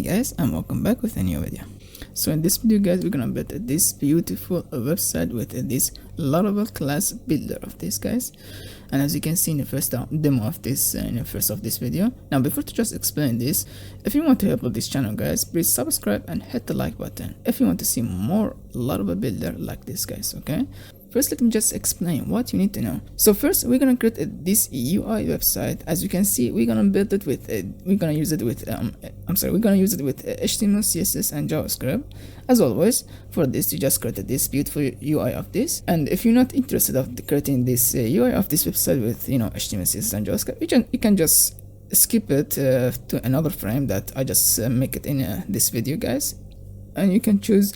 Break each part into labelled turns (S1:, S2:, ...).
S1: Hey guys, and welcome back with a new video. So in this video guys, we're gonna build this beautiful website with this Laravel class builder of this guys. And as you can see in the first demo of this, in the first of this video. Now before to just explain this, if you want to help with this channel guys, please subscribe and hit the like button if you want to see more Laravel builder like this guys, okay? First, let me just explain what you need to know. So first, we're gonna create this UI website. As you can see, we're gonna build it with we're gonna use it with HTML, CSS, and JavaScript. As always, for this, you just created this beautiful UI of this. And if you're not interested of creating this UI of this website with HTML, CSS, and JavaScript, you can just skip it to another frame that I just make it in this video, guys. And you can choose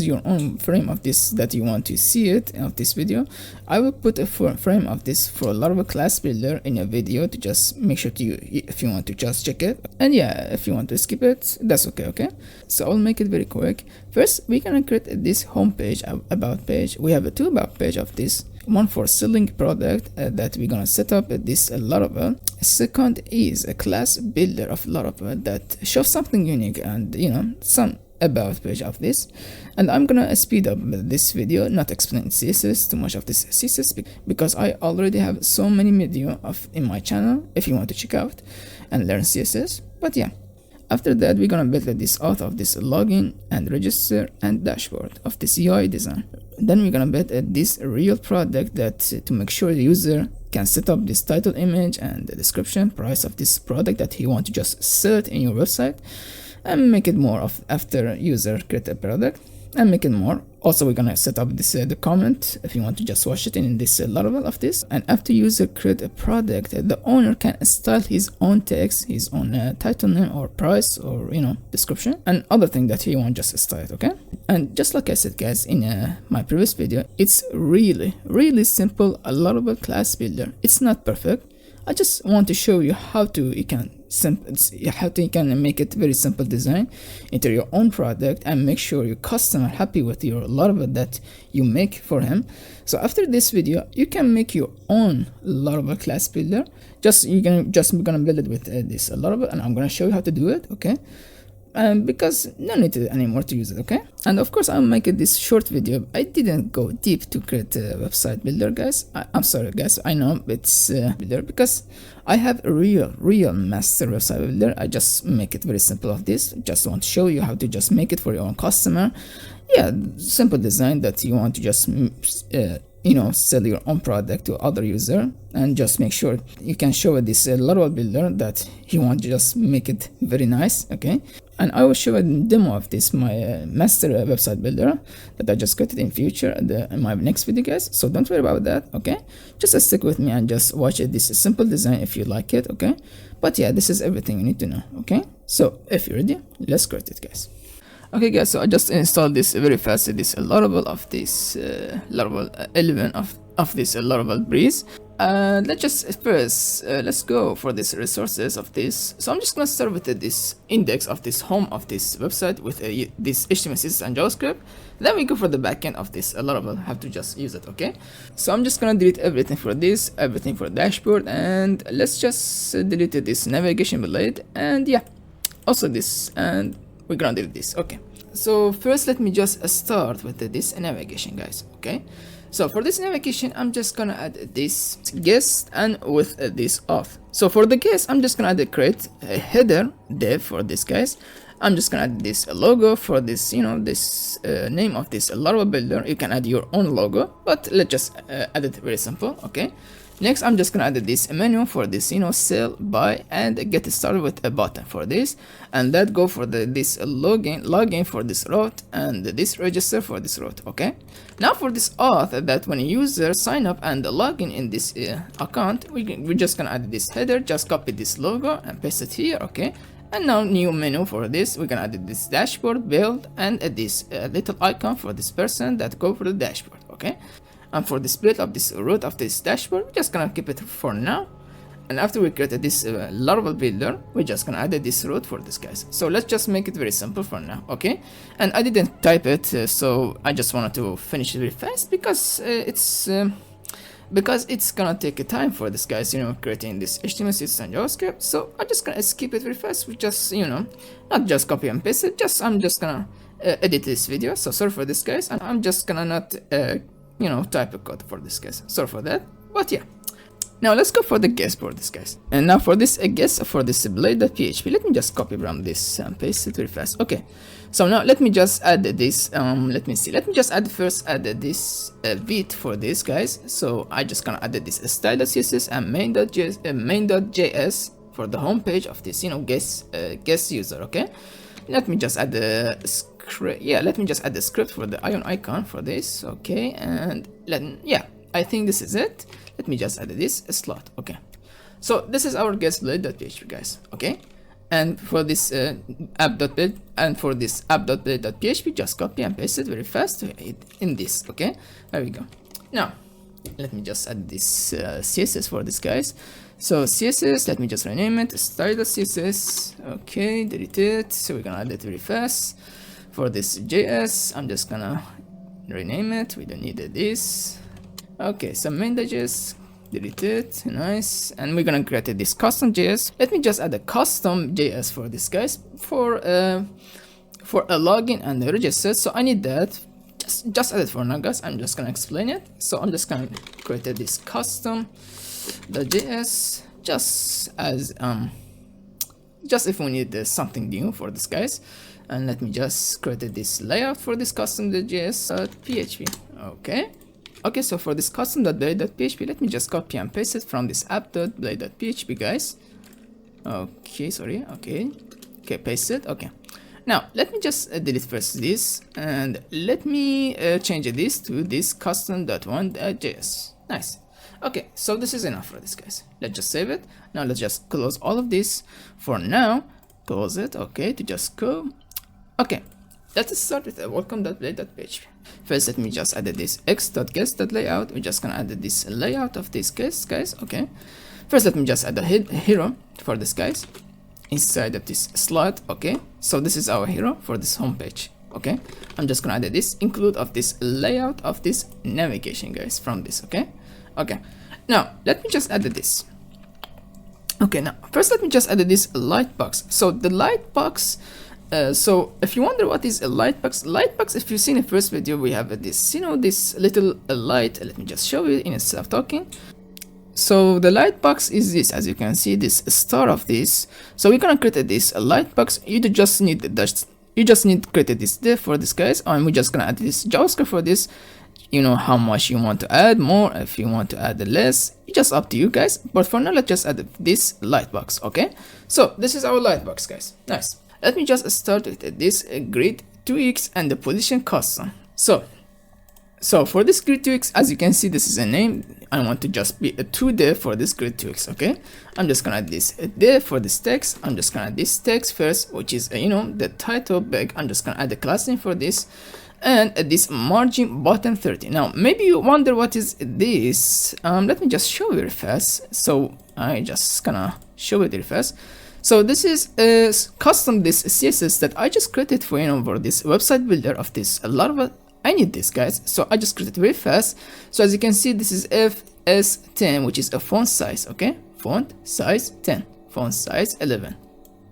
S1: your own frame of this that you want to see it of this video. I will put a frame of this for Laravel class builder in a video to just make sure if you want to just check it. And yeah, if you want to skip it, that's okay. So I'll make it very quick. First, we're gonna create this home page, about page. We have two about page of this. One for selling product that we're gonna set up this Laravel. Second is a class builder of Laravel that shows something unique and some about page of this. And I'm gonna speed up this video, not explain CSS too much of this CSS because I already have so many video in my channel if you want to check out and learn CSS. But yeah, after that we're gonna build this auth of this login and register and dashboard of this UI design. Then we're gonna build this real product that to make sure the user can set up this title image and the description price of this product that he want to just sell it in your website, and make it more of after user create a product and make it more. Also, we're gonna set up this the comment if you want to just watch it in this Laravel of this. And after user create a product, the owner can style his own text, his own title name or price or description and other thing that he want just style it, okay? And just like I said guys in my previous video, it's really simple a Laravel class builder. It's not perfect. I just want to show you how you can make it very simple design into your own product and make sure your customer happy with your Laravel that you make for him. So after this video, you can make your own Laravel class builder. We're gonna build it with this Laravel, and I'm gonna show you how to do it, okay? Because no need anymore to use it, okay? And of course, I'm making this short video. I didn't go deep to create a website builder, guys. I'm sorry, guys. I know it's builder because I have a real master website builder. I just make it very simple of this. Just want to show you how to just make it for your own customer. Yeah, simple design that you want to just sell your own product to other user, and just make sure you can show this Laravel builder that you want to just make it very nice, okay? And I will show a demo of this my master website builder that I just created in future in my next video, guys. So don't worry about that, okay? Just stick with me and just watch this simple design if you like it, okay? But yeah, this is everything you need to know, okay? So if you're ready, let's create it, guys. Okay guys, so I just installed this very fast, this Laravel of this Laravel 11 of this Laravel Breeze. Let's just first let's go for these resources of this. So I'm just gonna start with this index of this home of this website with this HTML, CSS, and JavaScript. Then we go for the backend of this Laravel, have to just use it, okay? So I'm just gonna delete everything for this, everything for dashboard, and let's just delete this navigation blade, and yeah, also this, and we're gonna do this, okay? So first let me just start with this navigation, guys, okay? So for this navigation, I'm just gonna add this guest and with this auth. So for the guest, I'm just gonna create a header div for this, guys. I'm just gonna add this logo for this, this name of this Laravel builder. You can add your own logo, but let's just add it very simple, okay? Next, I'm just gonna add this menu for this, sell, buy, and get started with a button for this, and that go for this login for this route, and this register for this route, okay? Now for this auth, that when a user sign up and log in this account, we're just gonna add this header, just copy this logo and paste it here, okay? And now new menu for this, we're gonna add this dashboard build and this little icon for this person that go for the dashboard, okay? And for the split of this root of this dashboard, we're just gonna keep it for now. And after we created this Laravel builder, we're just gonna add this root for this, guys. So let's just make it very simple for now, okay? And I didn't type it, so I just wanted to finish it very fast because it's because it's gonna take a time for this, guys, creating this HTML CSS and JavaScript. So I'm just gonna skip it very fast with just, not just copy and paste it, I'm just gonna edit this video. So sorry for this, guys, and I'm just gonna not type a code for this, guys. Sorry for that, but yeah. Now let's go for the guest for this, guys. And now for this guest for this blade.php, let me just copy from this and paste it very fast. Okay, so now let me just add this. Let me see. Let me just add this bit for this, guys. So I just gonna add this style.css and main.js for the home page of this guest user. Okay, let me just add the script. Yeah, let me just add the script for the ion icon for this. Okay, and I think this is it. Let me just add this slot. Okay, so this is our guest blade.php, guys. Okay, and for this app.blade and for this app.blade.php, just copy and paste it very fast in this. Okay, there we go. Now let me just add this CSS for this, guys. So CSS, let me just rename it style.css. Okay, delete it. So we're gonna add it very fast. For this JS, I'm just gonna rename it. We don't need this. Okay, so main.js, delete it, nice. And we're gonna create this custom JS. Let me just add a custom JS for this, guys, for a login and a register. So I need that. Just add it for now, guys. I'm just gonna explain it. So I'm just gonna create this custom .js just as just if we need something new for this, guys. And let me just create this layout for this custom.js.php. Okay, so for this custom.blade.php, let me just copy and paste it from this app.blade.php, guys. Okay, sorry. Okay, paste it. Okay, now let me just delete first this, and let me change this to this custom.one.js. Nice. Okay, so this is enough for this, guys. Let's just save it. Now let's just close all of this for now. Close it. Okay, to just go. Okay, let's start with welcome.blade.php. First, let me just add this x.guest.layout. We're just gonna add this layout of this guest, guys. Okay, first let me just add a hero for this, guys, inside of this slot. Okay, so this is our hero for this home page. Okay, I'm just gonna add this include of this layout of this navigation, guys, from this. Okay, now let me just add this. Okay, now first let me just add this lightbox. So the lightbox, so if you wonder what is a lightbox, if you've seen the first video, we have this, this little light. Let me just show you instead of talking. So the lightbox is this, as you can see, this star of this. So we're gonna create this lightbox. You just need to create this div for this, guys, and we're just gonna add this JavaScript for this. How much you want to add, more if you want to add less, it's just up to you, guys. But for now, let's just add this lightbox. Okay, so this is our lightbox, guys. Nice. Let me just start with this grid 2x and the position custom. So for this grid 2x, as you can see, this is a name. I want to just be a 2 div for this grid 2x. Okay, I'm just gonna add this div for this text. I'm just gonna add this text first, which is the title bag. I'm just gonna add the class name for this, and this margin bottom 30. Now maybe you wonder what is this. Let me just show you very fast. So I just gonna show it very fast. So this is a custom this CSS that I just created for for this website builder of this Laravel. I need this, guys, so I just created very fast. So as you can see, this is FS10, which is a font size. Okay, font size 10, font size 11.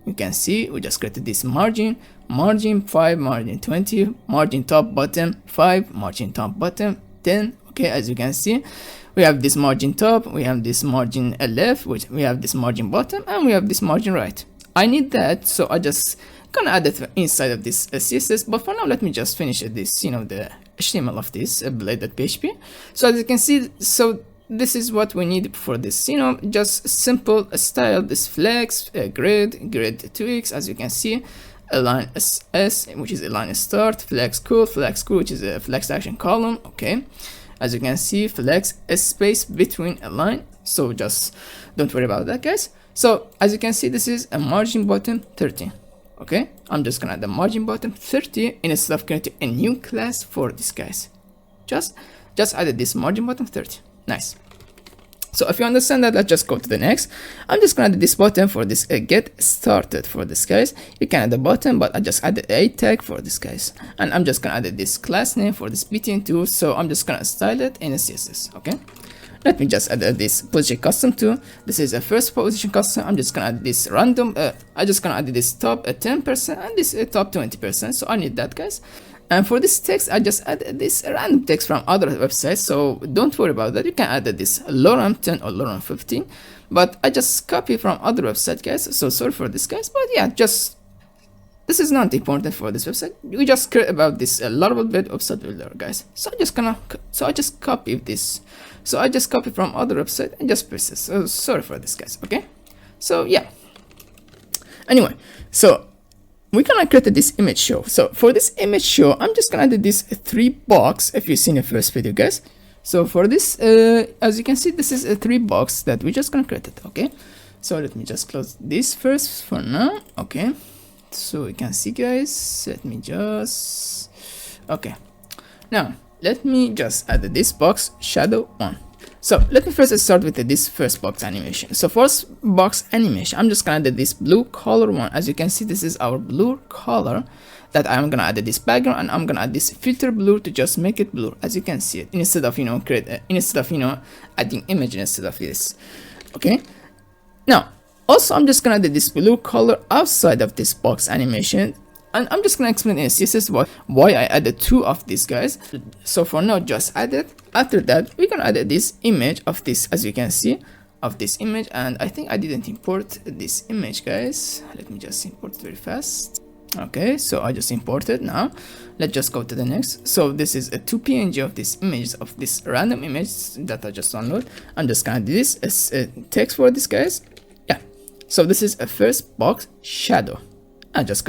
S1: You can see we just created this margin 5, margin 20, margin top bottom 5, margin top bottom 10. Okay, as you can see, we have this margin top, we have this margin left, which we have this margin bottom, and we have this margin right. I need that, so I just gonna add it inside of this CSS. But for now, let me just finish this, the HTML of this blade.php. So as you can see, so this is what we need for this, just simple style, this flex, grid 2x, as you can see, align S, which is align start, flex cool, which is a flex action column. Okay, as you can see, flex a space between a line. So just don't worry about that, guys. So as you can see, this is a margin bottom 30. Okay, I'm just gonna add the margin bottom 30 instead of creating a new class for this, guys. Just added this margin bottom 30. Nice. So if you understand that, let's just go to the next. I'm just gonna add this button for this get started for this, guys. You can add the button, but I just added a tag for this, guys. And I'm just gonna add this class name for this btn2. So I'm just gonna style it in a CSS. Okay, let me just add this position custom too. This is a first position custom. I'm just gonna add this random, I'm just gonna add this top 10% and this top 20%. So I need that, guys. And for this text, I just add this random text from other websites. So don't worry about that. You can add this lorem 10 or lorem 15, but I just copy from other website, guys. So sorry for this, guys, but yeah, just this is not important for this website. We just care about this Laravel website builder, guys. So I just copy this. So I just copy from other website and just paste it. So sorry for this, guys. Okay. So yeah. Anyway, so we're gonna create this image show. So for this image show, I'm just gonna do this 3 box. If you've seen the first video, guys. So for this, as you can see, this is a 3 box that we're just gonna create it. Okay. So let me just close this first for now. Okay. So you can see, guys, let me just, okay, now let me just add this box shadow 1. So let me first start with this first box animation. So first box animation, I'm just gonna add this blue color one. As you can see, this is our blue color that I'm gonna add this background, and I'm gonna add this filter blur to just make it blur, as you can see it, instead of adding image instead of this. Okay, now also, I'm just gonna add this blue color outside of this box animation, and I'm just gonna explain in CSS why I added 2 of these, guys. So for now, just add it. After that, we're gonna add this image of this, as you can see, of this image. And I think I didn't import this image, guys. Let me just import it very fast. Okay, so I just imported. Now let's just go to the next. So this is a 2 PNG of this image, of this random image that I just download. I'm just gonna do this as a text for this, guys. So this is a first box shadow. I just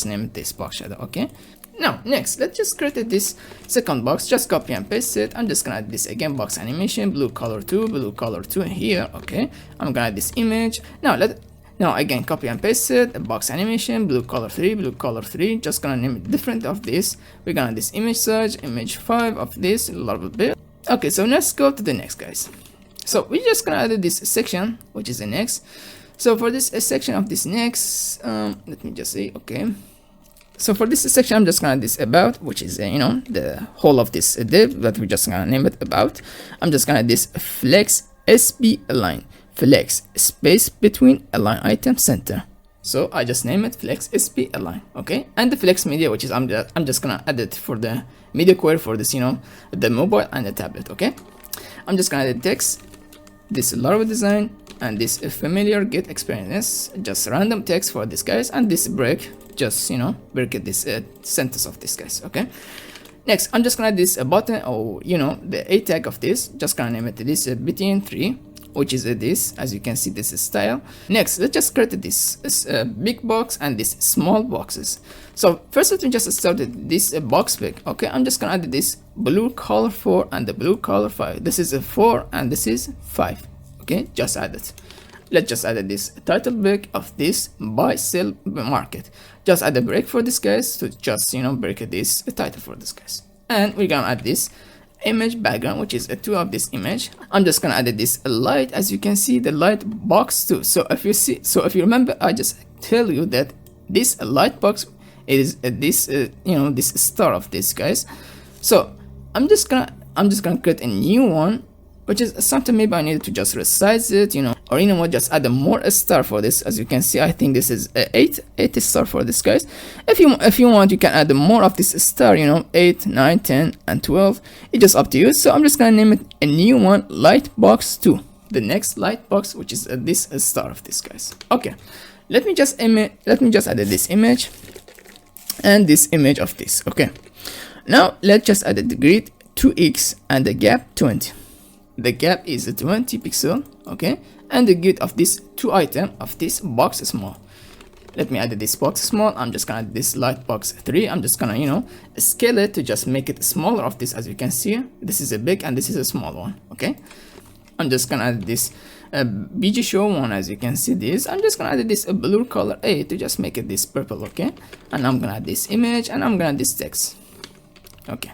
S1: named this box shadow. Okay. Now next, let's just create this second box. Just copy and paste it. I'm just gonna add this again box animation, blue color 2 here. Okay. I'm gonna add this image. Now again copy and paste it. Box animation, blue color 3. Just gonna name it different of this. We're gonna add this image search, image 5 of this Laravel bit. Okay. So let's go to the next, guys. So we're just gonna add this section, which is the next. So for this section of this next, let me just say, okay. So for this section, I'm just gonna this about, which is the whole of this div that we're just gonna name it about. I'm just gonna this flex sp align, flex space between align item center. So I just name it flex sp align. Okay, and the flex media, which is I'm just gonna add it for the media query for this, the mobile and the tablet. Okay, I'm just gonna add text, this Laravel design, and this familiar get experience, just random text for this, guys, and this break, just break this sentence of this, guys. Okay, next I'm just gonna add this button, or the a tag of this. Just gonna name it this btn 3, which is this, as you can see, this is style. Next, let's just create this big box and this small boxes. So first, let me just start with this box big. Okay, I'm just gonna add this blue color 4 and the blue color 5. This is a 4 and this is 5. Okay, just add it. Let's just add this title break of this buy sell market. Just add a break for this, guys, to just break this title for this, guys. And we're gonna add this image background, which is a 2 of this image. I'm just gonna add this light, as you can see, the light box too. So if you remember, I just tell you that this light box is this this star of this, guys. So I'm just gonna create a new one, which is something maybe I need to just resize it, or what, just add a more star for this. As you can see, I think this is 8 star for this, guys. If you want, you can add more of this star, 8, 9, 10, and 12. It's just up to you. So I'm just gonna name it a new one, light box 2. The next light box, which is this star of this, guys. Okay, let me just add this image and this image of this. Okay, now let's just add the grid 2x and the gap 20. The gap is 20 pixel, okay, and the grid of this 2 item of this box small. Let me add this box small. I'm just gonna add this light box 3. I'm just gonna scale it to just make it smaller of this. As you can see, this is a big and this is a small one. Okay, I'm just gonna add this BG show one. As you can see, this I'm just gonna add this blue color 8 to just make it this purple. Okay, and I'm gonna add this image and I'm gonna add this text. Okay,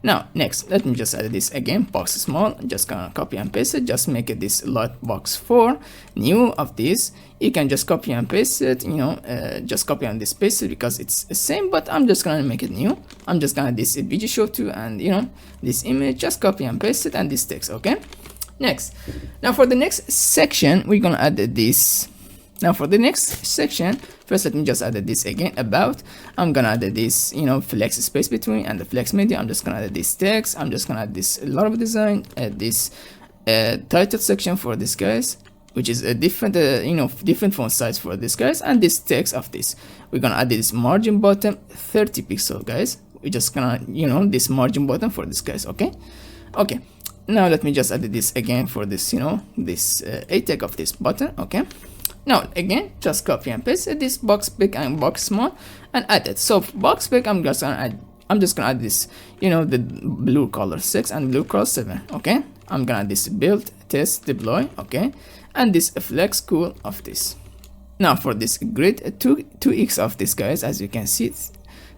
S1: now next, let me just add this again, box small. I'm just gonna copy and paste it, just make it this light box 4 new of this. You can just copy and paste it, just copy and paste it because it's the same, but I'm just gonna make it new. I'm just gonna add this BG show 2 and this image, just copy and paste it, and this text. Okay, Next, now for the next section, we're gonna add this. Now for the next section, first let me just add this again about. I'm gonna add this, you know, flex space between and the flex media. I'm just gonna add this text. I'm just gonna add this Laravel design, add this title section for this guys, which is a different, you know, different font size for this guys, and this text of this. We're gonna add this margin bottom 30 pixel guys. We're just gonna, you know, this margin bottom for this guys. Okay. Now let me just add this again for this, you know, this a tag of this button. Okay. Now again, just copy and paste this box big and box small and add it. So box big, I'm just gonna add this, you know, the blue color 6 and blue color 7. Okay. I'm gonna add this build, test, deploy. Okay. And this flex cool of this. Now for this grid 2x of this guys, as you can see,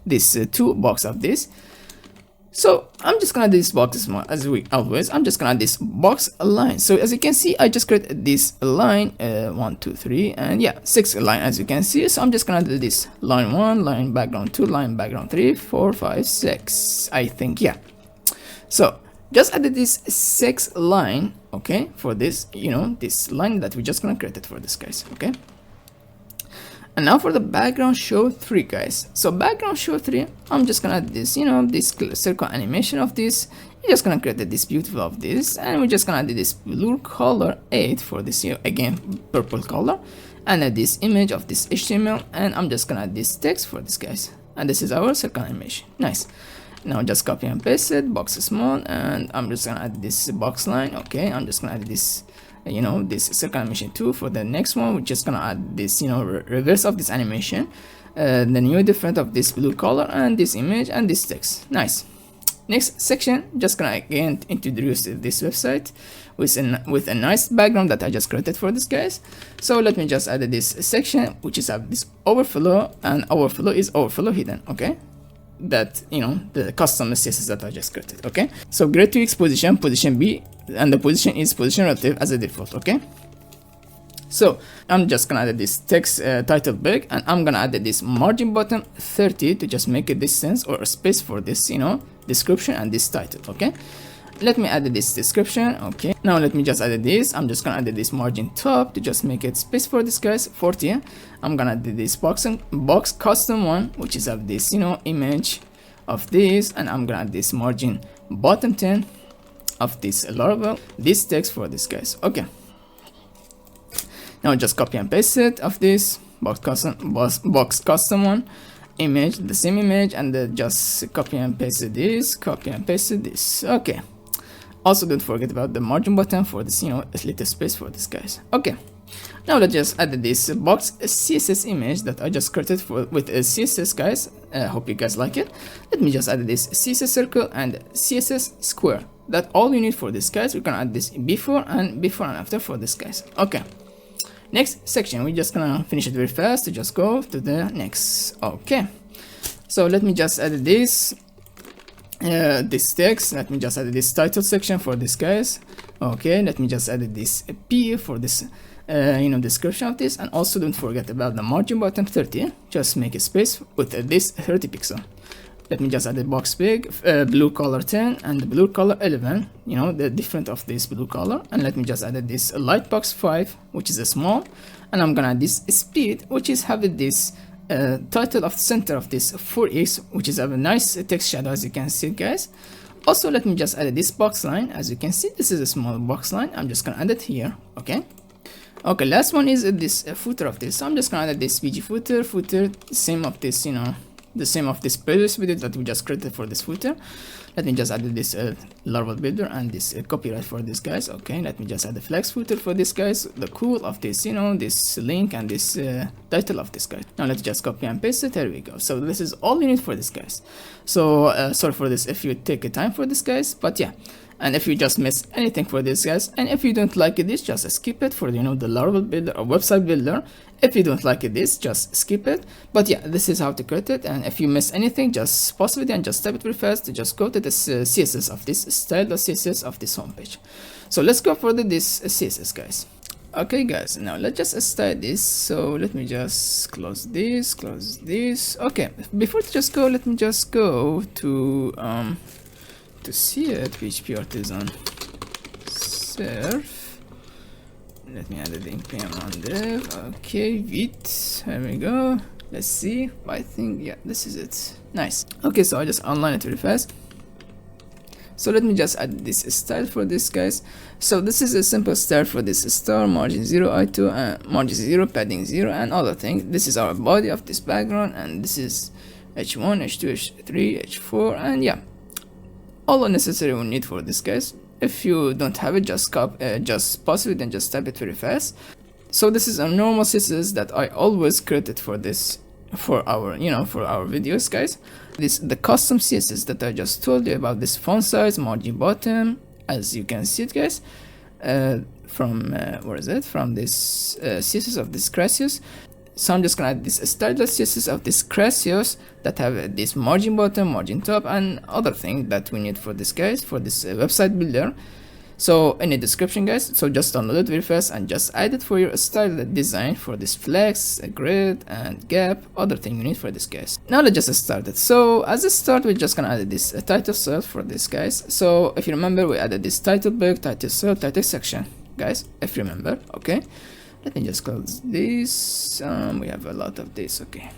S1: this 2 box of this. So I'm just gonna do this box small as we always. I'm just gonna add this box line. So as you can see, I just created this line 1 2 3 and yeah, 6 line as you can see. So I'm just gonna do this line 1, line background 2, line background 3 4 5 6, I think. Yeah, so just added this 6 line. Okay, for this, you know, this line that we just gonna create it for this guys. Okay. And now for the background show 3 guys. So background show 3, I'm just gonna add this, you know, this circle animation of this. We're just gonna create this beautiful of this, and we're just gonna do this blue color 8 for this here, again purple color, and add this image of this HTML, and I'm just gonna add this text for this guys, and this is our circle animation. Nice. Now just copy and paste it, box small, and I'm just gonna add this box line. Okay, I'm just gonna add this, you know, this circle animation 2 for the next one. We're just gonna add this, you know, reverse of this animation, the new different of this blue color and this image and this text. Nice. Next section, just gonna again introduce this website with a nice background that I just created for this guys. So let me just add this section, which is this overflow, and overflow is overflow hidden. Okay, that, you know, the custom CSS that I just created. Okay, so grade 2x position B, and the position is position relative as a default. Okay, so I'm just gonna add this text title big, and I'm gonna add this margin bottom 30 to just make a distance or a space for this, you know, description and this title. Okay, let me add this description. Okay, now let me just add this. I'm just gonna add this margin top to just make it space for this guys 40. I'm gonna add this box custom one, which is of this, you know, image of this, and I'm gonna add this margin bottom 10 of this Laravel, this text for this guys. Okay, now just copy and paste it of this box custom one image, the same image, and just copy and paste this, copy and paste this. Okay, also don't forget about the margin button for this, you know, a little space for this guys. Okay, now let's just add this box CSS image that I just created with a CSS guys. Hope you guys like it. Let me just add this CSS circle and CSS square. That's all you need for this guys. We're gonna add this before and after for this guys. Okay, next section, we're just gonna finish it very fast to just go to the next. Okay, so let me just add this this text. Let me just add this title section for this guys. Okay, let me just add this P for this you know, description of this, and also don't forget about the margin bottom 30. Just make a space with this 30 pixel. Let me just add the box big, blue color 10 and the blue color 11, you know, the different of this blue color. And let me just add this light box 5, which is a small, and I'm gonna add this speed, which is having this title of the center of this 4x, which is a nice text shadow, as you can see guys. Also let me just add this box line. As you can see, this is a small box line. I'm just gonna add it here. Okay, last one is this footer of this. So I'm just gonna add this PG footer, same of this, you know, the same of this previous video that we just created for this footer. Let me just add this Laravel builder and this copyright for this guys. Okay, let me just add the flex footer for this guys, the cool of this, you know, this link and this title of this guy. Now let's just copy and paste it. There we go. So this is all you need for this guys. So sorry for this if you take a time for this guys, but yeah. And if you just miss anything for this guys, and if you don't like this, just skip it for, you know, the Laravel builder or website builder. If you don't like this, just skip it. But yeah, this is how to create it. And if you miss anything, just pause the video and just type it very fast to just go to this CSS of this style.css of this homepage. So let's go for this CSS guys. Okay guys, now let's just style this. So let me just close this. Okay, before to just go, let me just go to see it, PHP artisan surf. Let me add the npm on dev. Okay, vit, here we go. Let's see. I think, yeah, this is it. Nice. Okay, so I just online it really fast. So let me just add this style for this, guys. So this is a simple style for this star, margin 0, I2, margin 0, padding 0, and other things. This is our body of this background, and this is h1, h2, h3, h4, and yeah, all unnecessary we need for this, guys. If you don't have it, just pause it and just type it very fast. So this is a normal CSS that I always created for this, for our videos, guys. This the custom CSS that I just told you about, this font size, margin bottom, as you can see it, guys, from where is it, from this CSS of this Crasius. So I'm just gonna add this style.css of this Crasius that have this margin bottom, margin top, and other thing that we need for this, guys, for this website builder. So in the description, guys, so just download it very fast and just add it for your style design for this flex, grid, and gap, other thing you need for this, guys. Now let's just start it. So as a start, we're just gonna add this title cell for this, guys. So if you remember, we added this title block, title cell, title section, guys, if you remember. Okay, let me just close this. We have a lot of this. Okay,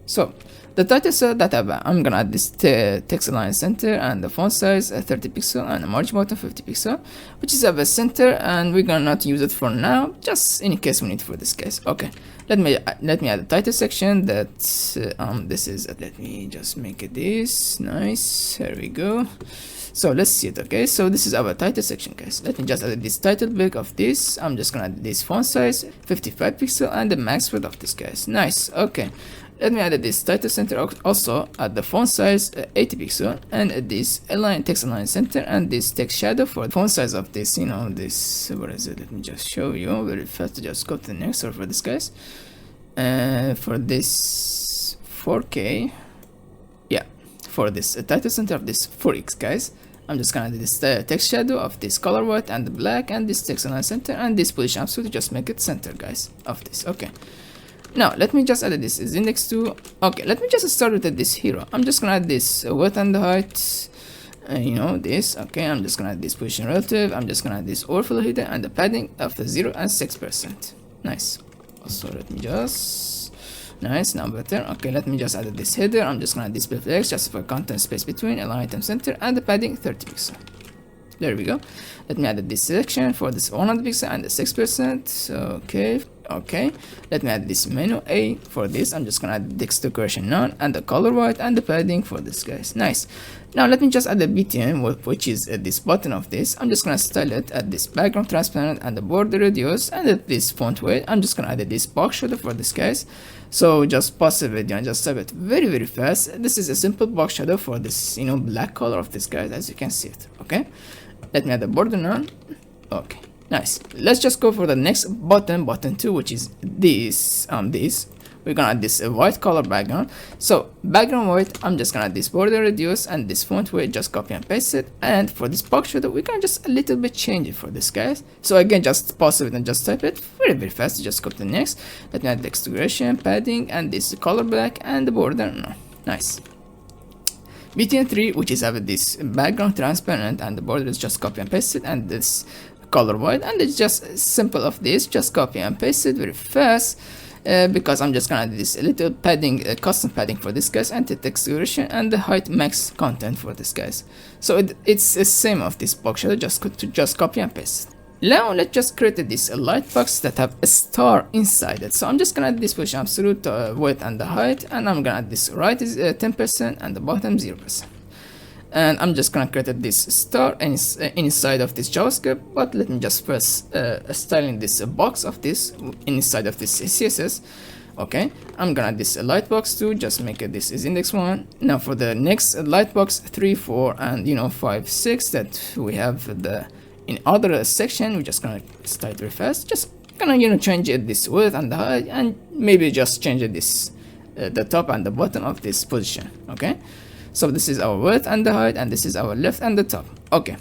S1: so the title cell that I'm gonna add this text align center and the font size 30 pixel and the margin bottom 50 pixel, which is a center, and we're gonna not use it for now, just in case we need for this case. Okay, let me add the title section that this is let me just make it this nice. Here we go. So let's see it. Okay, so this is our title section, guys. Let me just add this title block of this. I'm just gonna add this font size 55 pixel and the max width of this, guys. Nice. Okay, let me add this title center also at the font size 80 pixel, and this align text align center and this text shadow for the font size of this, this, what is it, let me just show you very fast. Just go to the next or for this, guys, for this 4K, yeah, for this title center of this 4x, guys. I'm just gonna do this text shadow of this color white and the black, and this text align center and this position absolute, just make it center, guys, of this. Okay, now let me just add this is index 2. Okay, let me just start with this hero. I'm just gonna add this width and the height, this. Okay, I'm just gonna add this position relative. I'm just gonna add this overflow header and the padding of the 0 and 6%. Nice. Also let me just, nice, now better. Okay, let me just add this header. I'm just gonna add display flex just for content space between, align item center, and the padding 30 pixel. There we go. Let me add this section for this 100 pixel and the 6%. Okay, let me add this menu A for this. I'm just gonna add text decoration none and the color white and the padding for this, guys. Nice. Now let me just add the BTN, which is this button of this. I'm just gonna style it at this background transparent and the border radius and at this font weight. I'm just gonna add this box shadow for this, guys. So just pause the video and just type it very fast. This is a simple box shadow for this, black color of this, guys, as you can see it. Okay, let me add the border none. Okay, nice. Let's just go for the next button 2, which is this. We're gonna add this white color background. So background white, I'm just gonna add this border radius and this font weight, just copy and paste it. And for this box shadow, we can just a little bit change it for this, guys. So again, just pause it and just type it very fast. Just go to the next. Let me add text decoration, padding, and this color black and the border. No, nice. BTN 3, which is have this background transparent and the border is just copy and paste it, and this color white, and it's just simple of this, just copy and paste it very fast. Because I'm just gonna do this little padding, custom padding for this, guys, and the text duration and the height max content for this, guys. So it's the same of this box shadow, just copy and paste. Now let's just create this light box that have a star inside it. So I'm just gonna add this position absolute width and the height, and I'm gonna add this right is 10% and the bottom 0%. And I'm just gonna create this star inside of this JavaScript, but let me just first styling this box of this inside of this CSS. Okay, I'm gonna add this light box 2, just make it this is index 1. Now for the next light box 3, 4, and 5, 6 that we have the in other section, we're just gonna style it very fast. Just gonna change it this width and the height, and maybe just change it this the top and the bottom of this position. Okay. So this is our width and the height, and this is our left and the top. Okay,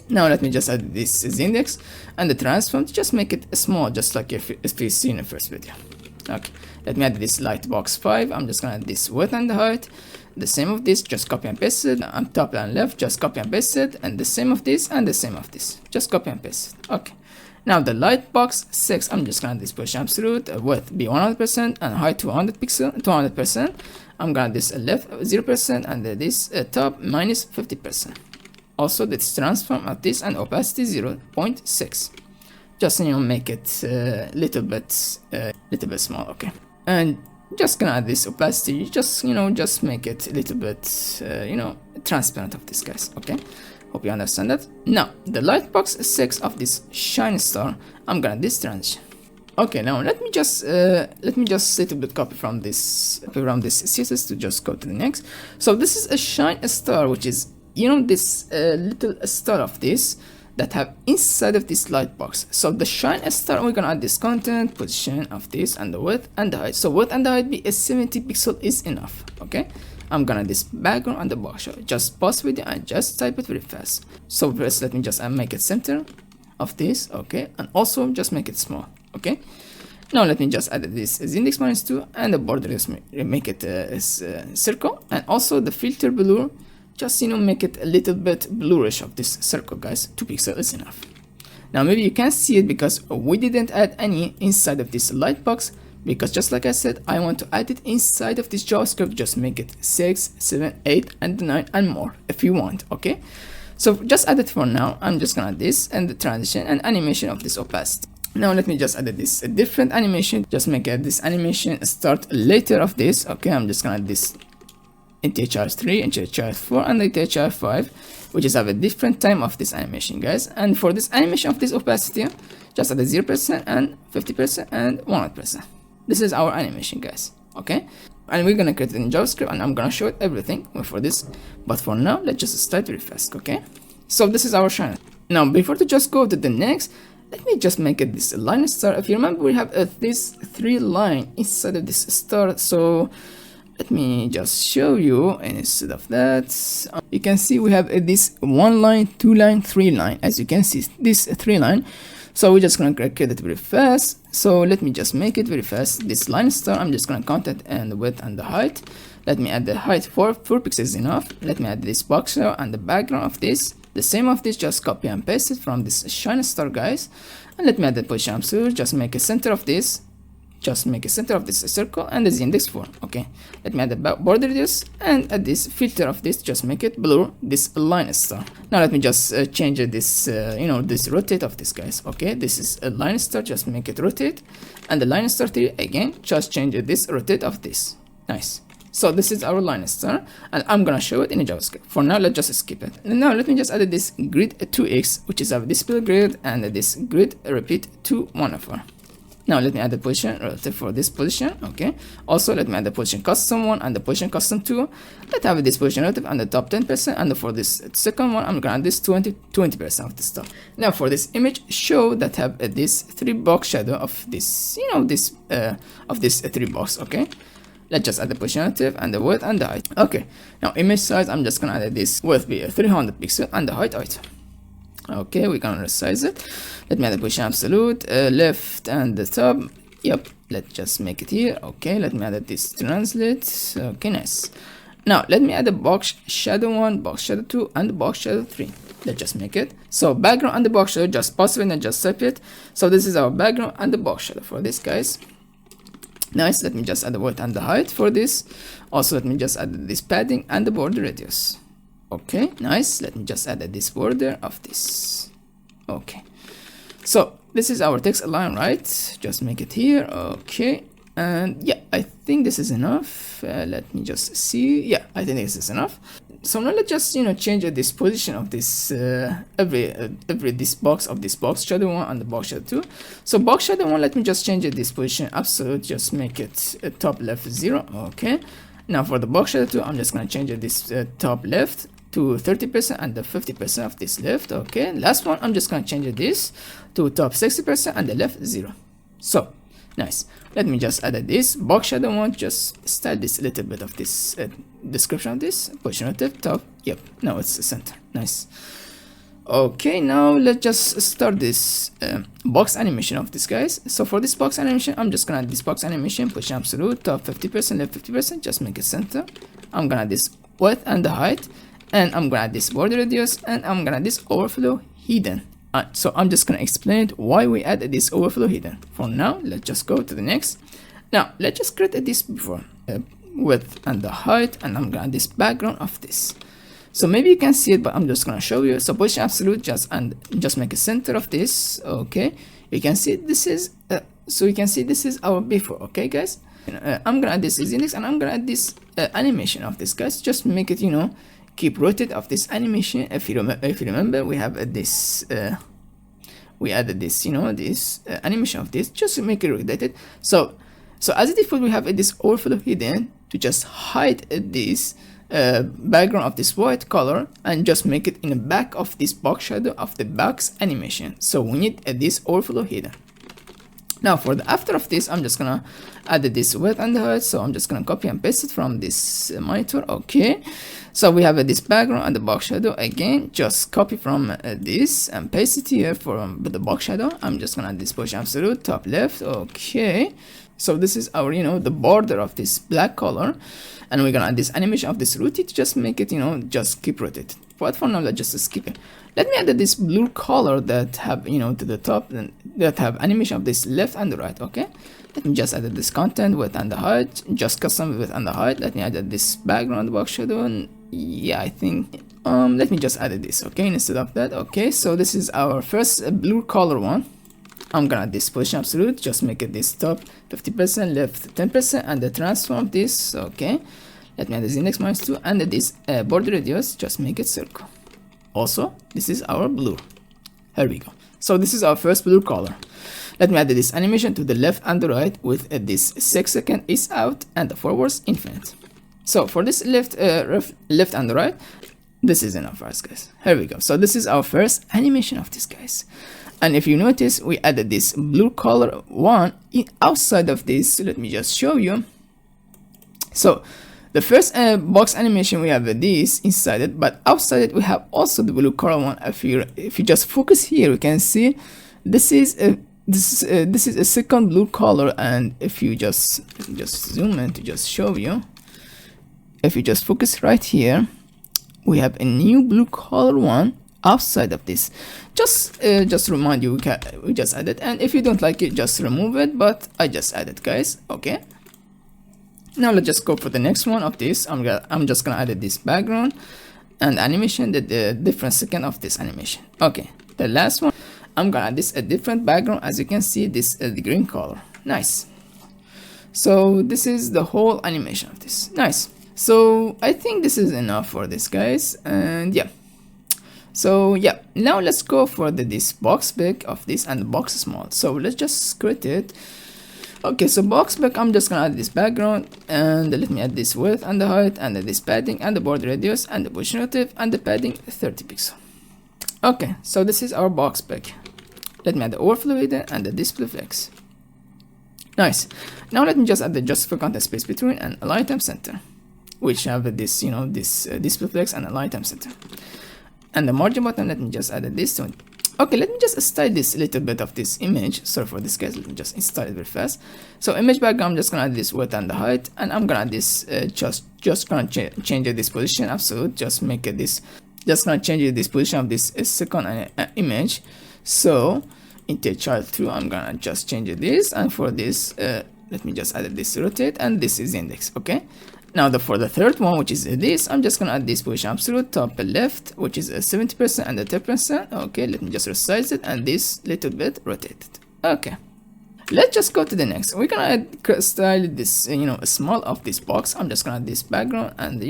S1: now let me just add this is index and the transform, just make it small, just like if you see in the first video. Okay, let me add this light box 5. I'm just gonna add this width and the height, the same of this, just copy and paste it. On top and left, just copy and paste it, and the same of this and the same of this, just copy and paste it. Okay. Now the light box 6, I'm just gonna this push absolute, width be 100% and height 200%. I'm gonna this left 0% and this top minus 50%. Also this transform of this and opacity 0.6. Just make it little bit small. Okay. And just gonna add this opacity, just make it a little bit transparent of this, guys. Okay, hope you understand that. Now the light box 6 of this shine star, I'm gonna this transition. Okay, now let me just little bit copy from this CSS to just go to the next. So this is a shine star, which is this little star of this that have inside of this light box. So the shine star, we're gonna add this content, position of this, and the width and the height. So width and the height be a 70 pixel is enough. Okay, I'm gonna this background and the box shadow. Just pause video and just type it very fast. So first let me just make it center of this. Okay, and also just make it small. Okay, now let me just add this is index -2 and the border, just make it a circle, and also the filter blur, just make it a little bit bluish of this circle, guys. 2 pixels is enough. Now maybe you can't see it because we didn't add any inside of this light box, because just like I said, I want to add it inside of this JavaScript. Just make it 6, 7, 8 and 9 and more if you want. Okay, so just add it for now. I'm just gonna add this and the transition and animation of this opacity. Now let me just add this a different animation. Just make this animation start later of this. Okay, I'm just gonna add this HTML3, HTML4 and HTML5, which is have a different time of this animation, guys. And for this animation of this opacity, just add 0% and 50% and 100%. This is our animation, guys. Okay, and we're gonna create it in JavaScript, and I'm gonna show it everything for this, but for now let's just start very fast. Okay, so this is our shine. Now before to just go to the next, let me just make it this line star. If you remember, we have this 3 line inside of this star. So let me just show you, and instead of that, you can see we have this 1 line, 2 line, 3 line. As you can see, this 3 line. So we're just gonna create it very fast. So let me just make it very fast. This line star, I'm just gonna count it and the width and the height. Let me add the height 4 pixels enough. Let me add this box shadow and the background of this. The same of this, just copy and paste it from this shine star, guys. And let me add the position absolute. Just make a center of this. Just make a center of this circle and this index 4. Okay, let me add the border radius and add this filter of this. Just make it blur this line star. Now let me just change this this rotate of this, guys. Okay, this is a line star, just make it rotate, and the line star 3 again, just change this rotate of this. Nice. So this is our line star, and I'm gonna show it in JavaScript. For now, let's just skip it. And now let me just add this grid 2x, which is our display grid, and this grid repeat to 1/4. Now let me add the position relative for this position. Okay, also let me add the position custom 1 and the position custom 2. Let's have this position relative and the top 10%, and for this second one, I'm gonna add this 20% of this stuff. Now for this image show that have this 3 box shadow of this, of this 3 box. Okay, let's just add the position relative and the width and the height. Okay, now image size, I'm just gonna add this width be 300 pixel and the height. Okay, we're gonna resize it. Let me add the position absolute, left and the top. Yep, let's just make it here. Okay, let me add this translate. Okay, nice. Now let me add the box shadow 1, box shadow 2 and the box shadow 3. Let's just make it. So background and the box shadow, just pause it and just type it. So this is our background and the box shadow for this, guys. Nice. Let me just add the width and the height for this. Also let me just add this padding and the border radius. Okay, nice. Let me just add this border of this. Okay, so this is our text align, right? Just make it here. Okay, and yeah, I think this is enough. Let me just see. Yeah, I think this is enough. So now let's just change this position of this every this box of this box shadow 1 and the box shadow 2. So box shadow 1, let me just change this position absolute. Just make it top left 0. Okay, now for the box shadow 2, I'm just gonna change this top left to 30% and the 50% of this left. Okay, last one, I'm just gonna change this to top 60% and the left 0. So nice. Let me just add this box shadow 1. Just style this a little bit of this description of this position relative top. Yep, now it's the center. Nice. Okay, now let's just start this box animation of this, guys. So for this box animation, I'm just gonna add this box animation, position absolute, top 50%, left 50%. Just make it center I'm gonna add this width and the height, and I'm gonna add this border radius, and I'm gonna add this overflow hidden. So I'm just gonna explain why we added this overflow hidden. For now, let's just go to the next. Now let's just create this before width and the height, and I'm gonna add this background of this. So maybe you can see it, but I'm just gonna show you. So position absolute, just make a center of this. Okay, you can see this is so you can see this is our before. Okay, guys, I'm gonna add this is index, and I'm gonna add this animation of this, guys. Just make it, keep rotate of this animation. If you remember, we have this we added this, this animation of this, just to make it rotated. So as a default, we have this overflow hidden to just hide this background of this white color, and just make it in the back of this box shadow of the box animation. So we need this overflow hidden. Now for the after of this, I'm just gonna add this width and the height. So I'm just gonna copy and paste it from this monitor. Okay, so we have this background and the box shadow. Again, just copy from this and paste it here for the box shadow. I'm just gonna add this position absolute top left. Okay, so this is our the border of this black color, and we're gonna add this animation of this rotate to just make it just keep rotated. But for now, let's just skip it. Let me add this blue color that have to the top, and that have animation of this left and the right. Okay, let me just add this content width and the height, just custom width and the height. Let me add this background box shadow, and yeah, I think let me just add this, okay, instead of that. Okay, so this is our first blue color one. I'm gonna add this position absolute, just make it this top 50%, left 10%, and the transform this. Okay, let me add this index -2, and this border radius, just make it circle. Also, this is our blue. Here we go. So this is our first blue color. Let me add this animation to the left and the right with this 6 second is out and the forwards infinite. So for this left and the right, this is enough for us, guys. Here we go. So this is our first animation of this, guys. And if you notice, we added this blue color one outside of this. So let me just show you. So the first box animation, we have this inside it, but outside it we have also the blue color one. If you just focus here, you can see this is a second blue color. And if you just zoom in to just show you, if you just focus right here, we have a new blue color one outside of this. Just remind you, we just added, and if you don't like it, just remove it, but I just added, guys. Okay, now let's just go for the next one of this. I'm just gonna add this background and animation, the different second of this animation. Okay, the last one, I'm gonna add this a different background. As you can see, this the green color. Nice. So this is the whole animation of this. Nice. So I think this is enough for this, guys. And yeah, so yeah, now let's go for this box big of this and the box small. So let's just create it. Okay, so box big, I'm just gonna add this background, and let me add this width and the height, and this padding and the border radius and the position relative and the padding 30 pixels. Okay, so this is our box big. Let me add the overflow hidden and the display flex. Nice. Now let me just add the justify content space between and align time center, which have this this display flex and align time center. And the margin button, let me just add this one. Okay, let me just style this little bit of this image. Sorry for this, guys. Let me just style it very fast. So image background, I'm just gonna add this width and the height, and I'm gonna add this just gonna change this position absolute. Just make it this. Just gonna change this position of this second image. So in the child 2, I'm gonna just change this, and for this, let me just add this rotate, and this is index. Okay. Now for the third one, which is this, I'm just gonna add this position absolute top left, which is 70% and the 10%. Okay, let me just resize it, and this little bit rotated. Okay, let's just go to the next. We're gonna style this, small of this box. I'm just gonna add this background and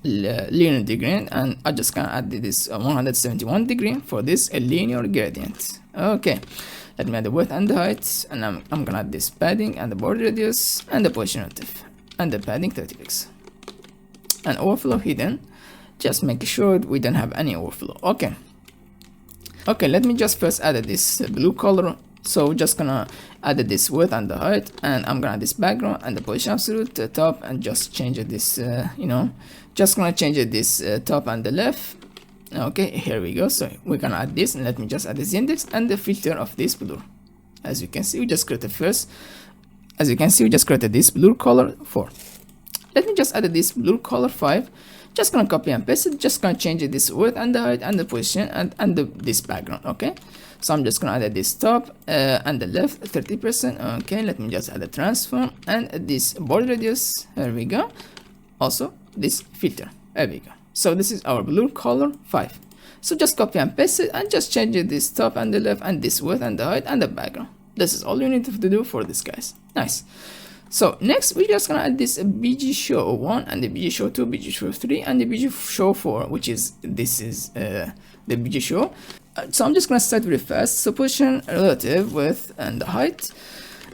S1: linear degree, and I'm just gonna add this 171 degree for this linear gradient. Okay, let me add the width and the height, and I'm gonna add this padding and the border radius and the position relative and the padding 30 pixels and overflow hidden. Just make sure we don't have any overflow. Okay, let me just first add this blue color. So just gonna add this width and the height, and I'm gonna add this background and the position absolute top, and just change this just gonna change this top and the left. Okay, here we go. So we're gonna add this, and let me just add this index and the filter of this blue. As you can see, we just created this blue color 4. let me just add this blue color 5. Just gonna copy and paste it, just gonna change this width and the height and the position and this background. Okay, so I'm just gonna add this top and the left 30%. Okay, let me just add a transform and this border radius. There we go. Also this filter. There we go. So this is our blue color 5. So just copy and paste it and just change this top and the left and this width and the height and the background. This is all you need to do for this, guys. Nice. So next we're just gonna add this BG show 1 and the BG show 2, BG show 3 and the BG show 4, which is this is the BG show. So I'm just gonna start really fast. So position, relative, width and the height.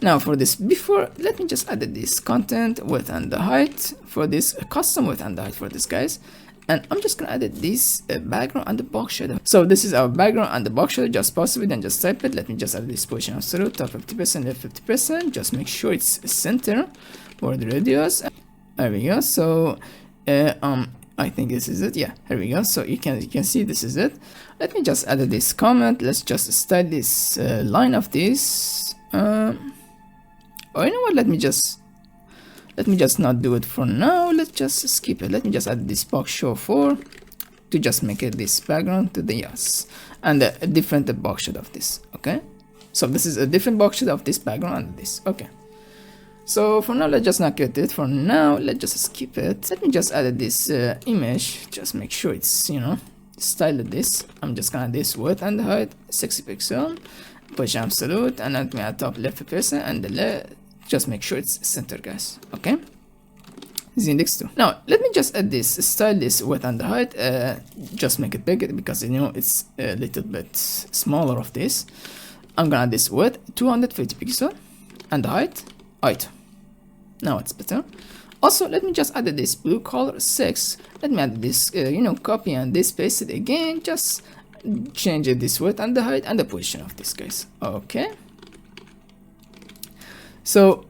S1: Now for this before, let me just add this content, width and the height for this custom width and the height for this, guys. And I'm just gonna add this background and the box shadow. So this is our background and the box shadow. Just pause it and just type it. Let me just add this position absolute, top 50%, left 50%. Just make sure it's center for the radius. There we go. So I think this is it. Yeah, here we go. So you can see this is it. Let me just add this comment. Let's just style this line of this. Oh, you know what? Let me just not do it for now. Let's just skip it. Let me just add this box show 4 to just make it this background to the yes and a different box shadow of this. Okay, so this is a different box shadow of this background and this. Okay, so for now let's just not get it for now. Let's just skip it. Let me just add this image. Just make sure it's, you know, styled this. I'm just gonna add this width and the height 60 pixel, push absolute, and let me add top left person and the left. Just make sure it's center, guys. Okay, the index 2. Now let me just add this style this width and the height. Just make it bigger because you know it's a little bit smaller of this. I'm gonna add this width 250 pixel and the height. Now it's better. Also let me just add this blue color 6. Let me add this you know, copy and this paste it again. Just change this width and the height and the position of this, guys. Okay, so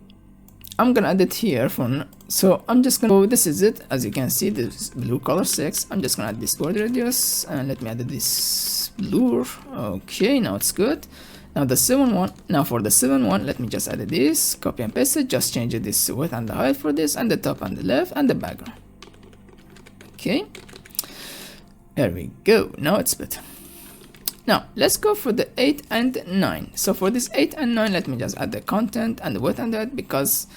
S1: I'm gonna add it here for so I'm just gonna, this is it. As you can see, this blue color 6. I'm just gonna add this border radius and let me add this blur. Okay, now it's good. Now the 7 one, now for the 7 one, let me just add this, copy and paste it, just change this width and the height for this and the top and the left and the background. Okay, there we go. Now it's better. Now let's go for the 8 and 9. So for this 8 and 9, let me just add the content and the width and the height, because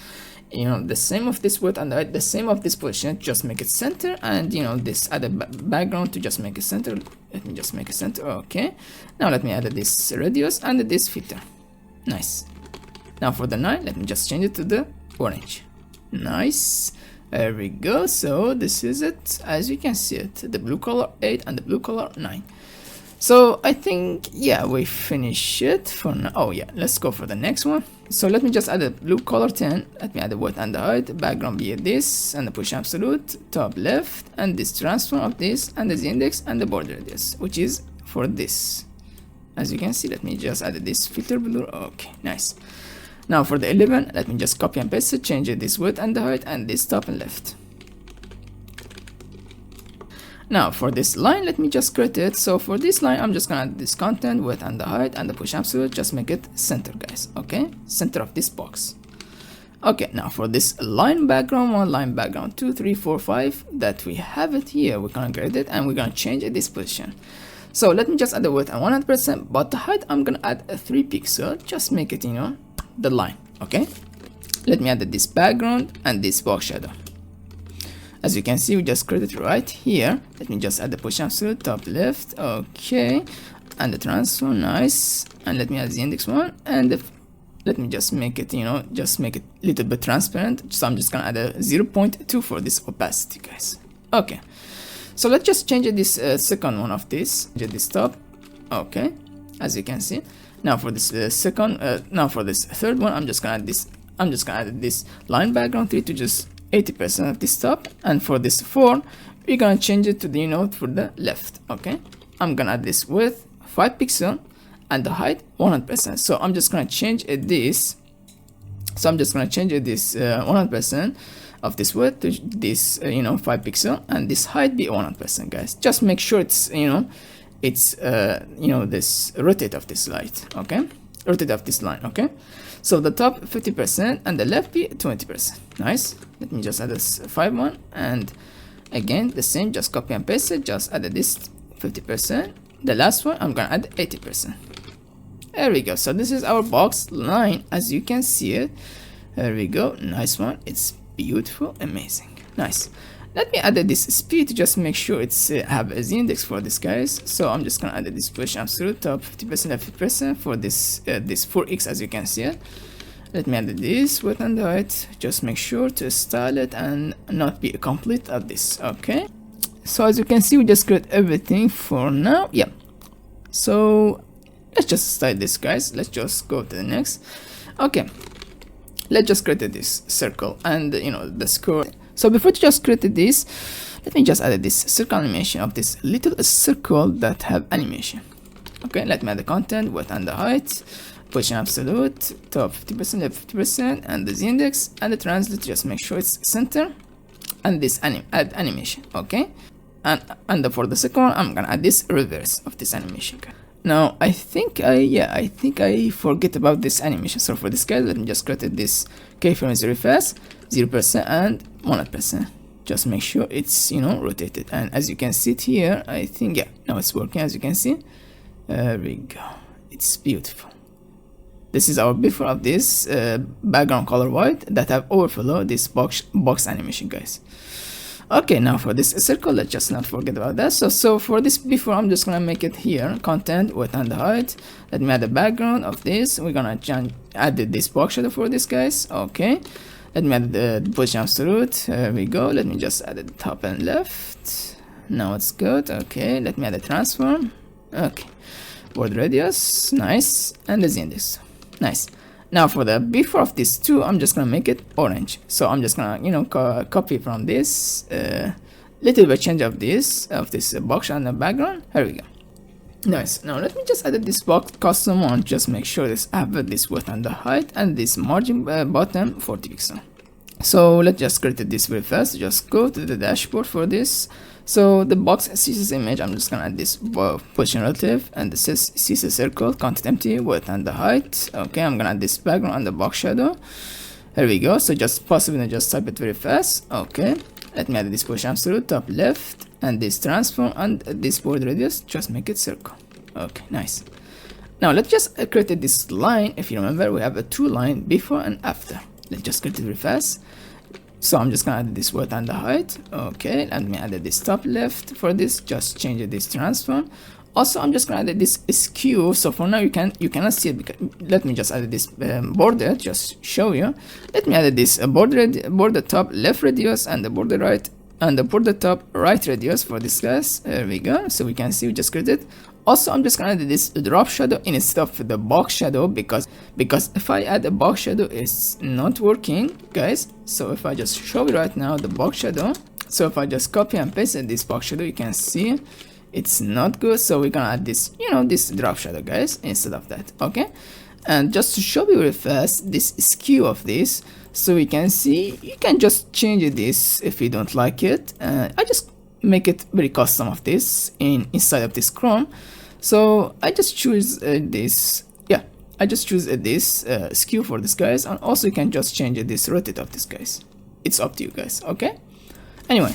S1: you know the same of this width and the height, the same of this position, just make it center, and you know this add a background to just make it center. Let me just make it center. Okay, now let me add this radius and this filter. Nice. Now for the 9, let me just change it to the orange. Nice. There we go. So this is it, as you can see it, the blue color 8 and the blue color 9. So I think, yeah, we finish it for now. Oh yeah, let's go for the next one. So let me just add a blue color 10. Let me add the width and the height, background be this, and the push absolute, top left, and this transform of this, and the index, and the border radius, which is for this. As you can see, let me just add this filter blue. Okay, nice. Now for the 11, let me just copy and paste it, change this width and the height, and this top and left. Now for this line, let me just create it. So for this line, I'm just gonna add this content, width and the height, and the push absolute, just make it center, guys. Okay, center of this box. Okay, now for this line background 1, line background 2, 3, 4, 5, that we have it here, we're gonna grade it and we're gonna change this position. So let me just add the width at 100%, but the height I'm gonna add a 3 pixel, just make it, you know, the line. Okay, let me add this background and this box shadow. As you can see, we just created it right here. Let me just add the push absolute, top left. Okay, and the transform. Nice. And let me add the index 1, and let me just make it, you know, just make it a little bit transparent. So I'm just gonna add a 0.2 for this opacity, guys. Okay, so let's just change this second one of this top. Okay, as you can see. Now for this now for this third one, I'm just gonna add this line background 3 to just 80% of this top, and for this 4, we're gonna change it to the, you know, for the left. Okay, I'm gonna add this width 5 pixel and the height 100%. So I'm just gonna change this. So I'm just gonna change this 100% of this width to this you know, 5 pixel, and this height be 100%, guys. Just make sure it's, you know, it's you know, this rotate of this light. Okay, rotate of this line. Okay, so the top 50% and the left be 20%. Nice. Let me just add this 5 and again the same, just copy and paste it, just add this 50%. The last one I'm gonna add 80%. There we go. So this is our box line as you can see it. There we go. Nice one. It's beautiful, amazing, nice. Let me add this speed to just make sure it's have a z-index for this, guys. So I'm just gonna add this push absolute top 50% and 50% for this this 4x as you can see it. Let me add this width and height. Just make sure to style it and not be complete at this. Okay. So as you can see, we just create everything for now. Yeah. So let's just style this, guys. Let's just go to the next. Okay. Let's just create this circle and the score. So before to just create this, let me just add this circle animation of this little circle that have animation. Okay, let me add the content, width and the height, position absolute, top 50%, left 50%, and the z-index, and the translate, just make sure it's center, and this add animation. Okay, and for the second one, I'm gonna add this reverse of this animation. Now I think I forget about this animation. So for this guy, let me just create this keyframe is very fast, 0% and 100%. Just make sure it's rotated. And as you can see it here, I think now it's working. As you can see, there we go. It's beautiful. This is our before of this background color white that have overflow this box animation, guys. Okay, now for this circle, let's just not forget about that. So for this before, I'm just gonna make it here content width and the height. Let me add the background of this. We're gonna add this box shadow for this, guys. Okay, let me add the position absolute. There we go. Let me just add the top and left. Now it's good. Okay, let me add the transform. Okay, border radius, nice, and the z-index, nice. Now for the before of this two, I'm just gonna make it orange. So I'm just gonna copy from this little bit change of this box and the background. Here we go. Nice. Now let me just add this box custom one. Just make sure this have this width and the height and this margin bottom 40 pixels. So let's just create this very fast. Just go to the dashboard for this. So the box CSS image, I'm just gonna add this position relative and the CSS circle, content empty, width and the height. Okay, I'm gonna add this background and the box shadow. There we go. So just possibly just type it very fast. Okay, let me add this position absolute, top left, and this transform and this border radius. Just make it circle. Okay, nice. Now let's just create this line. If you remember, we have a two line before and after. Let's just create it very fast. So I'm just gonna add this width and the height. Okay, let me add this top left for this. Just change this transform. Also, I'm just gonna add this skew. So for now, you cannot see it because let me just add this border. Just show you. Let me add this border top left radius and the border right and the border top right radius for this guys. There we go. So we can see we just created. Also, I'm just gonna add this drop shadow instead of the box shadow because if I add a box shadow, it's not working, guys. So if I just show you right now the box shadow, so if I just copy and paste this box shadow, you can see it's not good. So we're gonna add this, this drop shadow, guys, instead of that. Okay, and just to show you very fast this skew of this, so we can see you can just change this if you don't like it. I just make it very custom of this inside of this Chrome. So I just choose this. Yeah, I just choose this skew for this guys, and also you can just change this rotate of this guys. It's up to you guys. Okay, anyway,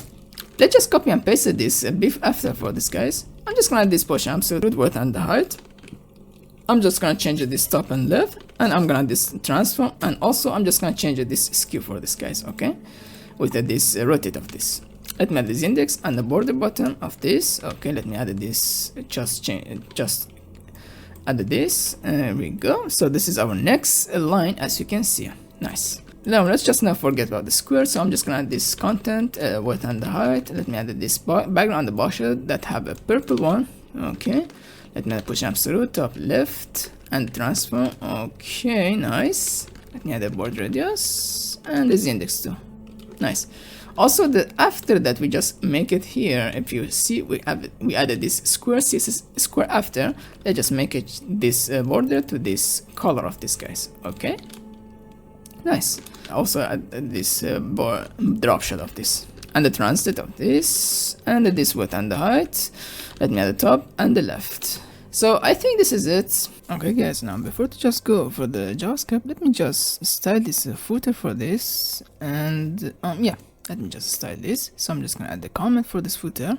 S1: let's just copy and paste this after for this guys. I'm just gonna add this position absolute width and the height. I'm just gonna change this top and left, and I'm gonna add this transform, and also I'm just gonna change this skew for this guys. Okay, with this rotate of this. Let me add this index and the border bottom of this. Okay, let me add this. Just add this. There we go. So this is our next line, as you can see. Nice. Now let's just not forget about the square. So I'm just gonna add this content, width and the height. Let me add this background, the box shadow that have a purple one. Okay. Let me push absolute top left and transform. Okay, nice. Let me add the border radius and this index too. Nice. Also, after that, we just make it here. If you see, we added this square CSS square after. Let's just make it this border to this color of this guys. Okay, nice. Also add this drop shadow of this and the translate of this and this width and the height. Let me add the top and the left. So I think this is it. Okay guys, now before to just go for the JavaScript, let me just style this footer for this, and yeah, let me just style this. So I'm just gonna add the comment for this footer.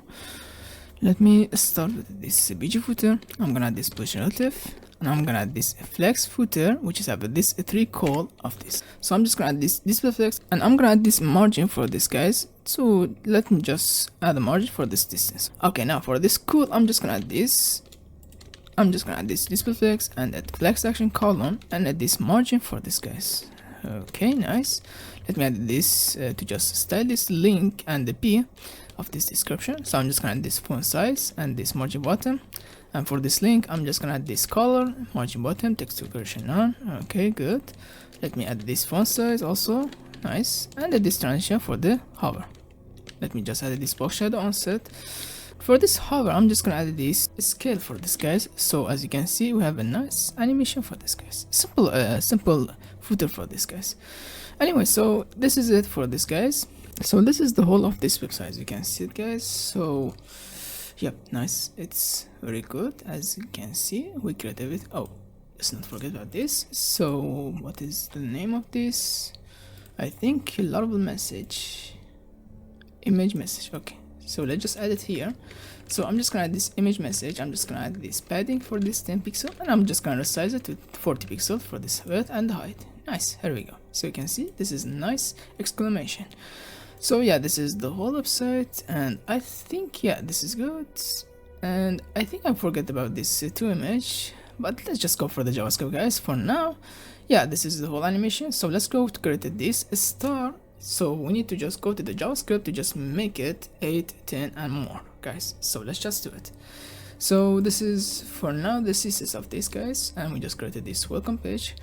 S1: Let me start with this BG footer. I'm gonna add this push relative, and I'm gonna add this flex footer, which is have this 3 call of this. So I'm just gonna add this display flex, and I'm gonna add this margin for this, guys. So let me just add a margin for this distance. Okay, now for this cool, I'm just gonna add this. I'm just gonna add this display flex and add flex action column and add this margin for this, guys. Okay, nice. Let me add this to just style this link and the P of this description. So I'm just gonna add this font size and this margin bottom. And for this link, I'm just gonna add this color, margin bottom, text to version none. Okay, good. Let me add this font size also. Nice. And add this transition for the hover. Let me just add this box shadow onset. For this hover, I'm just gonna add this scale for this, guys. So as you can see, we have a nice animation for this, guys. Simple footer for this, guys. Anyway, so this is it for this, guys. So this is the whole of this website, as you can see it, guys. So yep, nice. It's very good. As you can see, we created it. Oh, let's not forget about this. So what is the name of this? I think Laravel message, image message. Okay, so let's just add it here. So I'm just gonna add this image message. I'm just gonna add this padding for this 10 pixel, and I'm just gonna resize it to 40 pixels for this width and height. Nice, here we go. So you can see this is nice exclamation. So yeah, this is the whole website, and I think yeah, this is good. And I think I forget about this 2 image, but let's just go for the JavaScript, guys. For now, yeah, this is the whole animation. So let's go to create this star. So we need to just go to the JavaScript to just make it 8, 10 and more, guys. So let's just do it. So this is for now the CSS of this, guys, and we just created this welcome page.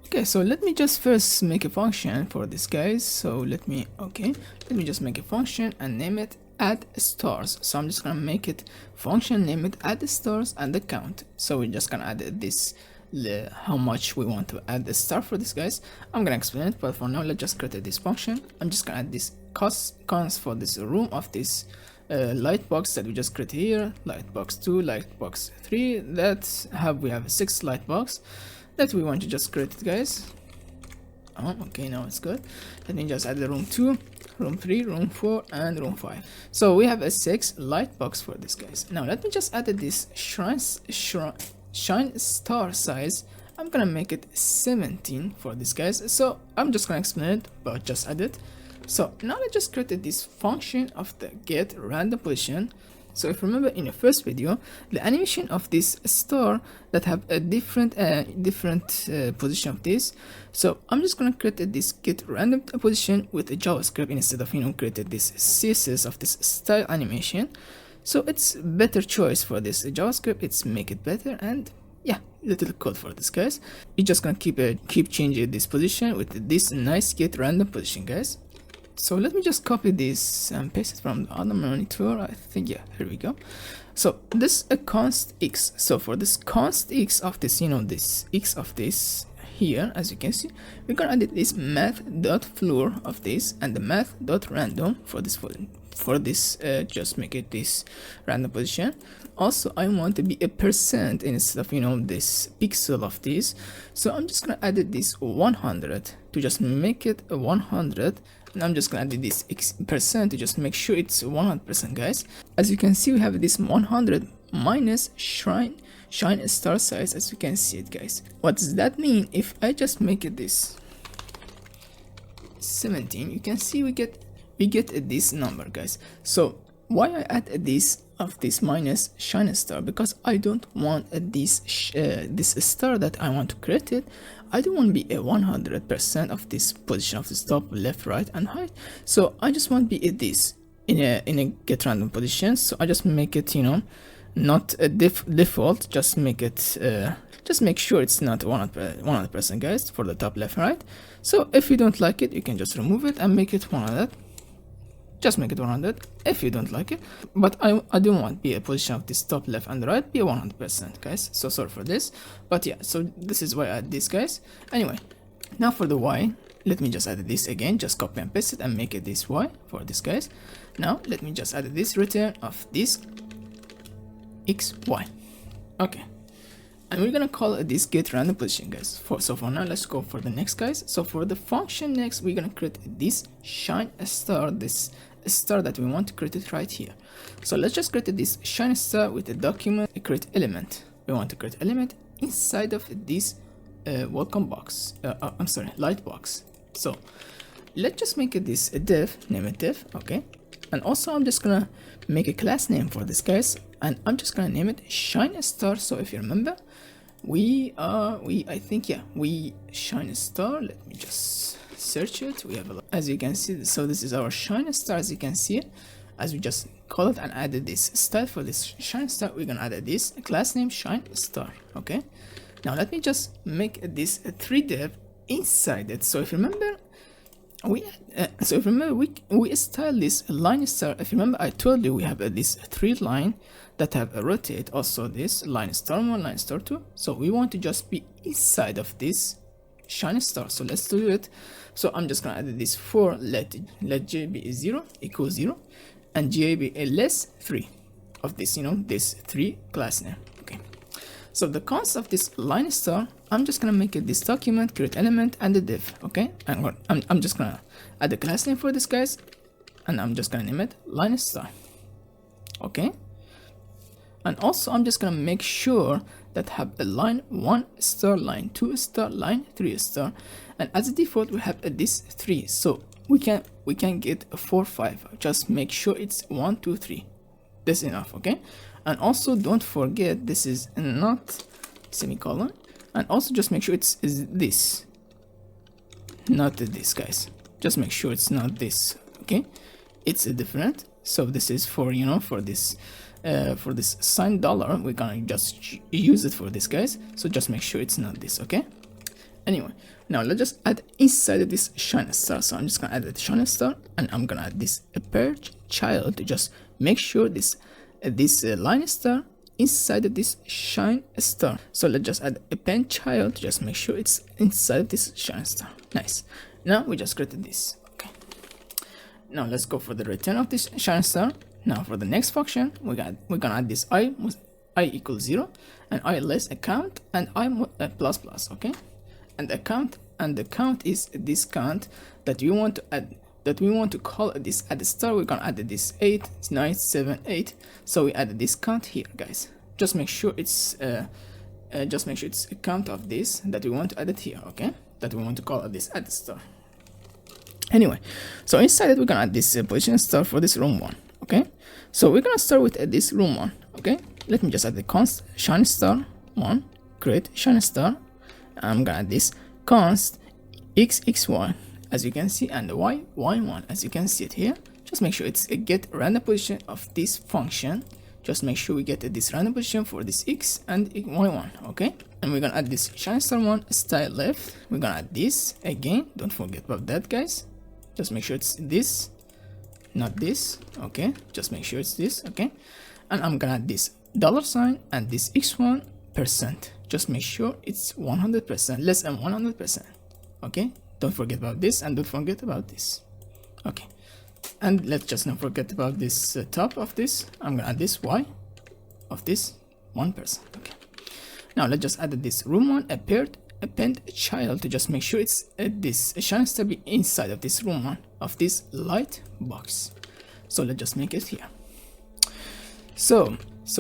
S1: Okay, so let me just first make a function for this, guys. So let me just make a function and name it add stars. So I'm just gonna make it function, name it add stars and the count. So we're just gonna add this how much we want to add the star for this, guys. I'm gonna explain it, but for now let's just create this function. I'm just gonna add this cons for this room of this light box that we just created here, light box 2, light box 3. We have 6 light box that we want to just create it, guys. Oh, okay, now it's good. Let me just add the room 2, room 3, room 4 and room 5. So we have a 6 light box for this, guys. Now let me just add this shine star size. I'm gonna make it 17 for this, guys. So I'm just gonna explain it, but just add it. So now let's just create this function of the get random position. So if you remember in the first video, the animation of this star that have a different position of this. So I'm just gonna create this get random position with a JavaScript instead of created this CSS of this style animation. So it's better choice for this JavaScript. It's make it better, and yeah, little code for this, guys. You're just gonna keep changing this position with this nice get random position, guys. So let me just copy this and paste it from the other monitor. I think yeah, here we go. So this a const x. So for this const x of this, this x of this here, as you can see, we're gonna add this math.floor of this and the math.random for this just make it this random position. Also, I want to be a percent instead of this pixel of this. So I'm just gonna add this 100 to just make it a 100. And I'm just gonna add this percent to just make sure it's 100%, guys. As you can see, we have this 100 minus shine star size, as you can see it, guys. What does that mean? If I just make it this 17, you can see we get this number, guys. So why I add this of this minus shine star? Because I don't want this star that I want to create it. I don't want to be a 100% of this position of this top, left, right and height. So I just want to be this in a get random position. So I just make it not a default, just make it just make sure it's not 100%, guys, for the top, left, right. So if you don't like it, you can just remove it and make it 100. Just make it 100 if you don't like it. But I don't want be a position of this top, left and right be 100%, guys. So sorry for this, but yeah, so this is why I add this, guys. Anyway, now for the y, let me just add this again, just copy and paste it and make it this y for this, guys. Now let me just add this return of this x y. Okay, and we're gonna call this get random position, guys. So for now, let's go for the next, guys. So for the function next, we're gonna create this shine star, this star that we want to create it right here. So let's just create this shine star with a document, create element. We want to create element inside of this welcome box. I'm sorry, light box. So let's just make this a div, name it div, okay. And also I'm just gonna make a class name for this, guys, and I'm just gonna name it shine star. So if you remember, we shine star. Let me just search it. We have a lot, as you can see. So this is our shine star, as you can see it, as we just call it and added this style for this shine star. We're gonna add this class name shine star. Okay, now let me just make this 3 div inside it. So if you remember, we style this line star. If you remember, I told you we have this 3 line that have a rotate, also this line star 1, line star 2. So we want to just be inside of this shine star. So let's do it. So I'm just gonna add this for let j be 0 equals 0 and j be less 3 of this, this 3 class name. Okay, so the const of this line star, I'm just gonna make it this document, create element and the div. Okay, and I'm just gonna add the class name for this, guys, and I'm just gonna name it line star. Okay, and also I'm just gonna make sure that have a line 1 star, line 2 star, line 3 star, and as a default we have this 3. So we can get a 4 5. Just make sure it's 1 2 3. That's enough. Okay, and also don't forget this is not semicolon, and also just make sure it's this, not this, guys. Just make sure it's not this. Okay, it's a different. So this is for for this sign dollar, we're gonna just use it for this, guys. So just make sure it's not this. Okay, anyway, now let's just add inside of this shine star. So I'm just gonna add the shine star, and I'm gonna add this purge child to just make sure this line star inside of this shine star. So let's just add a pen child to just make sure it's inside of this shine star. Nice. Now we just created this. Okay, now let's go for the return of this shine star. Now for the next function, we're gonna add this I equals 0 and I less a count and I plus plus. Okay, and the count is this count that we want to add, that we want to call this at the start. We're gonna add this 8 9 7 8. So we added this count here, guys. Just make sure it's a count of this that we want to add it here. Okay, that we want to call this at the start. Anyway, so inside it we're gonna add this position star for this room 1. Okay, so we're gonna start with this room 1. Okay, let me just add the const shine star 1, create shine star. I'm gonna add this const xy, as you can see, and the y1, as you can see it here. Just make sure it's a get random position of this function. Just make sure we get this random position for this x and y1. Okay, and we're gonna add this shine star 1 style left. We're gonna add this again, don't forget about that, guys. Just make sure it's this, not this. Okay, just make sure it's this. Okay, and I'm gonna add this $sign and this x1%. Just make sure it's 100%, less than 100%. Okay, don't forget about this and don't forget about this. Okay, and let's just not forget about this top of this. I'm gonna add this y of this 1%. Okay, now let's just add this room 1 append child to just make sure it's this shine star be inside of this room 1 of this light box. So let's just make it here. So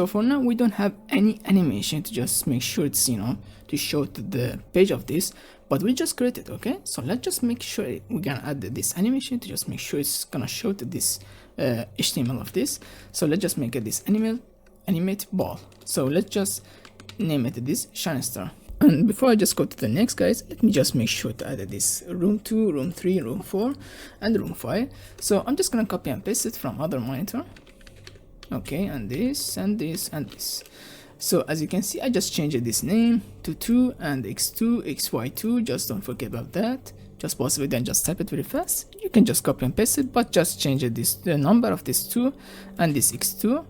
S1: for now we don't have any animation to just make sure it's to show to the page of this, but we just created. Okay, so let's just make sure we're gonna add this animation to just make sure it's gonna show to this HTML of this. So let's just make it this animate ball. So let's just name it this shine star. And before I just go to the next, guys, let me just make sure to add this room 2, room 3, room 4, and room 5. So I'm just gonna copy and paste it from other monitor. Okay, and this and this and this. So as you can see, I just changed this name to 2 and x2 xy2. Just don't forget about that. Just pause it and just type it very fast. You can just copy and paste it, but just change the number of this 2 and this x2,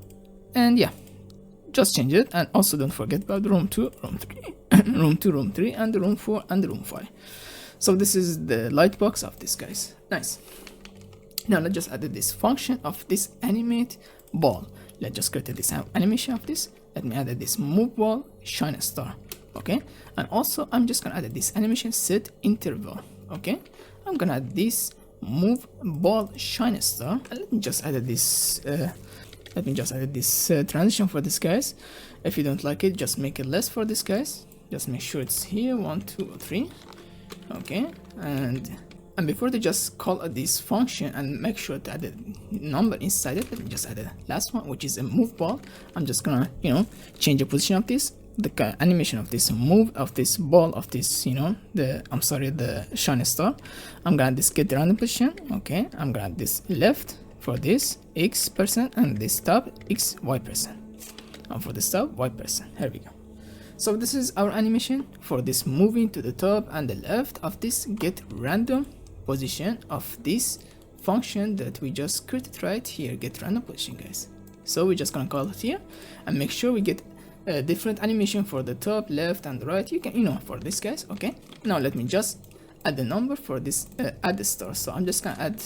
S1: and yeah, just change it. And also don't forget about room 2, room 3, room 2, room 3, and room 4 and room 5. So this is the light box of this, guys. Nice. Now let's just add this function of this animate ball. Let's just create this animation of this. let me add this move ball shine star. Okay, and also I'm just gonna add this animation set interval. Okay, I'm gonna add this move ball shine star, and let me just add this transition for this, guys. If you don't like it, just make it less for this, guys. Just make sure it's here 1 2 3. Okay, and before they just call this function and make sure to add a number inside it, let me just add the last one, which is a move ball. I'm just gonna, you know, change the position of this, the animation of this move of this ball of this, you know, the shiny star. I'm gonna this get the random position. Okay, I'm gonna this left for this x% and this top y%, and for this top y%. Here we go. So this is our animation for this moving to the top and the left of this get random position of this function that we just created right here, get random position, guys. So we're just gonna call it here and make sure we get a different animation for the top, left, and right. You can, you know, for this, guys. Okay, now let me just add the number for this add the star. So I'm just gonna add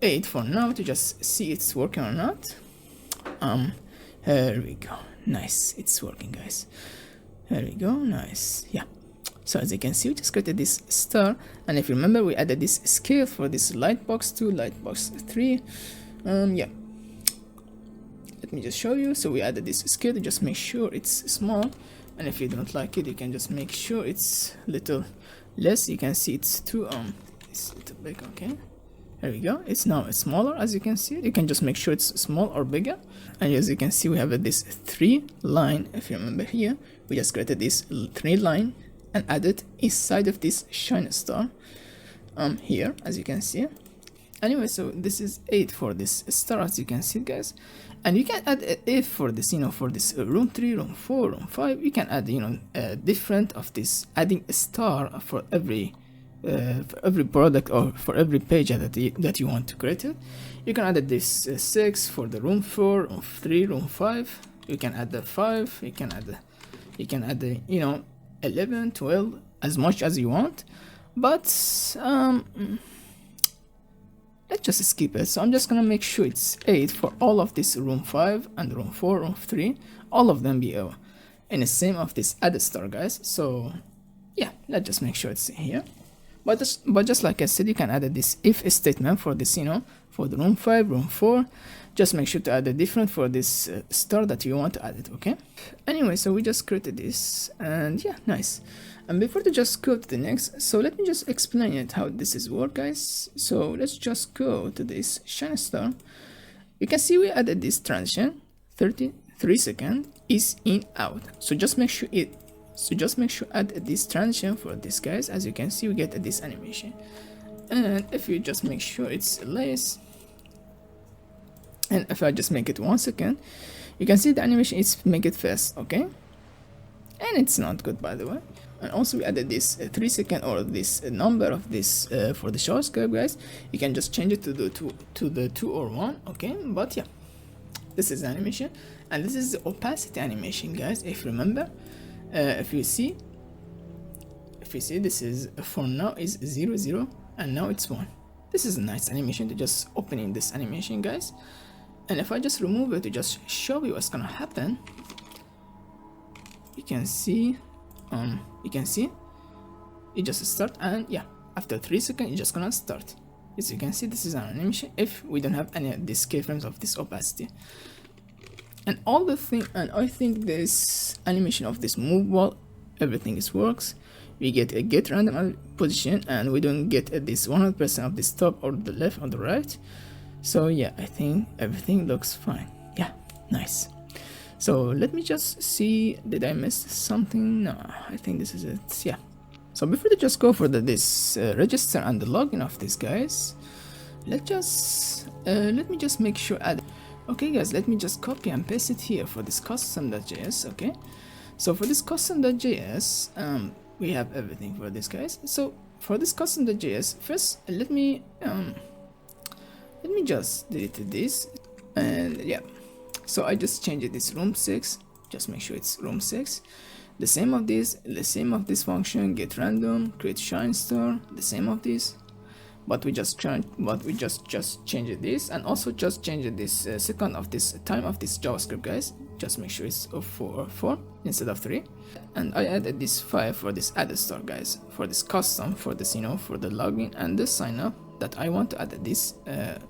S1: 8 for now to just see it's working or not. Here we go. Nice, it's working, guys. There we go. Nice. Yeah. So as you can see, we just created this star, and if you remember, we added this scale for this lightbox 2, lightbox 3. Yeah. Let me just show you. So we added this scale to just make sure it's small, and if you don't like it, you can just make sure it's little less. You can see it's too it's a little big. Okay. There we go. It's now smaller, as you can see. You can just make sure it's small or bigger. And as you can see, we have this 3 line. If you remember here, we just created this 3 line and added inside of this shine star here, as you can see. Anyway, so this is 8 for this star, as you can see, guys. And you can add a if for this, you know, for this room 3, room 4, room 5. You can add, you know, different of this, adding a star for every product or for every page that you want to create it. You can add this 6 for the room 4, room 3, room 5. You can add the 5. You can add the, you know, 11, 12, as much as you want. But let's just skip it. So I'm just gonna make sure it's 8 for all of this room 5 and room 4, room 3. All of them be in the same of this add star, guys. So yeah, let's just make sure it's here. But just like I said, you can add this if statement for this, you know, for the room 5, room 4. Just make sure to add a different for this star that you want to add it. Okay. Anyway, so we just created this, and yeah, nice. And before to just go to the next, so let me just explain it how this is work, guys. So let's just go to this shine star. You can see we added this transition 33 seconds is in out. So just make sure add this transition for this, guys. As you can see, we get this animation. And if you just make sure it's less, and if I just make it 1 second, you can see the animation is make it fast. Okay, and it's not good, by the way. And also we added this 3 second or this number of this for the JavaScript, guys. You can just change it to the 2 or 1. Okay, but yeah, this is the animation, and this is the opacity animation, guys. If you remember, if you see this is for now is 0 0 and now it's 1. This is a nice animation to just opening this animation, guys. And if I just remove it to just show you what's gonna happen, you can see it just start, and yeah, after 3 seconds it's just gonna start. As you can see, this is an animation if we don't have any of these keyframes of this opacity. And all the thing, and I think this animation of this move ball, everything is works. We get a get random position, and we don't get this 100% of this top or the left or the right. So yeah, I think everything looks fine. Yeah, nice. So let me just see, did I miss something? No, I think this is it. Yeah. So before they just go for this register and the login of this, guys, let me just make sure add. Okay, guys, let me just copy and paste it here for this custom.js. Okay, so for this custom.js, we have everything for this, guys. So for this custom.js, first let me just delete this, and yeah, so I just changed this room 6. Just make sure it's room 6. The same of this function, get random, create shine star, the same of this. But we just changed this, and also just changed this second of this time of this JavaScript, guys. just make sure it's 4 instead of 3. And I added this 5 for this added store, guys, for this custom, for this, for the login and the sign up, that I want to add this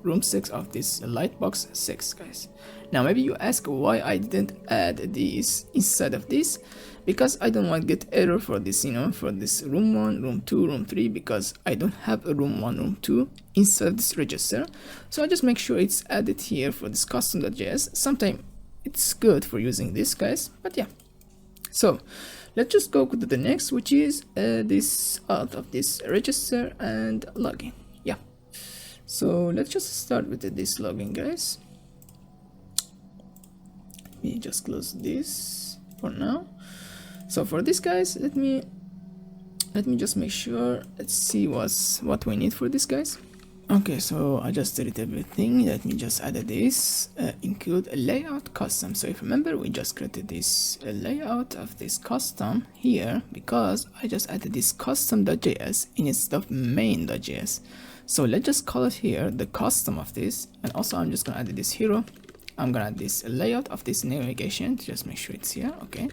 S1: room 6 of this lightbox 6, guys. Now maybe you ask why I didn't add these inside of this, because I don't want to get error for this, for this room 1, room 2, room 3, because I don't have a room 1, room 2 inside of this register. So I just make sure it's added here for this custom.js. Sometimes it's good for using this, guys, but yeah. So let's just go to the next, which is this out of this register and login. Yeah, so let's just start with this login, guys. Let me just close this for now. So for this, guys, let me just make sure. Let's see what we need for this, guys. Okay, so I just did everything. Let me just add this include a layout custom. So if you remember, we just created this layout of this custom here because I just added this custom.js instead of main.js. So let's just call it here the custom of this, and also I'm just gonna add this hero. I'm gonna add this layout of this navigation to just make sure it's here. Okay,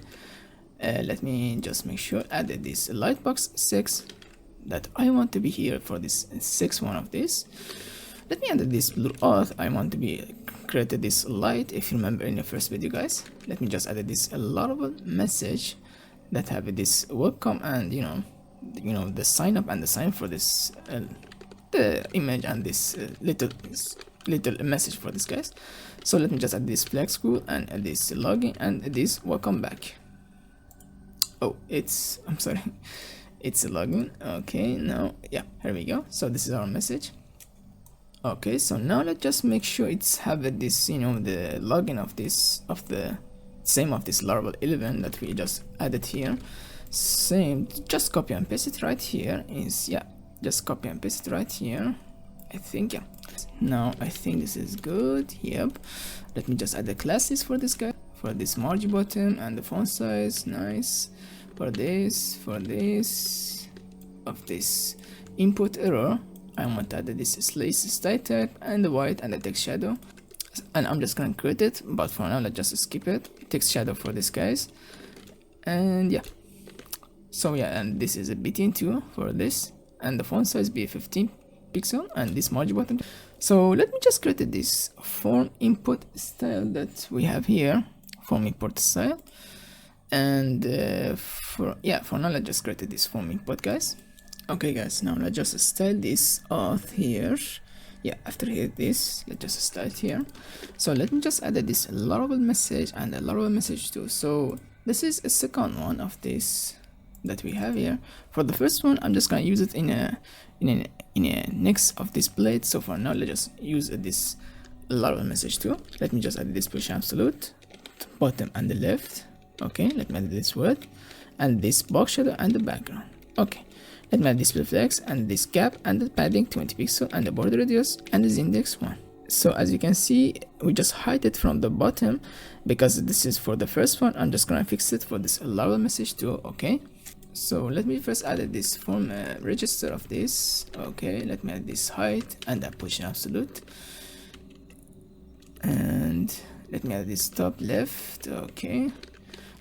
S1: let me just make sure added this lightbox 6 that I want to be here for this 6th one of this. Let me add this blue auth. I want to be created this light. If you remember in the first video, guys, let me just add this Laravel message that have this welcome and the sign up and the sign for this the image and this little message for this, guys. So let me just add this flex school and add this login and this welcome back. Oh, I'm sorry. It's a login. Okay, now yeah, here we go. So this is our message. Okay, so now let's just make sure it's have this, the login of this the same of this Laravel 11 that we just added here. Same, just copy and paste it right here. Just copy and paste it right here. I think, yeah. Now I think this is good. Yep. Let me just add the classes for this guy, for this margin button and the font size. Nice. For this of this input error, I want to add this style type and the white and the text shadow, and I'm just gonna create it, but for now let's just skip it. Text shadow for this, guys, and yeah. So yeah, and this is a btn 2 for this, and the font size be 15 pixel and this margin button. So let me just create this form input style that we have here, form import style. And for now let's just create this form input, guys. Okay, guys, now let's just style this auth here. Yeah, after hit this, let's just style it here. So let me just add this Laravel message and a Laravel message too. So this is a second one of this that we have here. For the first one, I'm just gonna use it in a next of this blade. So for now, let's just use this Laravel message too. Let me just add this push absolute bottom and the left. Okay, let me add this word and this box shadow and the background. Okay, let me add this flex and this gap and the padding 20 pixel and the border radius and this index 1. So as you can see, we just hide it from the bottom because this is for the first one. I'm just gonna fix it for this Laravel message too. Okay, so let me first add this form register of this. Okay, let me add this height and that position absolute, and let me add this top left. Okay,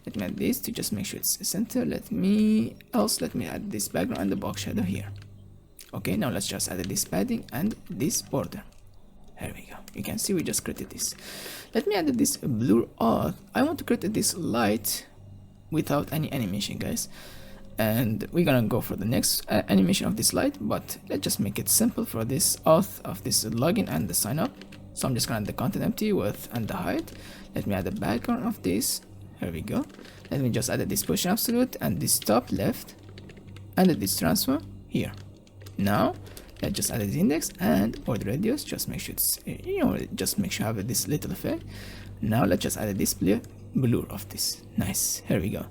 S1: let me add this to just make sure it's center. Let me add this background and the box shadow here. Okay, now let's just add this padding and this border. Here we go. You can see we just created this. Let me add this blur auth. I want to create this light without any animation, guys, and we're gonna go for the next animation of this light, but let's just make it simple for this auth of this login and the sign up. So I'm just gonna add the content empty width and the height. Let me add the background of this. Here we go. Let me just add this position absolute and this top left and this transform here. Now let's just add this index and border radius. Just make sure it's just make sure I have this little effect. Now let's just add this blur of this. Nice. Here we go.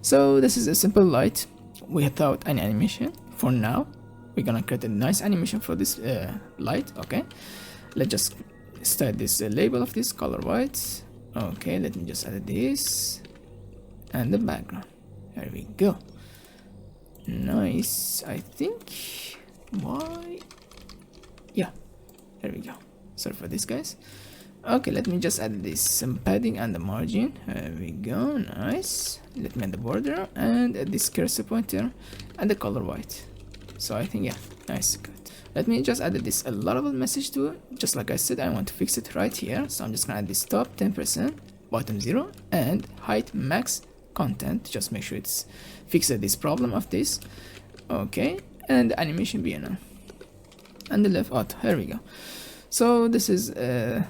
S1: So this is a simple light without any animation. For now, we're gonna create a nice animation for this light. Okay, let's just start this label of this color white. Okay, let me just add this and the background. There we go. Nice. I think yeah, there we go. Sorry for this, guys. Okay, let me just add this some padding and the margin. There we go, nice. Let me add the border and this cursor pointer and the color white. So I think, yeah, nice, good. Let me just add this a Laravel message to it. Just like I said, I want to fix it right here. So I'm just gonna add this top 10%, bottom 0, and height max content. Just make sure it's fixed this problem of this. Okay, and animation BNN. And the left auto. Here we go. So this is a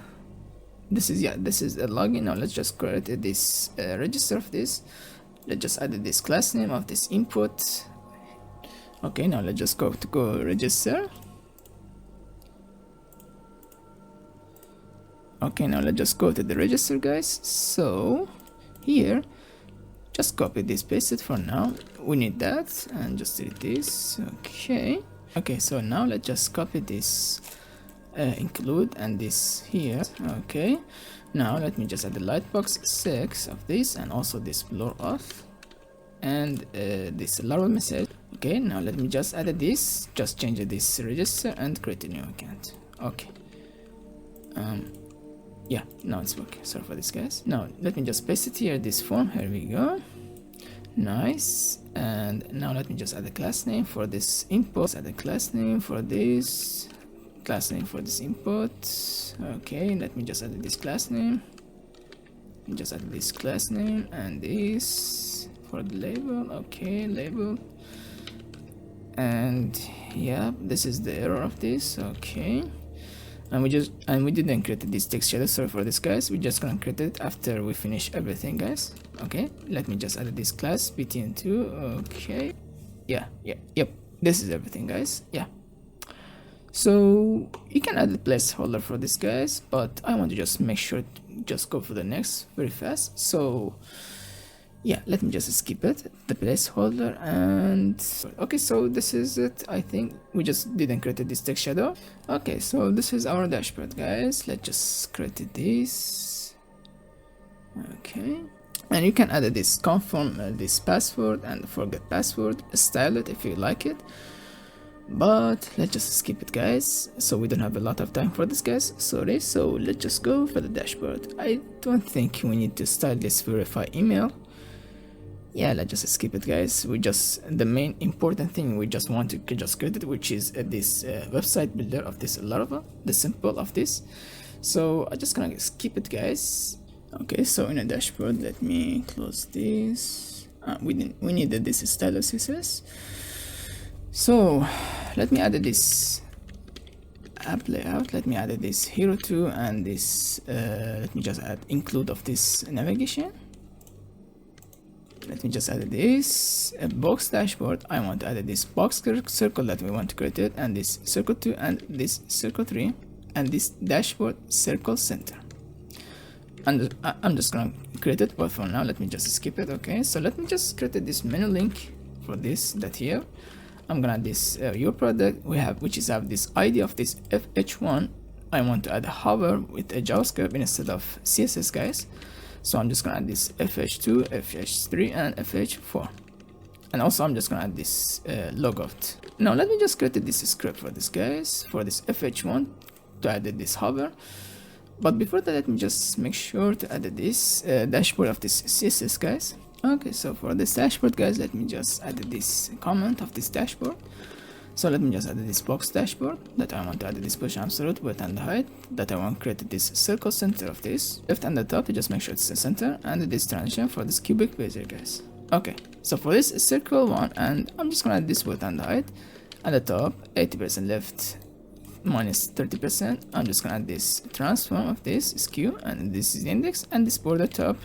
S1: login. Now let's just create this register of this. Let's just add this class name of this input. Okay, now let's just go register. Okay, now let's just go to the register, guys. So here, just copy this, paste it for now. We need that, and just delete this. Okay, so now let's just copy this include and this here. Okay, now let me just add the lightbox 6 of this, and also this blur off, and this Laravel message. Okay, now let me just add this, just change this register and create a new account. Okay, yeah, now it's working. Sorry for this, guys. Now let me just paste it here, this form. Here we go, nice. And now let me just add a class name for this input, add a class name for this, class name for this input. Okay, let me just add this class name, just add this class name and this for the label. Okay, label. And yeah, this is the error of this. Okay, and we didn't create this text shadow. Sorry for this, guys. We're just gonna create it after we finish everything, guys. Okay, let me just add this class btn2. Okay, yep, this is everything, guys. Yeah, so you can add a placeholder for this, guys, but I want to just make sure to just go for the next very fast. So yeah, let me just skip it, the placeholder. And okay, so this is it. I think we just didn't create this text shadow. Okay, so this is our dashboard, guys. Let's just create this. Okay, and you can add this confirm this password and forget password, style it if you like it, but let's just skip it, guys, so we don't have a lot of time for this, guys. Sorry. So let's just go for the dashboard. I don't think we need to style this verify email. Yeah, let's just skip it, guys. We just, the main important thing we just want to just create it, which is this website builder of this Laravel, the simple of this. So I'm just gonna skip it, guys. Okay, so in a dashboard, let me close this. We needed this style CSS. So let me add this app layout. Let me add this hero 2 and this let me just add include of this navigation. Let me just add this box dashboard. I want to add this box circle that we want to create it, and this circle 2 and this circle 3 and this dashboard circle center. And I'm just gonna create it, but for now let me just skip it. Okay, so let me just create this menu link for this, that here I'm gonna add this your product we have, which is have this ID of this fh1. I want to add a hover with a JavaScript instead of CSS, guys. So I'm just gonna add this fh2, fh3 and fh4, and also I'm just gonna add this logout. Now let me just create this script for this, guys, for this fh1 to add this hover. But before that, let me just make sure to add this dashboard of this CSS, guys. Okay, so for this dashboard, guys, let me just add this comment of this dashboard. So let me just add this box dashboard that I want to add this push absolute width and height, that I want to create this circle center of this left and the top to just make sure it's the center, and this transition for this cubic bezier, guys. Okay, so for this circle one, and I'm just gonna add this width and height at the top 80% left minus 30%. I'm just gonna add this transform of this skew, and this is the index, and this border top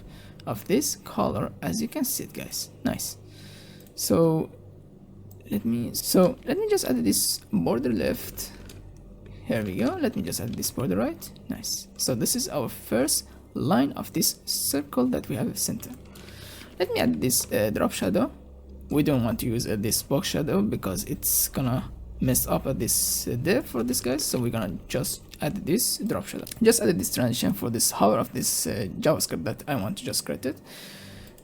S1: of this color, as you can see it, guys. Nice. So let me just add this border left. Here we go. Let me just add this border right. Nice. So this is our first line of this circle that we have center. Let me add this drop shadow. We don't want to use this box shadow because it's gonna mess up this div for this, guys. So we're gonna just add this drop shadow. Just add this transition for this hover of this JavaScript that I want to just create it.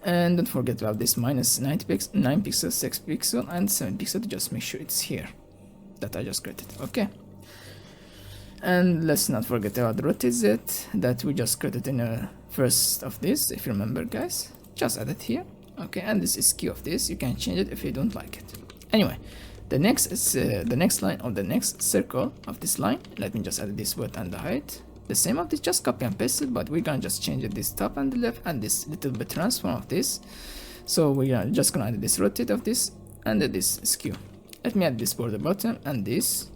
S1: And don't forget to have this minus 9 pixels, 6 pixel and 7 pixel to just make sure it's here that I just created. Okay, And let's not forget about rotate Z that we just created in the first of this, if you remember guys. Just add it here. Okay, and this is skew of this. You can change it if you don't like it. Anyway, the next is the next line of the next circle of this line. Let me just add this width and the height. The same of this, just copy and paste it, but we're gonna just change it this top and the left and this little bit transform of this. So we are just gonna add this rotate of this and this skew. Let me add this border bottom and this.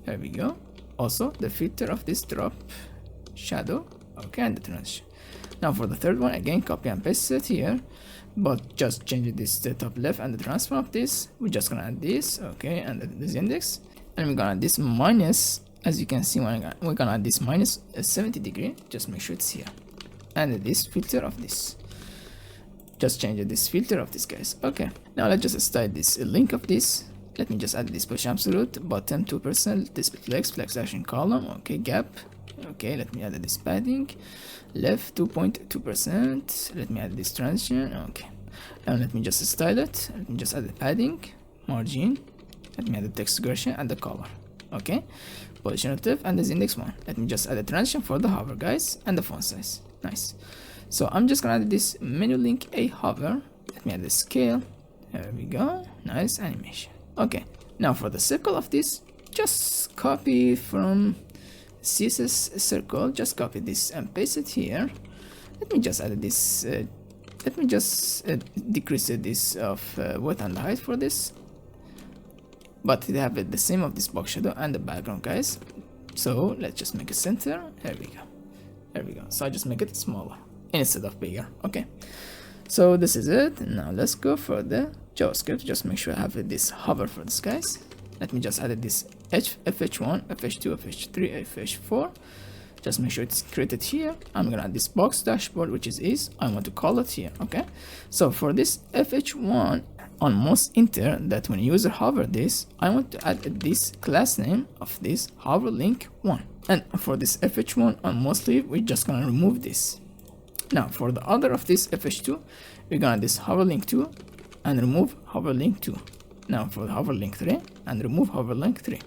S1: There we go. Also the filter of this drop shadow. Okay, and the transition. Now for the third one, again copy and paste it here, but just change this to top left and the transform of this. We're just gonna add this, okay, and this index, and we're gonna add this minus. As you can see, we're gonna add this minus 70 degree. Just make sure it's here, and this filter of this. Just change this filter of this, guys. Okay, now let's just style this link of this. Let me just add this push absolute bottom 2%, this flex action column. Okay, gap. Okay, let me add this padding left 2.2%. let me add this transition. Okay, now let me just style it. Let me just add the padding margin. Let me add the text gradient and the color. Okay, position relative and this index 1. Let me just add a transition for the hover, guys, and the font size. Nice. So I'm just gonna add this menu link a hover. Let me add the scale. There we go. Nice animation. Okay, now for the circle of this, just copy from CSS circle, just copy this and paste it here. Let me just add this, let me just decrease this of width and height for this, but it have the same of this box shadow and the background, guys. So let's just make it center. There we go. There we go. So I just make it smaller instead of bigger. Okay, so this is it. Now let's go for the JavaScript. Just make sure I have this hover for this, guys. Let me just add this fh1, fh2, fh3, fh4. Just make sure it's created here. I'm gonna add this box dashboard, which is I want to call it here. Okay, so for this fh1 on most enter, that when user hover this, I want to add this class name of this hover link 1. And for this fh1 on most leave, we're just gonna remove this. Now for the other of this fh2, we're gonna add this hover link 2 and remove hover link 2. Now for the hover link 3 and remove hover link 3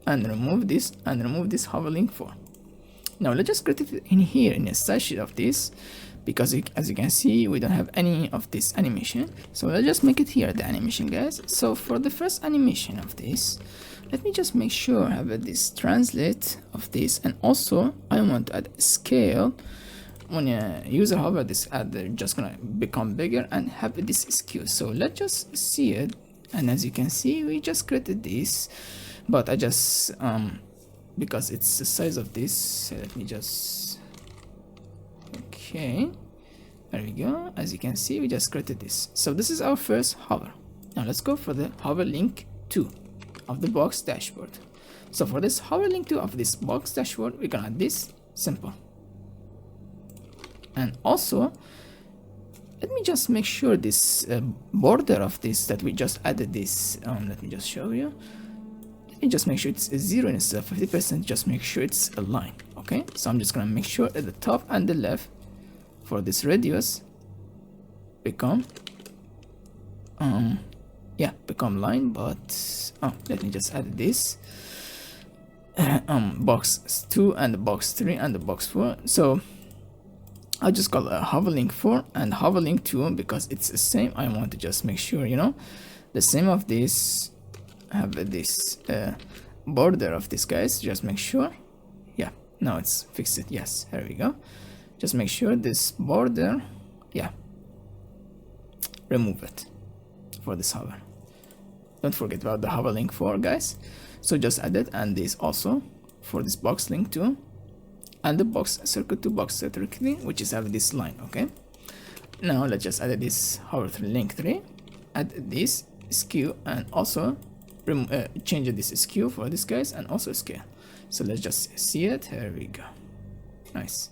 S1: and remove this hover link 4. Now let's just create it in here in a style sheet of this, because as you can see, we don't have any of this animation. So let's just make it here, the animation, guys. So for the first animation of this, let me just make sure I have this translate of this, and also I want to add scale. When a user hover this, they're just gonna become bigger and have this skew. So let's just see it. And as you can see, we just created this, but I just because it's the size of this, let me just, okay, there we go. As you can see, we just created this. So this is our first hover. Now let's go for the hover link 2 of the box dashboard. So for this hover link 2 of this box dashboard, we're gonna add this simple. And also let me just make sure this border of this that we just added this, let me just show you. Let me just make sure it's 0 instead of 50%. Just make sure it's a line. Okay, so I'm just gonna make sure at the top and the left for this radius become become line, but let me just add this box 2 and the box 3 and the box 4. So I'll just call it hover link 4 and hover link 2 because it's the same. I want to just make sure, you know, the same of this, have this border of this, guys. Just make sure. Yeah, now it's fixed it. Yes, there we go. Just make sure this border, yeah, remove it for this hover. Don't forget about the hover link 4, guys. So just add it, and this also for this box link 2 and the box circle to box circle 3, which is have this line. Okay, now let's just add this hover link 3, add this skew, and also change this skew for this, guys, and also scale. So let's just see it. Here we go. Nice.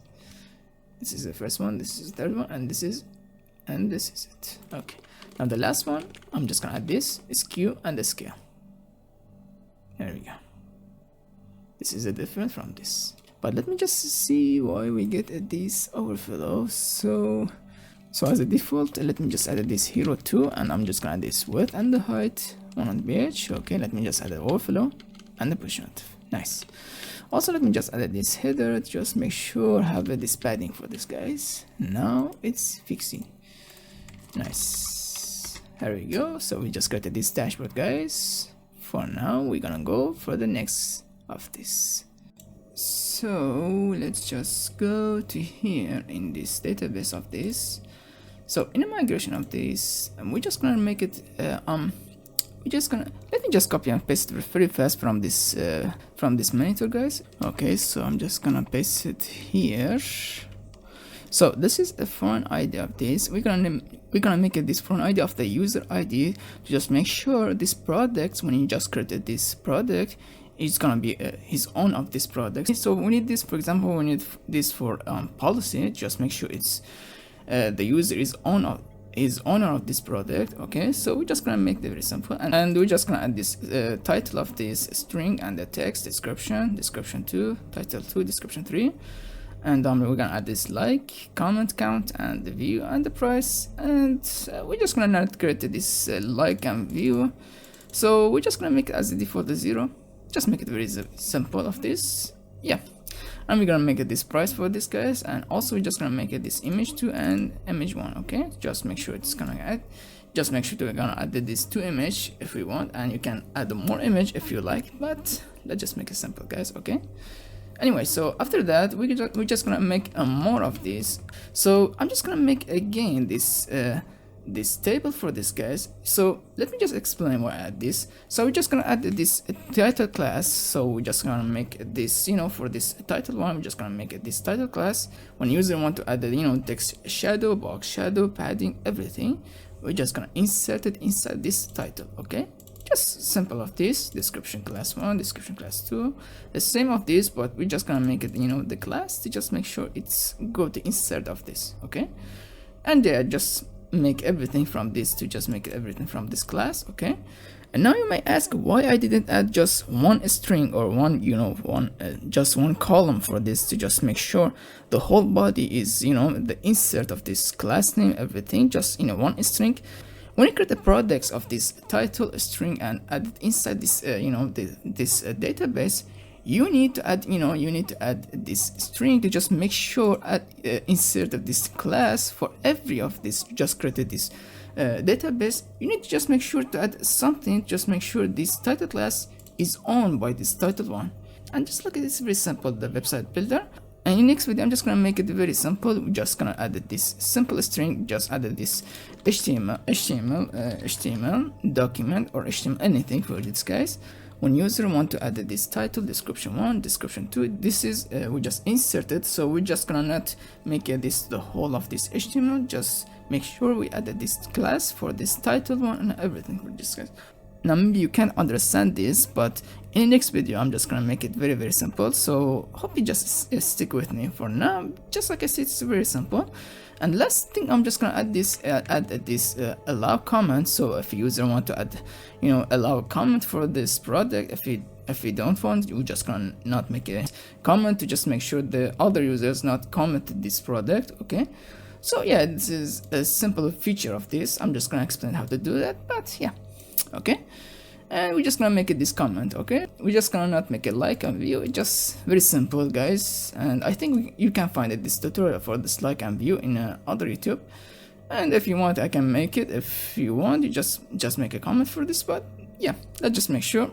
S1: This is the first one, this is the third one, and this is it. Okay, now the last one, I'm just gonna add this skew and the scale. There we go. This is a different from this. But let me just see why we get this overflow. So as a default, let me just add this hero 2, and I'm just gonna add this width and the height 100 ph. Okay, let me just add the overflow and the push notif. Nice. Also, let me just add this header, just make sure have this padding for this, guys. Now it's fixing. Nice. Here we go. So we just created this dashboard, guys. For now, we're gonna go for the next of this. So let's just go to here in this database of this. So in the migration of this, we're just gonna make it let me just copy and paste it very fast from this monitor, guys. Okay, so I'm just gonna paste it here. So this is the foreign ID of this. We're gonna make it this foreign ID of the user ID to just make sure this product, when you just created this product, it's gonna be his own of this product. So we need this, for example, we need this for policy. Just make sure it's the user is owner of this product. Okay, so we're just gonna make it very simple, and we're just gonna add this title of this string and the text description 2, title 2, description 3, and we're gonna add this like, comment count, and the view and the price, and we're just gonna not create this like and view. So we're just gonna make it as the default 0. Just make it very simple of this. Yeah. And we're gonna make it this price for this, guys, and also we're just gonna make it this image 2 and image 1. Okay, just make sure it's gonna add, just make sure we're gonna add this 2 image if we want, and you can add more image if you like, but let's just make it simple, guys. Okay, anyway, so after that we're just gonna make more of this. So I'm just gonna make again this table for this, guys. So let me just explain why I add this. So we're just gonna add this title class. So we're just gonna make this, for this title one, we're just gonna make it this title class. When user want to add the text shadow, box shadow, padding, everything, we're just gonna insert it inside this title. Okay, just simple of this. Description class 1, description class 2, the same of this, but we're just gonna make it the class to just make sure it's go to insert of this. Okay, and just make everything from this to just make everything from this class. Okay, and now you may ask why I didn't add just one string or just one column for this to just make sure the whole body is the insert of this class name, everything just one string. When you create the products of this title string and add it inside this this database, you need to add this string to just make sure insert of this class for every of this just created this database. You need to just make sure to add something, just make sure this title class is owned by this title one. And just look at this, very simple, the website builder. And in next video I'm just gonna make it very simple. We're just gonna add this simple string, just add this HTML document or HTML anything for this, guys. When user want to add this title, description 1, description 2, this is we just inserted. So we're just gonna not make this the whole of this HTML, just make sure we added this class for this title one and everything for this, guys. Now maybe you can't understand this, but in the next video I'm just gonna make it very simple. So hope you just stick with me for now. Just like I said, it's very simple. And last thing, I'm just gonna add this allow comment. So if user want to add allow comment for this product, if we don't want, we're just gonna not make a comment to just make sure the other users not commented this product. Okay, so yeah, this is a simple feature of this. I'm just gonna explain how to do that, but yeah. Okay, and we're just gonna make it this comment. Okay, we're just gonna not make a like and view. It's just very simple, guys, and I think you can find this tutorial for this like and view in other YouTube. And if you want, I can make it. If you want, you just make a comment for this. But yeah, let's just make sure,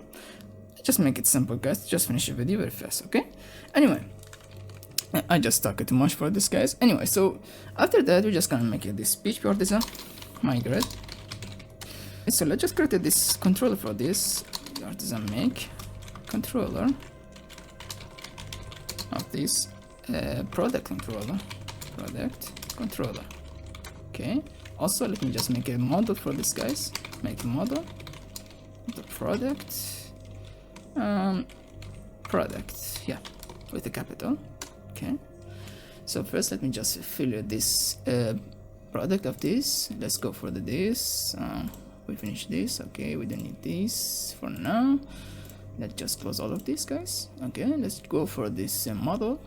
S1: just make it simple, guys. Just finish the video very fast. Okay, anyway, I just talked too much for this, guys. Anyway, so after that we're just gonna make it this speech artisan migrate. So let's just create this controller for this artisan make controller of this product controller. Okay, also let me just make a model for this, guys. Make a model, the product, yeah, with a capital. Okay, so first let me just fill this product of this. Let's go for this. We finish this. Okay, we don't need this for now. Let's just close all of this, guys. Okay, let's go for this model.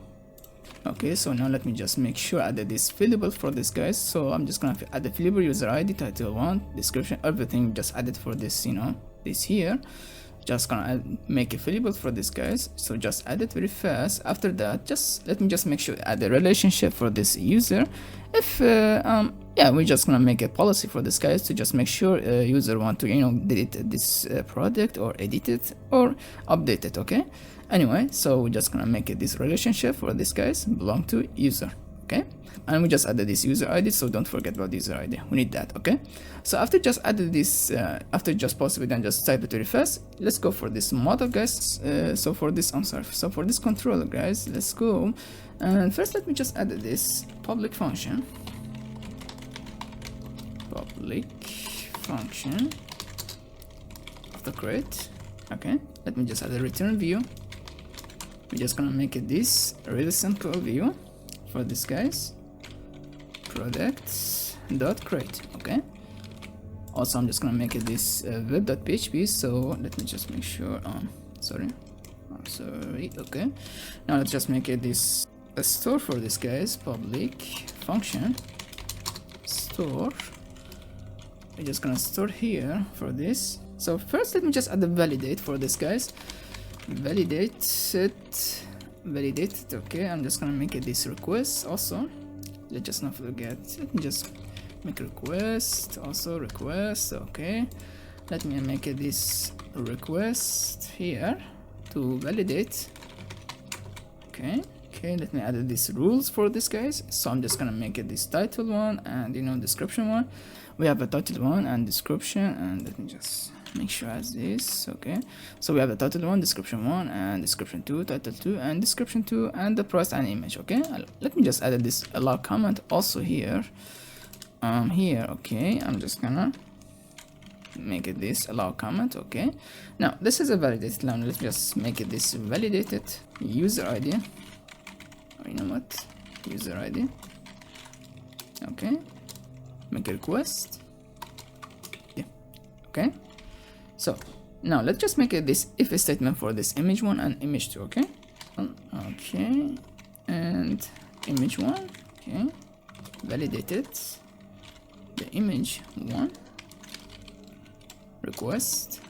S1: Okay, so now let me just make sure I add this fillable for this, guys. So I'm just gonna add the fillable user ID, title 1, description, everything just added for this, this here. just gonna make a variable for this, guys. So just add it very fast. After that, let me make sure add a relationship for this user. If yeah, we're just gonna make a policy for this, guys, to just make sure user want to delete this product or edit it or update it. Okay, anyway, so we're just gonna make this relationship for this, guys, belong to user. Okay, and we just added this user ID, so don't forget about user ID, we need that. Okay, so after just added this, after just possibly then just type it very fast, let's go for this model, guys. So for this, so for this controller, guys, let's go. And first let me just add this public function of the crate. Okay, let me just add a return view. We're just gonna make it this really simple view for this, guys, products.crate. Okay, also I'm just gonna make it this web.php. so let me just make sure sorry. Okay, now let's just make it this a store for this, guys, public function store. We're just gonna store here for this. So first let me just add the validate for this, guys. Validate it. Okay, I'm just gonna make it this request also. Let's just not forget, let me just make a request, also request. Okay, let me make it this request here to validate. Okay, let me add these rules for this, guys. So I'm just gonna make it this title one and description one. We have a title one and description, and let me just make sure as this. Okay, so we have the title one, description one, and description two, title two, and description two, and the price and image. Okay, let me just add this allow comment also here. Okay, I'm just gonna make it this allow comment. Okay, now this is a validated line. Let's just make it this validated user ID. You know what, user ID. Okay, make a request. Yeah, okay. So now let's just make it this if statement for this image one and image two. Okay, okay, and image one. Okay, validated the image one request.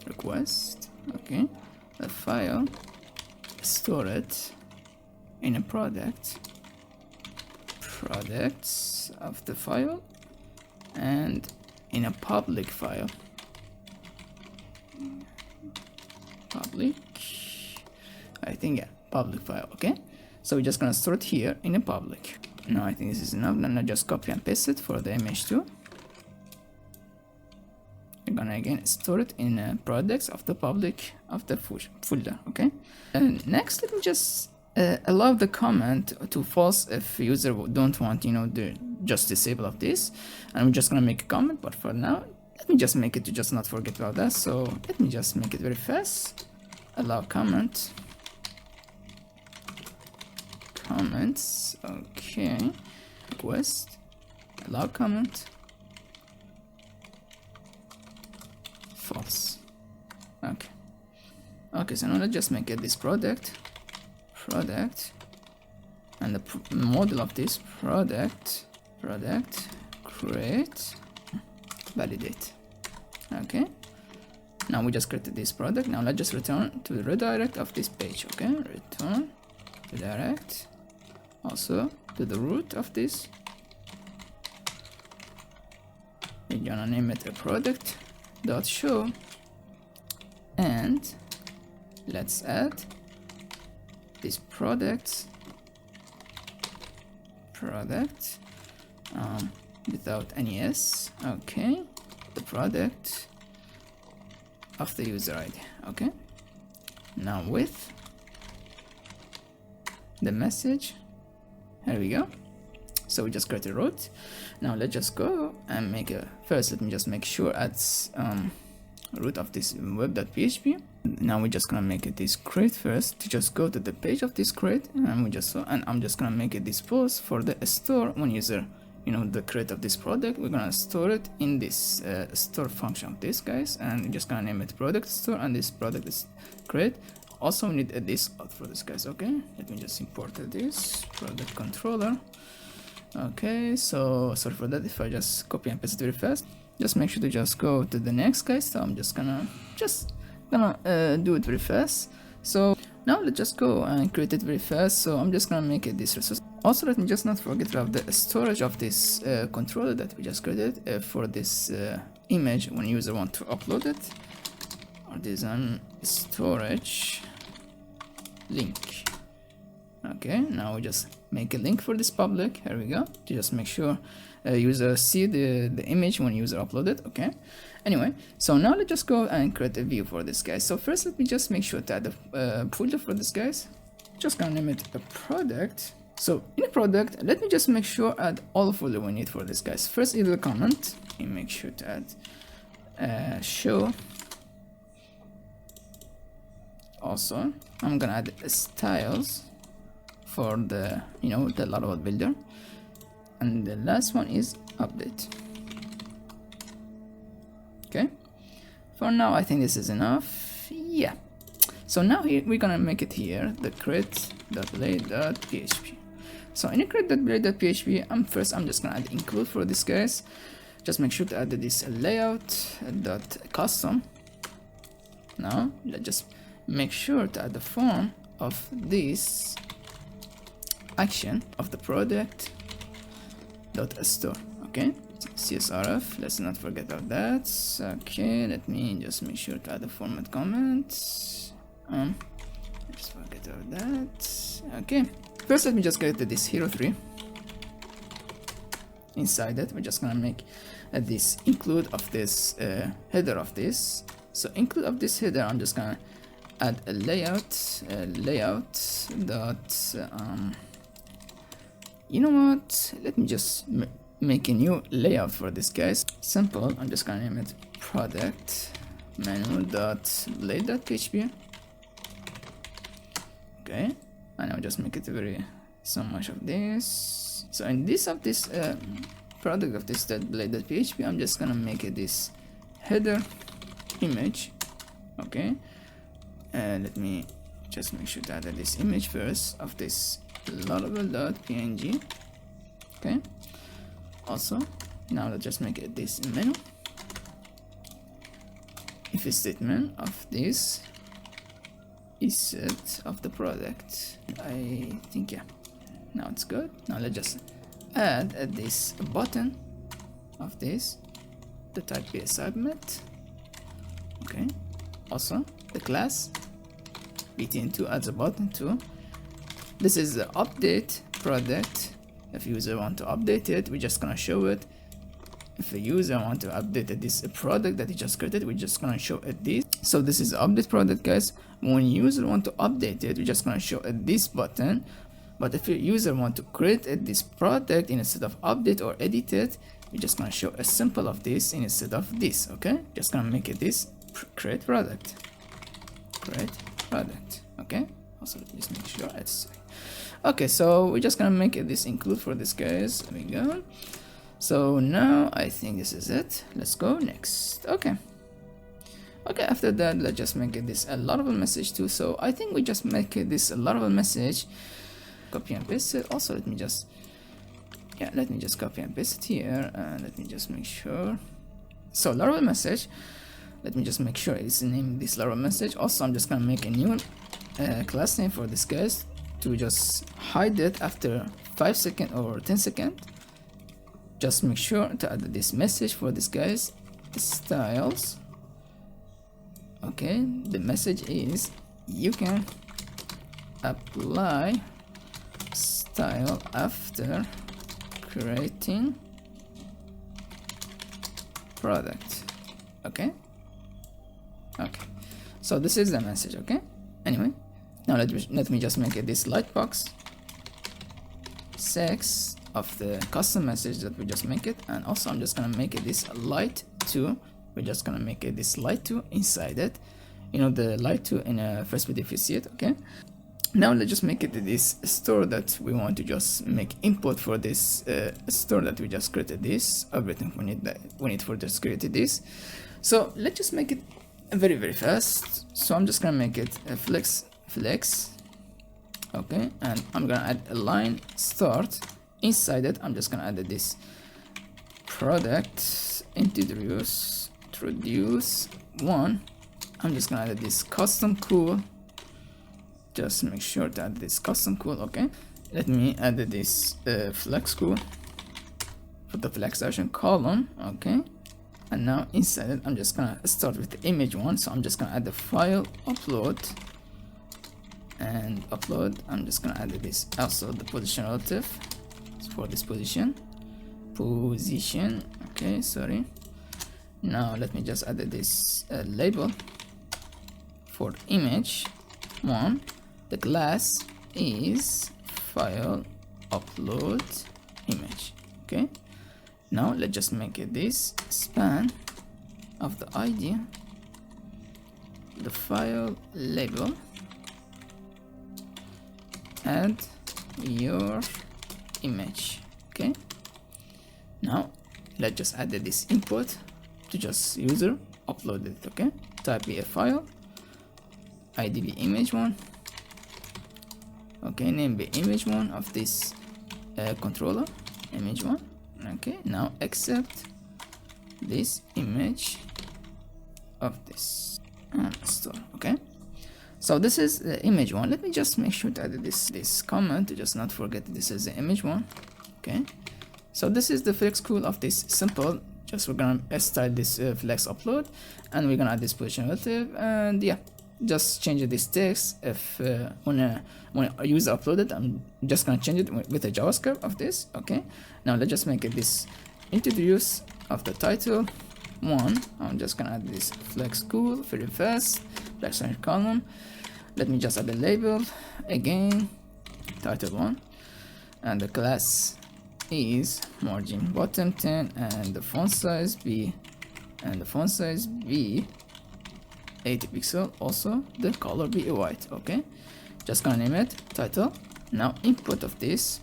S1: Request. Okay, the file, store it in a products of the file and in a public file. Public, I think, yeah, public file. Okay, so we're just gonna store it here in a public. Now I think this is enough. Then I just copy and paste it for the image two. We're gonna again store it in products of the public of the folder. Okay, and next let me just allow the comment to false if user don't want just disable of this, and we're just gonna make a comment. But for now, let me just make it to just not forget about that. So let me just make it very fast. Allow comments. Okay, request allow comment false. Okay, so now let's just make it this product and the model of this product create validate. Okay, now we just created this product. Now let's just return to the redirect of this page. Okay, return redirect also to the root of this. We're gonna name it a product dot show, and let's add this product without any s. Okay, the product of the user ID. Okay, now with the message, here we go. So we just create a root. Now let's just go and make a first. Let me just make sure it's root of this web.php. Now we're just gonna make it this crate first to just go to the page of this crate, and I'm just gonna make it this post for the store when user the crate of this product. We're gonna store it in this store function of this, guys, and we're just gonna name it product store, and this product is crate. Also we need this out for this, guys. Okay, let me just import this product controller, Okay, so sorry for that if I just copy and paste it very fast. Just make sure to just go to the next, guys. So I'm just gonna do it very fast. So now let's just go and create it very fast. So I'm just gonna make it this resource. Also, let me just not forget to have the storage of this controller that we just created for this image when user want to upload it. Or design storage link. Okay, now we just make a link for this public. Here we go. To just make sure user see the image when user upload it. Okay. Anyway, so now let's just go and create a view for this guy. So first, let me just make sure to add a folder for this guys. Just gonna name it a product. So in a product, let me just make sure add all folder we need for this guys. First, either comment. Let me make sure to add show. Also, I'm gonna add styles for the the Laravel builder, and the last one is update. Okay, for now I think this is enough. Yeah, so now here we're gonna make it here the create.blade.php. So in create.blade.php, I'm just gonna add include for this guys. Just make sure to add this layout.custom. Now let's just make sure to add the form of this action of the product dot store. Okay, CSRF, let's not forget about that. Okay, let me just make sure to add the format comment. Let's forget about that. Okay, first let me just get this hero3. Inside that we're just gonna make this include of this header of this. So include of this header, I'm just gonna add a layout dot you know what, let me just make a new layout for this guys. Simple, I'm just gonna name it product menu.blade.php. Okay, and I'll just make it so much of this. So in this product of this blade.php, I'm just gonna make it this header image. Okay, let me just make sure to add this image first of this laravel.png. Okay, also now let's just make it this menu if a statement of this is set of the product. I think yeah, now it's good. Now let's just add this button of this, the type is submit. Okay, also the class btn2 adds a button too. This is the update product. If user want to update it, we're just gonna show it. If a user want to update this product that he just created, we're just gonna show it this. So this is the update product guys. When user want to update it, we're just gonna show it this button. But if your user want to create this product instead of update or edit it, we're just gonna show a sample of this instead of this. Okay, just gonna make it this create product. Okay, also let me just make sure it's okay. So we're just gonna make it this include for this guys. There we go. So now I think this is it. Let's go next. Okay, after that let's just make it this a Laravel message too. So I think we just make it this a Laravel message, copy and paste it. Also let me just copy and paste it here, and let me just make sure. So Laravel message, let me just make sure it's named this Laravel message. Also I'm just gonna make a new class name for this guys to just hide it after 5 seconds or 10 seconds. Just make sure to add this message for this guys, styles. Okay, the message is you can apply style after creating product. Okay, so this is the message. Okay, anyway, now let me just make it this lightbox sex of the custom message that we just make it. And also I'm just gonna make it this light 2. We're just gonna make it this light 2 inside it, the light 2 in a first video if you see it. Okay, now let's just make it this store that we want to just make input for this store that we just created this everything we need for just created this. So let's just make it very fast. So I'm just gonna make it a flex. Okay, and I'm gonna add a line start inside it I'm just gonna add this product introduce one. I'm just gonna add this custom cool. Just make sure to add this custom cool. Okay, let me add this flex cool for the flex action column. Okay, and now inside it I'm just gonna start with the image one, so I'm just gonna add the file upload, and upload I'm just gonna add this also the position relative for this position. Okay, sorry. Now let me just add this label for image one. The class is file upload image. Okay, now let's just make it this span of the ID, the file label, add your image. Okay, now let's just add this input to just user upload it. Okay, type a file id be image one. Okay, name be image one of this controller image one. Okay, now accept this image of this store. Okay, so this is the image one. Let me just make sure to add this comment to just not forget this is the image one. Okay, so this is the flex cool of this simple. Just we're gonna start this flex upload, and we're gonna add this position relative, and yeah, just change this text. If when a user uploaded, I'm just gonna change it with the JavaScript of this. Okay, now let's just make it this introduce of the title one. I'm just gonna add this flex cool very fast flex column. Let me just add the label again, title one, and the class is margin bottom 10, and the font size be 80 pixel. Also the color be white. Okay, just gonna name it title. Now input of this,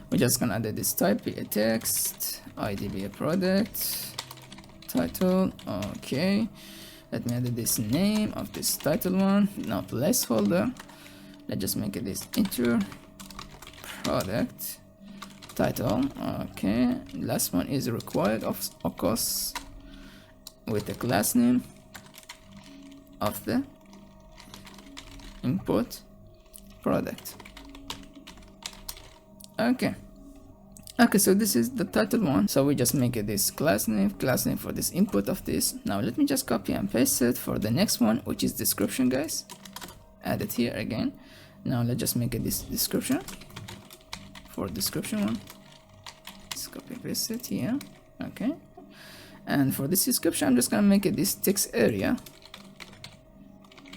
S1: we're just gonna add this type be a text, id be a product, title. Okay, let me add this name of this title one. Now placeholder, let's just make it this enter product title. Okay, last one is required of course with the class name of the input product. Okay, so this is the title one, so we just make it this class name for this input of this. Now let me just copy and paste it for the next one, which is description, guys. Add it here again. Now let's just make it this description for description one. Let's copy and paste it here. Okay, and for this description I'm just gonna make it this text area.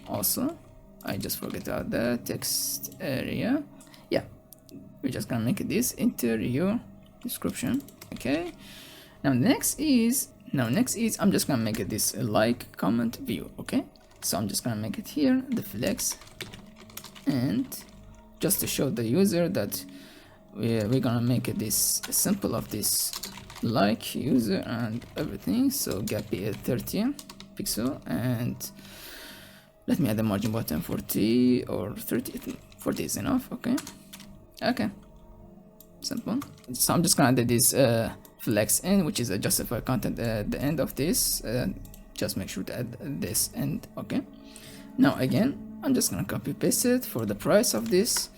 S1: Also I just forget about the text area. Yeah, we're just gonna make it this enter your description. Okay, now next is I'm just gonna make it this like comment view. Okay, so I'm just gonna make it here the flex, and just to show the user that we're gonna make it this simple of this like user and everything. So gap be 30 pixel, and let me add the margin bottom 40 or 30. 40 is enough. Okay, simple. So I'm just gonna add this flex in, which is a justify content at the end of this. Just make sure to add this end. Okay, now again I'm just gonna copy paste it for the price of this.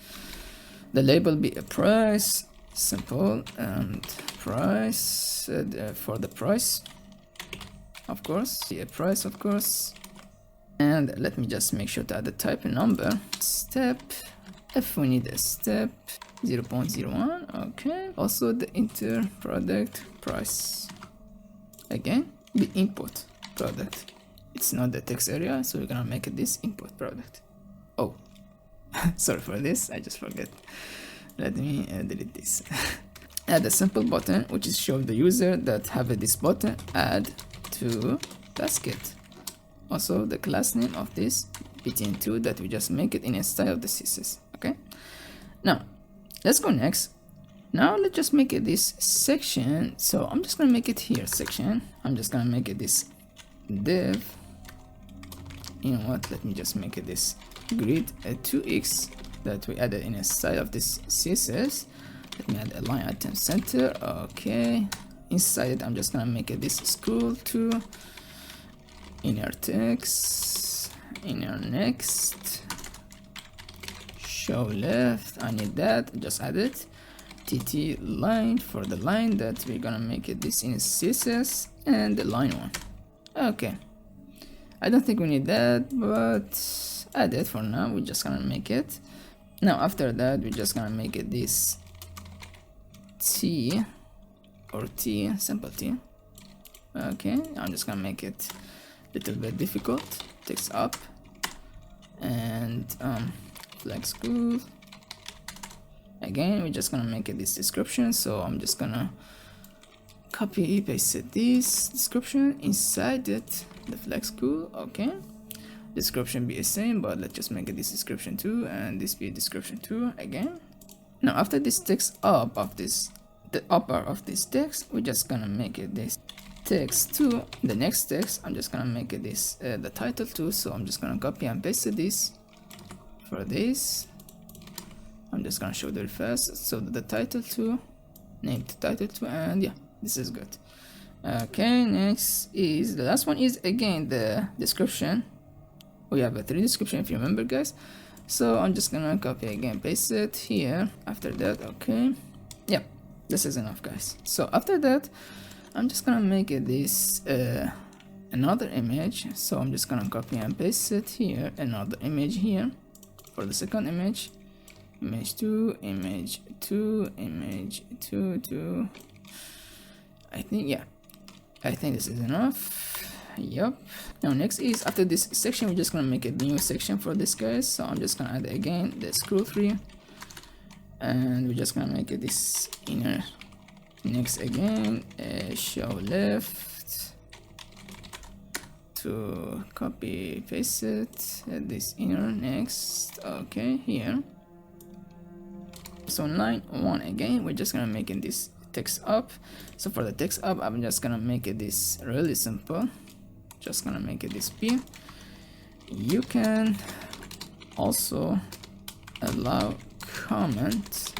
S1: The label be a price, simple, and price for the price, of course, be a price, of course. And let me just make sure to add the type number step if we need a step 0.01. Okay, also the enter product price, again the input product. It's not the text area, so we're gonna make it this input product. Oh, sorry for this, I just forget. Let me delete this. Add a simple button which is show the user that have this button add to basket. Also the class name of this btn2 that we just make it in a style of the CSS. Okay, now let's go next. Now let's just make it this section. So I'm just gonna make it here section. I'm just gonna make it this div. You know what, let me just make it this grid 2x that we added inside of this CSS. Let me add a line item center. Okay, inside it I'm just gonna make it this scroll to inner text, inner next, show left. I need that, just add it. TT line for the line that we're gonna make it this in CSS, and the line one. Okay, I don't think we need that, but add it for now. We're just gonna make it. Now after that we're just gonna make it this T or T, simple T. Okay, I'm just gonna make it a little bit difficult. Text up and flex school. Again, we're just gonna make it this description, so I'm just gonna copy paste this description inside it, the flex school. Okay, description be the same, but let's just make it this description too, and this be description too again. Now after this text up of this, the upper of this text, we're just gonna make it this text to the next text. I'm just gonna make it this the title too, so I'm just gonna copy and paste this for this. I'm just gonna show the first, so the title too, name the title too, and yeah, this is good. Okay, next is the last one is again the description. We have a 3 description if you remember, guys. So I'm just gonna copy again, paste it here. After that, okay, yeah, this is enough, guys. So after that, I'm just gonna make it this another image. So I'm just gonna copy and paste it here, another image here for the second image. Image 2, image 2, image 2, 2. I think, yeah, I think this is enough. Yep. Now next is after this section, we're just gonna make a new section for this, guys. So I'm just gonna add again the scroll tree, and we're just gonna make it this inner next again, show left to copy paste it, this inner next. Okay, here. So line 1 again, we're just gonna make it this text up. So for the text up, I'm just gonna make it this really simple. Just gonna make it this P. You can also allow comments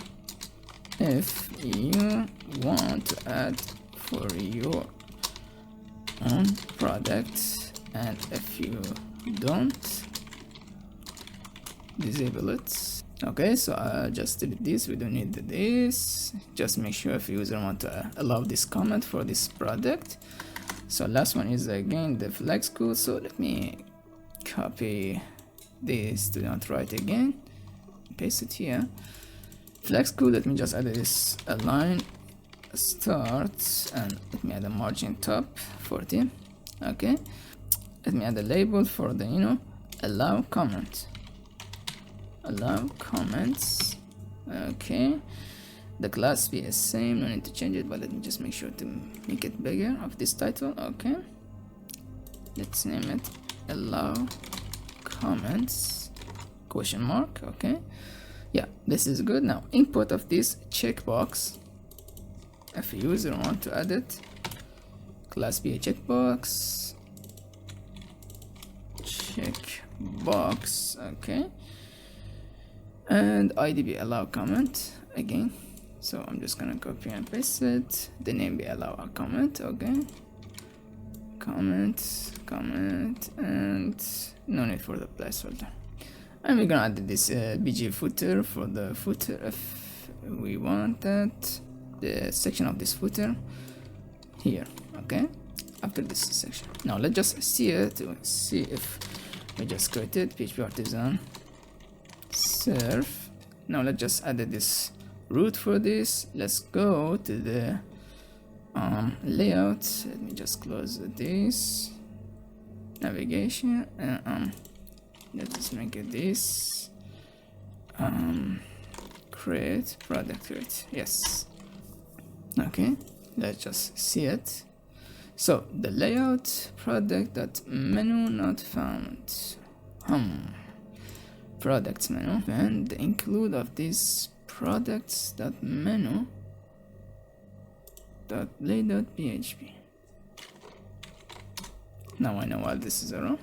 S1: if you want to add for your own product, and if you don't, disable it. Okay, so I just did this, we don't need this. Just make sure if user want to allow this comment for this product. So last one is again the flex code. So let me copy this, do not write again, paste it here. Flex code, let me just add this align start, and let me add a margin top 40. Okay, let me add a label for the allow comment. Allow comments. Okay, the class be the same, no need to change it, but let me just make sure to make it bigger of this title. Okay, let's name it allow comments question mark. Okay, yeah, this is good. Now input of this checkbox, if a user want to add it, class be a checkbox. Okay, and ID be allow comment again. So I'm just gonna copy and paste it. The name be allow a comment. Okay, comment, and no need for the placeholder. And we're gonna add this bg footer for the footer if we want that, the section of this footer here. Okay, after this section. Now let's just see it to see if we just created PHP artisan serve. Now let's just add this root for this. Let's go to the layout. Let me just close this navigation, and let's just make it this create product create. Yes. Okay, let's just see it. So the layout product.menu not found. Products menu, and the include of this products.menu .play.php. Now I know why this is wrong.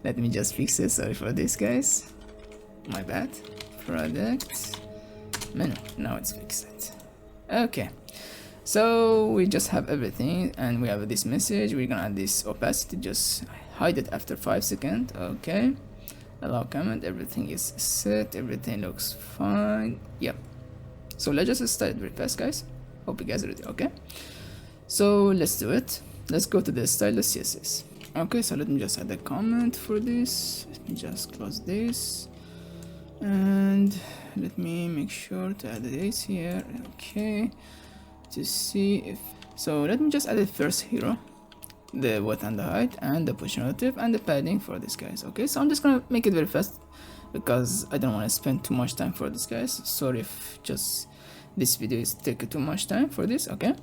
S1: Let me just fix it. Sorry for this, guys. My bad. product menu. Now it's fixed. Okay, so we just have everything, and we have this message. We're gonna add this opacity, just hide it after 5 seconds. Okay, allow comment, everything is set, everything looks fine. Yep, so let's just start very fast, guys. Hope you guys are ready. Okay, so let's do it. Let's go to the stylus CSS. Okay, so let me just add a comment for this. Let me just close this, and let me make sure to add this here. Okay, to see if so, let me just add it first hero, the width and the height, and the push notif, and the padding for this, guys. Okay, so I'm just gonna make it very fast because I don't want to spend too much time for this, guys. Sorry if just this video is taking too much time for this. Okay,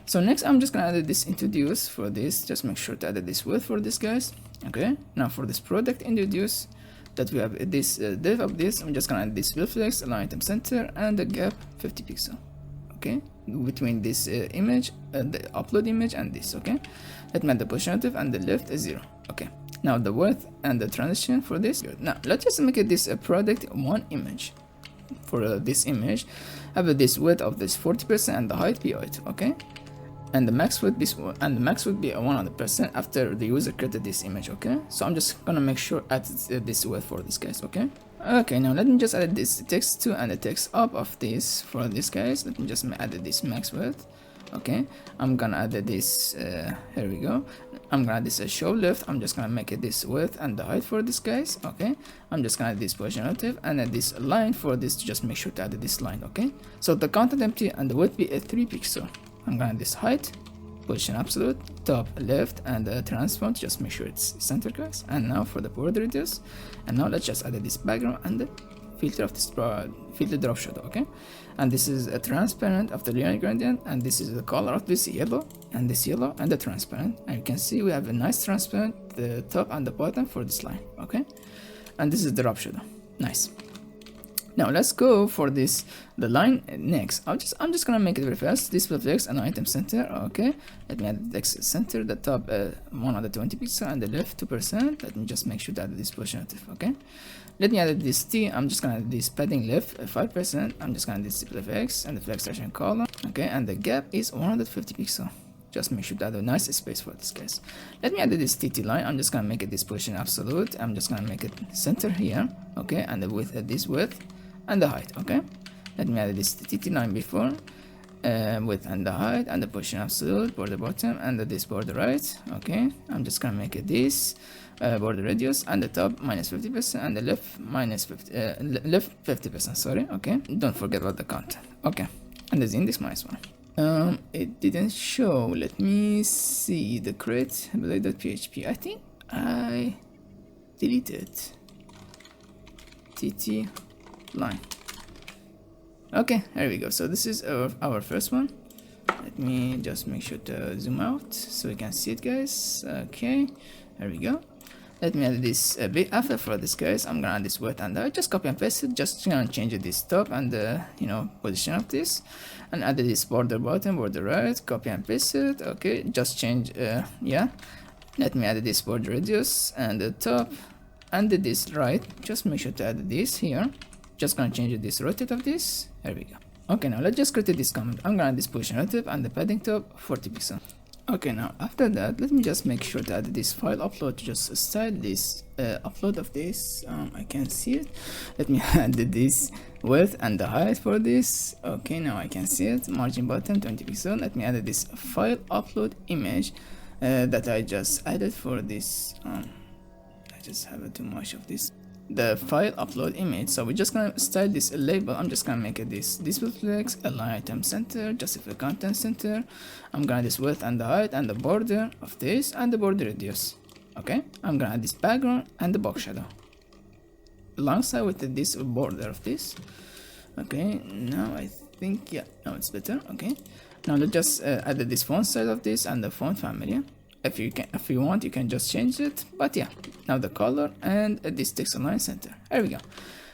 S1: so next I'm just gonna add this introduce for this. Just make sure to add this width for this, guys. Okay, now for this product introduce that we have this div of this, I'm just gonna add this flex, align item center, and the gap 50 pixel. Okay, between this image, the upload image, and this. Okay, let me add the push notif, and the left is 0. Okay, now the width and the transition for this. Good. Now let's just make it this product one image. For this image, have this width of this 40% and the height be 8. Okay, and the max would be 100% after the user created this image. Okay, so I'm just gonna make sure add this width for this, guys. Okay, now let me just add this text to and the text up of this for this, guys. Let me just add this max width. Okay, I'm gonna add this here we go. I'm gonna add this show left. I'm just gonna make it this width and the height for this, guys. Okay, I'm just gonna add this position notif and add this line for this to just make sure to add this line. Okay, so the content empty and the width be a 3 pixel. I'm gonna add this height, position absolute, top left, and the transform to just make sure it's center, guys. And now for the border radius, and now let's just add this background and the filter of this filter drop shadow. Okay, and this is a transparent of the linear gradient, and this is the color of this yellow, and this yellow, and the transparent. And you can see we have a nice transparent the top and the bottom for this line. Okay, and this is the drop shadow. Nice. Now let's go for this the line next. I'm just gonna make it very fast. This will flex and item center. Okay, let me add the text center, the top 120 pixel and the left 2%. Let me just make sure that this position notif. Okay, let me add this T. I'm just gonna add this padding left 5%. I'm just gonna add this flex and the flex section column. Okay, and the gap is 150 pixel. Just make sure to add a nice space for this, guys. Let me add this TT line. I'm just gonna make it this position absolute. I'm just gonna make it center here. Okay, and the width this width and the height. Okay, let me add this TT line before width and the height and the position absolute, border bottom, and this border right. Okay, I'm just gonna make it this border radius and the top minus 50% and the left minus 50%. Sorry. Okay, don't forget about the content. Okay, and the index -1. It didn't show. Let me see the create blade.php. I think I deleted TT line. Okay, here we go. So this is our first one. Let me just make sure to zoom out so we can see it, guys. Okay, here we go. Let me add this a bit after for this, guys. I'm gonna add this width and height. Just copy and paste it. Just gonna change this top and the position of this, and add this border bottom, border right. Copy and paste it. Okay, just change yeah. Let me add this border radius and the top and this right. Just make sure to add this here. Just gonna change this rotate of this. Here we go. Okay, now let's just create this comment. I'm gonna add this position notif and the padding top 40 pixel. Okay, now after that, let me just make sure to add this file upload to just style this upload of this. I can see it. Let me add this width and the height for this. Okay, now I can see it. Margin bottom 20 pixel. Let me add this file upload image that I just added for this. I just have too much of this. The file upload image. So we're just gonna style this label. I'm just gonna make it this will flex, align item center, justify content center. I'm gonna add this width and the height and the border of this and the border radius. Okay, I'm gonna add this background and the box shadow alongside with this border of this. Okay, now I think now it's better. Okay, now let's just add this font size of this and the font family. If you want, you can just change it, but yeah, now the color and this text align center. There we go.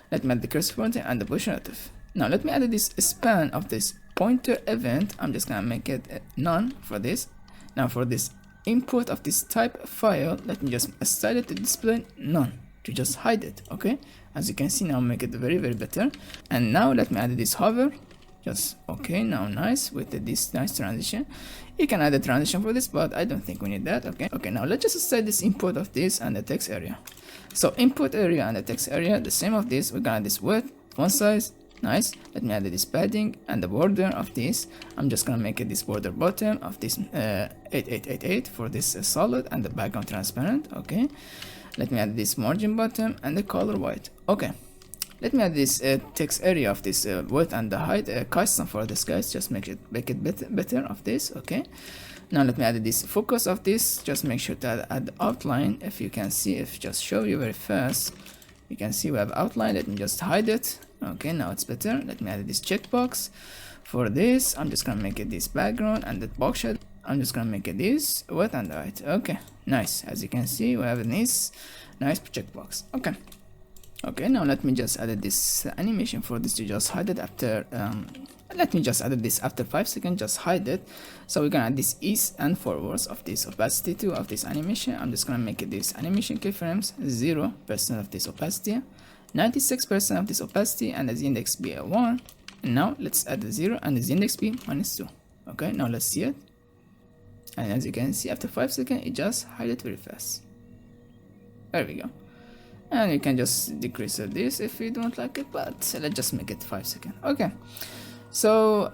S1: Let me add the cursor font and the push notif. Now let me add this span of this pointer event. I'm just gonna make it none for this. Now for this input of this type file, let me just style it to display none. to just hide it. Okay, as you can see now, make it very better. And now let me add this hover. Just okay, now nice with this nice transition. You can add a transition for this, but I don't think we need that. Okay, now let's just set this input of this and the text area. So input area and the text area, the same of this. We're gonna add this width, font size, nice. Let me add this padding and the border of this. I'm just gonna make it this border bottom of this 8888 for this solid and the background transparent. Okay, let me add this margin bottom and the color white. Okay, let me add this text area of this width and the height custom for this, guys. Just make it better of this. Okay, now let me add this focus of this. Just make sure to add outline. If you can see, if just show you very fast, you can see we have outline. Let me just hide it. Okay, now it's better. Let me add this checkbox for this. I'm just gonna make it this background and the box shadow. I'm just gonna make it this width and height. Okay, nice. As you can see, we have a nice checkbox. Okay, now let me just add this animation for this to just hide it after let me just add this after 5 seconds, just hide it. So we're gonna add this east and forwards of this opacity too of this animation. I'm just gonna make it this animation keyframes 0% of this opacity, 96% of this opacity, and the index be a 1. And now let's add the 0 and the index be -2. Okay, now let's see it. And as you can see, after 5 seconds, it just hide it very fast. There we go. And you can just decrease this if you don't like it, but let's just make it 5 seconds. Okay, so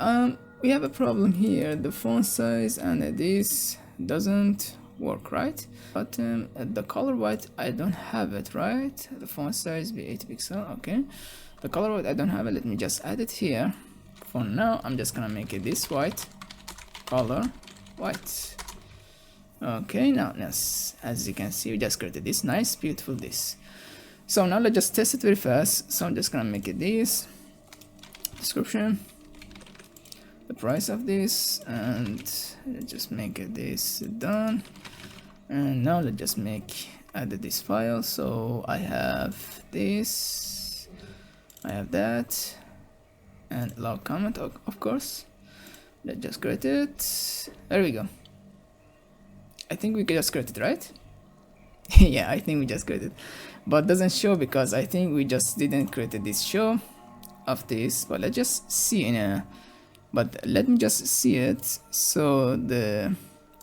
S1: we have a problem here. The font size and this doesn't work, right? But the color white, I don't have it, right? The font size be 8 pixel. Okay, the color white I don't have it. Let me just add it here. For now, I'm just gonna make it this white, color white. Okay, now yes, as you can see, we just created this nice beautiful this. So now let's just test it very fast. So I'm just gonna make it this description, the price of this, and let's just make it this done. And now let's just add this file. So I have this, I have that, and allow comment of course. Let's just create it. There we go. I think we can just create it, right? Yeah, I think we just created, but doesn't show because I think we just didn't create this show of this. But let's just see but let me just see it. So you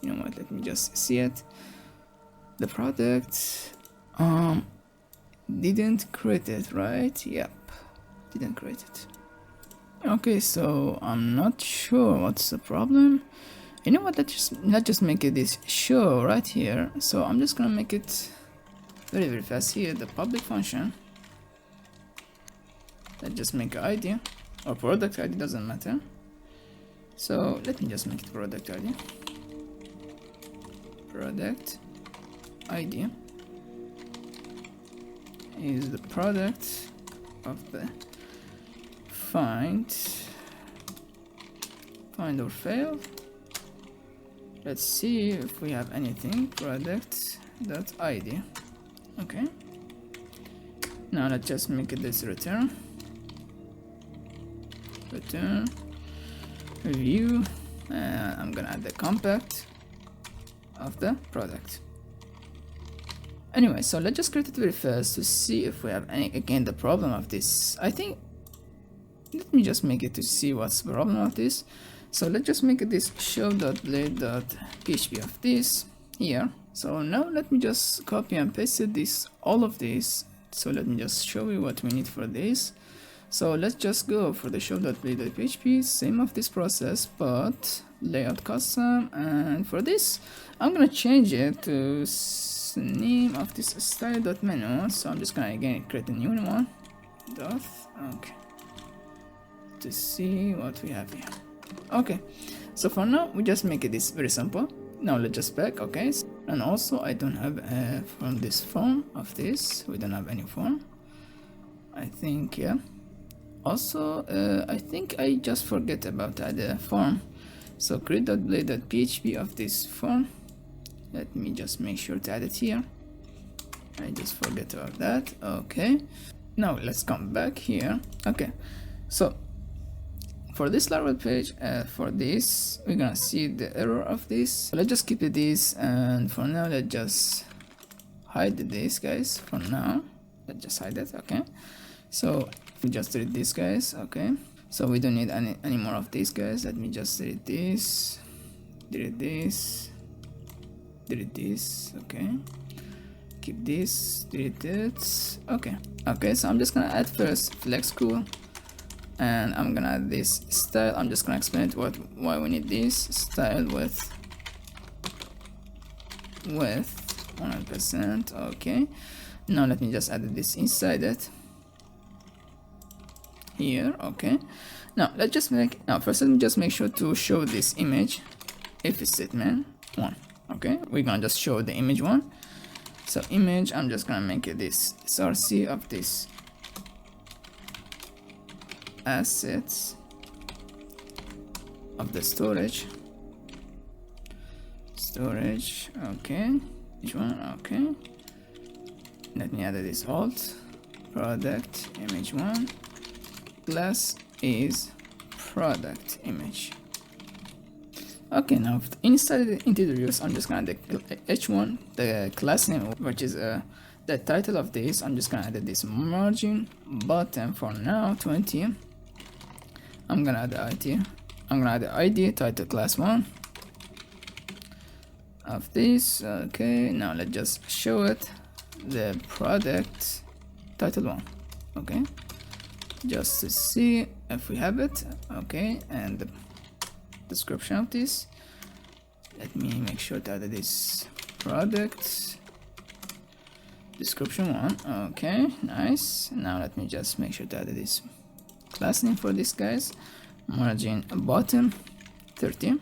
S1: know what, let me just see it. The product didn't create it, right? Yep, didn't create it. Okay, so I'm not sure what's the problem. You know what, let's just make it this show right here. So I'm just gonna make it very fast here, the public function. Let's just make an ID or product ID, doesn't matter. So let me just make it product ID. Product ID is the product of the find or fail. Let's see if we have anything. Product.id. Okay, now let's just make it this return review, and I'm gonna add the compact of the product. Anyway, so let's just create it very fast to see if we have any, again, the problem of this. I think, let me just make it to see what's the problem of this. So let's just make it this show.blade.php of this here. So now let me just copy and paste this, all of this. So let me just show you what we need for this. So let's just go for the show.blade.php, same of this process, but layout custom. And for this, I'm gonna change it to name of this style.menu. So I'm just gonna again create a new one. Okay, to see what we have here. Okay, so for now we just make it this very simple. Now let's just back. Okay, and also I don't have from this form of this, we don't have any form, I think. Yeah, also I think I just forget about the form. So create.blade.php of this form, let me just make sure to add it here. I just forget about that. Okay, now let's come back here. Okay, so for this Laravel page, for this, we're gonna see the error of this. Let's just keep it this, and for now, let's just hide this, guys, for now. let's just hide it. Okay, so we just delete this, guys. Okay, so we don't need any more of these, guys. Let me just delete this, delete this, delete this. Okay, keep this, delete it. Okay, so I'm just gonna add first flex cool, and I'm gonna add this style. I'm just gonna explain why we need this style with 100%. Okay, now let me just add this inside it here. Okay, now let's just first let me just make sure to show this image if statement 1. Okay, we're gonna just show the image 1. So image, I'm just gonna make it this src of this assets of the storage. Okay, each one. Okay, let me add this alt product image 1 class is product image. Okay, now inside the introduce, I'm just gonna add the h1, the class name, which is the title of this. I'm just gonna add this margin bottom for now 20. I'm gonna add the ID. I'm gonna add the ID title class 1 of this. Okay, now let's just show it the product title 1. Okay, just to see if we have it. Okay, and the description of this, let me make sure to add this product description 1. Okay, nice. Now let me just make sure to add this class name for this, guys, margin bottom 30.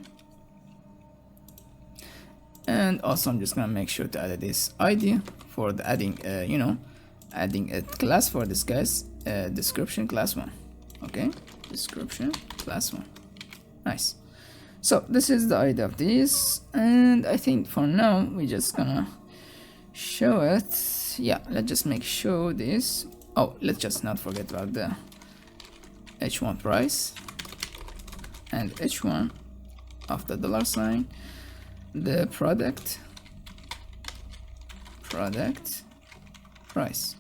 S1: And also I'm just gonna make sure to add this ID for the adding adding a class for this, guys, description class 1. Okay, description class 1. Nice. So this is the ID of this, and I think for now we're just gonna show it. Yeah, let's just make sure this. Oh, let's just not forget about the h1 price and h1 of the $, the product price.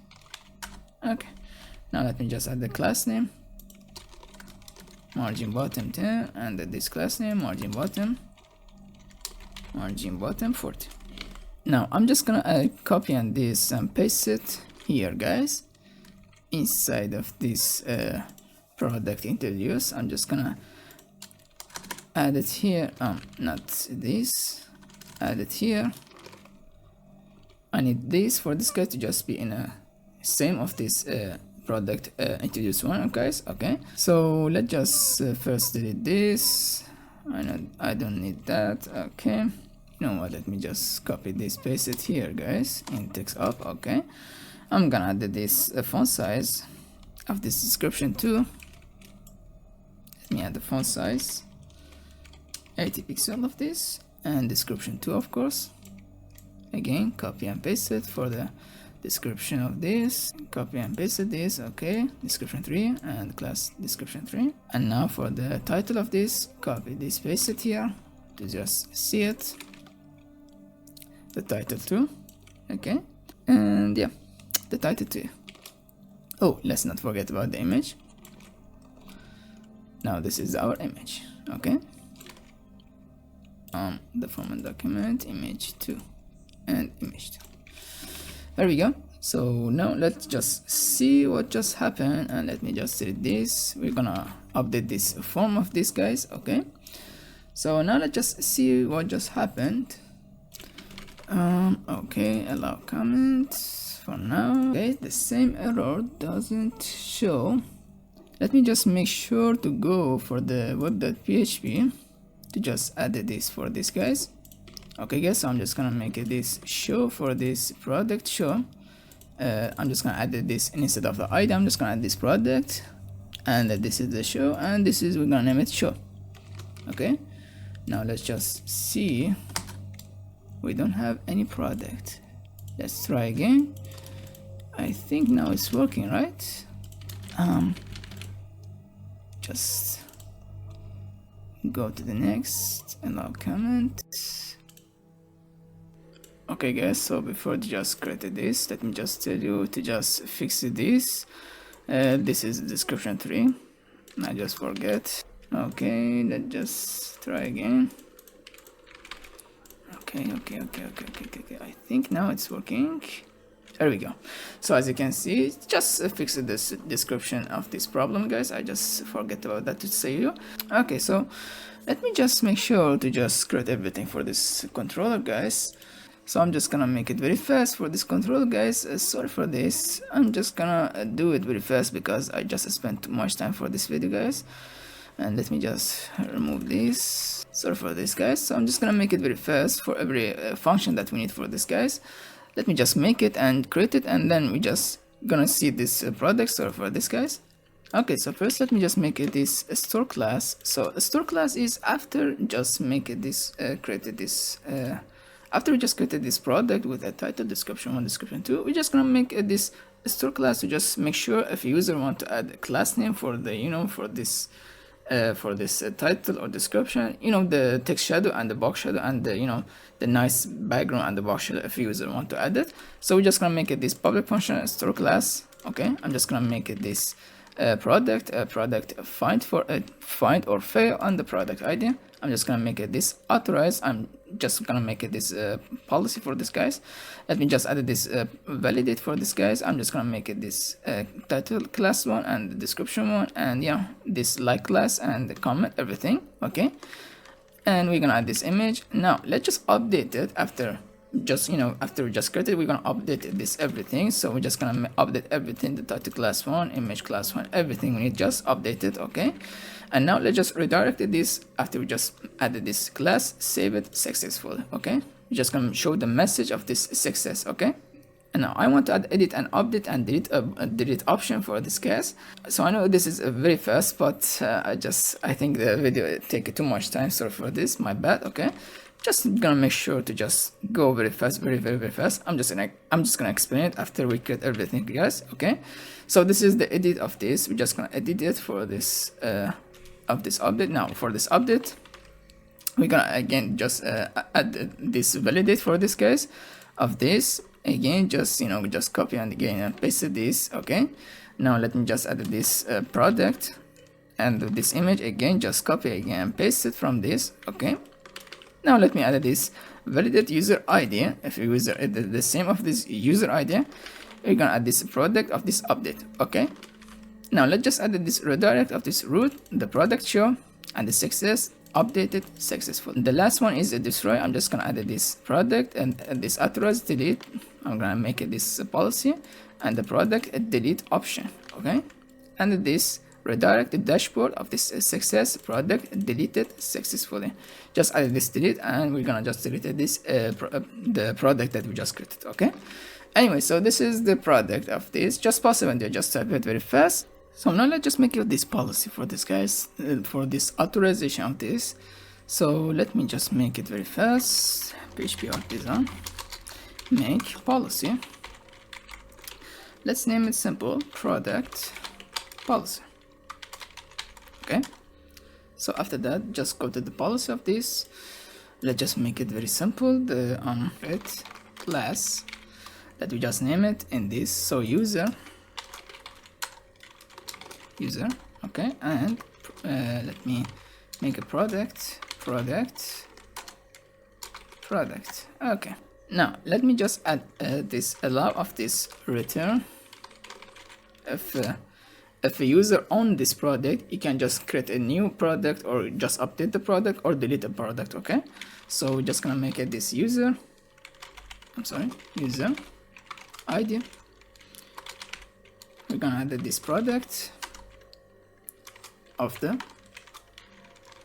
S1: Okay, now let me just add the class name margin bottom 10, and this class name margin bottom 40. Now I'm just gonna copy and this and paste it here, guys, inside of this product introduce. I'm just gonna add it here. Not this, add it here. I need this for this guy to just be in a same of this product introduce 1, guys. Okay, so let's just first delete this. I don't need that. Okay, you know what, let me just copy this, paste it here, guys, in text up. Okay, I'm gonna add this font size of this description 2. Let me add the font size 80 pixels of this, and description 2, of course. Again, copy and paste it for the description of this, copy and paste this. Okay, description 3 and class description 3. And now for the title of this, copy this, paste it here to just see it, the title 2. Okay, and yeah, the title 2. Oh, let's not forget about the image. Now this is our image. Okay, the format document image 2 and image 2. There we go. So now let's just see what just happened, and let me just select this. We're gonna update this form of this, guys. Okay, so now let's just see what just happened. Okay, allow comments for now. Okay, the same error doesn't show. Let me just make sure to go for the web.php to just add this for this, guys. Okay, guys, so I'm just gonna make this show for this product show. I'm just gonna add this instead of the ID. I'm just gonna add this product, and this is the show, and this is, we're gonna name it show. Okay, now let's just see. We don't have any product. Let's try again. I think now it's working, right? Just go to the next, allow comment. Okay guys, so before to just create this, let me just tell you to just fix this. This is description 3. I just forget. Okay, let's just try again. Okay. I think now it's working. There we go. So as you can see, just fix this description of this problem, guys. I just forget about that to say you. Okay, so let me just make sure to just create everything for this controller, guys. So I'm just gonna make it very fast for this controller, guys. Sorry for this. I'm just gonna do it very fast because I just spent too much time for this video, guys. And let me just remove this. Sorry for this, guys. So I'm just gonna make it very fast for every function that we need for this, guys. Let me just make it and create it, and then we just gonna see this product. Sorry for this, guys. Okay, so first let me just make it this store class. So a store class is after just make it this created this after we just created this product with a title, description 1, description 2, we're just gonna make this store class to just make sure if a user want to add a class name for the for this title or description, the text shadow and the box shadow and the nice background and the box shadow if a user want to add it. So we're just gonna make it this public function store class. Okay, I'm just gonna make it this product find or fail on the product ID. I'm just gonna make it this authorize. I'm just gonna make it this policy for this, guys. Let me just add this validate for this, guys. I'm just gonna make it this title class 1 and the description 1 and this like class and the comment everything. Okay, and we're gonna add this image. Now let's just update it after we just created. We're gonna update this everything. So we're just gonna update everything, the title class 1, image class 1, everything we need just update it. Okay, and now let's just redirect this after we just added this class, save it successfully. Okay, we're just gonna show the message of this success. Okay, and now I want to add edit and update and delete option for this case. So I know this is very fast, but I think the video take too much time. Sorry for this, my bad. Okay, just gonna make sure to just go very fast, very fast. I'm just gonna explain it after we create everything, guys. Okay, so this is the edit of this. We're just gonna edit it for this of this update. Now for this update, we're gonna again just add this validate for this case of this. Again, just just copy and again paste this. Okay, now let me just add this product and this image. Again, just copy again and paste it from this. Okay, now let me add this validate user ID. If a user added the same of this user ID, we're gonna add this product of this update. Okay, now let's just add this redirect of this root, the product show, and the success updated successful. The last one is a destroy. I'm just gonna add this product and this authorize delete. I'm gonna make it this policy and the product delete option. Okay, and this redirect the dashboard of this success product deleted successfully. Just add this delete and we're gonna just delete this the product that we just created. Okay, anyway, so this is the product of this. Just pause it and just type it very fast. So now let's just make this policy for this, guys, for this authorization of this. So let me just make it very fast. PHP artisan make policy. Let's name it simple product policy. Okay, so after that, just go to the policy of this. Let's just make it very simple. The create class that we just name it in this. So user. Okay, and let me make a product. Okay, now let me just add this allow of this return. If a user own this product, you can just create a new product or just update the product or delete the product. Okay, so we're just gonna make it this user ID. We're gonna add this product of the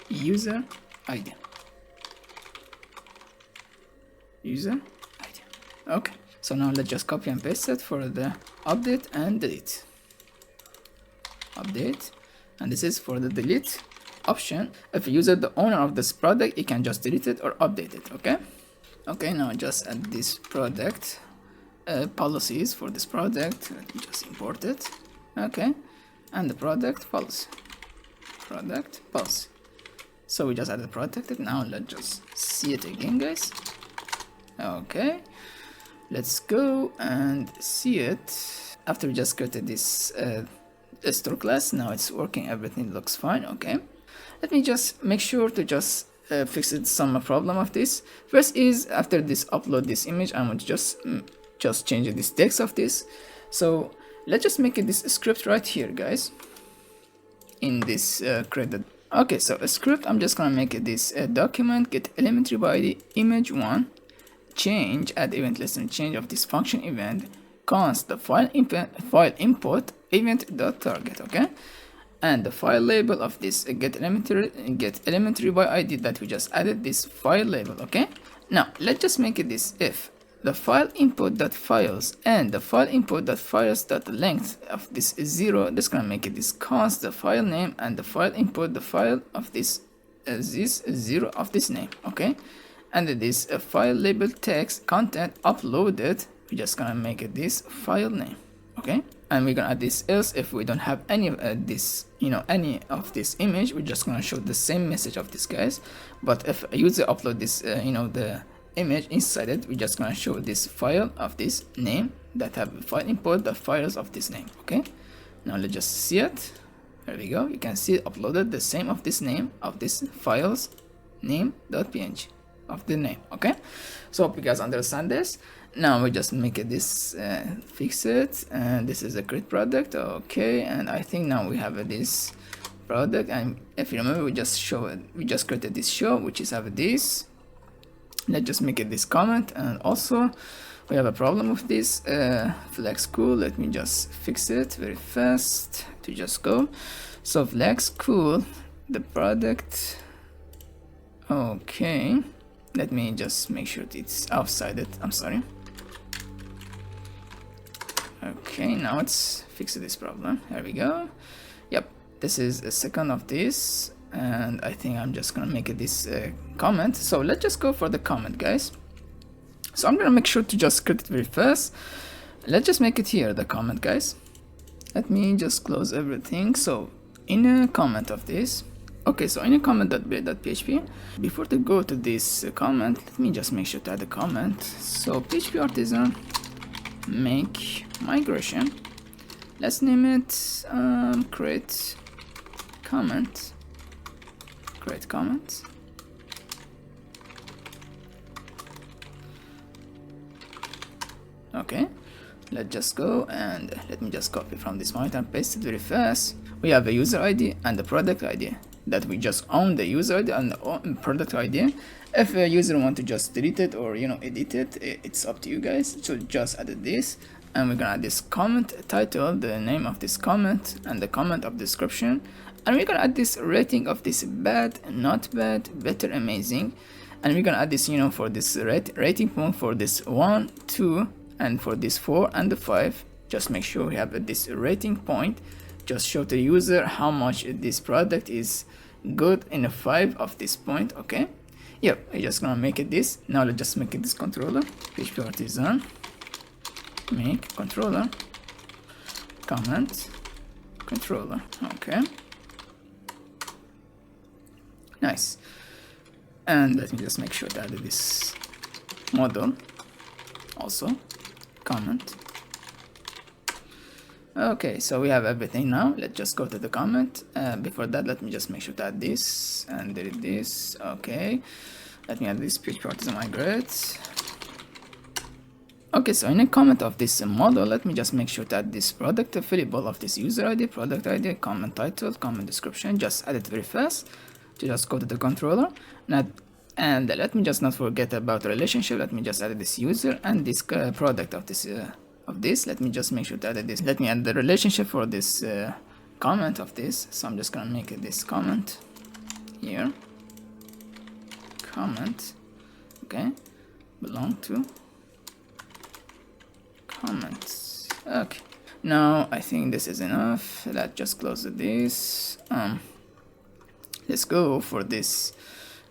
S1: user ID. Okay, so now let's just copy and paste it for the update and delete. Update, and this is for the delete option. If you user the owner of this product, you can just delete it or update it. Okay, now just add this product policies for this product. Let me just import it. Okay, and the product policy. So we just added product. Now let's just see it again, guys. Okay, let's go and see it. After we just created this store class, now it's working, everything looks fine. Okay, let me just make sure to just fix it, some problem of this. First is, after this upload this image, I'm going to just change this text of this. So let's just make it this script right here, guys, in this created. Okay, so a script, I'm just gonna make it this document get elementary by ID image1 change add event lesson change of this function event const the file import event dot target. Okay, and the file label of this get elementary by ID that we just added this file label. Okay, now let's just make it this if the file import dot files and the file import dot files dot length of this is 0. This gonna make it this const the file name and the file import the file of this 0 of this name. Okay, and this file label text content uploaded, we're just gonna make it this file name. Okay, and we're gonna add this else if we don't have any of this, any of this image, we're just gonna show the same message of this, guys. But if a user upload this the image inside it, we're just gonna show this file of this name that have file import the files of this name. Okay, now let's just see it. There we go, you can see it uploaded the same of this name of this files name.png of the name. Okay, so hope you guys understand this. Now we just make it this fix it, and this is a create product. Okay, and I think now we have this product, and if you remember, we just created this show, which is have this. Let's just make it this comment, and also we have a problem with this flex cool. Let me just fix it very fast to just go. So flex cool, the product. Okay, let me just make sure it's outside it. I'm sorry. Okay, now it's fixed this problem. There we go. Yep, this is a second of this, and I think I'm just gonna make it this comment. So let's just go for the comment, guys. So I'm gonna make sure to just create it very fast. Let's just make it here the comment, guys. Let me just close everything. So in a comment of this, okay, so in a comment.php, before to go to this comment, let me just make sure to add a comment. So PHP artisan make migration, let's name it create comment. Okay, let's just go and let me just copy from this monitor and paste it very fast. We have a user ID and the product ID that we just own the user ID and the product ID. If a user want to just delete it or edit it, it's up to you guys. So just add this, and we're gonna add this comment title, the name of this comment, and the comment of description, and we're gonna add this rating of this bad, not bad, better, amazing, and we're gonna add this for this rating point for this 1, 2, and for this 4 and the 5. Just make sure we have this rating point. Just show the user how much this product is good in a 5 of this point. Okay, yep, we're just gonna make it this. Now let's just make it this controller, PHP artisan make controller comment controller. Okay, nice. And let me just make sure to add this model also comment. Okay, so we have everything now. Let's just go to the comment. Before that, let me just make sure to add this and delete this. Okay, let me add this PHP artisan migrate. Okay, so in a comment of this model, let me just make sure to add this product fillable of this user ID, product ID, comment title, comment description. Just add it very fast to just go to the controller. And let me just not forget about the relationship. Let me just add this user and this product of this. Let me just make sure to add this. Let me add the relationship for this comment of this. So I'm just gonna make it this comment here. Comment. Okay. Belong to comments. Okay. Now I think this is enough. Let's just close this. Let's go for this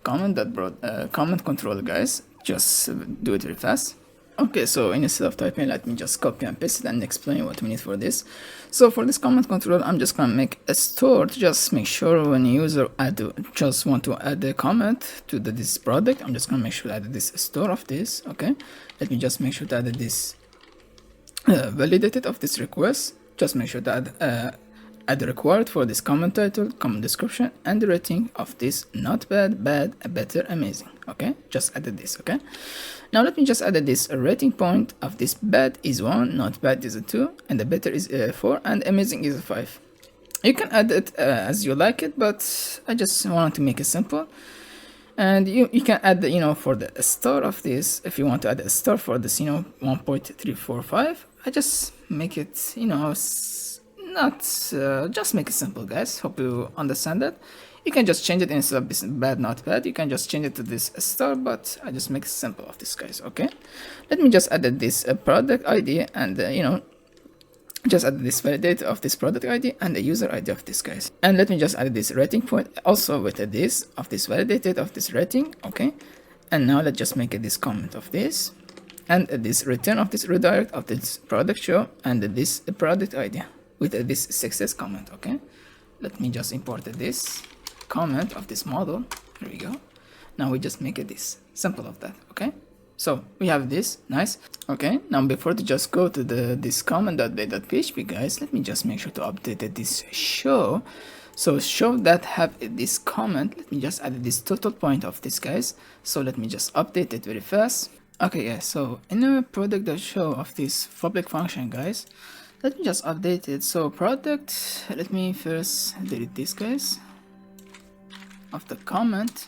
S1: comment that brought comment control, guys. Just do it very fast. Okay, so instead of typing, let me just copy and paste it and explain what we need for this. So for this comment control, I'm just gonna make a store to just make sure when a user just want to add a comment to this product, I'm just gonna make sure to add this store of this. Okay, let me just make sure to add this validated of this request. Just make sure to add required for this comment title, comment description, and the rating of this not bad, bad, better, amazing. Okay, just added this. Okay, now let me just add this rating point of this bad is 1, not bad is a 2, and the better is 4, and amazing is a 5. You can add it as you like it, but I just wanted to make it simple. And you can add for the star of this, if you want to add a star for this 1.345, I just make it just make it simple, guys. Hope you understand that. You can just change it instead of this bad, not bad. You can just change it to this star, but I just make it simple of this, guys. Okay, let me just add this product ID and just add this validate of this product ID and the user ID of this, guys. And let me just add this rating point also with this of this validated of this rating. Okay, and now let's just make this comment of this and this return of this redirect of this product show and this product ID with this success comment. Okay, let me just import this comment of this model. Here we go. Now we just make this simple of that. Okay, so we have this nice. Okay, now before to just go to this comment.play.php, guys, let me just make sure to update this show. So show that have this comment, let me just add this total point of this, guys. So let me just update it very fast. Okay, guys, so in the product.show of this public function, guys, let me just update it. So product, let me first delete this, guys, of the comment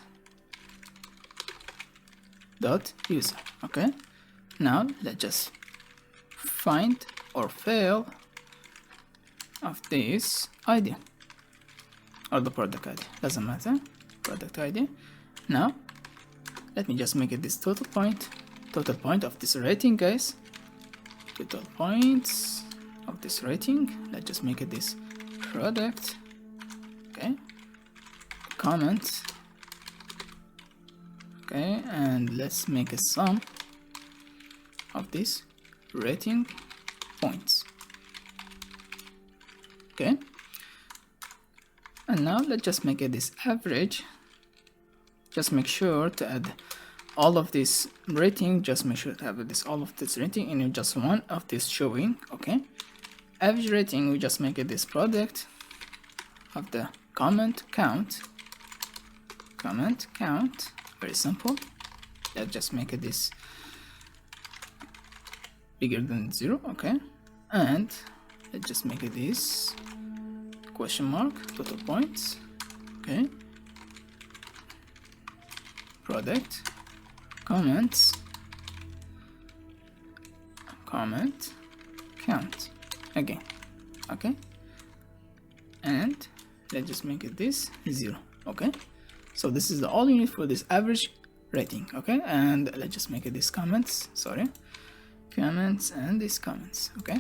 S1: dot user. Okay, now let's just find or fail of this ID or the product ID, doesn't matter, product ID. Now let me just make it this total point of this rating, guys, total points of this rating. Let's just make it this product. Okay, comment. Okay, and let's make a sum of this rating points. Okay, and now let's just make it this average. Just make sure to add all of this rating. Just make sure to have this all of this rating in just one of this showing. Okay, average rating, we just make it this product of the comment count. Very simple. Let's just make it this bigger than 0. Okay, and let's just make it this question mark total points. Okay, product comments comment count again. Okay, and let's just make it this 0. Okay, so this is all you need for this average rating. Okay, and let's just make it this comments, comments and these comments. Okay,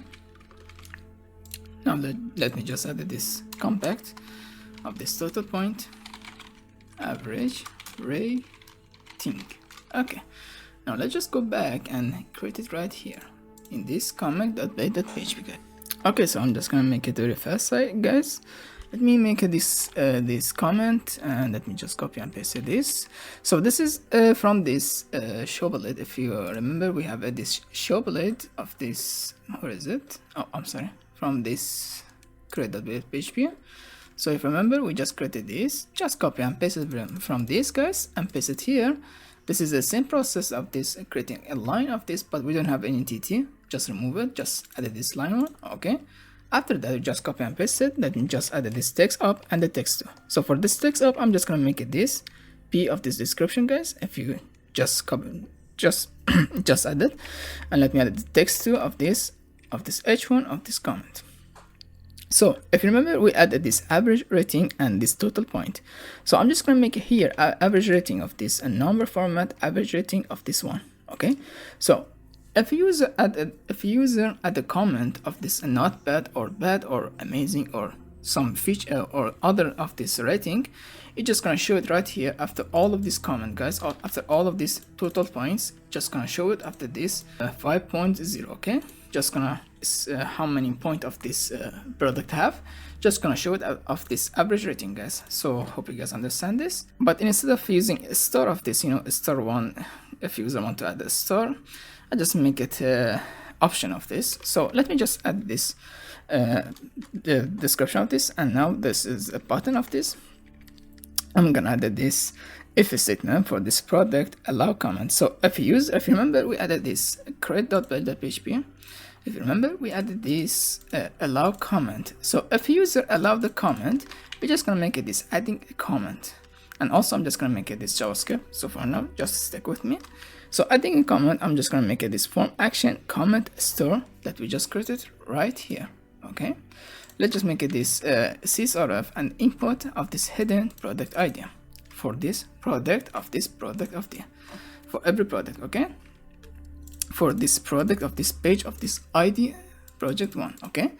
S1: now let me just add this compact of this total point average rating. Okay, now let's just go back and create it right here in this comment.play.php, guys. Okay, so I'm just gonna make it very fast, guys. Let me make this comment and let me just copy and paste this. So this is from this show bullet. If you remember, we have this show bullet of this. Where is it? Oh, I'm sorry. From this create.php. So if you remember, we just created this. Just copy and paste it from this, guys, and paste it here. This is the same process of this creating a line of this, but we don't have any TT. Just remove it. Just add this line one. Okay. After that, you just copy and paste it. Let me just add this text up and the text too. So for this text up, I'm just gonna make it this P of this description, guys. If you just copy, just add it, and let me add the text too of this H1 of this comment. So if you remember, we added this average rating and this total point. So I'm just gonna make it here average rating of this and number format average rating of this one. Okay, so if a user add a comment of this not bad or amazing or some feature or other of this rating, it's just gonna show it right here after all of this comment, guys, or after all of these total points. Just gonna show it after this 5.0. okay, just gonna how many point of this product have, just gonna show it of this average rating, guys. So hope you guys understand this. But instead of using a star of this, a star one, if user want to add a star, I just make it option of this. So let me just add this the description of this, and now this is a button of this. I'm gonna add this if statement for this product allow comment. So if you remember, we added this create.build.php. If you remember, we added this allow comment. So if user allow the comment, we're just gonna make it this adding a comment. And also I'm just gonna make it this JavaScript. So for now, just stick with me. So adding a comment, I'm just gonna make it this form action comment store that we just created right here. Okay, let's just make it this csrf and input of this hidden product ID for this product of this product of the for every product. Okay, for this product of this page of this ID project one. Okay,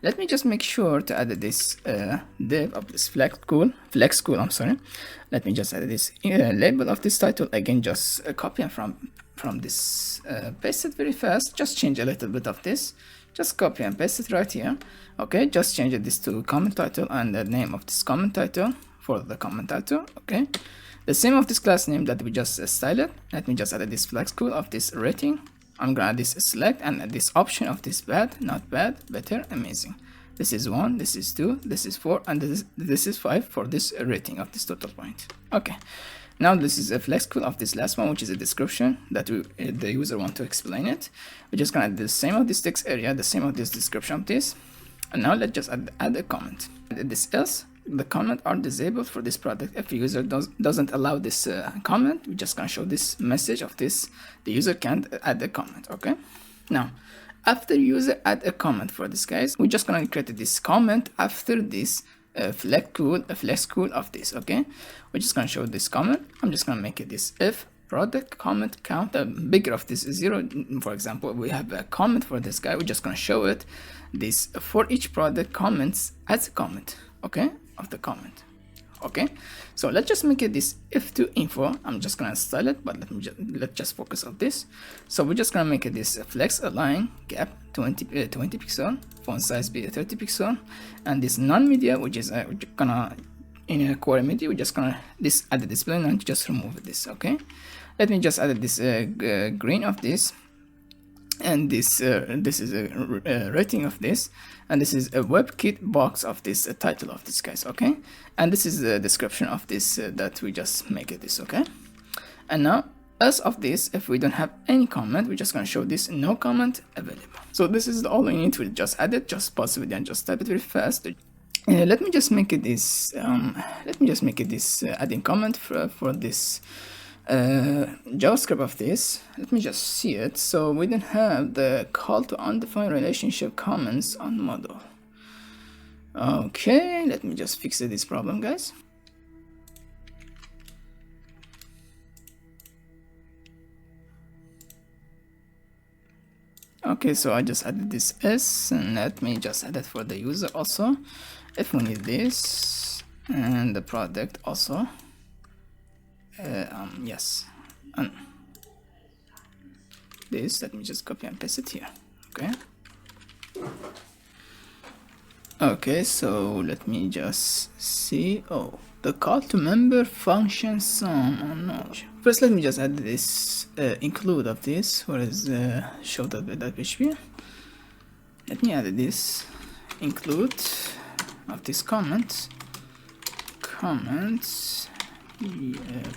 S1: let me just make sure to add this div of this flex cool. I'm sorry. Let me just add this label of this title again. Just copy from this, paste it very fast. Just change a little bit of this. Just copy and paste it right here. Okay, just change this to comment title and the name of this comment title for the comment title. Okay, the same of this class name that we just styled. Let me just add this flex cool of this rating. I'm gonna add this select and add this option of this bad, not bad, better, amazing. This is 1, this is 2, this is 4, and this is 5 for this rating of this total point. Okay, now this is a flex cool of this last one, which is a description that the user want to explain it. We're just gonna add the same of this text area, the same of this description of this, and now let's just add a comment. This else, the comment are disabled for this product. If the user doesn't allow this comment, we're just gonna show this message of this, the user can't add a comment. Okay, now after user add a comment for this, guys, we're just gonna create this comment after this flex cool of this. Okay, we're just gonna show this comment. I'm just gonna make it this if product comment count bigger of this 0. For example, we have a comment for this guy, we're just gonna show it this for each product comments as a comment. Okay, of the comment. Okay, so let's just make it this if to info. I'm just gonna style it, but let's just focus on this. So we're just gonna make it this flex align gap 20 pixel, font size be 30 pixel, and this non-media, which is gonna in a core media, we're just gonna add the display line to just remove this. Okay, let me just add this green of this, and this is a rating of this, and this is a WebKit box of this title of this, guys. Okay, and this is the description of this that we just make it this. Okay, and now as of this, if we don't have any comment, we're just gonna show this no comment available. So this is all we need to just add it. Just pause the video and just type it very fast. Let me just make it this adding comment for this JavaScript of this. Let me just see it. So we don't have the call to undefined relationship comments on model. Okay, let me just fix this problem, guys. Okay, so I just added this S, and let me just add it for the user also if we need this, and the product also. Yes, and this, let me just copy and paste it here. Okay, so let me just see. Oh, the call to member function some. Oh no. First, let me just add this include of this. Where is show.php? Let me add this include of this comments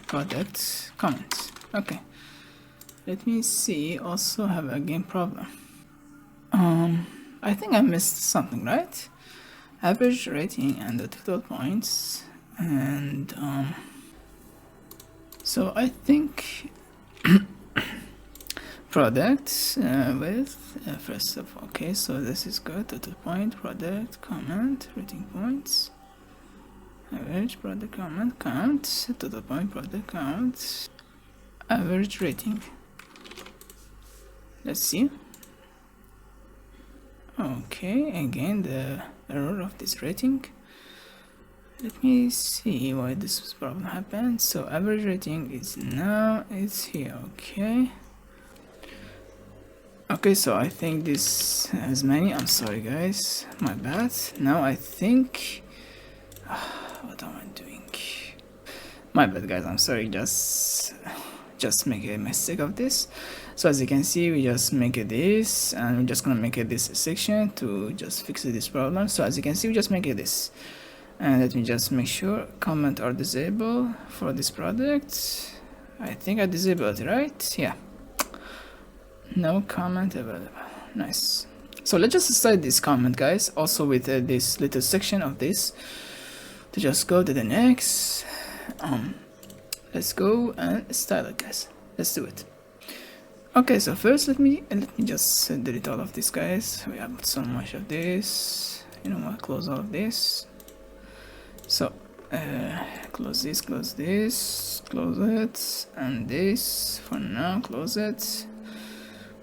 S1: product comments. Okay, let me see. Also have a game problem. I think I missed something, right? Average rating and the total points, and so I think product with first of all. Okay, so this is good. Total point, product, comment, rating points, average, product, comment, count, total point, product, count, average rating. Let's see. Okay, again the error of this rating. Let me see why this problem happened. So average rating is now, it's here. Okay, so I think this has many. I'm sorry guys, my bad. Now I think what am I doing? My bad guys, I'm sorry, just make a mistake of this. So as you can see, we just make it this, and we're just gonna make it this section to just fix this problem. So as you can see, we just make it this, and let me just make sure comment are disabled for this product. I think I disabled it, right? Yeah, no comment available. Nice. So let's just start this comment guys, also with this little section of this, to just go to the next. Let's go and style it guys. Let's do it. Okay, so first let me just delete all of this guys. We have so much of this. You know what, close all of this. So close this, close it, and this for now, close it.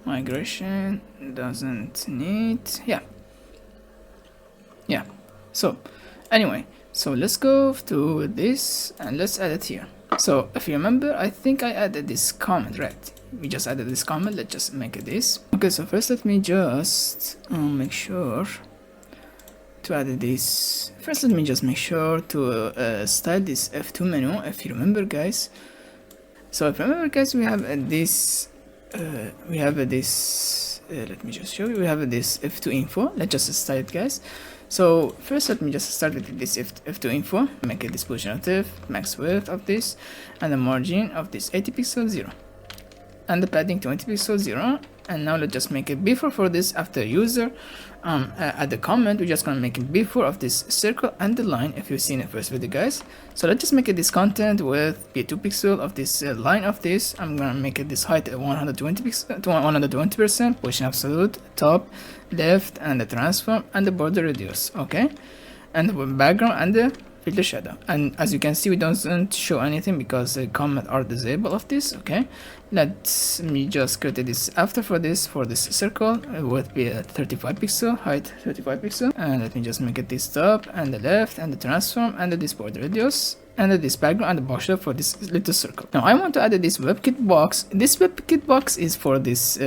S1: Migration doesn't need, yeah. So anyway, so let's go to this and let's add it here. So if you remember, I think I added this comment, right? We just added this comment. Let's just make it this. Okay, so first let me just make sure to add this. First let me just make sure to style this F2 menu. If you remember guys, so if you remember guys, we have this let me just show you. We have this F2 info. Let's just style it guys. So first let me just start with this F2 info, make it this position relative, max width of this, and the margin of this 80 pixel 0, and the padding 20 pixel 0. And now let's just make it before for this. After user add the comment, we're just gonna make it before of this circle and the line, if you've seen the first video guys. So let's just make it this content with be 2 pixel of this line of this. I'm gonna make it this height 120 pixel to 120%, position absolute, top, left, and the transform, and the border radius. Okay, and the background and the filter shadow. And as you can see, we don't show anything because the comment are disabled of this. Okay, let me just create this after for this circle. It would be a 35 pixel height, 35 pixel, and let me just make it this top and the left and the transform and this border radius and this background and the box shadow for this little circle. Now I want to add this WebKit box. This WebKit box is for this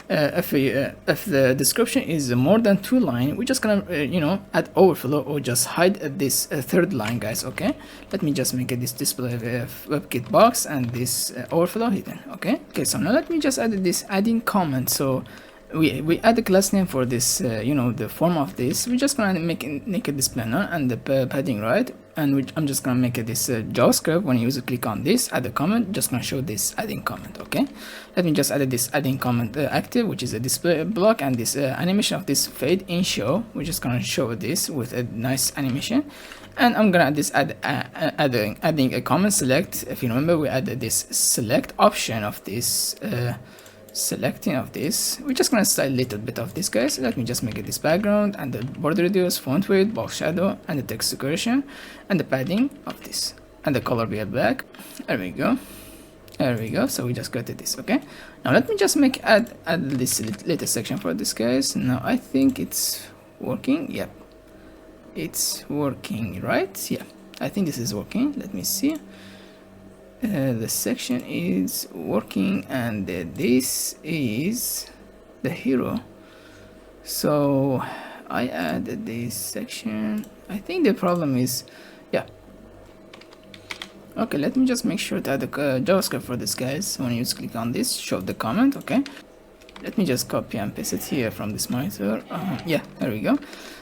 S1: if the description is more than 2 lines, we're just gonna add overflow or just hide this third line guys. Okay, let me just make it this display WebKit box and this overflow hidden. Okay, so now let me just add this adding comment. So we add the class name for this the form of this. We're just gonna make it this planner and the padding right, and I'm just gonna make it this JavaScript. When you user click on this, add a comment, just gonna show this adding comment. Okay, let me just add this adding comment active, which is a display block, and this animation of this fade in show. We're just gonna show this with a nice animation. And I'm gonna add this adding a comment select. If you remember, we added this select option of this selecting of this. We're just gonna style a little bit of this guys. Let me just make it this background and the border radius, font weight, box shadow, and the text decoration, and the padding of this, and the color be black. There we go. So we just got this. Okay, now let me just add this little section for this guys. Now I think it's working. Yep, it's working, right? Yeah, I think this is working. Let me see. The section is working, and this is the hero. So I added this section. I think the problem is, yeah. Okay, let me just make sure to add the JavaScript for this guys. When you click on this, show the comment. Okay, let me just copy and paste it here from this monitor. Yeah, there we go.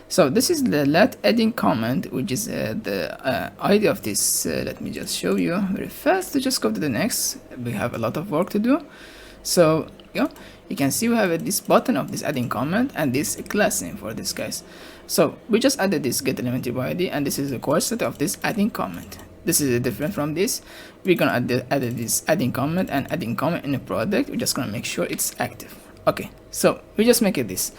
S1: So this is the let adding comment, which is the idea of this. Let me just show you very fast. To just go to the next, we have a lot of work to do. So yeah, you can see we have this button of this adding comment and this class name for this guys. So we just added this get element by ID, and this is the core set of this adding comment. This is different from this. We're gonna add this adding comment and adding comment in the product. We're just gonna make sure it's active. Okay, so we just make it this.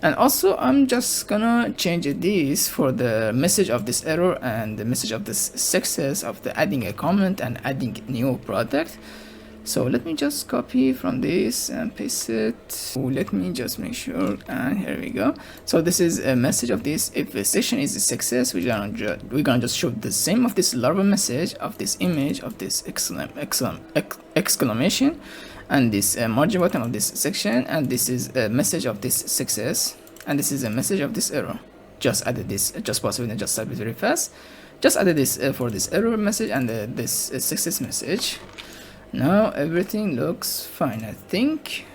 S1: And also I'm just gonna change this for the message of this error and the message of this success of the adding a comment and adding new product. So let me just copy from this and paste it. Let me just make sure, and here we go. So this is a message of this. If a section is a success, we're gonna just show the same of this Laravel message of this image of this exclamation, and this margin button of this section, and this is a message of this success, and this is a message of this error. Just added this, just possibly just type it very fast. Just added this for this error message and this success message. Now everything looks fine, I think.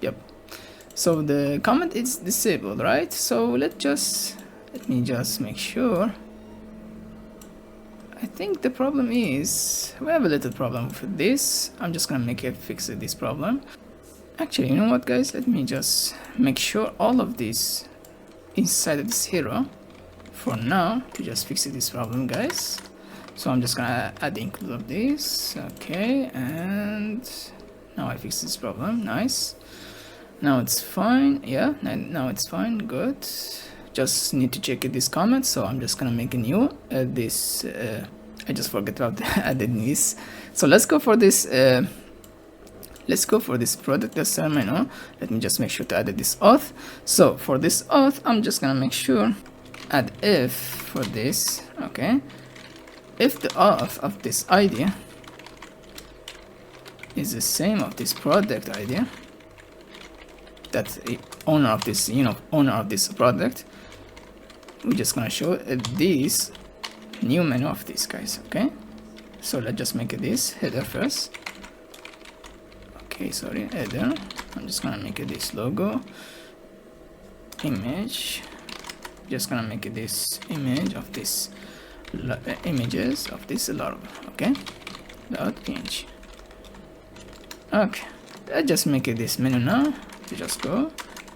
S1: Yep. So the comment is disabled, right? So let me just make sure. I think the problem is we have a little problem with this. I'm just gonna fix this problem. Actually, you know what, guys? Let me just make sure all of this inside of this hero for now to just fix this problem, guys. So I'm just gonna add the include of this. Okay, and now I fix this problem. Nice. Now it's fine. Yeah, now it's fine. Good. Just need to check this comment, so I'm just gonna make a new this I just forgot about adding this. So let's go for this product terminal. Let me just make sure to add this auth. So for this auth, I'm just gonna make sure add if for this. Okay, if the auth of this ID is the same of this product ID, that's the owner of this, owner of this product, we're just gonna show this new menu of these guys. Okay, so let's just make this header first. Okay, sorry, header. I'm just gonna make this logo image. Just gonna make this image of this images of this Laravel. Okay, .png. Okay, let's just make this menu now. To just go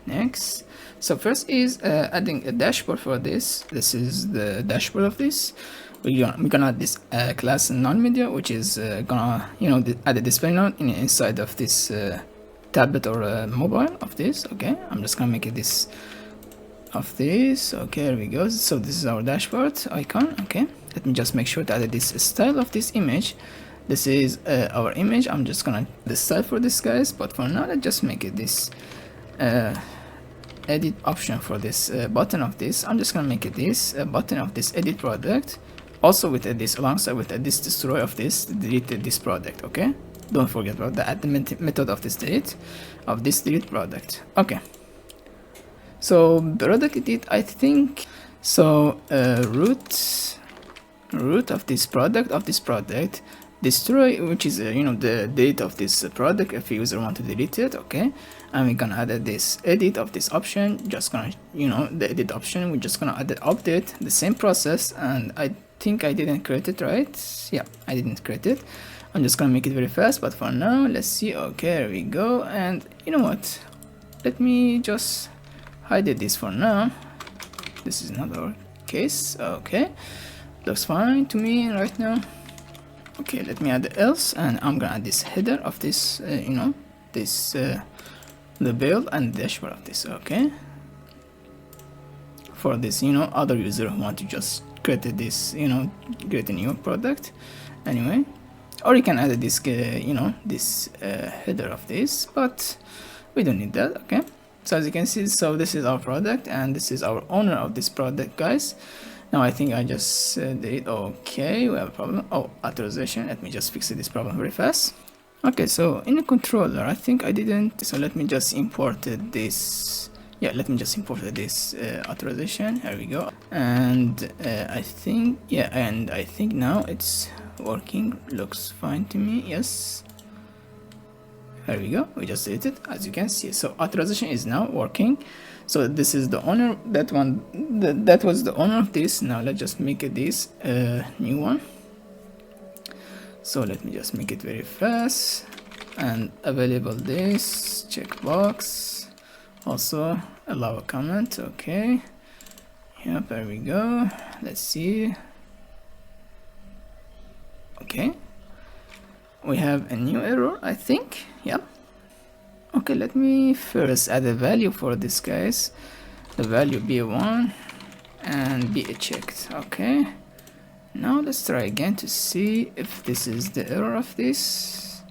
S1: next. So first is adding a dashboard for this. This is the dashboard of this. We're gonna add this class non-media, which is gonna add a display node inside of this tablet or mobile of this. Okay, I'm just gonna make this of this. Okay, here we go. So this is our dashboard icon. Okay, let me just make sure to add this style of this image. This is our image. I'm just gonna the style for this, guys, but for now let's just make this edit option for this button of this. I'm just gonna make this button of this edit product, also with this alongside with this destroy of this delete this product. Okay, don't forget about the add method of this delete product. Okay, so product edit, I think so. Root of this product destroy, which is the date of this product if user want to delete it. Okay, and we're gonna add this edit of this option. Just gonna the edit option, we're just gonna add the update, the same process. And I think I didn't create it, right? Yeah, I didn't create it. I'm just gonna make it very fast, but for now let's see. Okay, here we go. And you know what, let me just hide this for now. This is not our case. Okay, looks fine to me right now. Okay, let me add the else, and I'm gonna add this header of this the build and dashboard of this. Okay, for this other user who want to just create this create a new product anyway, or you can add this this header of this, but we don't need that. Okay, so as you can see, so this is our product and this is our owner of this product, guys. Now I think I just did. Okay, we have a problem. Oh, authorization. Let me just fix this problem very fast. Okay, so in the controller, I think I didn't. So let me just import this. Yeah, let me just import this authorization. Here we go. And I think now it's working. Looks fine to me. Yes. There we go. We just did it, as you can see. So authorization is now working. So this is the owner. That was the owner of this. Now let's just make this new one. So let me just make it very fast and available this checkbox. Also allow a comment. Okay. Yep. There we go. Let's see. Okay. We have a new error, I think. Yep. Okay, let me first add a value for this, guys. The value be 1 and be checked. Okay, Now let's try again to see if this is the error of this.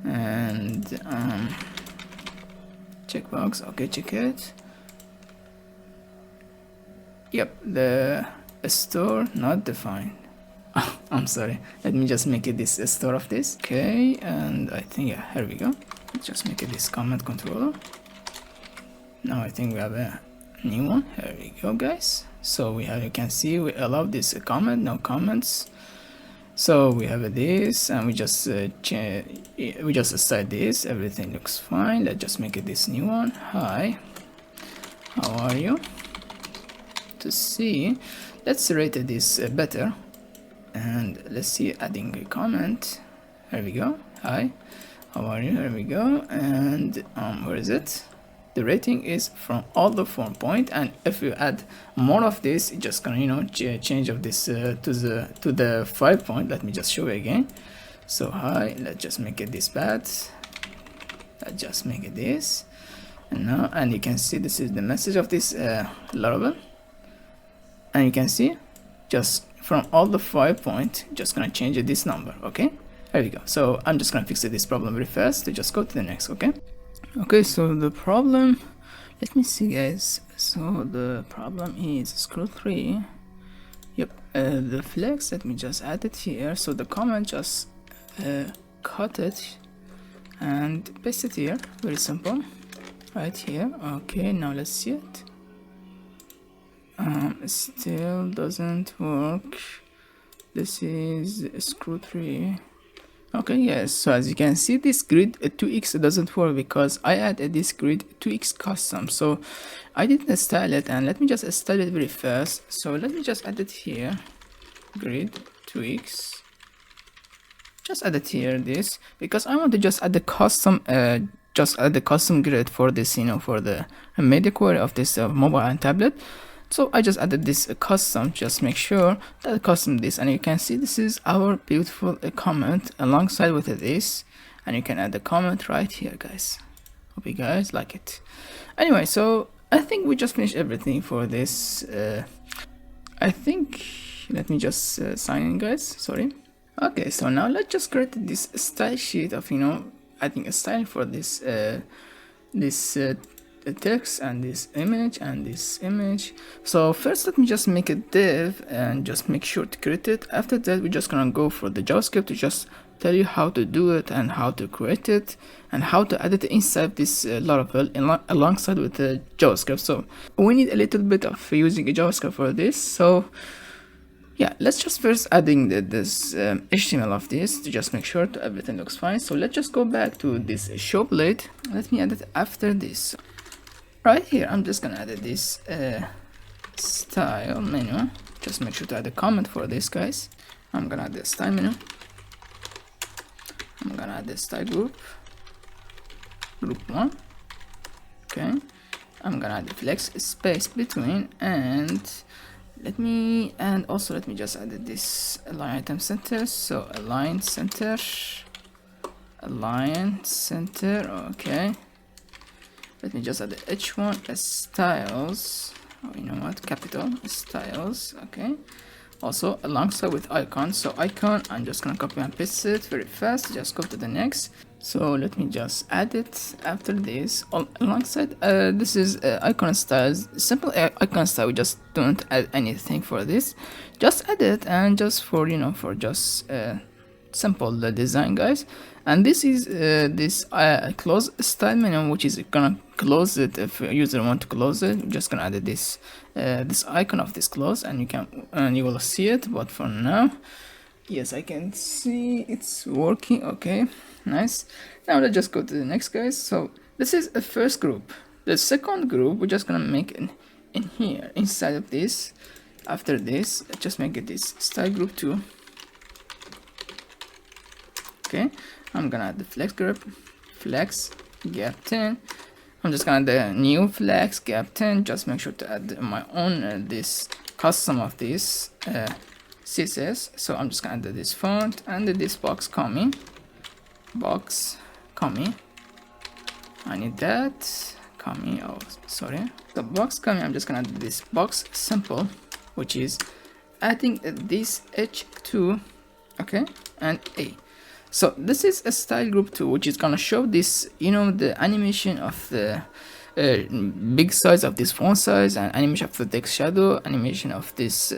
S1: And checkbox, okay, check it. Yep, the store not defined. I'm sorry, let me just make it this store of this. Okay, and I think, yeah, here we go. Let's just make it this comment controller. Now I think we have a new one. Here we go, guys. So we have, you can see we allow this comment, no comments. So we have this, and we just assign this. Everything looks fine. Let's just make it this new one. Hi, how are you? To see, let's rate this better, and let's see adding a comment. Here we go. Hi, how are you? Here we go. And where is it? The rating is from all the 4 point, and if you add more of this, it's just gonna, you know, change of this to the 5 point. Let me just show you again. So hi, let's just make it this bad. Let's just make it this, and now, and you can see this is the message of this Laravel. And you can see just from all the 5 point, just gonna change this number. Okay, there we go. So I'm just gonna fix this problem very fast to just go to the next. Okay, so the problem, let me see, guys. So the problem is scroll 3. Yep, the flex, let me just add it here. So the comment, just cut it and paste it here. Very simple, right here. Okay, now let's see it. Still doesn't work. This is screw 3. Okay, yes, so as you can see, this grid 2x doesn't work because I added this grid 2x custom. So I didn't style it, and let me just style it very fast. So let me just add it here, grid 2x. Just add it here, this, because I want to just add the custom grid for this, you know, for the media query of this mobile and tablet. So I just added this custom, just make sure that I custom this, and you can see this is our beautiful comment alongside with this, and you can add the comment right here, guys. Hope you guys like it. Anyway, so I think we just finished everything for this. I think, let me just sign in, guys, sorry. Okay, so now let's just create this style sheet of, you know, adding a style for this the text and this image and this image. So first let me just make a div and just make sure to create it. After that we're just gonna go for the JavaScript to just tell you how to do it and how to create it and how to add it inside this Laravel alongside with the JavaScript. So we need a little bit of using a JavaScript for this. So yeah, let's just first adding this HTML of this to just make sure that everything looks fine. So let's just go back to this show blade. Let me add it after this. Right here, I'm just gonna add this style menu. Just make sure to add a comment for this, guys. I'm gonna add the style menu. I'm gonna add the style group 1. Okay, I'm gonna add the flex space between, and let me just add this align item center. So align center. Okay. Let me just add the h1 styles. Oh, you know what? Capital styles. Okay. Also alongside with icon. So icon, I'm just gonna copy and paste it very fast. Just go to the next. So let me just add it after this. Alongside, this is icon styles. Simple icon style. We just don't add anything for this. Just add it, and just for, you know, for just simple design, guys. And this is this close style menu, which is gonna close it if a user want to close it. I'm just gonna add this this icon of this close, and you will see it. But for now, yes, I can see it's working. Okay, nice. Now let's just go to the next, guys. So this is a first group. The second group we're just gonna make in here inside of this. After this, just make it this style group 2. Okay, I'm gonna add the flex gap 10. I'm just gonna add the new flex gap 10. Just make sure to add my own this custom of this CSS. So I'm just gonna add this font and this box coming. I need that coming. Oh, sorry. The box coming. I'm just gonna add this box simple, which is adding this H2, okay, and A. So this is a style group 2, which is gonna show this, you know, the animation of the big size of this font size, and animation of the text shadow, animation of this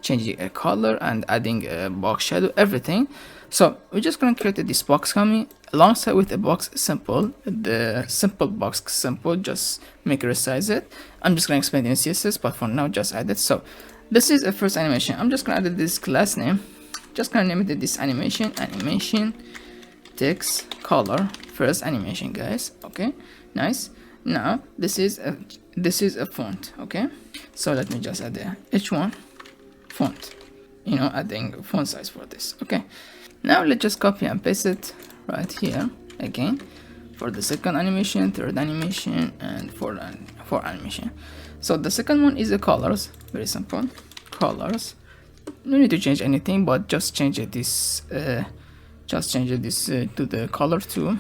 S1: changing a color and adding a box shadow, everything. So we're just gonna create this box coming alongside with a box simple, the simple box simple, just make it resize it. I'm just gonna explain it in CSS, but for now just add it. So this is a first animation. I'm just gonna add this class name, just gonna name it this animation text color first animation, guys. Okay, nice. Now this is a font, okay, so let me just add the h1 font, you know, adding font size for this. Okay, now let's just copy and paste it right here again for the second animation, third animation, and fourth animation. So the second one is the colors, very simple colors. No need to change anything, but just change it this to the color too.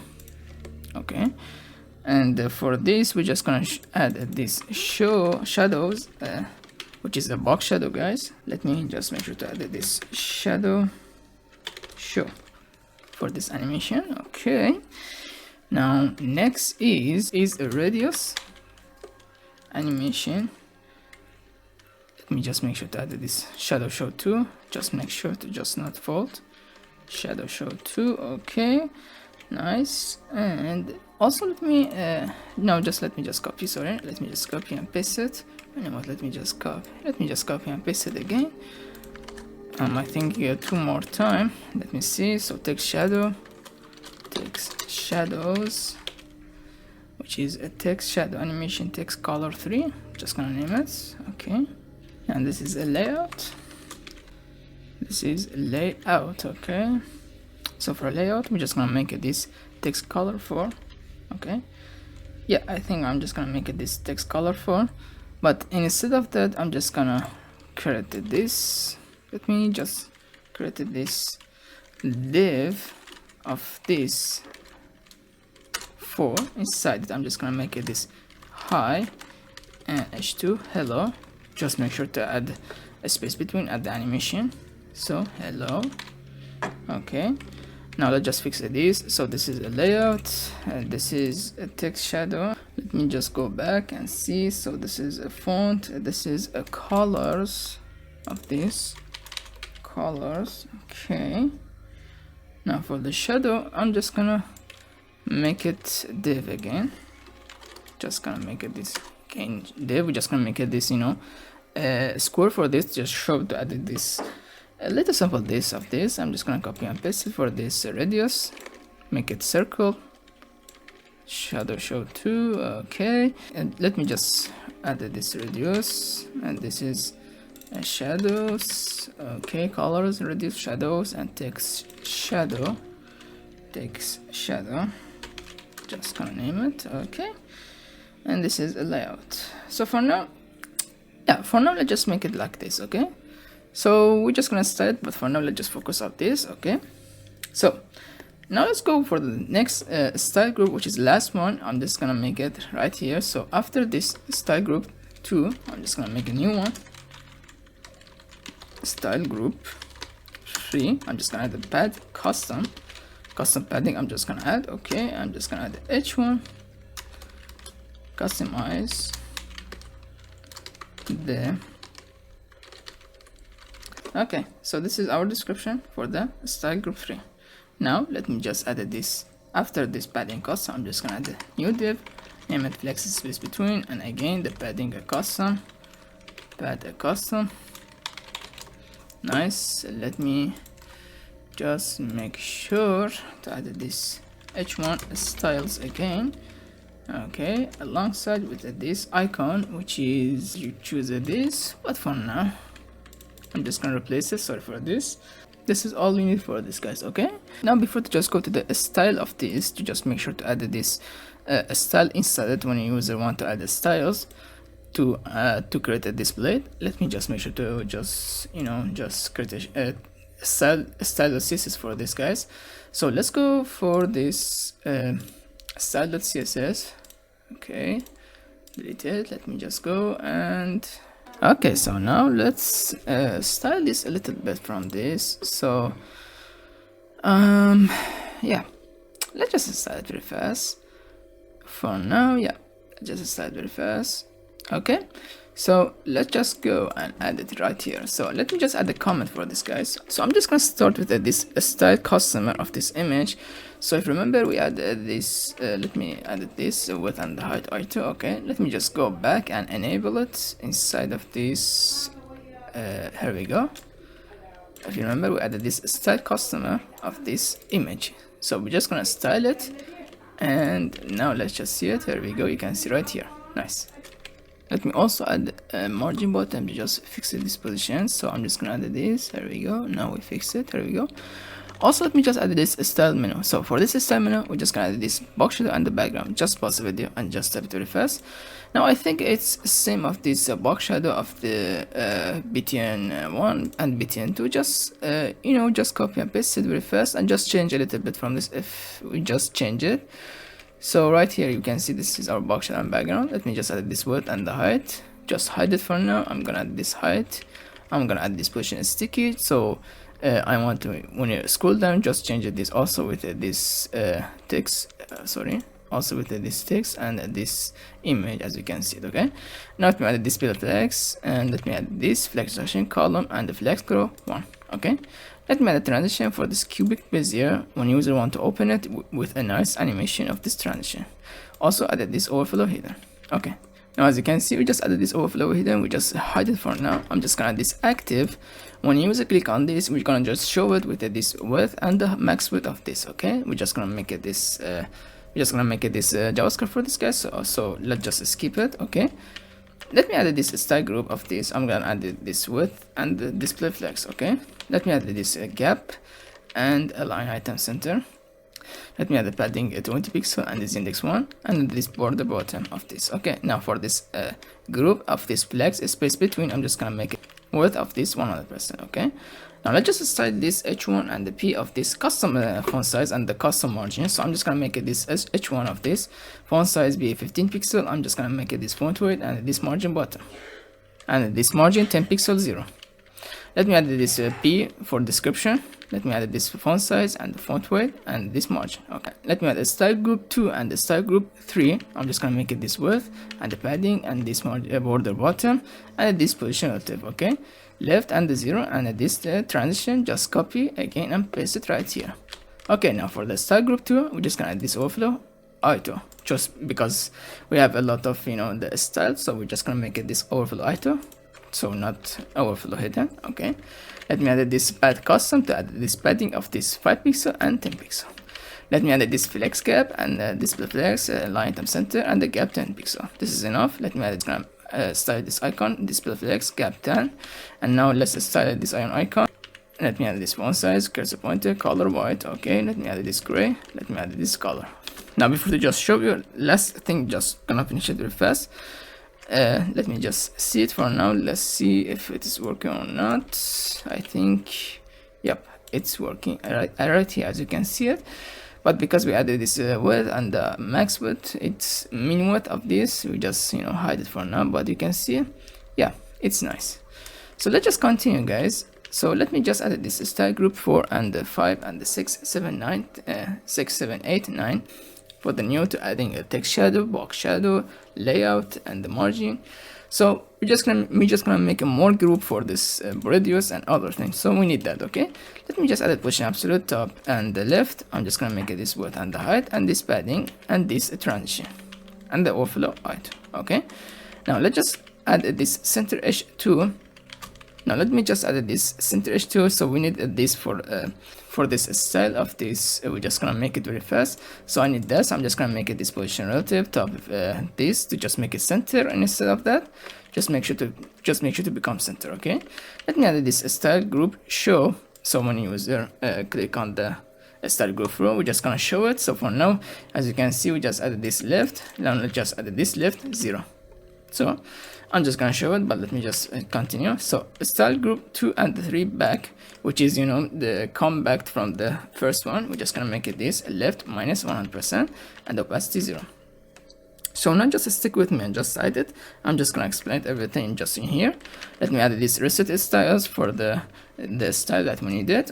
S1: Okay, and for this we're just gonna add this shadows, which is a box shadow, guys. Let me just make sure to add this shadow show for this animation. Okay, now next is a radius animation. Let me just make sure to add this shadow show too. Just make sure to just not fault shadow show too. Okay, nice. And also let me let me just copy, sorry, let me just copy and paste it. You know what, let me just copy and paste it again. I think two more time. Let me see. So text shadows, which is a text shadow animation text color 3. Just gonna name it. Okay, and this is a layout. Okay, so for layout we're just gonna make it this text color 4. Okay, yeah, I think I'm just gonna make it this text color 4, but instead of that I'm just gonna create this. Let me just create this div of this 4. Inside it I'm just gonna make it this hi and h2 hello. Just make sure to add a space between at the animation, so hello. Okay, now let's just fix this. So this is a layout and this is a text shadow. Let me just go back and see. So this is a font, this is a colors of this colors. Okay, now for the shadow I'm just gonna make it div again. Just gonna make it this again div. We're just gonna make it this, you know, square for this. Just show to add this a little sample this of this. I'm just gonna copy and paste it for this radius, make it circle, shadow show 2. Okay, and let me just add this radius, and this is shadows. Okay, colors, radius, shadows, and text shadow. Just gonna name it. Okay, and this is a layout. So for now, let's just make it like this. Okay, so we're just gonna start, but for now let's just focus on this. Okay, so now let's go for the next style group, which is last one. I'm just gonna make it right here. So after this style group 2, I'm just gonna make a new one, style group 3. I'm just gonna add the pad custom padding. I'm just gonna add, okay, I'm just gonna add the h1, customize the. Okay, so this is our description for the style group 3. Now let me just add this. After this padding custom, I'm just gonna add a new div, name it flex space between, and again the padding a custom, pad a custom. Nice. Let me just make sure to add this h1 styles again. Okay, alongside with this icon, which is, you choose this, but for now I'm just gonna replace it. Sorry for this. This is all we need for this, guys. Okay, now before to just go to the style of this, to just make sure to add this style inside it when a user want to add the styles to create a display. Let me just make sure to just, you know, just create a style CSS for this, guys. So let's go for this style.css. Okay, delete it. Let me just go and Okay, so now let's style this a little bit from this. So yeah, let's just style it very fast for now. Yeah, just style it very fast. Okay, so let's just go and add it right here. So let me just add a comment for this, guys. So I'm just gonna start with this style customer of this image. So if you remember, we added this, let me add this width and height item. Okay, let me just go back and enable it inside of this. Here we go. If you remember, we added this style customer of this image. So we're just gonna style it, and now let's just see it. Here we go. You can see right here. Nice. Let me also add a margin bottom to just fix this position. So I'm just gonna add this. There we go. Now we fix it. There we go. Also, let me just add this style menu. So for this style menu, we're just gonna add this box shadow and the background. Just pause the video and just type it very fast. Now I think it's same of this box shadow of the BTN 1 and BTN 2. Just you know, just copy and paste it very fast and just change a little bit from this if we just change it. So right here you can see this is our box shadow and background. Let me just add this width and the height. Just hide it for now. I'm gonna add this height. I'm gonna add this position sticky. So I want to, when you scroll down, just change this also with this text. Also with this text and this image, as you can see it. Okay. Now let me add this pillar flex, and let me add this flex section column and the flex grow 1. Okay. Let me add a transition for this cubic bezier when user want to open it with a nice animation of this transition. Also added this overflow header. Okay. Now as you can see, we just added this overflow header. We just hide it for now. I'm just gonna add this active. When user click on this, we're gonna just show it with this width and the max width of this. Okay, we're just gonna make it this JavaScript for this guy. So let's just skip it. Okay, let me add this style group of this. I'm gonna add this width and the display flex. Okay, let me add this gap and align item center. Let me add the padding 20 pixel and this index 1 and this border bottom of this. Okay, now for this group of this flex space between, I'm just gonna make it width of this 100%. Okay, now let's just style this h1 and the p of this custom font size and the custom margin. So I'm just gonna make it this h1 of this font size be 15 pixel. I'm just gonna make it this font weight and this margin bottom and this margin 10 pixel 0. Let me add this p for description. Let me add this font size and the font weight and this margin. Okay, let me add a style group 2 and the style group 3. I'm just gonna make it this width and the padding and this border bottom and this position relative. Okay, left and the 0 and this transition, just copy again and paste it right here. Okay, now for the style group 2, we're just gonna add this overflow auto, just because we have a lot of, you know, the style, so we're just gonna make it this overflow auto, so not overflow hidden. Okay, let me add this pad custom to add this padding of this 5 pixel and 10 pixel. Let me add this flex gap and display flex line item center and the gap 10 pixel. This is enough. Let me add style this icon display flex gap 10, and now let's style this iron icon. Let me add this font size, cursor pointer, color white. Okay, let me add this gray. Let me add this color. Now before to just show you last thing, just gonna finish it very fast. Let me just see it for now. Let's see if it is working or not. I think, yep, it's working right here, as you can see it. But because we added this width and the max width, it's min width of this, we just, you know, hide it for now. But you can see, yeah, it's nice. So let's just continue, guys. So let me just add this style group 4 and the 5 and the 6, 7, 9, 6, 7, 8, 9 for the new to adding a text shadow, box shadow, layout, and the margin. So we're just gonna make a more group for this radius and other things. So we need that. Okay, let me just add a position absolute top and the left. I'm just gonna make it this width and the height and this padding and this transition and the overflow height. Okay, now let's just add this center edge 2. Now let me just add this center edge 2. So we need this for this style of this. We're just gonna make it very fast. So I need this. I'm just gonna make it this position relative top this to just make it center, and instead of that, just make sure to become center. Okay, let me add this style group show. So when user click on the style group row, we're just gonna show it. So for now, as you can see, we just added this left. Now let's just add this left 0. So I'm just gonna show it, but let me just continue. So style group 2 and 3 back, which is, you know, the come back from the first one. We're just gonna make it this left minus 100% and opacity 0. So now just stick with me and just cite it. I'm just gonna explain everything just in here. Let me add these reset styles for the style that we needed.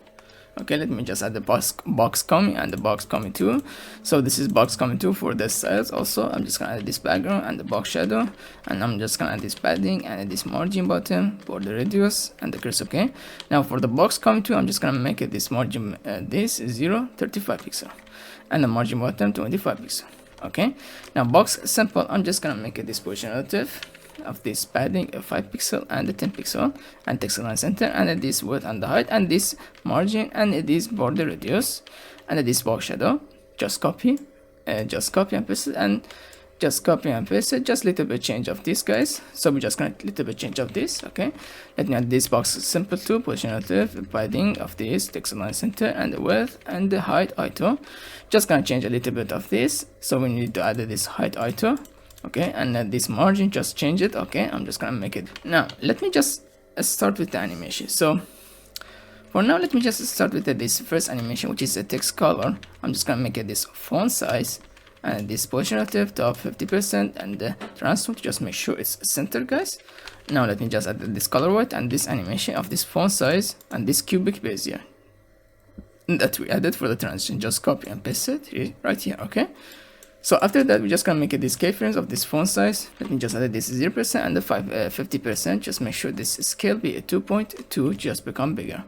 S1: Okay, let me just add the box coming and the box coming too. So this is box coming too for the styles also. I'm just gonna add this background and the box shadow, and I'm just gonna add this padding and this margin bottom for the radius and the cursor. Okay, now for the box coming too, I'm just gonna make it this margin this 0 35 pixel and the margin bottom 25 pixel. Okay, now box simple, I'm just gonna make it this position relative of this padding 5 pixel and the 10 pixel and text align center, and this width and the height, and this margin, and this border radius, and this box shadow. Just copy and paste it, and just copy and paste it. Just little bit change of this, guys. So we just gonna little bit change of this. Okay, let me add this box simple to position relative padding of this text align center, and the width and the height auto. Just gonna change a little bit of this, so we need to add this height auto. Okay, and this margin, just change it. Okay, I'm just gonna make it. Now let me just start with the animation. So for now, let me just start with this first animation, which is a text color. I'm just gonna make it this font size and this position relative top 50%, and the transform, just make sure it's center, guys. Now let me just add this color white and this animation of this font size and this cubic bezier that we added for the transition. Just copy and paste it here, right here. Okay, so after that, we're just gonna make it this keyframes of this font size. Let me just add this 0% and the 50%. Just make sure this scale be 2.2, just become bigger.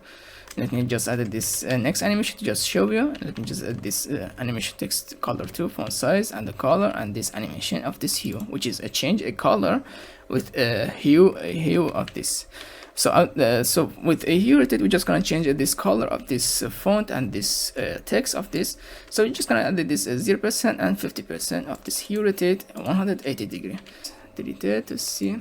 S1: Let me just add this next animation to just show you. Let me just add this animation text color to font size and the color, and this animation of this hue, which is a change a color with a hue of this. So with a hue rotate, we're just gonna change this color of this font and this text of this. So you're just gonna add this 0% and 50% of this hue rotate 180 degree. Delete it to see.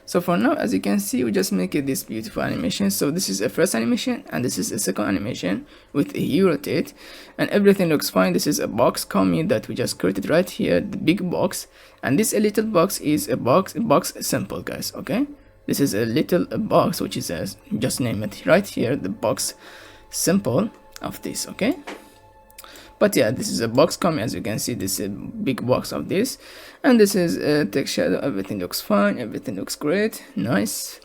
S1: So for now, as you can see, we just make it this beautiful animation. So this is a first animation, and this is a second animation with a hue rotate, and everything looks fine. This is a box coming that we just created right here, the big box, and this little box is a box simple, guys. Okay, this is a little box, which is just name it right here, the box simple of this. Okay, but yeah, this is a box coming, as you can see. This is a big box of this, and this is a text shadow. Everything looks fine, everything looks great, nice.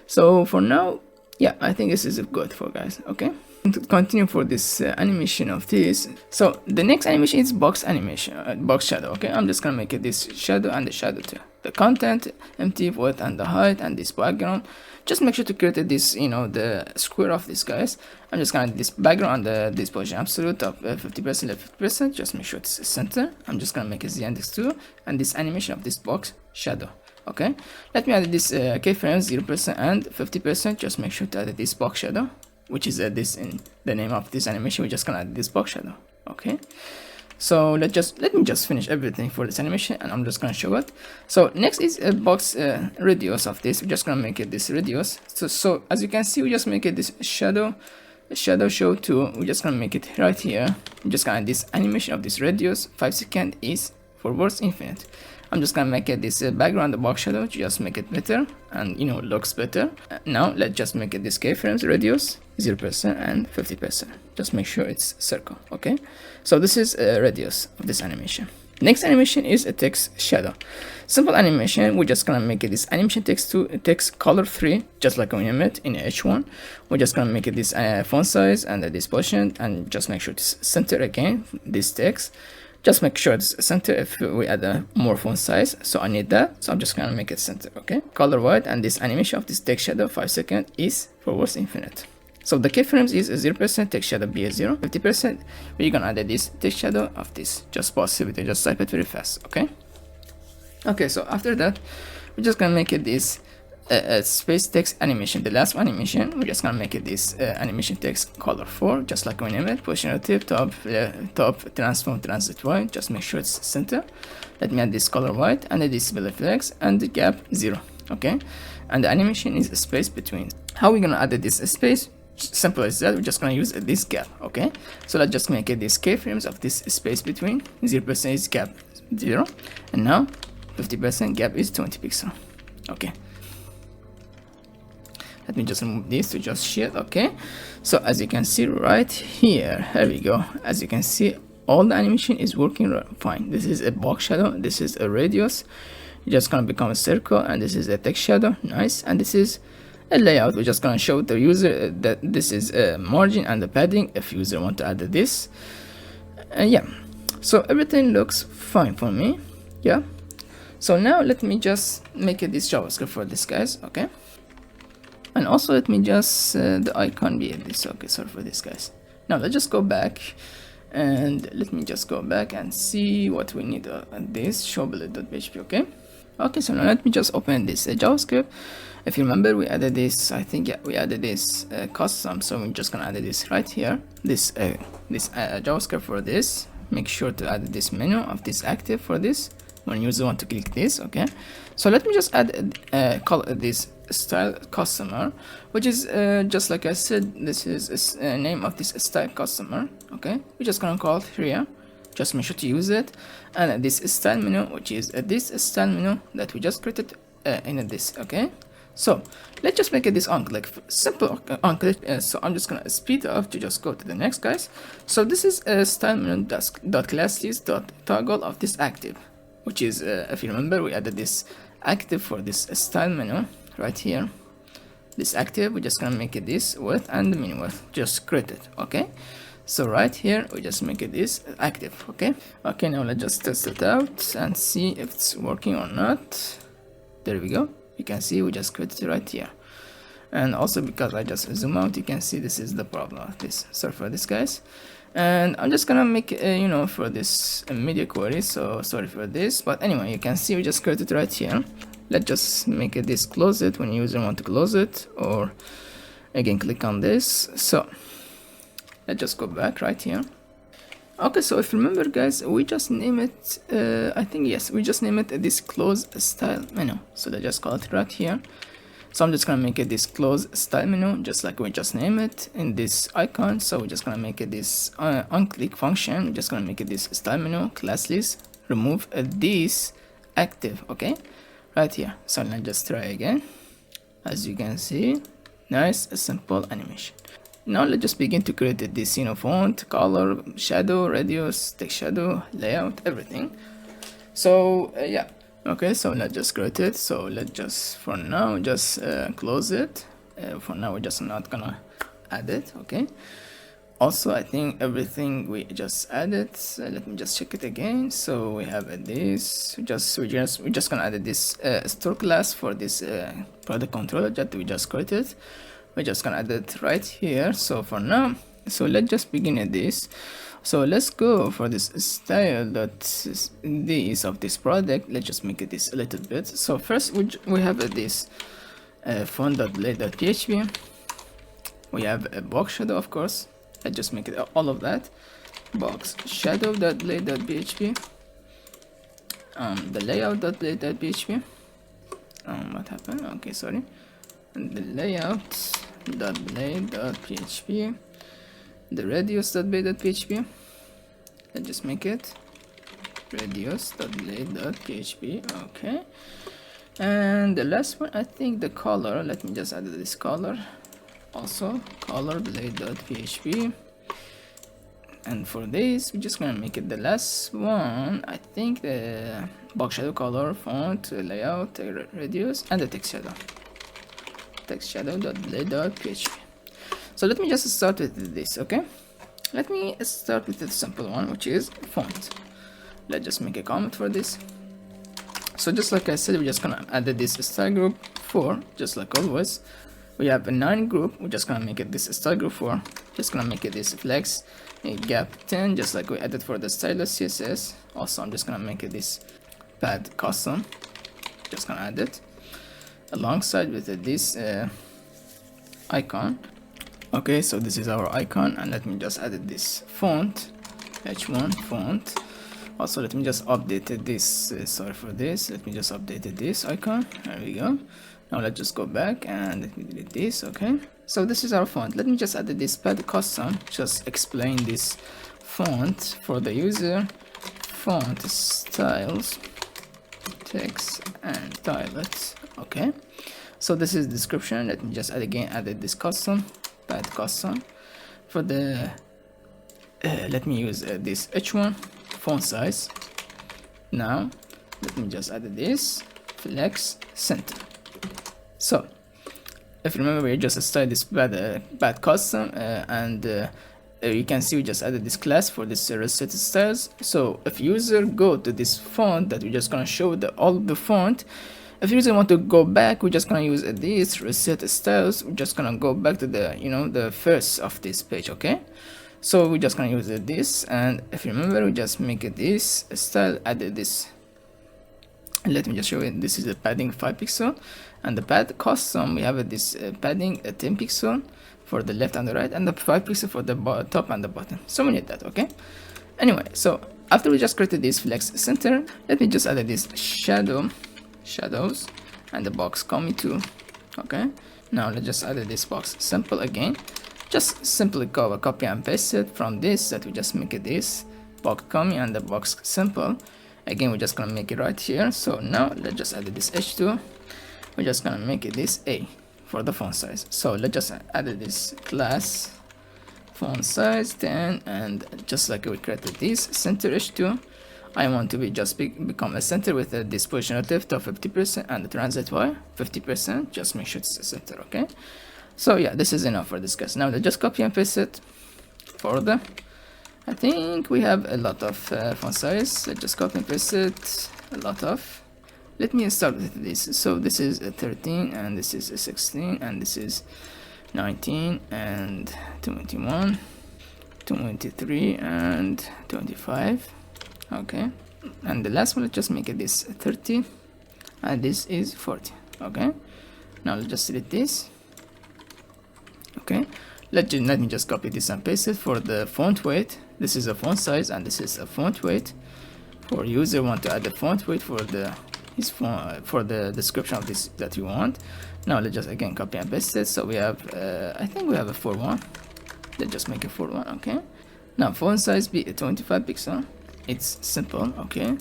S1: So for now, yeah, I think this is good for guys. Okay, to continue for this animation of this, so the next animation is box animation, box shadow. Okay, I'm just gonna make it this shadow and the shadow too, the content, empty, width and the height, and this background. Just make sure to create this, you know, the square of this, guys. I'm just gonna this background and this position absolute of 50% left 50%. Just make sure it's center. I'm just gonna make it the index 2 and this animation of this box shadow. Okay, let me add this keyframes 0% and 50%. Just make sure to add this box shadow, which is this in the name of this animation. We're just gonna add this box shadow. Okay, so let me just finish everything for this animation, and I'm just gonna show it. So next is a box radius of this. We're just gonna make it this radius. So as you can see, we just make it this shadow show 2. We're just gonna make it right here. I'm just gonna add this animation of this radius 5 seconds is forwards infinite. I'm just gonna make it this background, the box shadow, to just make it better and, you know, looks better. Now let's just make it this keyframes radius 0% and 50%. Just make sure it's circle. Okay, so this is a radius of this animation. Next animation is a text shadow, simple animation. We're just gonna make it this animation text to text color 3, just like we name it in H1. We're just gonna make it this font size and this position, and just make sure it's center again, this text. Just make sure it's center if we add more font size, so I need that, so I'm just gonna make it center. Okay, color white, and this animation of this text shadow 5 seconds is forwards infinite. So the keyframes is 0%, text shadow be 0, 50%. We're gonna add this text shadow of this. Just pause it, just type it very fast. Okay, so after that, we're just gonna make it this space text animation, the last animation. We're just gonna make it this animation text color 4, just like we name it, position relative, top transform transit white. Just make sure it's center. Let me add this color white and the display flex and the gap 0. Okay, and the animation is a space between. How we gonna add this space? Simple as that. We're just gonna use this gap. Okay, so let's just make it this keyframes of this space between. 0% is gap 0, and now 50% gap is 20 pixel. Okay, let me just remove this to just share. Okay, so as you can see right here we go. As you can see, all the animation is working fine. This is a box shadow, this is a radius, it's just gonna become a circle, and this is a text shadow, nice. And this is a layout. We're just gonna show the user that this is a margin and the padding if user want to add this. Yeah, so everything looks fine for me. Yeah, so now let me just make this JavaScript for this, guys. Okay, and also let me just the icon be this. Okay, sorry for this, guys. Now let's just go back, and let me just go back and see what we need on this showbillet.php. Okay, so now let me just open this JavaScript. If you remember, we added this, I think, yeah, we added this custom, so we're just gonna add this right here, this JavaScript for this. Make sure to add this menu of this active for this when user want to click this. Okay, so let me just add call this style customer, which is just like I said, this is a name of this style customer. Okay, we're just gonna call it here. Just make sure to use it, and this style menu, which is this style menu that we just created in this. Okay, so let's just make it this on-click, simple on-click. So I'm just gonna speed up to just go to the next, guys. So this is a style menu dot classes dot toggle of this active, which is if you remember, we added this active for this style menu right here. This active, we're just gonna make it this width and the min width, just create it. Okay, so right here we just make it this active. Okay, now let's just test it out and see if it's working or not. There we go, you can see we just created it right here. And also because I just zoom out, you can see this is the problem of this. Sorry for this, guys. And I'm just gonna make you know, for this media query, so sorry for this, but anyway, you can see we just created it right here. Let's just make it this, close it when user want to close it, or again click on this. So let's just go back right here. Okay, so if you remember, guys, we just name it I think, yes, we just name it this close style menu. So let's just call it right here. So I'm just gonna make it this close style menu, just like we just name it in this icon. So we're just gonna make it this on click function. We're just gonna make it this style menu class list, remove this active. Okay, right here. So let's just try again. As you can see, nice, a simple animation. Now let's just begin to create this, you know, font, color, shadow, radius, text shadow, layout, everything. So yeah, okay, so let's just create it. So let's just, for now, just close it. For now, we're just not gonna add it. Okay, also I think everything we just added, let me just check it again. So we have this, we're just gonna add this store class for this product controller that we just created. We're just gonna add it right here. So for now, so let's just begin at this. So let's go for this style that this of this product. Let's just make it this a little bit. So first we have this font.lay.php. We have a box shadow, of course. Let's just make it all of that. Box shadow.lay.php. The layout.lay.php. What happened? Okay, sorry. And the layout.lay.php, the radius.lay.php. Let's just make it radius.lay.php. Okay, and the last one, I think the color. Let me just add this color, also color.lay.php. And for this, we're just gonna make it the last one, I think, the box shadow, color, font, layout, radius, and the text shadow. Text shadow.lay.php. So let me just start with this. Okay, let me start with the simple one, which is font. Let's just make a comment for this. So just like I said, we're just gonna add this style group 4, just like always. We have a 9 group, we're just gonna make it this style group 4. Just gonna make it this flex a gap 10, just like we added for the stylus CSS. Also, I'm just gonna make it this pad custom. Just gonna add it alongside with this icon. Okay, so this is our icon, and let me just add this font, h1 font. Also, let me just update this, sorry for this, let me just update this icon. There we go. Now let's just go back and let me delete this. Okay, so this is our font. Let me just add this pad custom, just explain this font for the user. Font styles, text and tiles. Okay, so this is description. Let me just add this custom, pad custom. For the let me use this h1 font size. Now let me just add this flex center. So if you remember, we just started this bad custom, and you can see we just added this class for this reset styles. So if user go to this font that we're just gonna show all the font, if user want to go back, we're just gonna use this reset styles. We're just gonna go back to the the first of this page. Okay, so we're just gonna use this, and if you remember, we just make it this style, added this. Let me just show you. This is the padding 5 pixel, and the pad custom we have this padding 10 pixel for the left and the right, and the 5 pixel for the top and the bottom. So we need that. Okay, anyway, so after we just created this flex center, let me just add this shadows and the box coming too. Okay, now let's just add this box simple again. Just simply copy and paste it from this, that we just make it this box coming and the box simple. Again, we're just gonna make it right here. So now let's just add this h2. We're just gonna make it this a for the font size. So let's just add this class font size 10, and just like we created this center h2, I want to become a center with this position relative to 50% and the transit y 50%. Just make sure it's a center. Okay, so yeah, this is enough for this guys. Now let's just copy and paste it for the, I think we have a lot of font size. Let's just copy and paste it, a lot of. Let me start with this. So this is a 13, and this is a 16, and this is 19, and 21, 23, and 25. Okay, and the last one, let's just make it this 30, and this is 40. Okay, now let's just delete this. Okay, let me just copy this and paste it for the font weight. This is a font size, and this is a font weight. For user want to add the font weight for the for the description of this that you want. Now let's just again copy and paste it. So we have I think we have a 4:1. Let's just make it 4:1. Okay, now font size be 25 pixel. It's simple. Okay,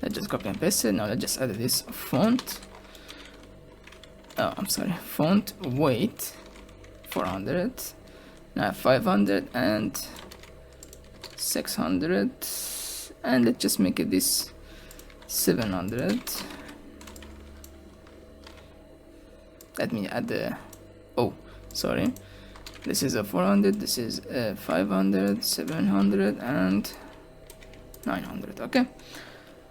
S1: let's just copy and paste it. Now let's just add this font, I'm sorry, font weight 400, now 500 and 600, and let's just make it this 700. Let me add the, oh sorry, this is a 400, this is a 500, 700 and 900. Okay,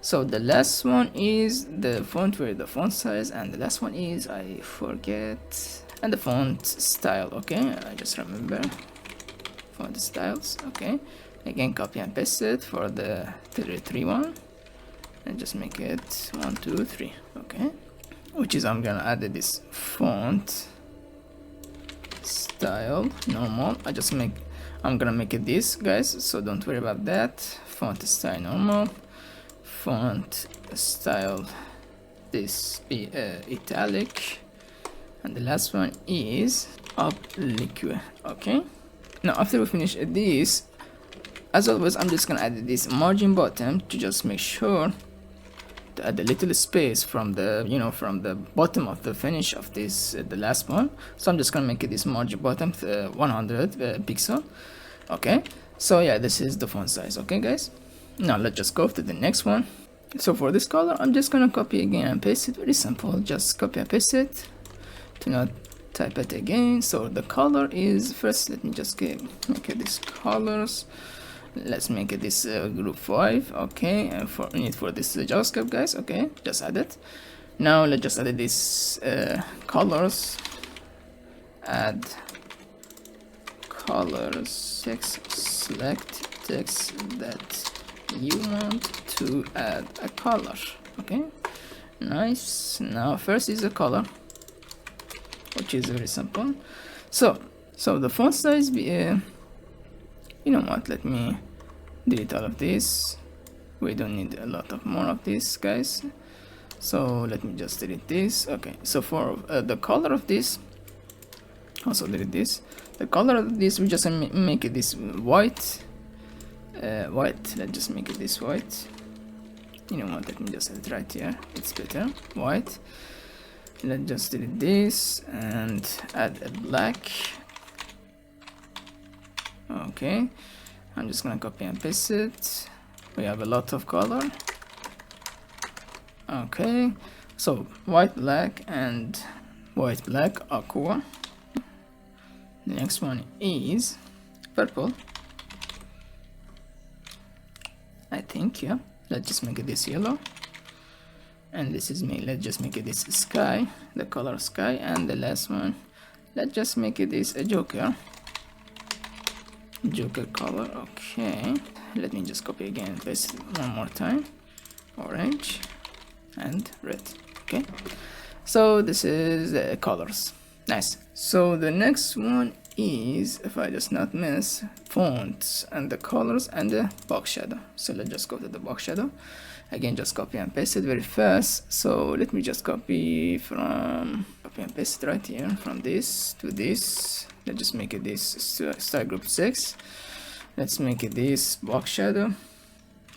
S1: so the last one is the font weight, the font size, and the last one is, I forget, and the font style. Okay, I just remember font styles. Okay, again copy and paste it for the 3 one, and just make it 1 2 3. Okay, which is, I'm gonna add this font style normal. I'm gonna make it this guys, so don't worry about that. Font style normal, font style this be italic, and the last one is oblique. Okay, now after we finish this, as always, I'm just gonna add this margin bottom to just make sure to add a little space from the from the bottom of the finish of this the last one. So I'm just gonna make it this margin bottom 100 pixel. Okay, so yeah, this is the font size. Okay guys, now let's just go to the next one. So for this color, I'm just gonna copy again and paste it. Very simple, just copy and paste it, to not type it again. So the color is, first let me just make it this colors. Let's make it this group 5. Okay, and for this JavaScript guys. Okay, just add it. Now let's just add this colors, add colors text, select text that you want to add a color. Okay, nice. Now first is the color, which is very simple. So the font size be you know what, let me delete all of this. We don't need a lot of more of this guys, so let me just delete this. Okay, so for the color of this, also delete this. The color of this, we just make it this white. White, let's just make it this white. You know what, let me just add it right here, it's better, white. Let's just delete this and add a black. Okay, I'm just gonna copy and paste it. We have a lot of color. Okay, so white, black, and white, black, aqua. The next one is purple, I think. Yeah, let's just make it this yellow, and this is me. Let's just make it this sky, the color sky. And the last one, let's just make it this a joker color. Okay, let me just copy again and paste it one more time. Orange and red. Okay, so this is the colors. Nice. So the next one is, if I just not miss, fonts and the colors and the box shadow. So let's just go to the box shadow again, just copy and paste it very fast. So let me just copy and paste it right here, from this to this. Let's just make it this style group 6. Let's make it this box shadow,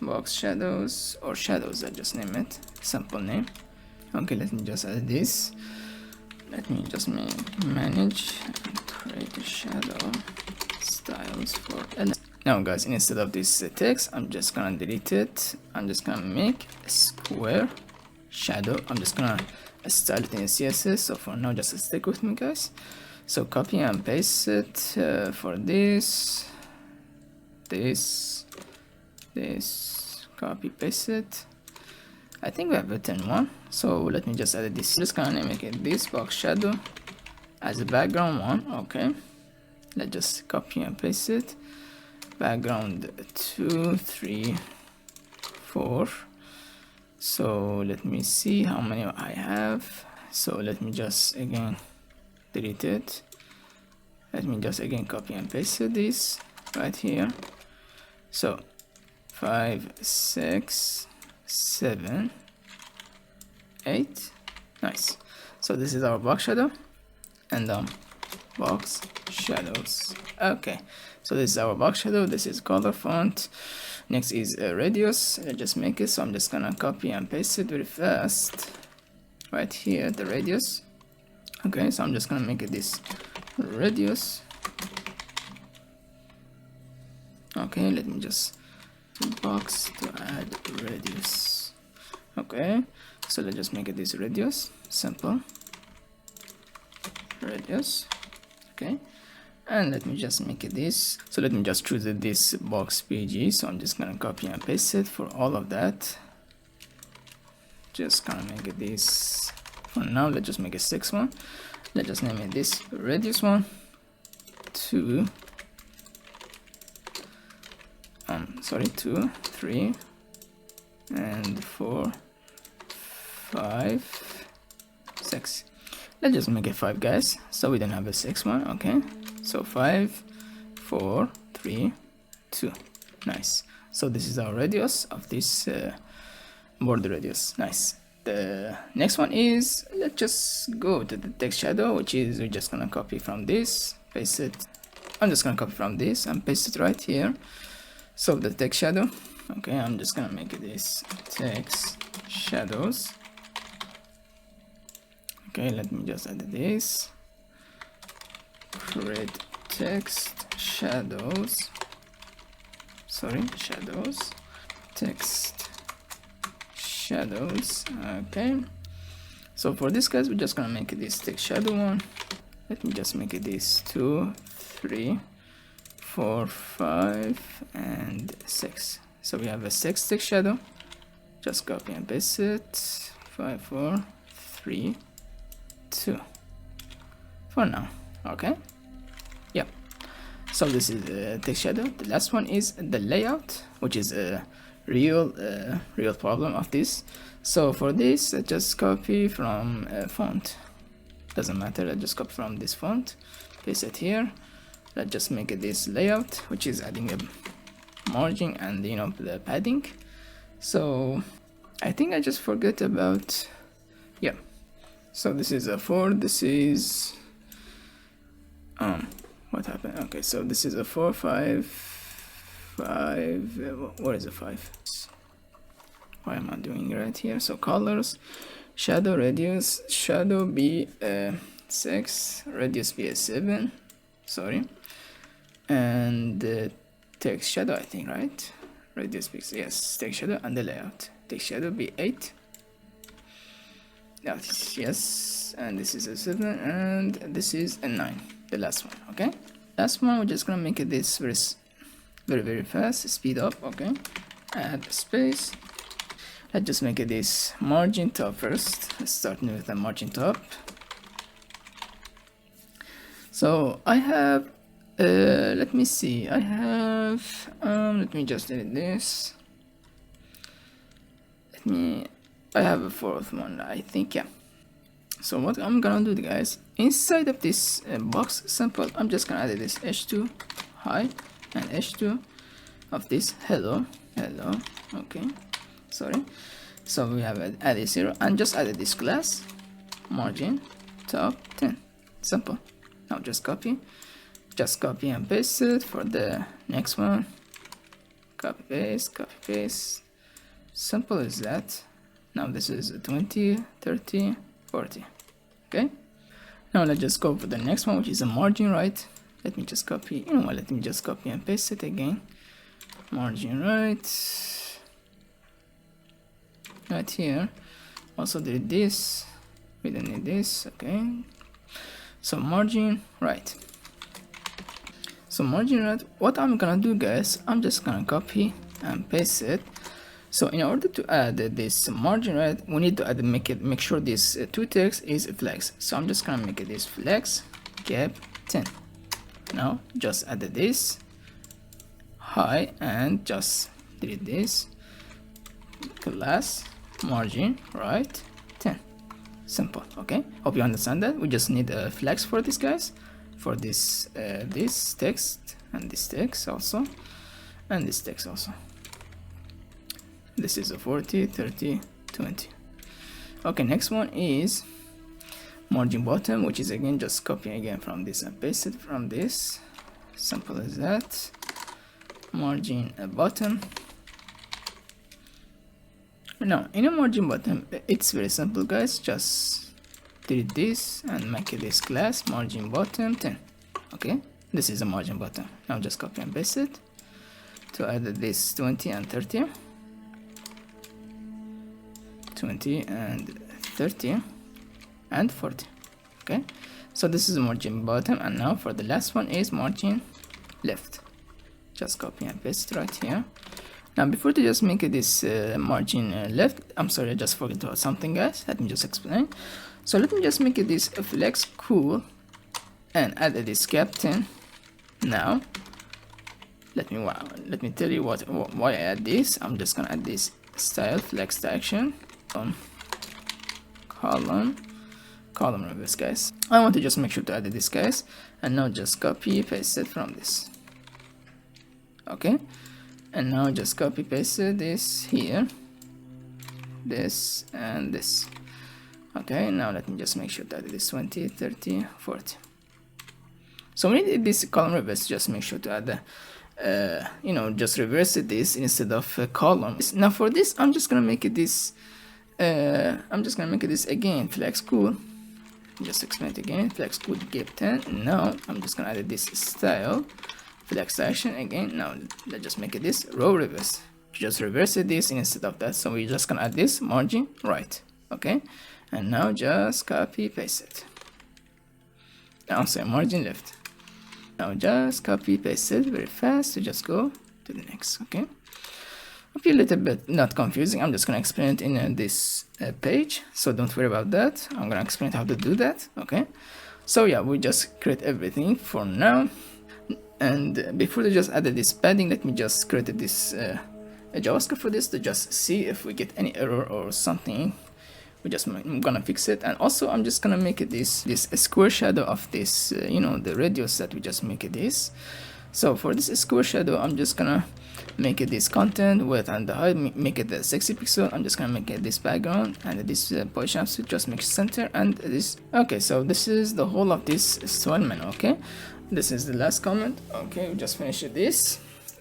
S1: box shadows, or shadows. I just name it, simple name. Okay, let me just add this. Let me just manage and create a shadow styles for elements. Now guys, instead of this text, I'm just gonna delete it. I'm just gonna make a square shadow. I'm just gonna style it in CSS. So for now, just stick with me, guys. So copy and paste it for this, copy paste it. I think we have written one, so let me just add this. Just gonna make it this box shadow as a background one. Okay, let's just copy and paste it. Background 2, 3, 4. So let me see how many I have. So let me just again delete it. Let me just again copy and paste this right here. So 5, 6, 7, 8. Nice. So this is our box shadow and box shadows. Okay, so this is our box shadow. This is color font. Next is radius. Let's just make it. So I'm just gonna copy and paste it very fast right here, the radius. Okay, so I'm just gonna make it this radius. Okay, let me just box to add radius. Okay, so let's just make it this radius, simple radius. Okay, and let me just make it this. So let me just choose this box PG. So I'm just gonna copy and paste it for all of that. Just gonna make it this for now. Let's just make a 6 one. Let's just name it this radius 1, 2, 2, 3, and 4, 5, 6. Let's just make it 5, guys, so we don't have a 6 one. Okay, so 5, 4, 3, 2. Nice. So this is our radius of this border radius. Nice. The next one is, let's just go to the text shadow, which is we're just gonna copy from this, paste it. I'm just gonna copy from this and paste it right here. So the text shadow. Okay, I'm just gonna make it this text shadows. Okay, let me just add this. Create text shadows. Shadows. Text shadows. Okay, so for this, guys, we're just gonna make it this text shadow 1. Let me just make it this 2, 3, 4, 5, and 6. So we have a 6 text shadow. Just copy and paste it. 5, 4, 3, 2 for now. Okay, yeah, so this is the text shadow. The last one is the layout, which is a real problem of this. So for this, just copy from font, doesn't matter. Let's just copy from this font, paste it here. Let's just make it this layout, which is adding a margin and the padding. So I think I just forget about, yeah, so this is a 4, this is what happened? Okay, so this is a 4, 5, 5, what is a 5? Why am I doing right here? So colors, shadow, radius, shadow be 6, radius be a 7, sorry, and text shadow, I think, right? Radius pixel, yes, text shadow, and the layout. Text shadow be 8. Yes, and this is a 7, and this is a 9, the last one. Okay, last one, we're just gonna make it this very fast, speed up. Okay, add space. Let's just make it this margin top first. Let's start with the margin top. So I have let me see, I have let me just edit this. I have a fourth one, I think. Yeah, so what I'm gonna do, guys, inside of this box sample, I'm just gonna add this h2 hi and h2 of this hello. Okay, sorry. So we have added 0 and just added this class margin top 10. Simple. Now just copy and paste it for the next one. Copy paste. Simple as that. Now this is 20, 30, 40. Okay, now let's just go for the next one, which is a margin right. Let me just copy, let me just copy and paste it again. Margin right here. Also did this, we don't need this. Okay, so margin right. So margin right, what I'm gonna do, guys, I'm just gonna copy and paste it. So in order to add this margin right, we need to make sure this to text is flex. So I'm just gonna make it this flex gap 10. Now just add this hi and just delete this class margin right 10. Simple. Okay, hope you understand that. We just need a flex for this, guys, for this this text and this text also, and this text also. This is a 40, 30, 20. Okay, next one is margin bottom, which is again just copy again from this and paste it from this. Simple as that. Margin bottom. Now in a margin bottom, it's very simple, guys. Just delete this and make it this class margin bottom 10. Okay, this is a margin bottom. Now just copy and paste it to add this 20 and 30. 20 and 30 and 40. Okay, so this is margin bottom, and now for the last one is margin left. Just copy and paste right here. Now before to just make this margin left, I'm sorry, I just forgot about something, guys. Let me just explain. So let me just make it this flex cool and add this gap 10. Now let me tell you why I add this. I'm just gonna add this style flex action on column reverse, guys. I want to just make sure to add this, guys, and now just copy paste it from this. Okay, and now just copy paste this here, this and this. Okay, now let me just make sure that it is 20, 30, 40. So we need this column reverse. Just make sure to add the just reverse this instead of a column. Now for this, I'm just gonna make it this again flex cool. Just explain it again, flex cool gap 10. Now I'm just gonna add this style flex action again. Now let's just make it this row reverse. Just reverse this instead of that. So we're just gonna add this margin right. Okay, and now just copy paste it. Now say margin left. Now just copy paste it very fast to just go to the next. Okay, a little bit not confusing. I'm just gonna explain it in this page, so don't worry about that. I'm gonna explain how to do that. Okay, so yeah, we just create everything for now, and before we just added this padding, let me just create this a JavaScript for this to just see if we get any error or something. I'm gonna fix it, and also I'm just gonna make it this square shadow of this the radius that we just make it this. So for this square shadow, I'm just gonna make it this content width and the height, make it the 60 pixel. I'm just gonna make it this background and this position to just make center and this. Okay, so this is the whole of this style menu. Okay, this is the last comment. Okay, we just finished this.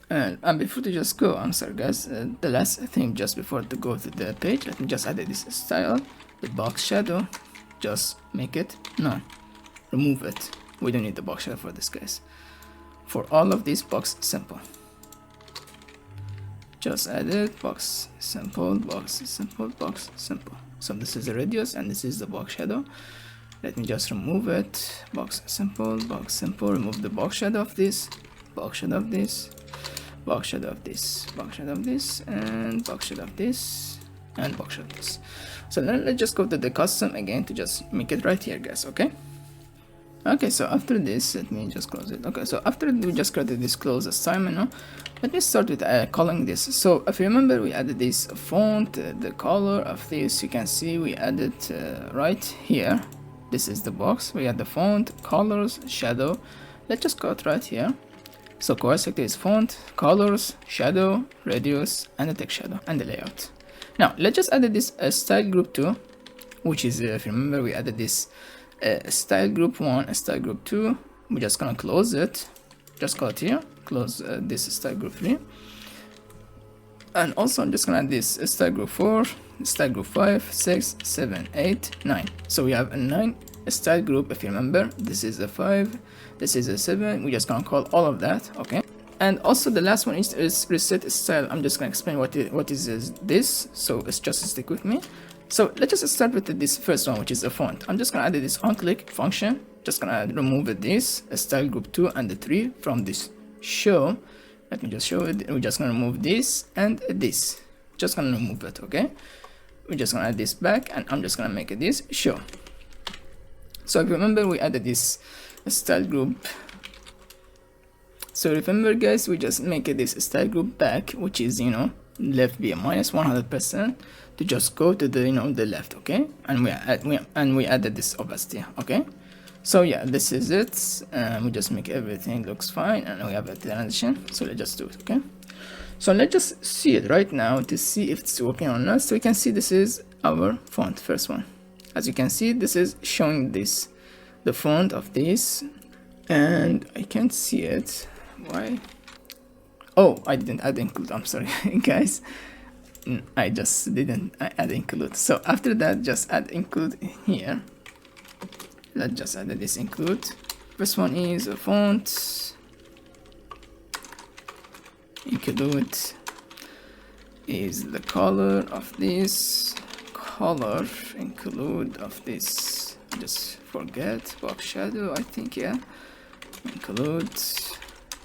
S1: And before to just go, I'm sorry, guys, the last thing just before to go to the page, let me just add this style, the box shadow, just make it none, remove it. We don't need the box shadow for this, guys. For all of these box simple. just add it, box simple, box simple, box simple. So this is the radius and this is the box shadow. Let me just remove it, box simple, remove the box shadow of this, box shadow of this, box shadow of this, box shadow of this, and box shadow of this, and box shadow of this. So then let's just go to the custom again to just make it right here, guys. Okay, so after this, let me just close it. Okay, so after we just created this close assignment, let me start with calling this. So if you remember, we added this font, the color of this, you can see we added right here. This is the box. We add the font, colors, shadow. Let's just go right here. So core sector is font, colors, shadow, radius, and the text shadow, and the layout. Now let's just add this style group 2, which is, if you remember, we added this style group 1, style group 2. We're just gonna close it, just call it here, close this style group 3, and also I'm just gonna add this style group 4, style group 5, 6, 7, 8, 9. So we have a 9 style group. If you remember, this is a 5, this is a 7. We're just gonna call all of that. Okay, and also the last one is reset style. I'm just gonna explain what is this, so it's just stick with me. So let's just start with this first one, which is a font. I'm just gonna add this on click function, just gonna remove this style group 2 and the 3 from this show. Let me just show it. We're just gonna remove this and this, just gonna remove it. Okay, we're just gonna add this back, and I'm just gonna make it this show. So if you remember, we added this style group. So remember, guys, we just make it this style group back, which is, left be a minus 100% to just go to the the left. Okay, and we added this opacity. Okay, so yeah, this is it. We just make everything looks fine, and we have a transition. So let's just do it. Okay, so let's just see it right now to see if it's working or not. So we can see this is our font, first one. As you can see, this is showing this, the font of this, and I can't see it. Why? Oh, I didn't add include. I'm sorry, guys. I just didn't add include. So after that, just add include here. Let's just add this include. First one is a font. Include is the color of this. Color include of this. Just forget box shadow. I think, yeah. Include.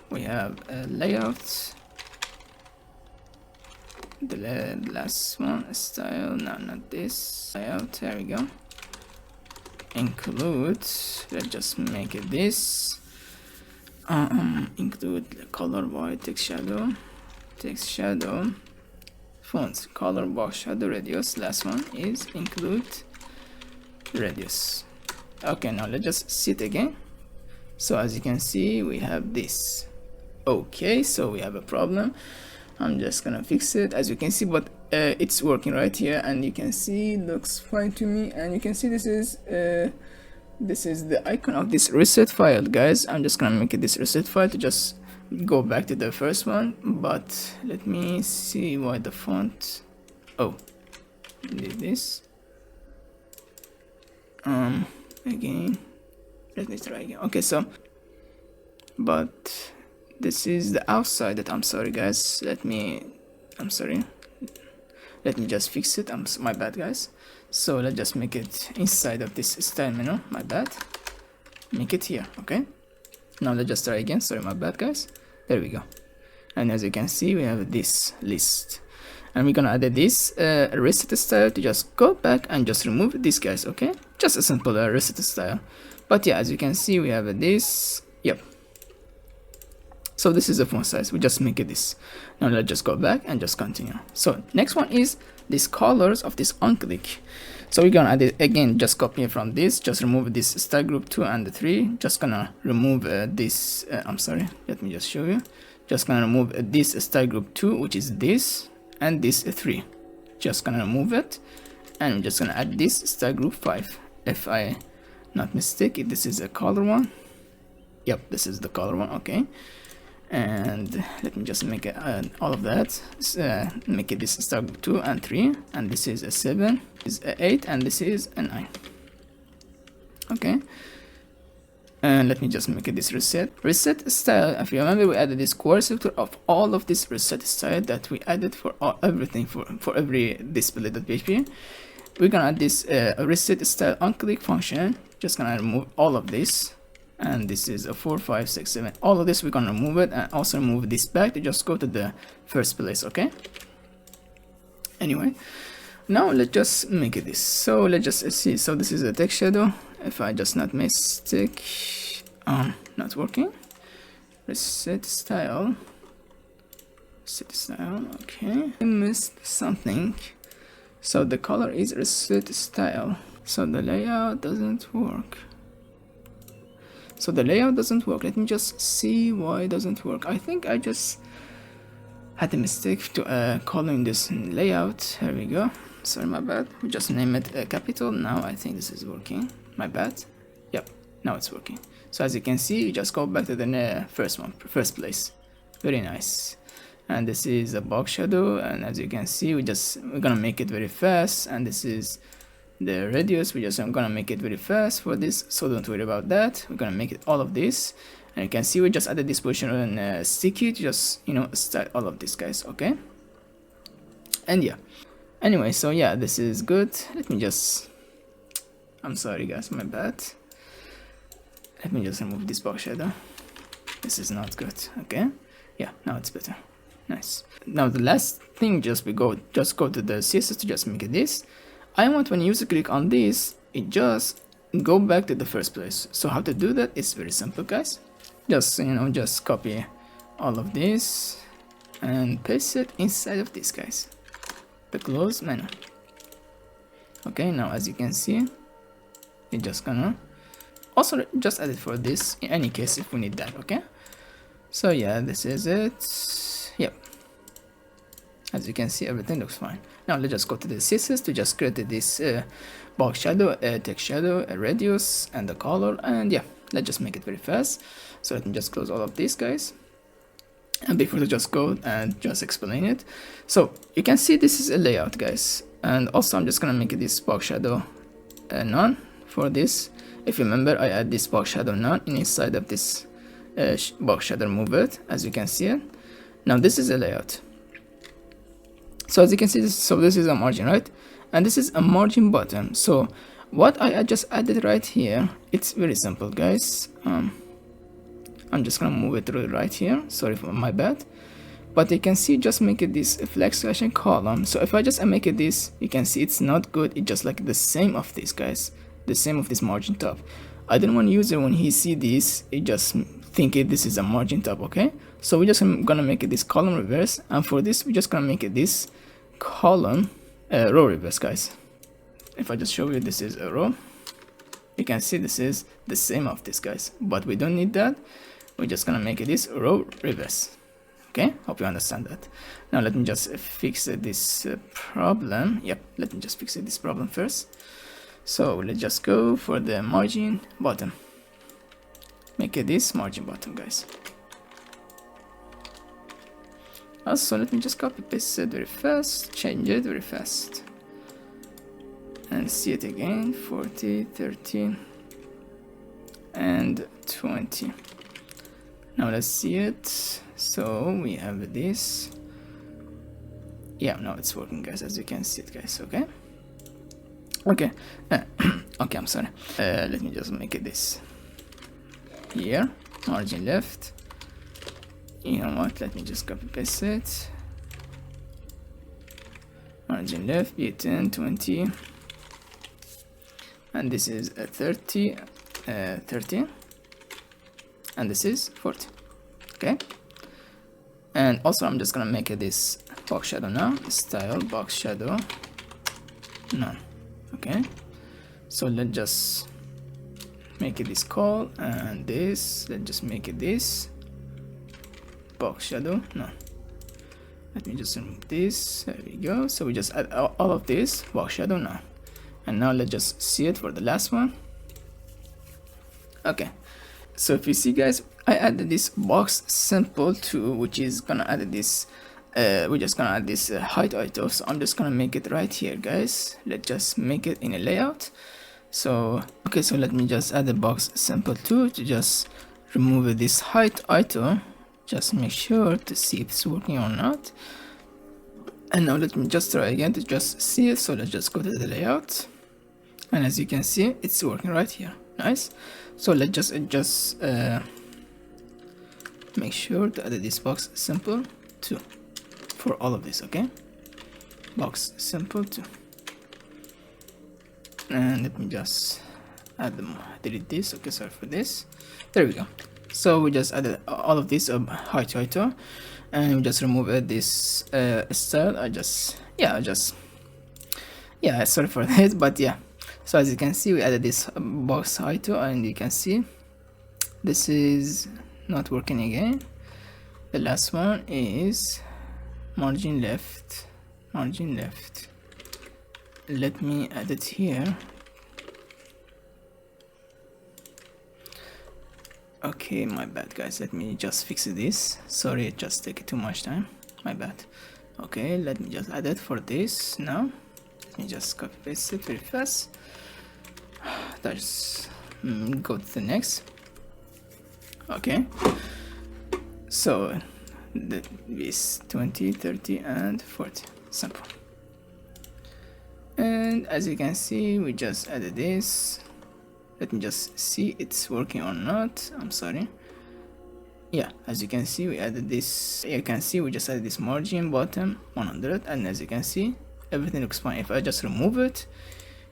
S1: We have a layout. The last one, style. No, not this. Layout. There we go. Include. Let's just make it this. Include the color by text shadow. Text shadow. Fonts, color, box shadow, radius. Last one is include radius. Okay, now let's just see it again. So as you can see, we have this. Okay, so we have a problem. I'm just gonna fix it. As you can see, but it's working right here, and you can see it looks fine to me. And you can see this is the icon of this reset file, guys. I'm just gonna make it this reset file to just go back to the first one, but let me see why the font. Oh, did this again. Let me try again. Okay, so but this is the outside that I'm sorry, guys. I'm sorry, let me just fix it. My bad, guys. So let's just make it inside of this style menu. My bad. Make it here. Okay, now let's just try again. Sorry, my bad, guys. There we go. And as you can see, we have this list, and we're gonna add this reset style to just go back and just remove this, guys. Okay, just a simple reset style. But yeah, as you can see, we have this. Yep. So this is the font size. We just make it this. Now let's just go back and just continue. So next one is these colors of this on click. So we're gonna add it again, just copy it from this, just remove this style group 2 and the 3. Just gonna remove this. I'm sorry, let me just show you. Just gonna remove this style group 2, which is this, and this 3. Just gonna remove it, and I'm just gonna add this style group 5. If I not mistake, this is a color one. Yep, this is the color one. Okay, and let me just make it all of that. Make it this style group 2 and 3, and this is a 7, is a 8, and this is a 9. Okay, And let me just make it this reset style. If you remember, we added this cursor of all of this reset style that we added for everything for every display.php. We're gonna add this reset style onClick function. Just gonna remove all of this, and this is a 4 5 6 7. All of this we're gonna remove it, and also remove this back to just go to the first place. Okay, anyway, now let's just make it this. So let's just see. So this is a text shadow. If I just not mistake, not working. Reset style. Okay, I missed something. So the color is reset style. So the layout doesn't work. Let me just see why it doesn't work. I think I just had a mistake to calling this layout. Here we go. Sorry, my bad. We just name it capital. Now I think this is working. My bad. Yep, now it's working. So as you can see, you just go back to the first place. Very nice. And this is a box shadow, and as you can see, we're gonna make it very fast. And this is the radius. I'm gonna make it very fast for this, so don't worry about that. We're gonna make it all of this, and you can see we just added this position on sticky to just start all of this, guys. Okay, and yeah, anyway, so yeah, this is good. Let me just, I'm sorry guys, my bad. Let me just remove this box shadow. This is not good. Okay, yeah, now it's better. Nice. Now the last thing, just go to the CSS to just make it this. I want when user click on this, it just go back to the first place. So how to do that is very simple, guys. Just just copy all of this and paste it inside of this, guys, the close menu. Okay, now as you can see, it just gonna also just add it for this in any case if we need that. Okay, so yeah, this is it. Yep, as you can see, everything looks fine. Now let's just go to the CSS to just create this box shadow, a text shadow, a radius, and the color. And yeah, let's just make it very fast. So let me just close all of these, guys. And before we just go and just explain it, so you can see this is a layout, guys. And also I'm just gonna make this box shadow none for this. If you remember, I add this box shadow none inside of this box shadow, remove it, as you can see it. Now this is a layout. So as you can see, this is a margin, right? And this is a margin bottom. So what I just added right here, it's very simple, guys. I'm just gonna move it through right here. Sorry for my bad. But you can see, just make it this flex selection column. So if I just make it this, you can see it's not good. It's just like the same of this, guys. The same of this margin top. I don't want user when he see this, it just think this is a margin top. Okay, so we're just gonna make it this column reverse, and for this we're just gonna make it this column row reverse, guys. If I just show you, this is a row, you can see this is the same of this, guys, but we don't need that. We're just gonna make it this row reverse. Okay, hope you understand that. Now let me just fix this problem. Yep, let me just fix this problem first. So let's just go for the margin bottom. Make it this margin bottom, guys. Also, let me just copy paste it very fast, change it very fast, and see it again. 40, 30, and 20. Now let's see it. So we have this. Yeah, now it's working, guys, as you can see it, guys. Okay. Okay. Okay, I'm sorry. Let me just make it this. Here, margin left. You know what? Let me just copy paste it. Margin left, be 10, 20, and this is 30, 30, and this is 40. Okay. And also, I'm just gonna make it this box shadow now. Style box shadow none. Okay. So let's just make it this call, and this. Let's just make it this box shadow none. Let me just remove this. There we go. So we just add all of this box shadow none. And now let's just see it for the last one. Okay. So if you see, guys, I added this box simple too, which is gonna add this. We're just gonna add this height item. So I'm just gonna make it right here, guys. Let's just make it in a layout. So okay, so let me just add a box simple 2 to just remove this height item. Just make sure to see if it's working or not. And now let me just try again to just see it. So let's just go to the layout, and as you can see, it's working right here. Nice. So let's just adjust, make sure to add this box simple 2 for all of this. Okay, box simple 2, and let me just add them, delete this. Okay, sorry for this. There we go. So we just added all of this height item, and we just remove this style. Sorry for that, but yeah. So as you can see, we added this box item, and you can see this is not working again. The last one is margin left. Let me add it here. Okay, my bad guys, let me just fix this. Sorry, it just take too much time, my bad. Okay, let me just add it for this now. Let me just copy paste it very fast. Let's go to the next. Okay, so this 20, 30 and 40, simple. And as you can see, we just added this. Let me just see it's working or not. I'm sorry. Yeah, as you can see, we added this. You can see we just added this margin bottom 100, and as you can see, everything looks fine. If I just remove it,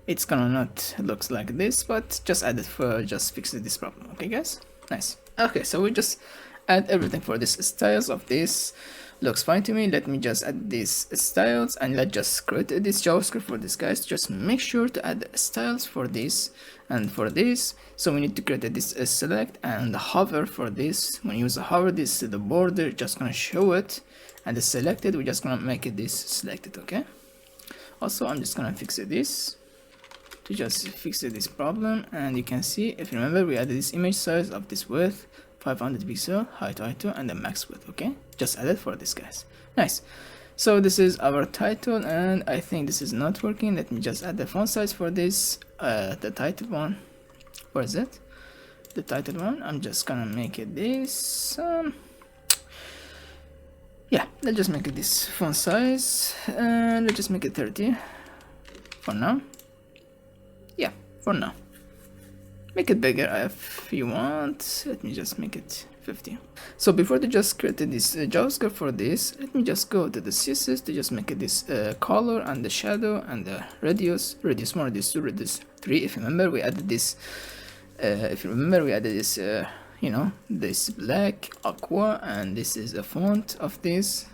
S1: it's gonna not looks like this, but just add it for just fix this problem. Okay guys, nice. Okay, so we just add everything for this styles of this. Looks fine to me. Let me just add these styles, and let's just create this JavaScript for this, guys. Just make sure to add styles for this and for this. So we need to create this select and hover for this. When you use a hover, this is the border, just gonna show it, and the selected, we're just gonna make it this selected. Okay, also I'm just gonna fix this to just fix this problem. And you can see, if you remember, we added this image size of this width 500 pixel, height item, and the max width. Okay, just add it for this, guys. Nice. So this is our title, and I think this is not working. Let me just add the font size for this. The title one, where is it? The title one, I'm just gonna make it this. Yeah, let's just make it this font size, and let's just make it 30 for now. Yeah, for now. Make it bigger if you want. Let me just make it 50. So before they just created this JavaScript for this, let me just go to the CSS to just make it this color and the shadow and the radius 1, radius 2, radius 3. If you remember, we added this. You know, this black aqua, and this is a font of this.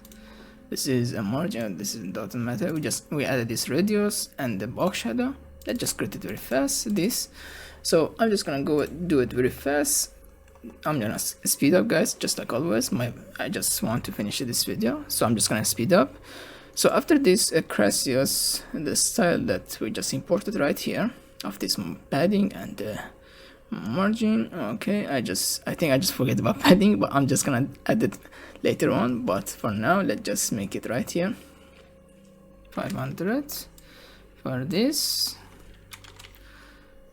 S1: This is a margin. This doesn't matter. We added this radius and the box shadow. Let's just create it very fast. This. So I'm just gonna go do it very fast. I'm gonna speed up, guys, just like always. I just want to finish this video, so I'm just gonna speed up. So after this Crasius, the style that we just imported right here of this padding and margin. Okay, I think I just forget about padding, but I'm just gonna add it later on. But for now, let's just make it right here. 500 for this.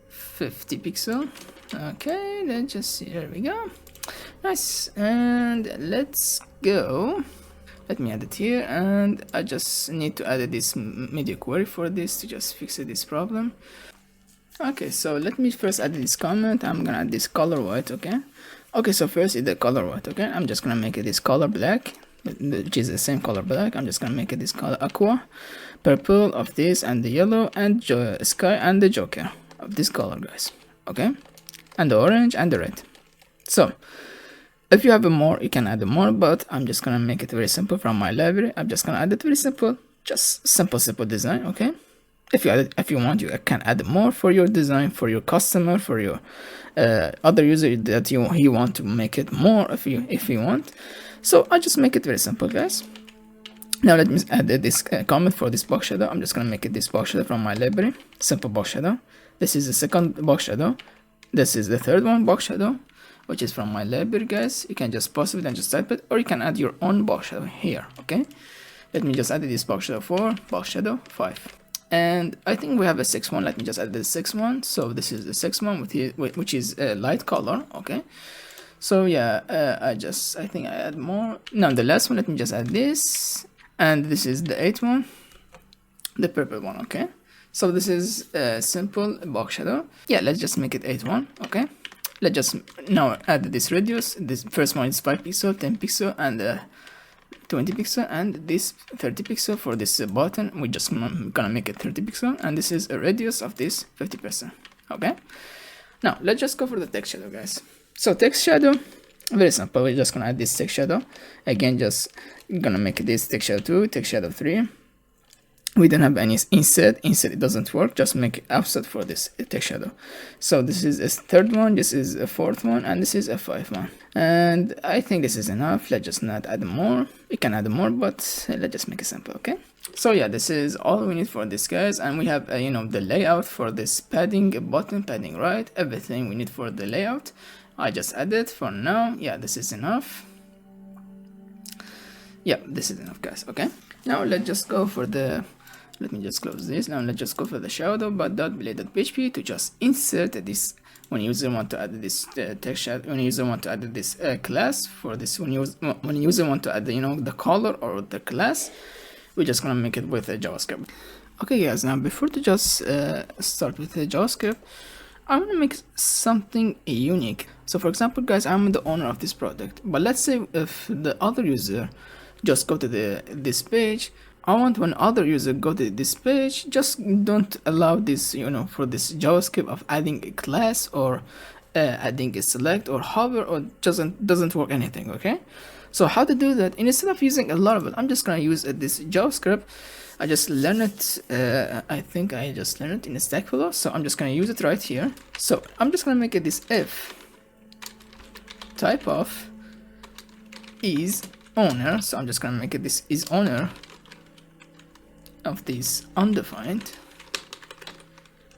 S1: 50 pixel. Okay, let's just see. Here we go. Nice. And let's go. Let me add it here, and I just need to add this media query for this to just fix this problem. Okay, so let me first add this comment. I'm gonna add this color white. Okay, so first is the color white. Okay, I'm just gonna make it this color black, which is the same color black. I'm just gonna make it this color aqua, purple of this, and the yellow, and sky, and the joker of this color, guys. Okay, and the orange and the red. So if you have more, you can add more, but I'm just gonna make it very simple from my library. I'm just gonna add it very simple, just simple design. Okay, if you want, you can add more for your design, for your customer, for your other user that you want to make it more if you want. So I just make it very simple, guys. Now let me add this comment for this box shadow. I'm just gonna make it this box shadow from my library, simple box shadow. This is the second box shadow. This is the third one, box shadow, which is from my library, guys. You can just pause it and just type it, or you can add your own box shadow here. Okay, let me just add this box shadow 4, box shadow 5. And I think we have a sixth one. Let me just add the sixth one. So this is the sixth one which is a light color. Okay, so yeah, I think I add more. Now the last one, let me just add this, and this is the eighth one, the purple one. Okay, so this is a simple box shadow. Yeah, let's just make it 8-1. Okay, let's just now add this radius. This first one is 5 pixel, 10 pixel, and 20 pixel, and this 30 pixel for this button. We just gonna make it 30 pixel, and this is a radius of this 50%. Okay, now let's just go for the text shadow, guys. So text shadow, very simple. We're just gonna add this text shadow again. Just gonna make this text shadow 2, text shadow 3. We don't have any inset. It doesn't work. Just make offset for this text shadow. So this is a third one, this is a fourth one, and this is a fifth one. And I think this is enough. Let's just not add more. We can add more, but let's just make it simple. Okay, so yeah, this is all we need for this, guys. And we have the layout for this padding, button padding, right? Everything we need for the layout I just added for now. Yeah, this is enough. Yeah, this is enough, guys. Okay, now let's just go for the, let me just close this. Now let's just go for the shadow but.blade.php to just insert this when user want to add this text shadow, when user want to add this class for this, when user want to add the color or the class. We're just gonna make it with a JavaScript. Okay, guys, now before to just start with the JavaScript, I want to make something unique. So for example, guys, I'm the owner of this product, but let's say if the other user just go to this page, I want when other user go to this page, just don't allow this, for this JavaScript of adding a class or adding a select or hover, or doesn't work anything. Okay, so how to do that? Instead of using a Laravel, I'm just gonna use this JavaScript. I just learned it. I think I just learned it in Stack Flow, so I'm just gonna use it right here. So I'm just gonna make it this if type of is owner. So I'm just gonna make it this is owner of this undefined,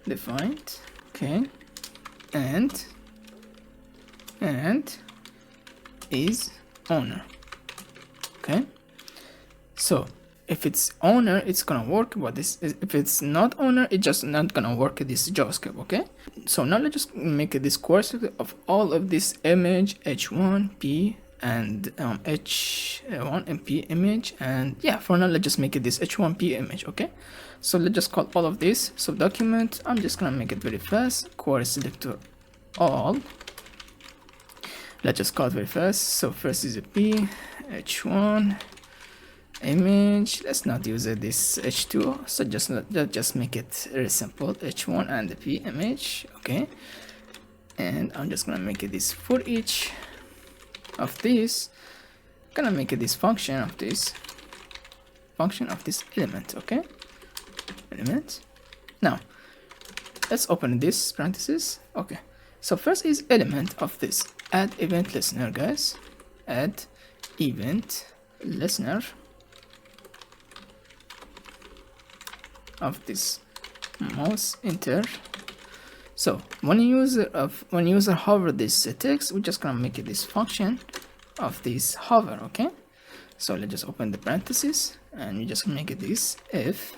S1: defined. Okay, and is owner. Okay, so if it's owner, it's gonna work, but if it's not owner, it's just not gonna work this JavaScript. Okay, so now let's just make this course of all of this image h1p and h1 and p image, and yeah, for now let's just make it this h1p image. Okay, so let's just call all of this. So document, I'm just gonna make it very fast, query selector all. Let's just call it very fast. So first is a p h1 image. Let's not use this h2, so just make it very simple, h1 and the p image. Okay, and I'm just gonna make it this for each of this, gonna make it this function of this element. Okay, element. Now let's open this parenthesis. Okay, so first is element of this add event listener, guys. Add event listener of this mouse enter. So when user hover this text, we're just gonna make it this function of this hover. Okay, so let's just open the parenthesis and we just make it this if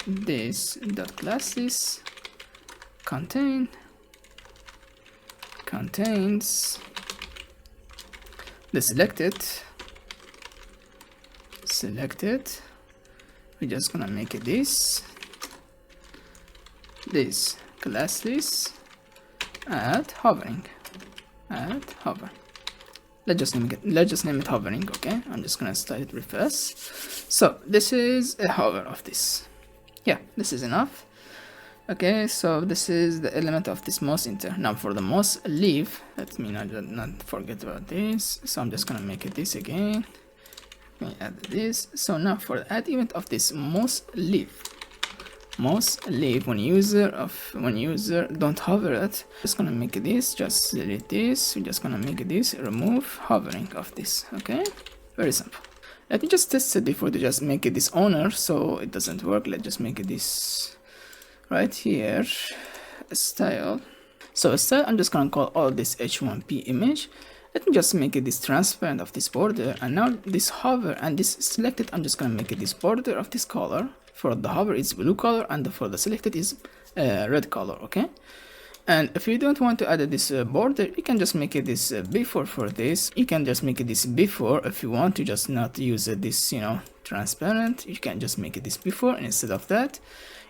S1: this dot classes contains the selected, we're just gonna make it this classes add hovering. Let's just name it hovering. Okay, I'm just gonna style it reverse. So this is a hover of this. Yeah, this is enough. Okay, so this is the element of this mouse enter. Now for the mouse leave, let me not forget about this. So I'm just gonna make it this again. Let me add this. So now for the add event of this mouse leave, when user don't hover it, just gonna make it this, just delete this. We're just gonna make it this remove hovering of this. Okay, very simple. Let me just test it before to just make it this owner, so it doesn't work. Let's just make it this right here, style. So style, I'm just gonna call all this h1p image, Let me just make it this transparent of this border, and now this hover and this selected, I'm just gonna make it this border of this color. For the hover is blue color, and for the selected is red color. Okay, and if you don't want to add this border, you can just make it this before. For this you can just make it this before. If you want to just not use this, you know, transparent, you can just make it this before, and instead of that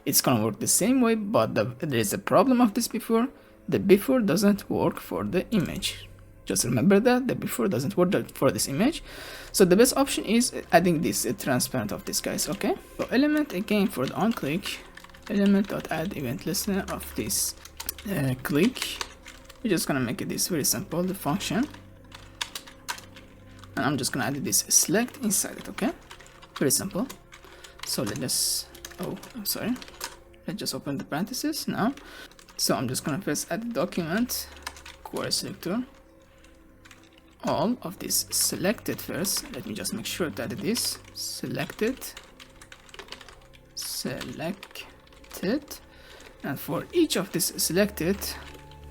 S1: it's gonna work the same way. But there is a problem of this before. The before doesn't work for the image. Just remember that the before doesn't work for this image. So the best option is adding this transparent of this, guys. Okay, so element again for the on click, element.add event listener of this click. We're just gonna make it this very simple, the function, and I'm just gonna add this select inside it. Okay, very simple. So let's let's just open the parentheses now. So I'm just gonna press add document query selector, all of this selected first. Let me just make sure that it is selected, and for each of this selected,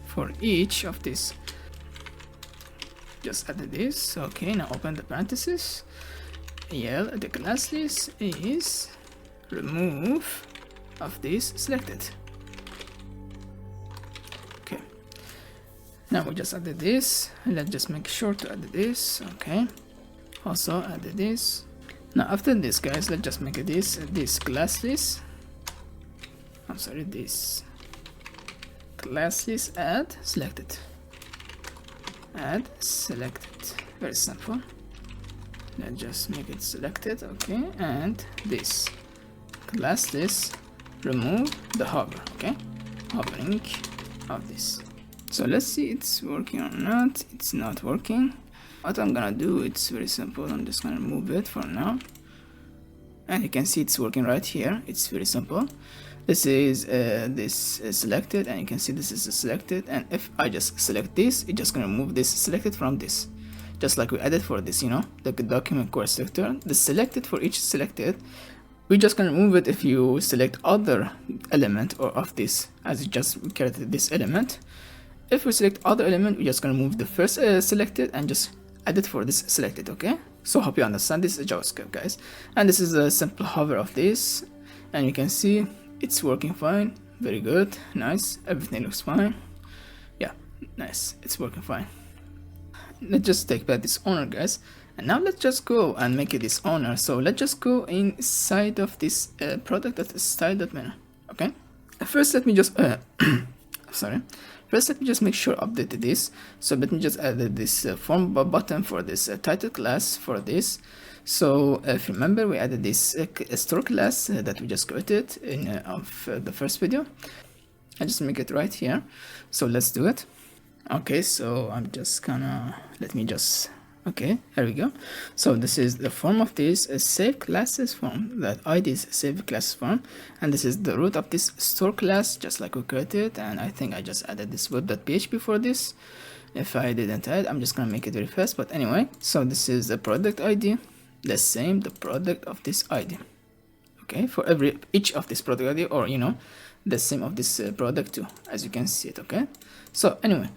S1: for each of this, just add this. Okay, now open the parentheses. The class list is remove of this selected. Okay, now we just added this, and let's just make sure to add this. Okay, also add this. Now after this, guys, let's just make this class list. This class list add selected. Very simple. Let's just make it selected. Okay, and this class list remove the hover. Okay, hovering of this. So let's see it's working or not. It's not working. What I'm gonna do, it's very simple. I'm just gonna remove it for now, and you can see it's working right here. It's very simple. This is selected, and you can see this is selected, and if I just select this, it's just gonna remove this selected from this, just like we added for this, you know, the document core selector. The selected for each selected, we're just gonna remove it if you select other element or of this, as you just created this element. If we select other element, we're just gonna move the first selected and just add it for this selected. Okay, so hope you understand this is JavaScript, guys, and this is a simple hover of this, and you can see it's working fine. Very good, nice, everything looks fine. Yeah, nice, it's working fine. Let's just take back this owner, guys, and now let's just go and make it this owner. So let's just go inside of this product.style.menu. Okay, first let me just first let me just make sure update this. So let me just add this form button for this title class for this. So if you remember, we added this store class that we just created in the first video. I just make it right here. So let's do it. Okay, so I'm just gonna okay, here we go. So this is the form of this save classes form, that ID is save class form, and this is the root of this store class, just like we created. And I think I just added this web.php for this. If I didn't add, I'm just gonna make it very fast. But anyway, so this is the product ID, the same, the product of this ID. Okay, for each of this product ID, or you know, the same of this product too, as you can see it. Okay, so anyway,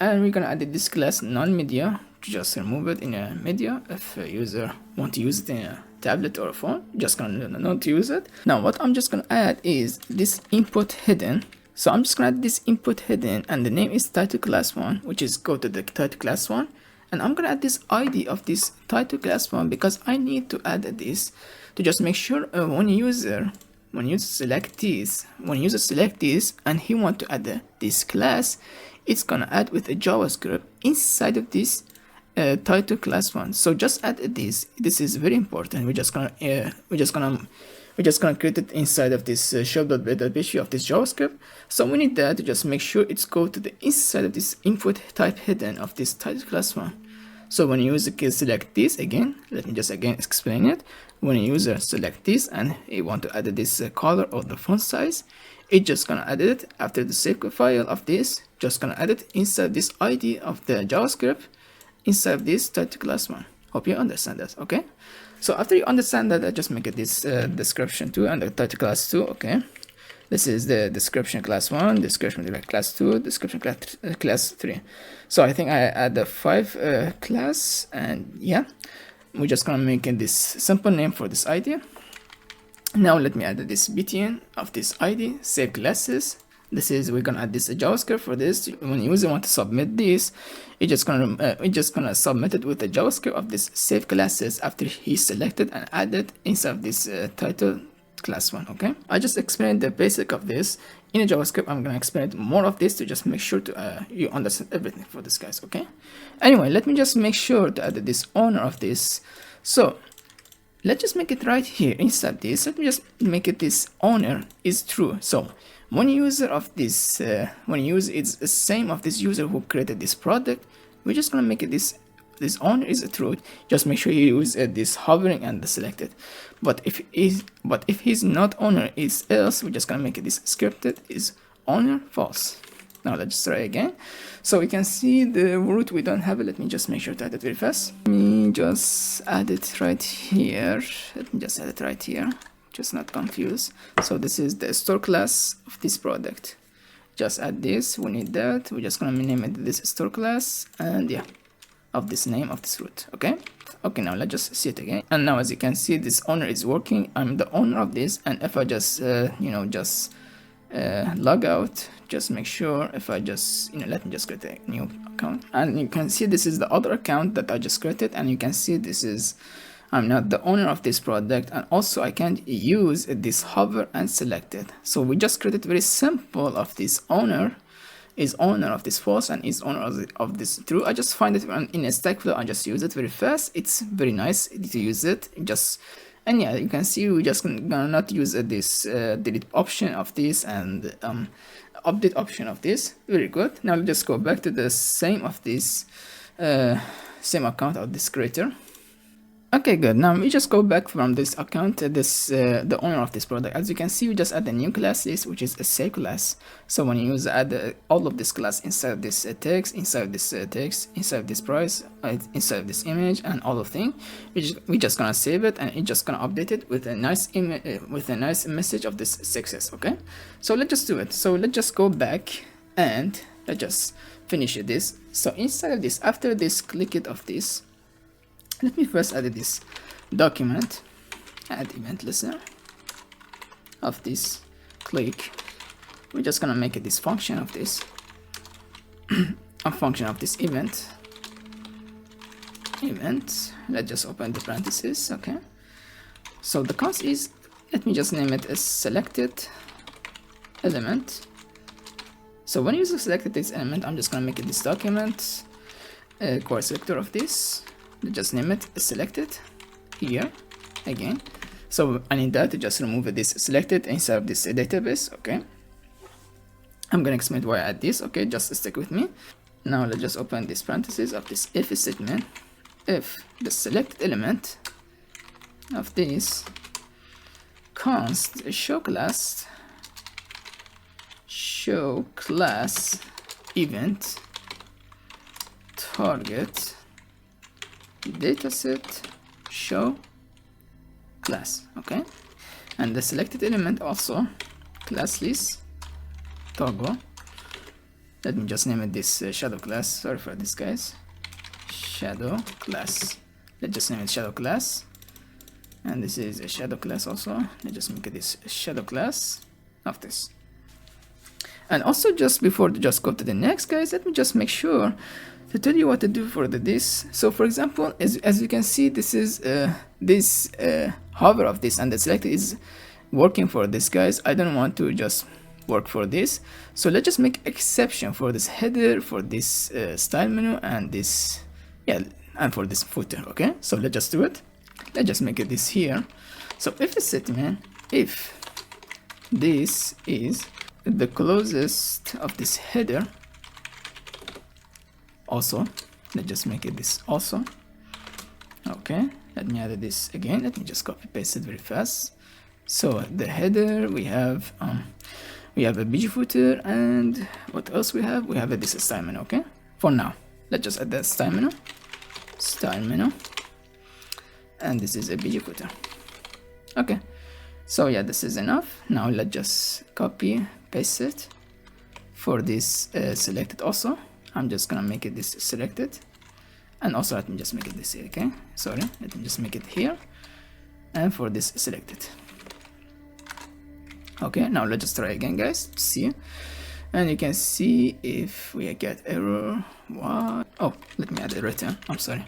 S1: and we're gonna add this class non-media to just remove it in a media. If a user want to use it in a tablet or a phone, just gonna not use it. Now what I'm just gonna add is this input hidden. So I'm just gonna add this input hidden, and the name is title class one, which is go to the title class one. And I'm gonna add this ID of this title class one, because I need to add this to just make sure when user select this and he want to add this class, it's gonna add with a JavaScript inside of this title class one. So just add this. This is very important. We're just gonna create it inside of this shop.php of this JavaScript. So we need that to just make sure it's go to the inside of this input type hidden of this title class one. So when a user can select this, again, let me just again explain it. When a user select this and he want to add this color or the font size, it's just gonna add it after the save file of this, just gonna add it inside this ID of the JavaScript inside of this title class one. Hope you understand that. Okay, so after you understand that, I just make it this description too and the title class too. Okay, This is the description class 1, description class 2, description class 3. So I think I add the 5 class, and yeah, we're just gonna make this simple name for this ID. Now let me add this btn of this ID, save classes. This is, we're gonna add this JavaScript for this. When user want to submit this, it's just gonna submit it with the JavaScript of this save classes after he selected and added inside of this title class 1. Okay, I just explained the basic of this in a JavaScript. I'm gonna explain more of this to just make sure to you understand everything for this, guys. Okay, anyway, let me just make sure to add this owner of this. So let's just make it right here inside this. Let me just make it this owner is true. So when user of this when user is the same of this user who created this product, we're just gonna make it this owner is a true. Just make sure you use this hovering and the selected. But if he's not owner is else, we're just gonna make it this scripted is owner false. Now let's just try again. So we can see the root, we don't have it. Let me just make sure to add it very fast. Let me just add it right here. Let me just add it right here, just not confused. So this is the store class of this product. Just add this, we need that. We're just gonna name it this store class, and yeah, of this name of this root. Okay, now let's just see it again. And now as you can see, this owner is working. I'm the owner of this, and if I just log out, just make sure, if I just let me just create a new account, and you can see this is the other account that I just created, and you can see this is, I'm not the owner of this product, and also I can't use this hover and select it. So we just created very simple of this owner is owner of this false and is owner of this true. I just find it in a stack flow. I just use it very fast. It's very nice to use it. And yeah, you can see we just gonna not use this delete option of this and update option of this. Very good. Now let's just go back to the same of this same account of this creator. Okay, good. Now we just go back from this account, the owner of this product. As you can see, we just add a new class, which is a save class. So when you add all of this class inside this text, inside this text, inside this price, inside this image, and all of things, we just gonna save it, and it's just gonna update it with a nice image, with a nice message of this success. Okay, so let's just do it. So let's just go back and let's just finish this. So inside of this, after this, click it of this. Let me first add this document, add event listener of this, click. We're just gonna make it this function of this, a function of this event. Let's just open the parentheses. Okay, so the cost is, let me just name it as selected element. So when you selected this element, I'm just gonna make it this document core selector of this. Just name it selected here again. So I need that to just remove this selected inside of this database. Okay, I'm gonna explain why I add this. Okay, just stick with me. Now let's just open this parentheses of this if statement. If the selected element of this const show class event target dataset show class. Okay, and the selected element also class list toggle. Let me just name it this shadow class. Sorry for this, guys. Shadow class. Let's just name it shadow class, and this is a shadow class also. Let's just make it this shadow class of this. And also, just before to just go to the next, guys, let me just make sure to tell you what to do for this. So for example, as you can see, this is this hover of this, and the selected is working for this, guys. I don't want to just work for this, so let's just make exception for this header, for this style menu, and this, yeah, and for this footer. Okay, so let's just do it. Let's just make it this here. So if the statement, if this is the closest of this header, also let's just make it this also. Okay, let me add this again. Let me just copy paste it very fast. So the header, we have a bg footer, and what else we have this style menu. Okay, for now let's just add that style menu, and this is a bg footer. Okay, So yeah, this is enough. Now let's just copy paste it for this selected. Also I'm just gonna make it this selected, and also let me just make it this here. Okay, sorry, let me just make it here, and for this selected. Okay, now let's just try again, guys, to see, and you can see if we get error. What? Oh, let me add a return. I'm sorry.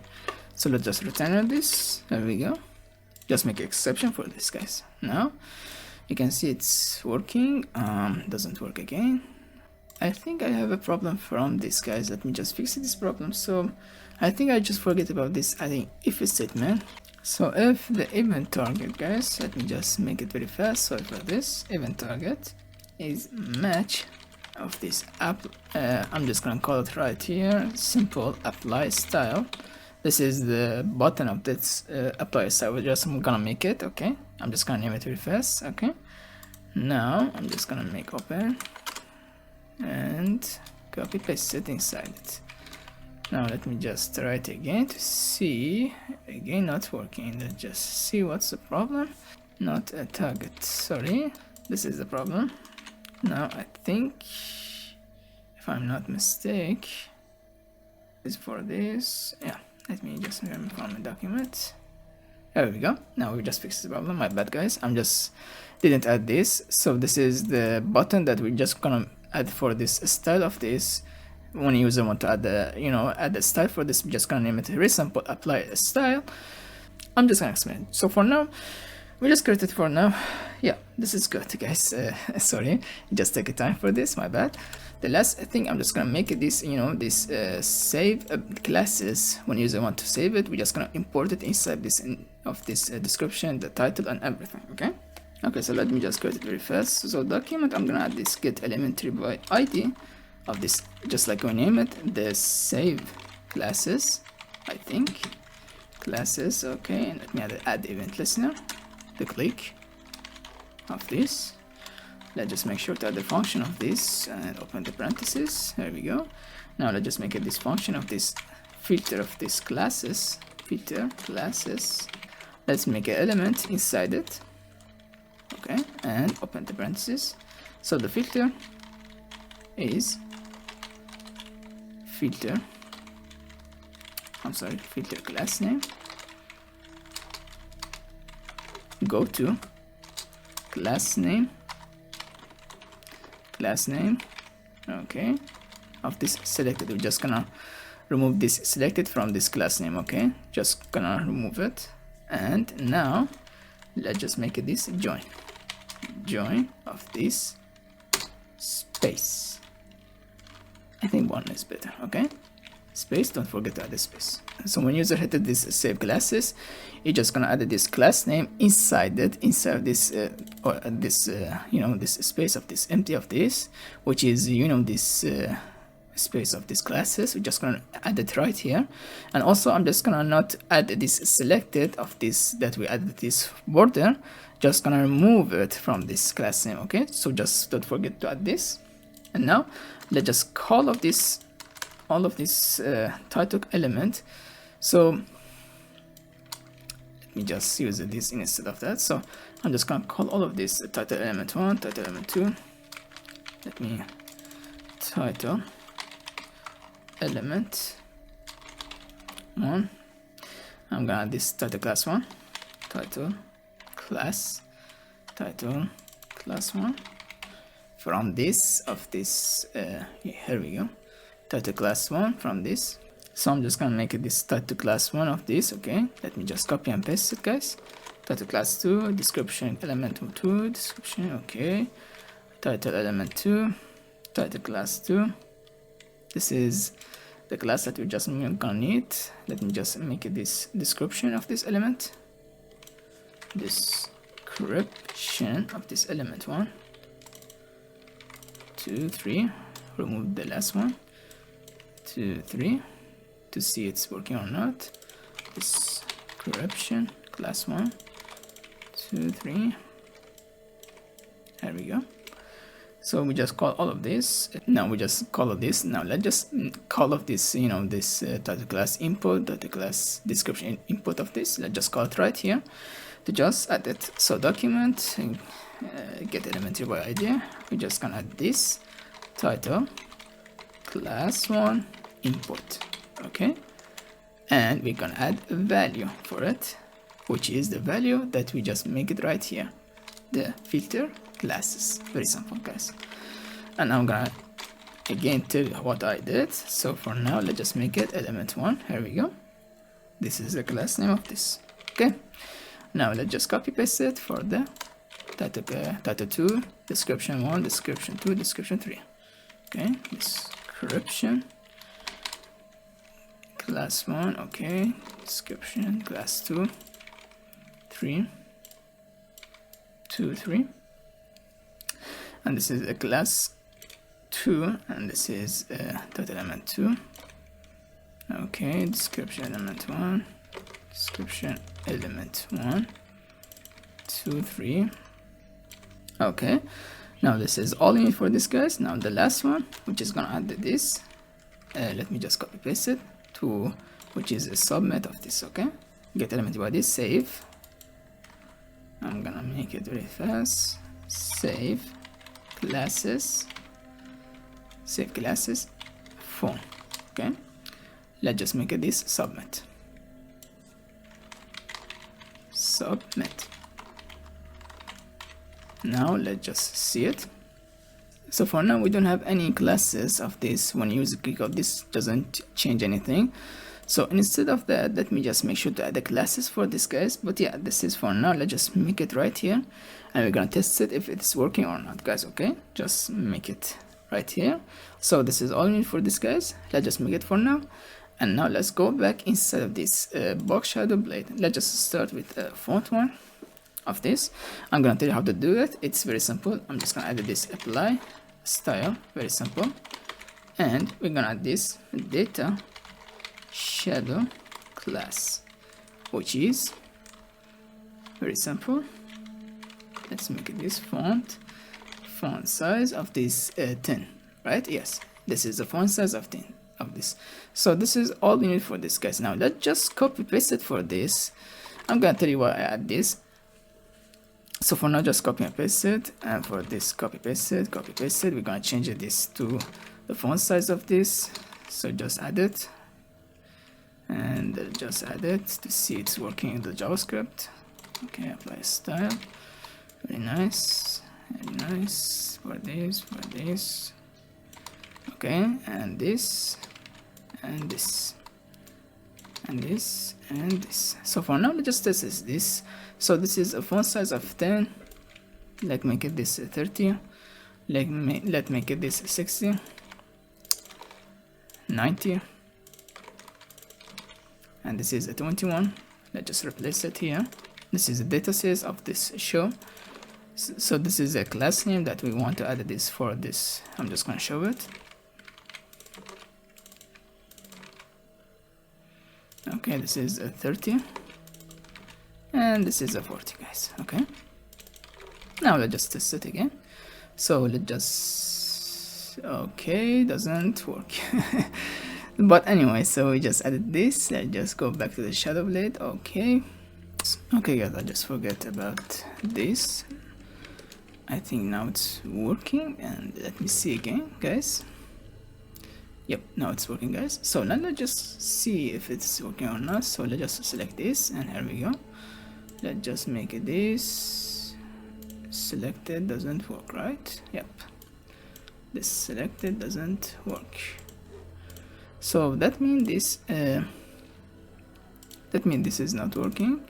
S1: So let's just return this. There we go. Just make an exception for this, guys. Now you can see it's working. Doesn't work again. I think I have a problem from this, guys. Let me just fix this problem. So I think I just forget about this adding if statement. So if the event target, guys, let me just make it very fast. Sorry for this. Event target is match of this app. I'm just gonna call it right here, simple apply style. This is the button of this apply style. I'm gonna make it. Okay, I'm just gonna name it very fast. Okay, now I'm just gonna make open and copy paste it inside it. Now let me just try it again to see. Again, not working. Let's just see what's the problem. Not a target, sorry, this is the problem. Now I think, if I'm not mistaken, is for this. Yeah, let me just remove from the document. There we go. Now we just fixed the problem. My bad, guys. I'm just didn't add this. So this is the button that we're just gonna add for this style of this. When user want to add the add the style for this, we're just gonna name it resample apply style. I'm just gonna explain. So for now, we just created for now. Yeah, this is good, guys. Sorry, just take a time for this. My bad. The last thing, I'm just gonna make it this, this save classes. When user want to save it, we're just gonna import it inside this of this description, the title, and everything. Okay. Okay, so let me just create it very fast. So document, I'm gonna add this get elementary by ID of this, just like we name it, the save classes. I think classes. Okay, and let me add event listener. The click of this. Let's just make sure to add the function of this and open the parentheses. There we go. Now let's just make it this function of this filter of this classes. Filter classes. Let's make an element inside it. Okay, and open the parentheses. So the filter is filter. I'm sorry, filter class name. Go to class name. Class name, okay, of this selected. We're just gonna remove this selected from this class name. Okay, just gonna remove it, and now let's just make it this join of this space. I think one is better. Okay, space, don't forget to add the space. So when user hit this save classes, you're just gonna add this class name inside this this space of this empty of this, which is this space of this classes. We're just gonna add it right here, and also I'm just gonna not add this selected of this that we added this border. Just gonna remove it from this class name. Okay, so just don't forget to add this. And now let's just call all of this title element. So let me just use this instead of that. So I'm just gonna call all of this title element 1, title element 2. Let me title element 1. I'm gonna add this title class 1, title class 1 from this of this. Here we go, title class 1 from this. So I'm just gonna make it this title class 1 of this. Okay, let me just copy and paste it, guys. Title class 2, description element 2, description. Okay, title element 2, title class 2. This is the class that we just gonna need. Let me just make it this description of this element. Description of this element 1, 2, 3. Remove the last one. 2, 3. To see it's working or not. Description class 1, 2, 3. There we go. So we just call all of this. Now we just call of this. Now let's just call of this, this title class input, title class description input of this. Let's just call it right here. to just add it. So document get element UI ID, we're just gonna add this title class 1 import, okay, and we're gonna add a value for it, which is the value that we just make it right here, the filter classes. Very simple, guys. And I'm gonna again tell you what I did. So for now, let's just make it element 1. Here we go. This is the class name of this. Okay, now let's just copy paste it for the title 2, description 1, description 2, description 3. Okay, description class 1, okay, description class 2, 3, 2, 3, and this is a class 2, and this is title element 2. Okay, description element 1, description element 1, 2, 3. Okay, now this is all you need for this, guys. Now the last one, which is gonna add this, let me just copy paste it to, which is a submit of this. Okay, get element by this, save. I'm gonna make it very fast. Save classes, save classes phone. Okay, let's just make it this submit. Submit. Now let's just see it. So for now we don't have any classes of this. When you use a click of this, doesn't change anything. So instead of that, let me just make sure to add the classes for this, guys. But yeah, this is for now. Let's just make it right here, and we're gonna test it if it's working or not, guys. Okay, just make it right here. So this is all we need for this, guys. Let's just make it for now. And now let's go back inside of this box shadow blade. Let's just start with font 1 of this. I'm gonna tell you how to do it. It's very simple. I'm just gonna add this apply style, very simple, and we're gonna add this data shadow class, which is very simple. Let's make it this font size of this 10, right? Yes, this is the font size of 10 of this. So this is all we need for this, guys. Now let's just copy paste it for this. I'm gonna tell you why I add this. So for now, just copy and paste it, and for this copy paste it. We're gonna change this to the font size of this. So just add it, and just add it to see it's working in the JavaScript. Okay, apply style, very nice for this. Okay, and this, and this, and this, and this. So for now, let's just test this. So this is a font size of 10. Let's make it this 30. Let's make it this 60, 90, and this is a 21. Let's just replace it here. This is the data size of this show. So this is a class name that we want to add this for this. I'm just gonna show it. Okay, this is a 30, and this is a 40, guys. Okay, now let's just test it again. So let's just, okay, doesn't work. But anyway, so we just added this. Let's just go back to the shadow blade. Okay, guys, I just forget about this. I think now it's working, and let me see again, guys. Yep, now it's working, guys. So now let's just see if it's working or not. So let's just select this, and here we go. Let's just make it this. Selected doesn't work, right? Yep, this selected doesn't work. So that means this is not working.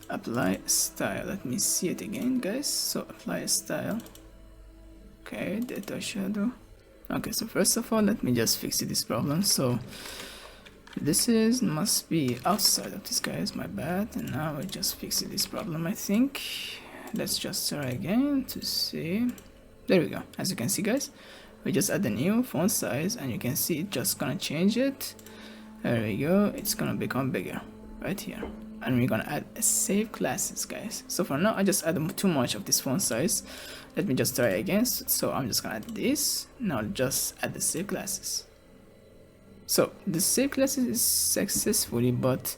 S1: Apply style. Let me see it again, guys. So apply style. Okay, data shadow. Okay, so first of all, let me just fix this problem. So this must be outside of this, guys, my bad. And now I just fixed this problem, I think. Let's just try again to see. There we go. As you can see, guys, we just add a new font size, and you can see it just gonna change it. There we go. It's gonna become bigger right here, and we're gonna add a save classes, guys. So for now, I just added too much of this font size. Let me just try again. So I'm just gonna add this. Now just add the save classes. So the save classes is successfully, but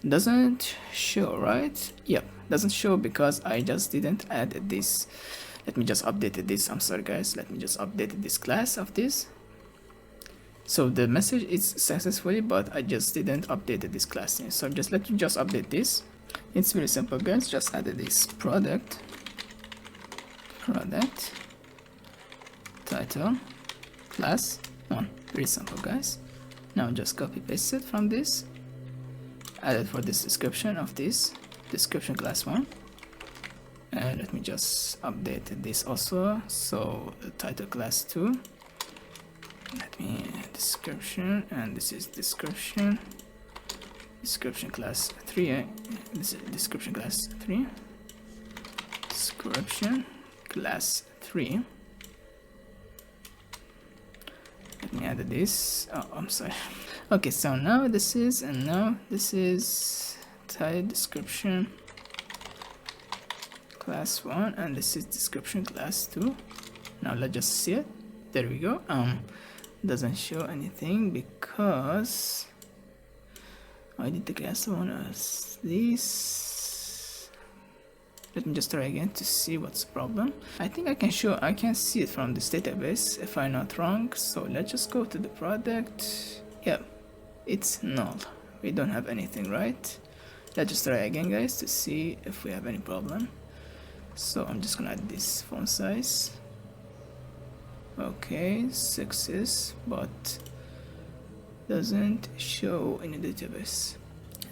S1: doesn't show, right? Yep, doesn't show because I just didn't add this. Let me just update this. I'm sorry guys, let me just update this class of this. So the message is successfully, but I just didn't update this class name. So just let me just update this. It's very simple guys, just add this product title class 1. Very simple guys. Now just copy paste it from this, add it for this description of this description class 1, and let me just update this also. So the title class 2, let me description, and this is description class 3. This is description class 3, description class 3. Let me add this. Oh, I'm sorry. Okay, so now this is, and now this is title description class 1, and this is description class 2. Now let's just see it. There we go. Doesn't show anything because I did the class 1 as this. Let me just try again to see what's the problem. I think I can see it from this database if I'm not wrong. So let's just go to the product. Yeah, it's null. We don't have anything, right? Let's just try again guys to see if we have any problem. So I'm just gonna add this font size. Okay, success, but doesn't show in the database.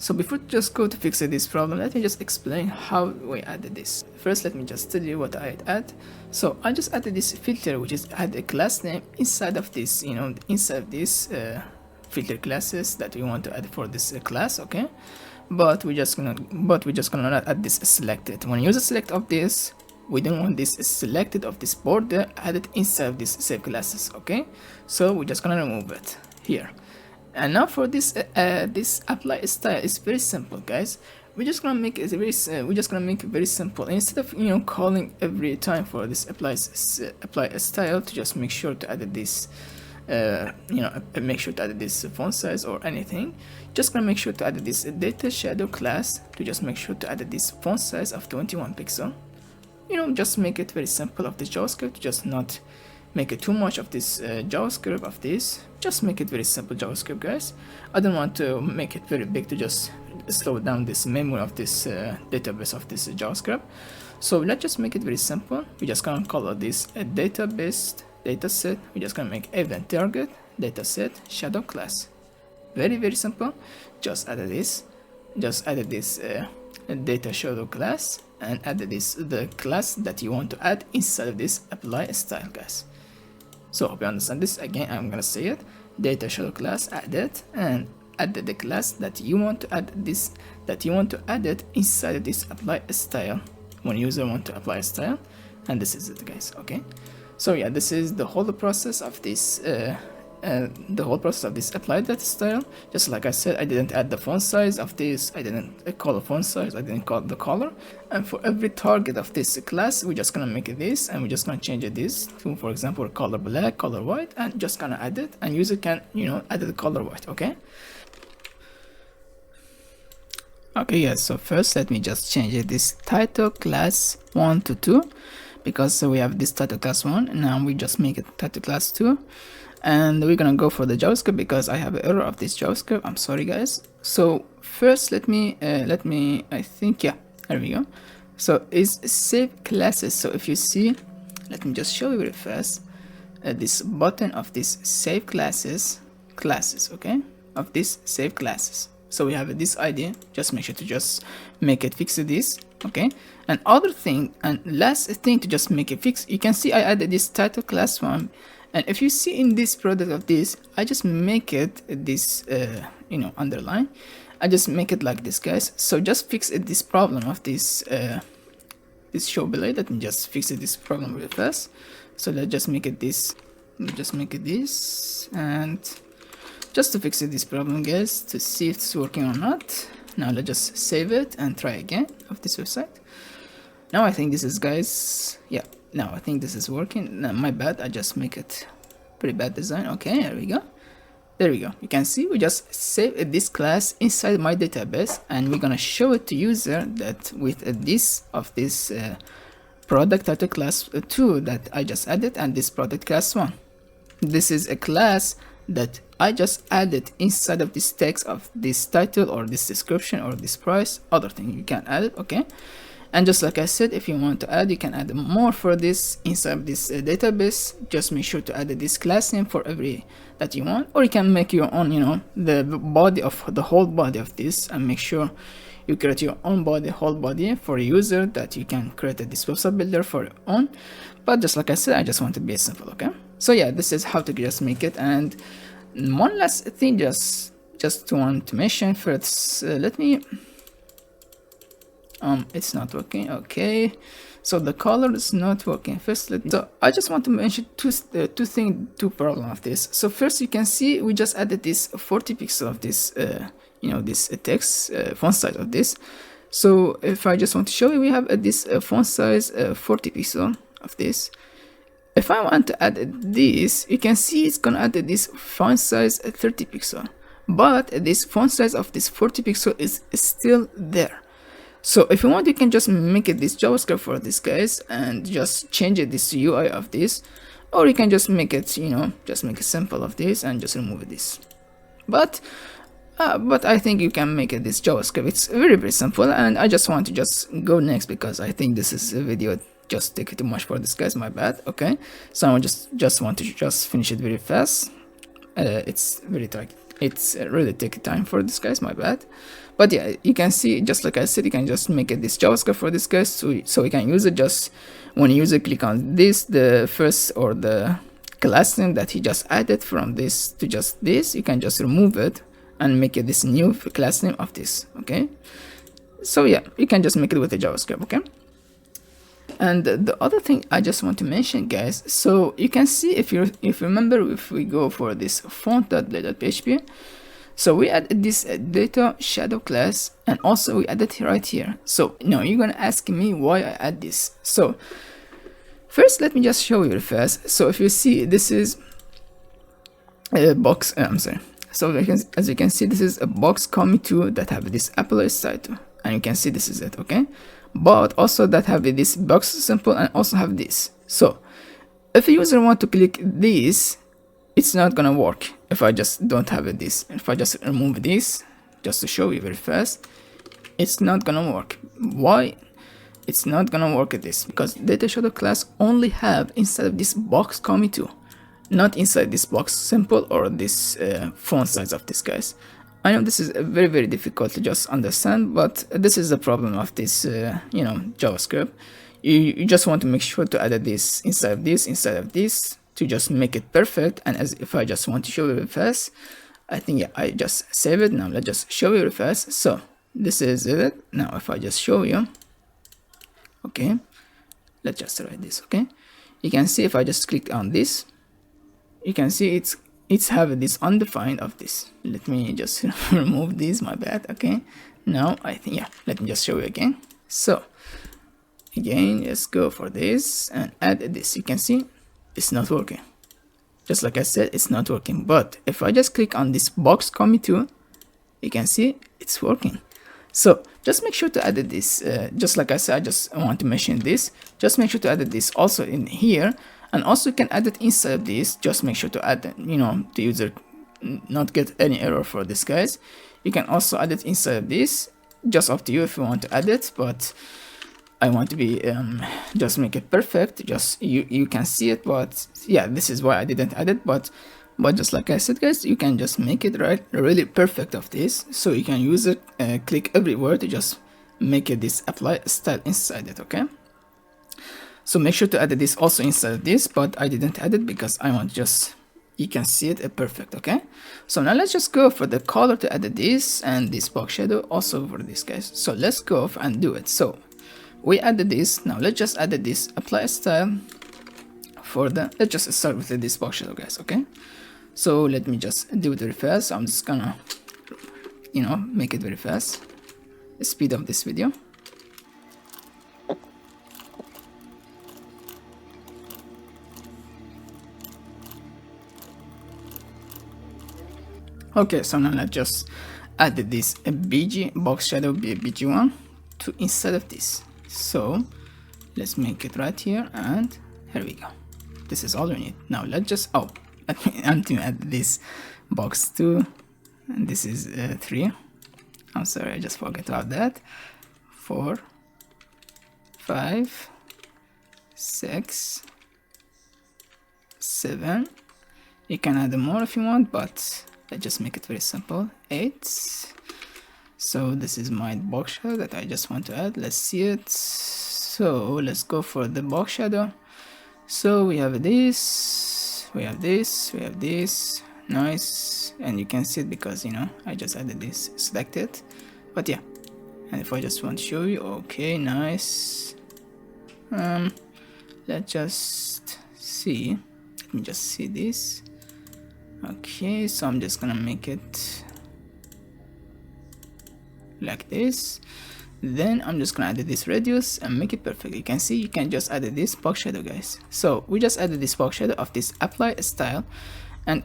S1: So before just go to fix this problem, let me just explain how we added this. First, let me just tell you what I add. So I just added this filter, which is add a class name inside of this, inside this filter classes that we want to add for this class. Okay, but we're just gonna not add this selected. When you use a select of this, we don't want this selected of this border added inside of this save classes. Okay, so we're just gonna remove it here. And now for this this apply style is very simple guys. We're just gonna make it very simple. Instead of calling every time for this apply style, to just make sure to add this make sure to add this font size or anything. Just gonna make sure to add this data shadow class to just make sure to add this font size of 21 pixel. Just make it very simple of this JavaScript. Just not make it too much of this JavaScript of this. Just make it very simple JavaScript guys. I don't want to make it very big to just slow down this memory of this database of this JavaScript. So let's just make it very simple. We just gonna call this a database dataset. We just gonna make event target dataset shadow class. Very simple. Just add this data shadow class, and add the class that you want to add inside of this apply style guys. So hope you understand this. Again, I'm gonna say it. Data shadow class added, and add the class that you want to add it inside of this apply style when user want to apply a style. And this is it guys. Okay, so yeah, this is the whole process of this apply data style. Just like I said, I didn't add the font size of this, I didn't call the font size, I didn't call the color. And for every target of this class, we're just gonna make this, and we're just gonna change this to, for example, color black, color white, and just gonna add it, and user can add the color white. Okay, yes, so first let me just change this title class 1 to 2, because we have this title class 1, and now we just make it title class 2. And we're gonna go for the JavaScript because I have an error of this JavaScript. I'm sorry guys. So first let me I think, yeah, there we go. So it's save classes. So if you see, let me just show you very fast this button of this save classes, okay, of this save classes. So we have this idea. Just make sure to just make it fix this. Okay, and other thing and last thing to just make it fix, you can see I added this title class 1. And if you see in this product of this, I just make it this underline. I just make it like this guys. So just fix this problem of this this show below. Let me just fix this problem real fast. So let's just make it this. Just make it this, and just to fix this problem guys, to see if it's working or not. Now let's just save it and try again of this website. Now I think this is guys, yeah. Now I think this is working. No, my bad, I just make it pretty bad design. Okay, there we go. There we go. You can see we just save this class inside my database, and we're gonna show it to user that with this product title class 2 that I just added, and this product class 1. This is a class that I just added inside of this text of this title or this description or this price, other thing you can add it, okay? And just like I said, if you want to add, you can add more for this inside this database. Just make sure to add this class name for every that you want, or you can make your own, you know, the body of the whole body of this, and make sure you create your own body, whole body for a user that you can create this website builder for your own. But just like I said, I just want to be simple, okay? So yeah, this is how to just make it. And one last thing, just want to mention first. Let me. It's not working. Okay, so the color is not working. First, so I just want to mention two problem of this. So first, you can see we just added this 40 pixel of this, you know, this text font size of this. So if I just want to show you, we have this font size 40 pixel of this. If I want to add this, you can see it's gonna add this font size 30 pixel, but this font size of this 40 pixel is still there. So if you want, you can just make it this JavaScript for this guys and just change it this UI of this, or you can just make it, you know, just make it simple of this and just remove this. But I think you can make it this JavaScript. It's very simple, and I just want to just go next because I think this is a video just take too much for this guys. My bad. Okay, so I just want to just finish it very fast. It's very tight. It's really take time for this guys. My bad. But yeah, you can see, just like I said, you can just make it this JavaScript for this guys, so we can use it just when user click on this, the first or the class name that he just added from this to just this, you can just remove it and make it this new class name of this. Okay, so yeah, you can just make it with the JavaScript. Okay. And the other thing I just want to mention, guys, so you can see if you remember, if we go for this font.blade.php, so we added this data shadow class, and also we added it right here. So now you're gonna ask me why I add this. So first, let me just show you first. So if you see, this is a box. I'm sorry. So as you can see, this is a box commit to that have this apply title, and you can see this is it. Okay. But also that have this box simple and also have this. So if a user want to click this, it's not gonna work if I just don't have this. If I just remove this, just to show you very fast, it's not gonna work. Why? It's not gonna work at this because data shadow class only have inside of this box commit to, not inside this box simple or this font size of this guys. I know this is very difficult to just understand, but this is the problem of this, you know, JavaScript. You just want to make sure to add this inside of this to just make it perfect. And as if I just want to show you real fast, I think yeah, I just save it. Now let's just show you real fast. So this is it. Now if I just show you, okay, let's just write this. Okay, you can see if I just click on this, you can see it's have this undefined of this. Let me just remove this, my bad. Okay, now I think yeah, let me just show you again. So again, let's go for this and add this. You can see it's not working, just like I said, it's not working. But if I just click on this box commit to, you can see it's working. So just make sure to add this, just like I said, I just want to mention this, just make sure to add this also in here. And also you can add it inside this. Just make sure to add it, you know, the user not get any error for this guys. You can also add it inside this, just up to you if you want to add it, but I want to be just make it perfect. Just you can see it, but yeah, this is why I didn't add it. But just like I said guys, you can just make it right really perfect of this, so you can use it, click everywhere to just make it this apply style inside it. Okay, so make sure to add this also inside this, but I didn't add it because I want just, you can see it perfect. Okay, so now let's just go for the color to add this and this box shadow also for this guys. So let's go and do it. So we added this. Now let's just add this apply style for the, let's just start with this box shadow guys. Okay, so let me just do it very fast. I'm just gonna, you know, make it very fast, speed up this video. Okay, so now let's just add this BG box shadow BG1 to inside of this. So let's make it right here, and here we go. This is all we need. Now let's just I'm to add this box 2, and this is 3. I'm sorry, I just forgot about that. 4, 5, 6, 7. You can add more if you want, but let's just make it very simple. 8. So this is my box shadow that I just want to add. Let's see it. So let's go for the box shadow. So we have this, we have this, we have this. Nice. And you can see it because, you know, I just added this, select it. But yeah, and if I just want to show you, okay, nice. Let's just see. Let me just see this. Okay, so I'm just gonna make it like this. Then I'm just gonna add this radius and make it perfect. You can see you can just add this box shadow, guys. So we just added this box shadow of this apply style, and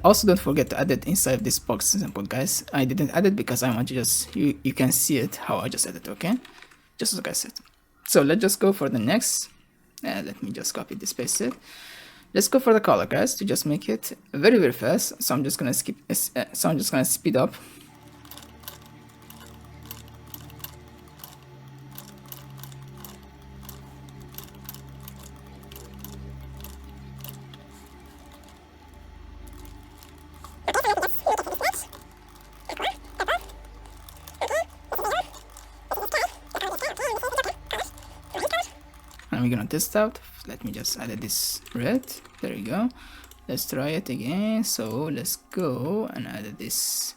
S1: also don't forget to add it inside this box sample, guys. I didn't add it because I want to just you can see it how I just added, okay, just like I said. So let's just go for the next. Let me just copy this, paste it. Let's go for the color, guys, to just make it very, very fast. So I'm just gonna speed up. And we're gonna test out. Let me just add this red. There we go. Let's try it again. So let's go and add this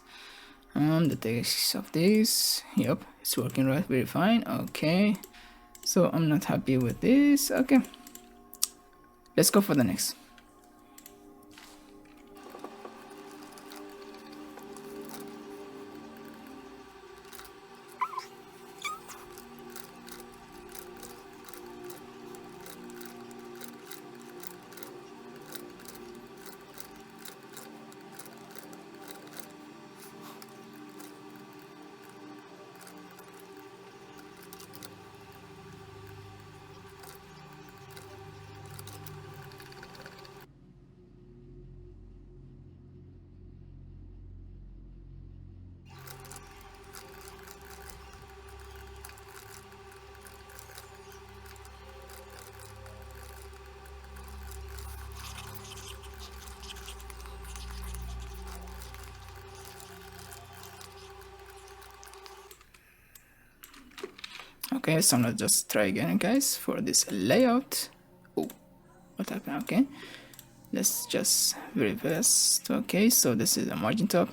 S1: the text of this. Yep, it's working right, very fine. Okay, so I'm not happy with this. Okay, let's go for the next. Okay, so let's just try again, guys, for this layout. Oh, what happened? Okay, let's just very fast. Okay, so this is a margin top.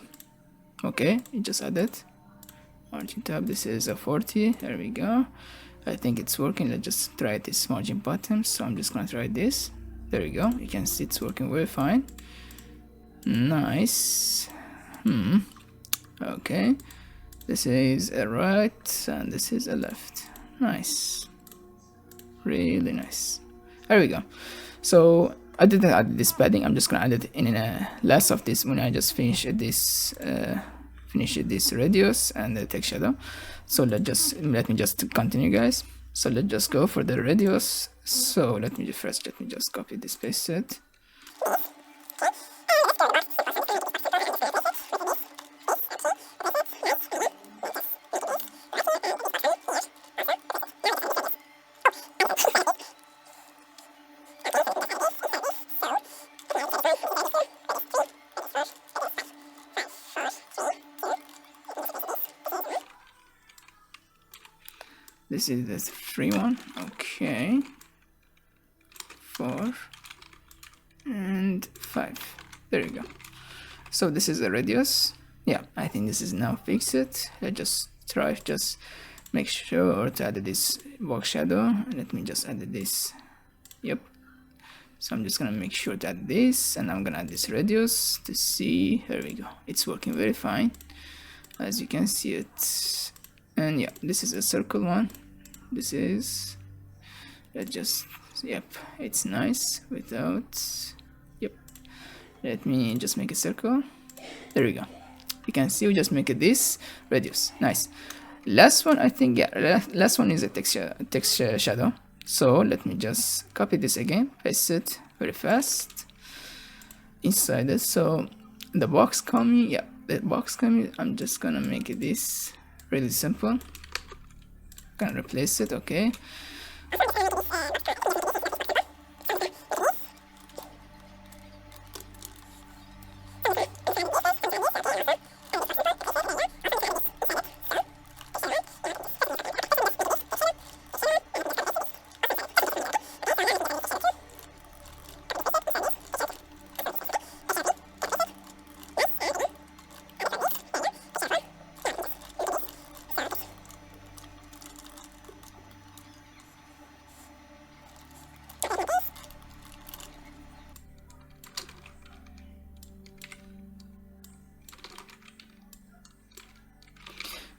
S1: Okay, you just added margin top. This is a 40. There we go. I think it's working. Let's just try this margin bottom. So I'm just gonna try this. There we go. You can see it's working very fine. Nice. Okay, this is a right and this is a left. Nice, really nice. There we go. So I didn't add this padding. I'm just gonna add it in less of this when I just finish this radius and the text shadow. So let me just continue, guys. So let's just go for the radius. So let me just copy this, paste it. This is the 3 one. Okay, 4 and 5. There you go. So this is the radius. Yeah, I think this is now fixed. Let's just make sure to add this box shadow. Let me just add this. Yep. So I'm just gonna make sure to add this, and I'm gonna add this radius to see. There we go. It's working very fine, as you can see it. And yeah, this is a circle one. This is, yep, it's nice without, yep. Let me just make a circle. There we go. You can see we just make it this radius. Nice. Last one, I think, yeah, last one is a text shadow. So let me just copy this again, paste it very fast inside it. So the box coming, yeah, the box coming, I'm just gonna make it this really simple. Gonna replace it, okay.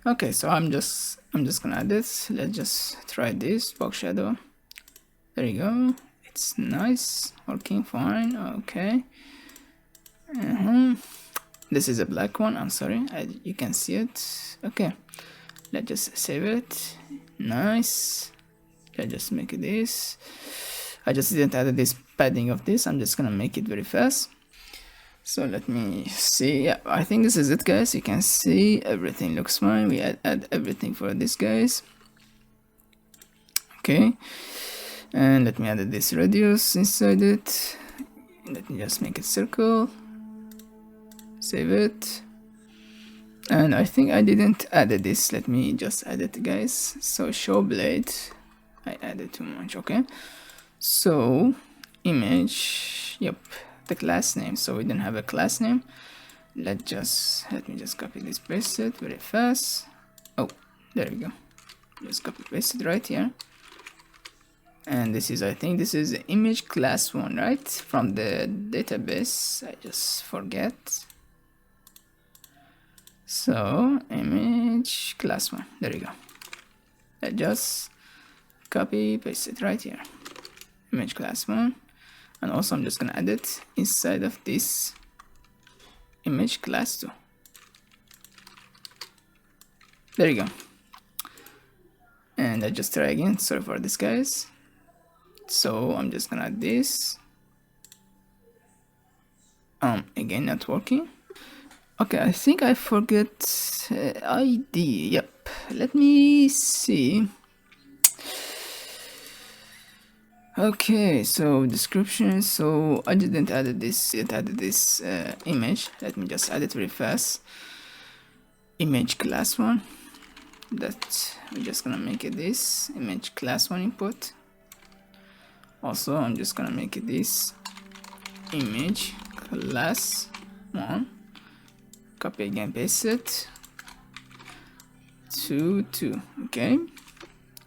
S1: Okay, so I'm just gonna add this. Let's just try this box shadow. There you go. It's nice, working fine. Okay. This is a black one. I'm sorry, you can see it. Okay, let's just save it. Nice. Let's just make it this. I just didn't add this padding of this. I'm just gonna make it very fast. So let me see. Yeah, I think this is it, guys. You can see everything looks fine. We add everything for this, guys. Okay, and let me add this radius inside it. Let me just make it circle. Save it. And I think I didn't add this. Let me just add it, guys. So show blade, I added too much. Okay, so image, yep, the class name. So we don't have a class name. Let me just copy this, paste it very fast. Oh, there we go. Just copy paste it right here. And this is, I think this is the image class one, right? From the database. I just forget. So image class one. There you go. I just copy paste it right here. Image class one. And also I'm just gonna add it inside of this image class 2. There you go. And I just try again. Sorry for this, guys. So I'm just gonna add this. Again, not working. Okay, I think I forget ID. Yep. Let me see. Okay, so description. So I didn't add this. It added this image. Let me just add it very fast. Image class 1. That we're just gonna make it this image class 1 input. Also, I'm just gonna make it this image class 1. Copy again, paste it. 2. Okay.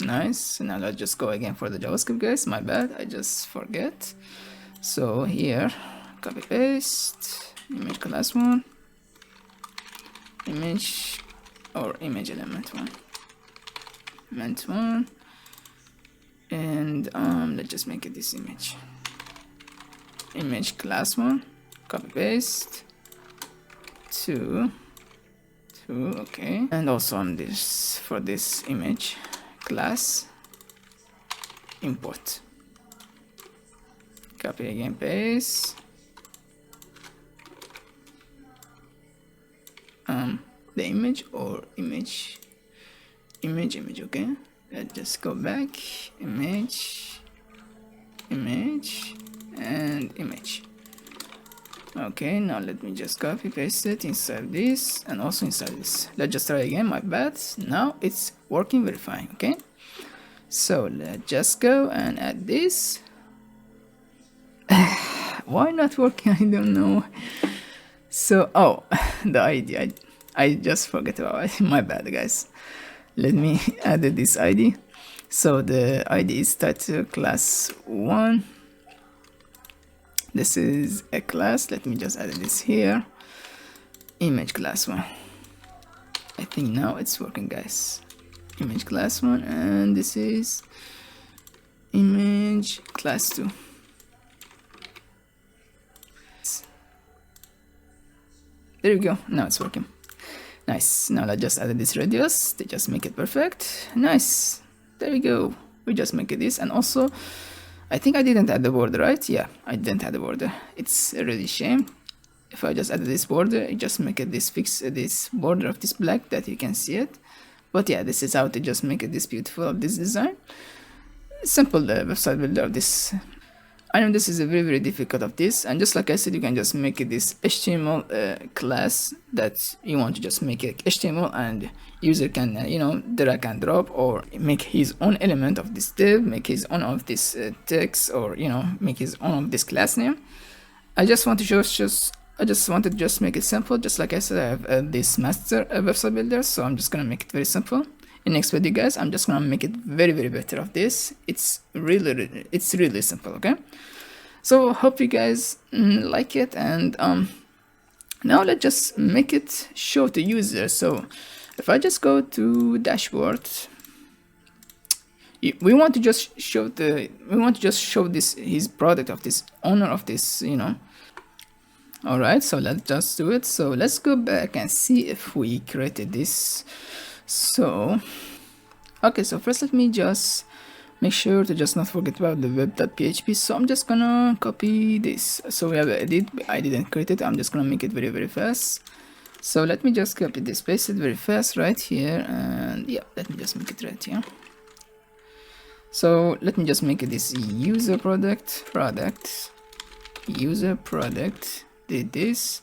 S1: Nice. Now let's just go again for the JavaScript, guys. My bad, I just forget. So here, copy paste image class 1, image element 1, and let's just make it this image class 1, copy paste 2. Okay, and also on this for this image class import, copy again, paste the image or image. Okay, let's just go back, image and image. Okay, now let me just copy paste it inside this and also inside this. Let's just try again, my bad. Now it's working very fine. Okay, so let's just go and add this. Why not working? I don't know. So the ID, I just forget about it. My bad, guys. Let me add this ID. So the ID is title class 1. This is a class. Let me just add this here. Image class 1. I think now it's working, guys. Image class 1, and this is image class 2. There you go. Now it's working. Nice. Now let's just add this radius to just make it perfect. Nice. There we go. We just make it this, and also I think I didn't add the border, right? Yeah, I didn't add the border. It's a really shame. If I just add this border, I just make it this this border of this black that you can see it. But yeah, this is how to just make it this beautiful of this design. Simple website builder of this. I know this is a very difficult of this, and just like I said, you can just make it this HTML class that you want to just make it HTML, and user can you know, drag and drop or make his own element of this div, make his own of this text, or you know, make his own of this class name. I just want to wanted to just make it simple. Just like I said, I have this master website builder, so I'm just gonna make it very simple. In next video, guys, I'm just gonna make it very better of this. It's really simple. Okay, so hope you guys like it, and now let's just make it show to user. So if I just go to dashboard, we want to just show this his product of this owner of this, you know. All right, so let's just do it. So let's go back and see if we created this. So okay, so first let me just make sure to just not forget about the web.php. So I'm just gonna copy this. So we have an edit. I didn't create it. I'm just gonna make it very fast. So let me just copy this, paste it very fast right here, and yeah, let me just make it right here. So let me just make it this user product, user product. Did this.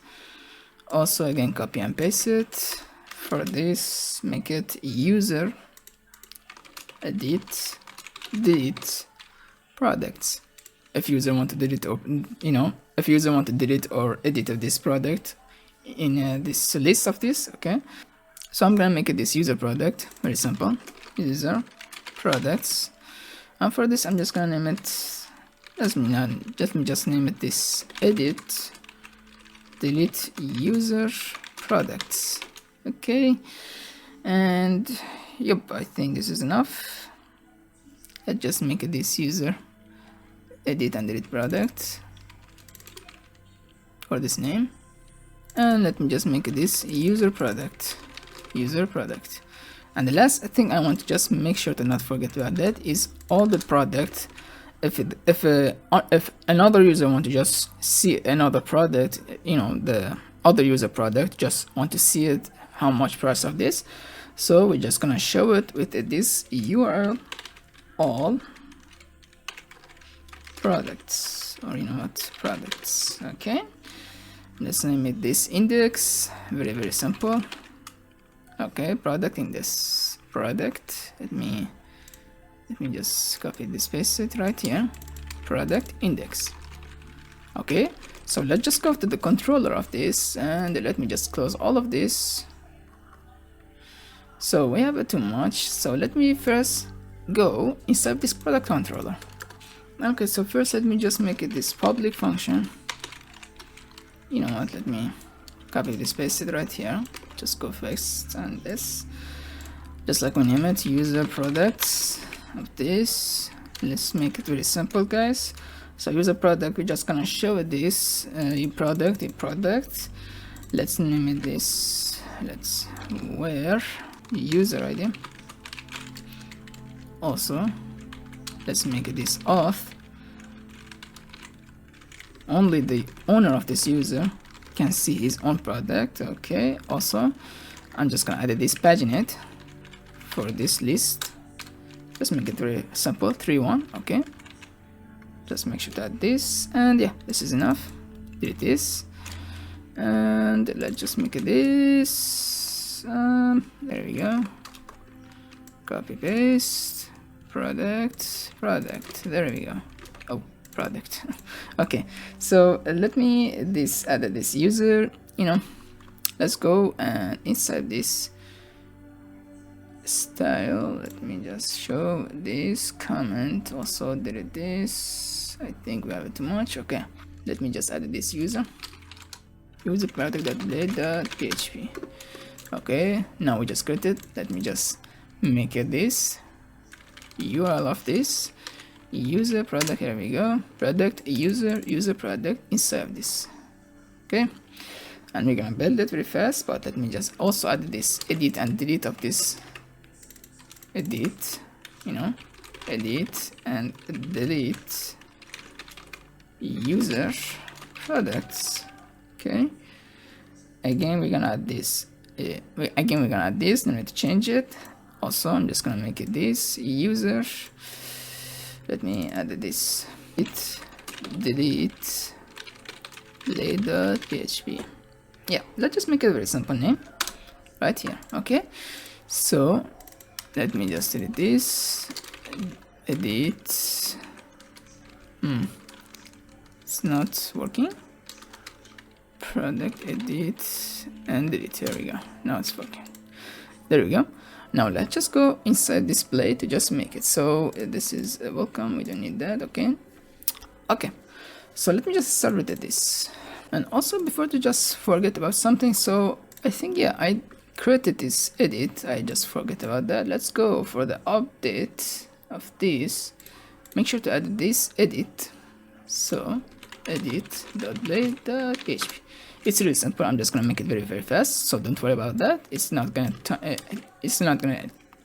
S1: Also again, copy and paste it. For this, make it user edit products. If user want to delete, or you know, if user want to delete or edit of this product in this list of this. Okay, so I'm gonna make it this user product. Very simple, user products. And for this, I'm just gonna name it. Let me just name it this edit delete user products. Okay, and yep, I think this is enough. Let's just make it this user edit and delete product for this name, and let me just make it this user product. And the last thing I want to just make sure to not forget about that is all the product. If another user want to just see another product, you know, the other user product just want to see it, how much price of this, so we're just gonna show it with this URL all products, or you know what, products. Okay, let's name it this index. Very simple. Okay, product index, product. Let me just copy this, paste it right here, product index. Okay, so let's just go to the controller of this, and let me just close all of this. So we have too much, so let me first go inside this product controller. Okay, so first let me just make it this public function. You know what, let me copy this, paste it right here, just go fast, and this, just like we name it, user products of this. Let's make it very simple, guys. So user product, we're just gonna show it this product. Let's name it this, let's where user ID. Also let's make it this auth, only the owner of this user can see his own product. Okay, also I'm just gonna add this paginate for this list. Just make it very simple, 3-1. Okay, just make sure to add this, and yeah, this is enough. Delete this, and let's just make it this. There we go. Copy paste, product. There we go. Oh, product. Okay, so let me add this user. You know, let's go and inside this style, let me just show this comment. Also delete this. I think we have it too much. Okay, let me just add this user product.blade.php. Okay, now we just created. Let me just make it this URL of this user product. Here we go, product user product inside of this. Okay, and we're gonna build it very fast. But let me just also add this edit and delete of this edit, you know, edit and delete user products. Okay, again we're gonna add this, we're gonna add this. Then we have to change it. Also I'm just gonna make it this user, let me add this, it delete play.php. yeah, let's just make it a very simple name right here. Okay, so let me just delete this, edit, it's not working, product, edit and delete. Here we go, now it's working. There we go. Now let's just go inside display to just make it. So this is welcome, we don't need that. Okay, so let me just start with this. And also, before to just forget about something, so I think, yeah, I created this edit, I just forget about that. Let's go for the update of this. Make sure to add this edit. So edit.play.php. It's really simple. I'm just gonna make it very fast, so don't worry about that. It's not gonna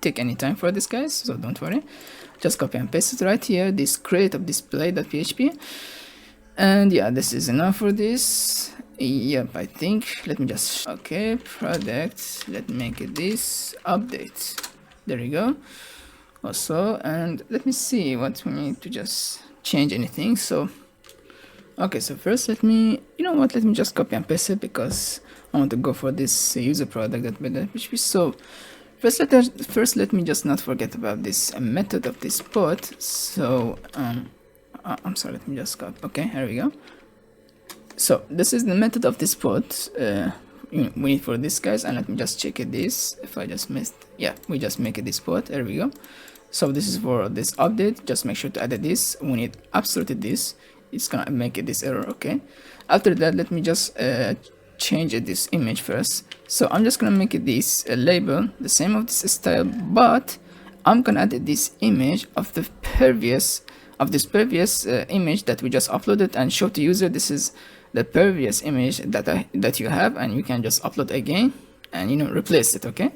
S1: take any time for this, guys, so don't worry. Just copy and paste it right here, this create of display.php. And yeah, this is enough for this. Yep, I think. Let me just, okay, product, let me make it this update. There you go. Also, and let me see what we need to just change anything. So okay, so first let me, you know what, let me just copy and paste it because I want to go for this user product.php. So first let me just not forget about this method of this pot. So I'm sorry, let me just copy. Okay, here we go. So this is the method of this pot we need for this, guys. And let me just check it this, if I just missed, yeah, we just make it this pot. There we go. So this is for this update. Just make sure to add this. We need absolutely this. It's gonna make it this error. Okay, after that let me just change this image first. So I'm just gonna make it this label, the same of this style, but I'm gonna add this image of the previous image that we just uploaded and show to user. This is the previous image that you have, and you can just upload again and, you know, replace it. Okay,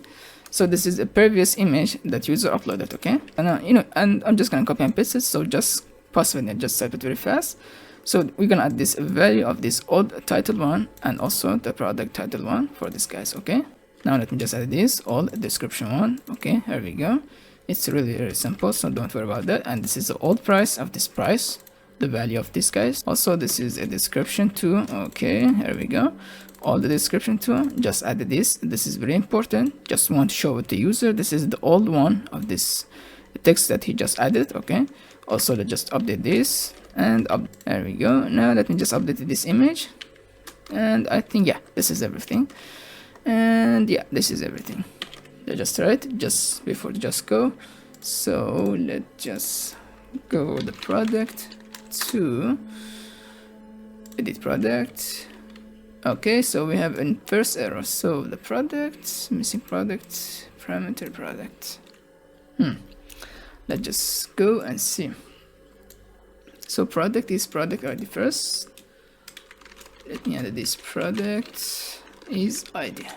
S1: so this is the previous image that user uploaded. Okay, and you know, and I'm just gonna copy and paste it. So just pause it and just type it very fast. So we're gonna add this value of this old title one and also the product title one for this, guys. Okay, now let me just add this old description one. Okay, here we go. It's really very simple, so don't worry about that. And this is the old price of this price, the value of this, guys. Also this is a description too. Okay, here we go, all the description too. Just add this. This is very important, just want to show it to user. This is the old one of this text that he just added. Okay, also let's just update this and there we go. Now let me just update this image, and I think, yeah, this is everything. And yeah, this is everything. Let's just try it just before to just go. So let's just go the product to edit product. Okay, so we have a first error. So the product, missing product, parameter product. Let's just go and see. So product is product ID first. Let me add this product is ID.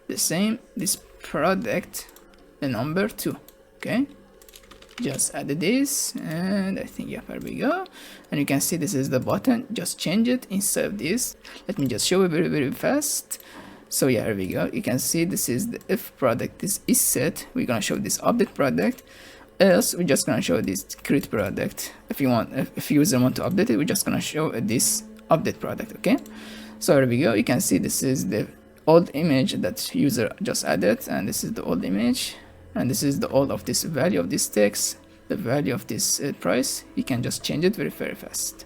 S1: The same, this product, the number 2. Okay, just add this, and I think, yeah, there we go. And you can see this is the button. Just change it instead of this. Let me just show it very fast. So yeah, here we go. You can see this is the if product this is set. We're gonna show this update product. Else we're just gonna show this create product. If you want, if user want to update it, we're just gonna show this update product. Okay, so here we go. You can see this is the old image that user just added, and this is the old image, and this is the old of this value of this text, the value of this price. You can just change it very fast.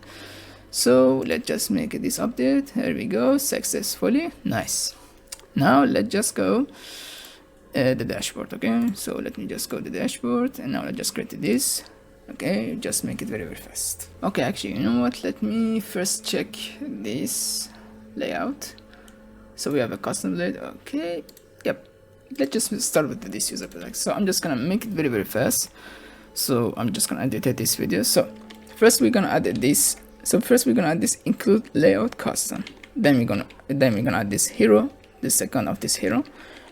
S1: So let's just make this update. Here we go, successfully. Nice. Now let's just go the dashboard. Okay, so let me just go to the dashboard, and now let's just create this. Okay, just make it very fast. Okay, actually, you know what, let me first check this layout. So we have a custom layout. Okay, yep, let's just start with this user product. So I'm just gonna make it very fast. So I'm just gonna edit this video. So first we're gonna add this. So first we're gonna add this include layout custom. Then we're gonna add this hero, the second of this hero.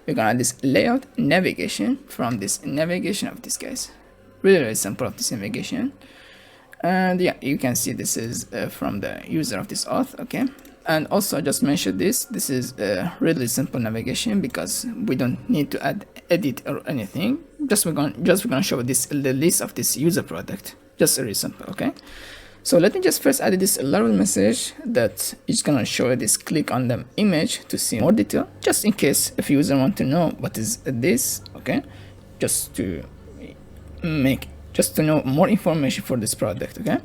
S1: We're gonna add this layout navigation from this navigation of this guys. Really simple of this navigation. And yeah, you can see this is from the user of this auth. Okay, and also I just mentioned this is a really simple navigation because we don't need to add edit or anything. We're gonna show the list of this user product. Just very simple. Okay, so let me just first add this Laravel message that is gonna show this click on the image to see more detail, just in case if user want to know what is this. Okay, just to know more information for this product. Okay,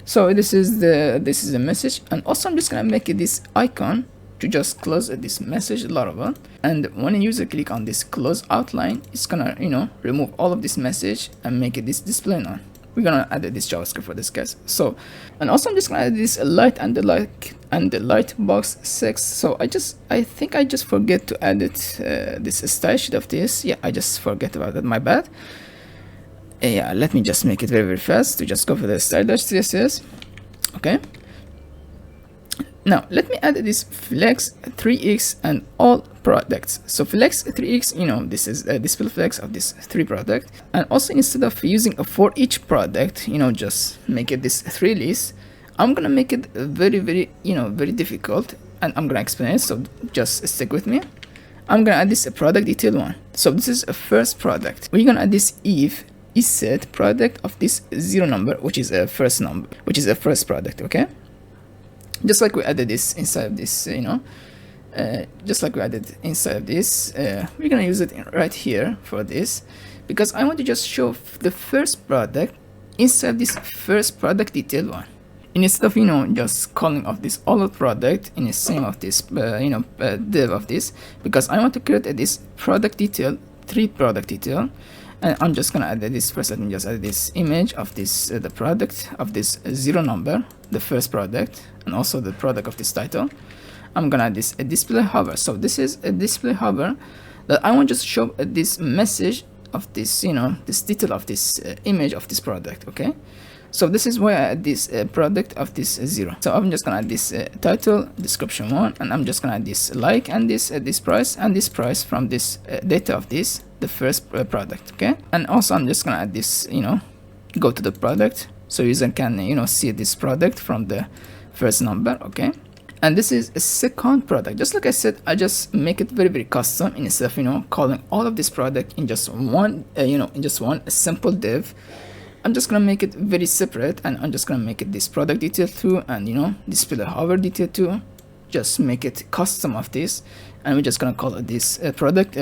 S1: so this is the message, and also I'm just gonna make this icon to just close this message Laravel, and when a user click on this close outline, it's gonna remove all of this message and make it this display none. We're gonna add this JavaScript for this guys. So, and also I'm just gonna add this light and the light box 6. So I think I just forget to add this style sheet of this. Yeah, I just forget about that, my bad. Yeah, let me just make it very fast to just go for the style.css. Okay, now let me add this flex 3x and all products. So flex 3x, this is a display flex of this 3 product, and also instead of using a for each product, just make it this 3 list, I'm gonna make it very difficult, and I'm gonna explain it, so just stick with me. I'm gonna add this product detail 1. So this is a first product. We're gonna add this if is set product of this 0 number, which is a first number, which is a first product. Okay, just like we added this inside of this, just like we added inside of this, we're gonna use it right here for this, because I want to just show the first product inside this first product detail 1, instead of just calling of this all product in the same of this div of this, because I want to create this product detail 3 product detail. And I'm just gonna add this first. Let me just add this image of this the product of this 0 number, the first product, and also the product of this title. I'm gonna add this a display hover. So this is a display hover that I want to just show this message of this this detail of this image of this product. Okay, so this is why I add this product of this 0. So I'm just gonna add this title description 1, and I'm just gonna add this like and this price and this price from this data of this the first product. Okay, and also I'm just gonna add this go to the product so user can see this product from the first number. Okay, and this is a second product. Just like I said, I just make it very custom instead of calling all of this product in just one in just one simple div. I'm just gonna make it very separate, and I'm just gonna make it this product detail 2 and display hover detail 2. Just make it custom of this, and we're just gonna call it this product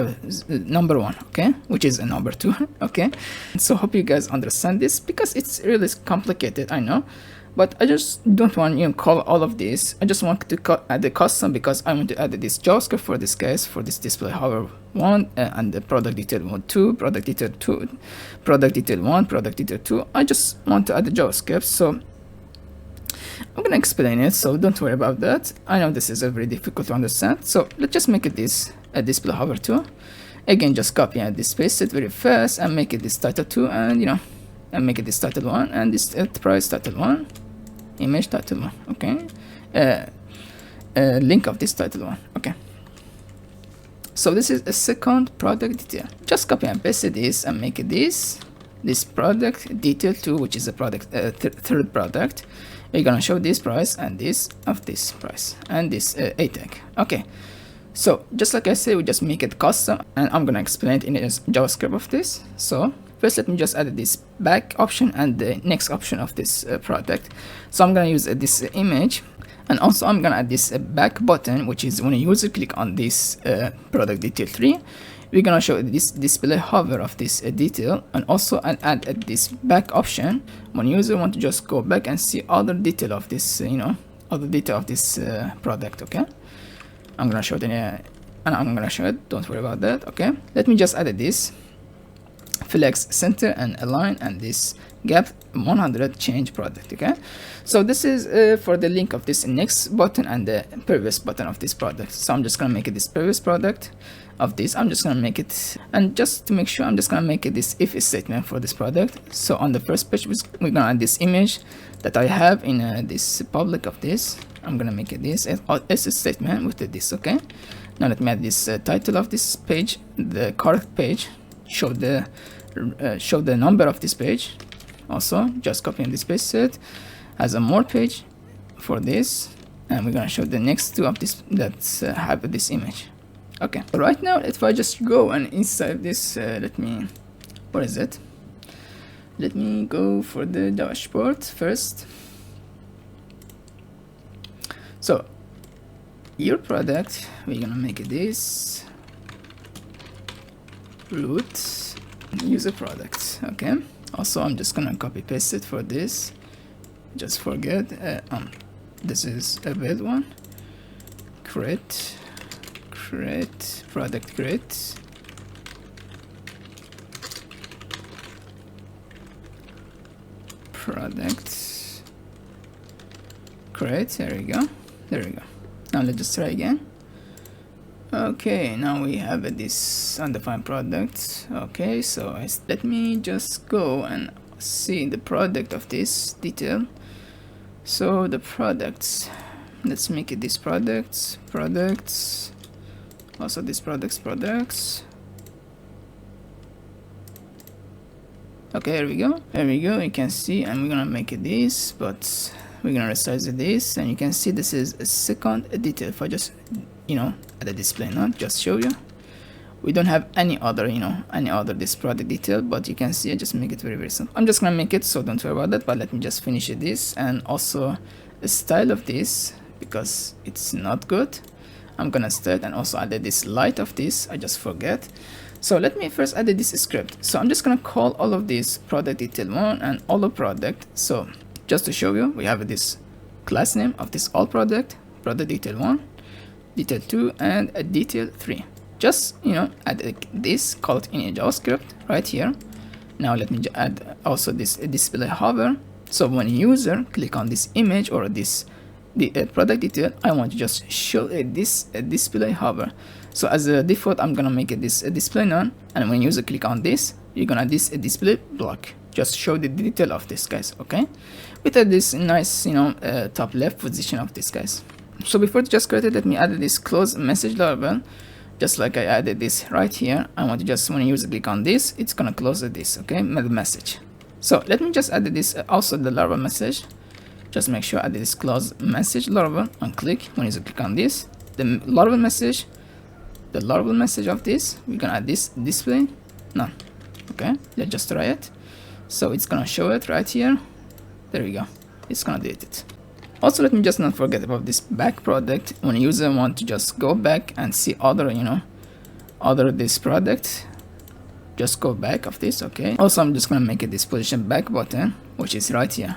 S1: number 1. Okay, which is a number 2. Okay, so hope you guys understand this, because it's really complicated, I know, but I just don't want call all of this. I just want to add the custom, because I want to add this JavaScript for this guys, for this display hover 1 and the product detail 2, product detail 2, product detail 1, product detail 2. I just want to add the JavaScript, so I'm gonna explain it, so don't worry about that. I know this is very difficult to understand, so let's just make it this a display hover 2. Again, just copy and this paste it very fast and make it this title 2, and and make it this title 1 and this price title 1, image title 1. Okay, link of this title 1. Okay, so this is a second product detail. Just copy and paste this and make it this product detail 2, which is a product third product. We're gonna show this price and this of this price and this a tag. Okay, so just like I said, we just make it custom, and I'm gonna explain it in a JavaScript of this. So first, let me just add this back option and the next option of this product. So I'm gonna use this image, and also I'm gonna add this back button, which is when a user click on this product detail 3, we're gonna show this display hover of this detail, and also add this back option when user want to just go back and see all the detail of this all the detail of this product. Okay, I'm gonna show it and I'm gonna show it, don't worry about that. Okay, let me just add this flex center and align and this gap 100 change product. Okay, so this is for the link of this next button and the previous button of this product. So I'm just gonna make it this previous product of this. I'm just gonna make it, and just to make sure, I'm just gonna make it this if statement for this product. So on the first page, we're gonna add this image that I have in this public of this, I'm gonna make it this as a statement with this. Okay, now let me add this title of this page, the correct page, show the number of this page. Also just copy and this paste it as a more page for this, and we're gonna show the next two of this that have this image. Okay, so right now if I just go and inside this let me go for the dashboard first. So your product, we're gonna make it this root user product. Okay, also I'm just gonna copy paste it for this, just forget this is a build one, create product, create product, create. There we go. Now let's just try again. Okay, now we have this undefined product. Okay, so let me just go and see the product of this detail. So the products, let's make it this products, also this products. Okay, here we go, you can see, and we're gonna make it this, but we're gonna resize this, and you can see this is a second detail. If I just add a display note, just show you, we don't have any other this product detail, but you can see I just make it very simple. I'm just gonna make it, so don't worry about that, but let me just finish this, and also the style of this, because it's not good, I'm gonna start and also add this light of this, I just forget. So let me first add this script. So I'm just gonna call all of these product detail 1 and all of product. So just to show you, we have this class name of this all product detail 1, detail 2, and a detail 3. Just add this, call it in a JavaScript right here. Now let me add also this display hover. So when a user click on this image or the product detail, I want to just show this display hover. So as a default, I'm gonna make it this display none, and when user click on this, you're gonna this display block. Just show the detail of this, guys. Okay, with this nice top left position of this, guys. So before to just create it, let me add this close message Laravel, just like I added this right here. I want to just when a user click on this, it's gonna close this. Okay, the message. So let me just add this also the Laravel message. Just make sure I add this close message Laravel and click when user click on this, the Laravel message. The Laravel message of this, we're gonna add this display none. Okay, let's just try it. So it's gonna show it right here. There we go, it's gonna delete it. Also, let me just not forget about this back product. When a user want to just go back and see other this product, just go back of this. Okay, also I'm just gonna make it this position back button, which is right here,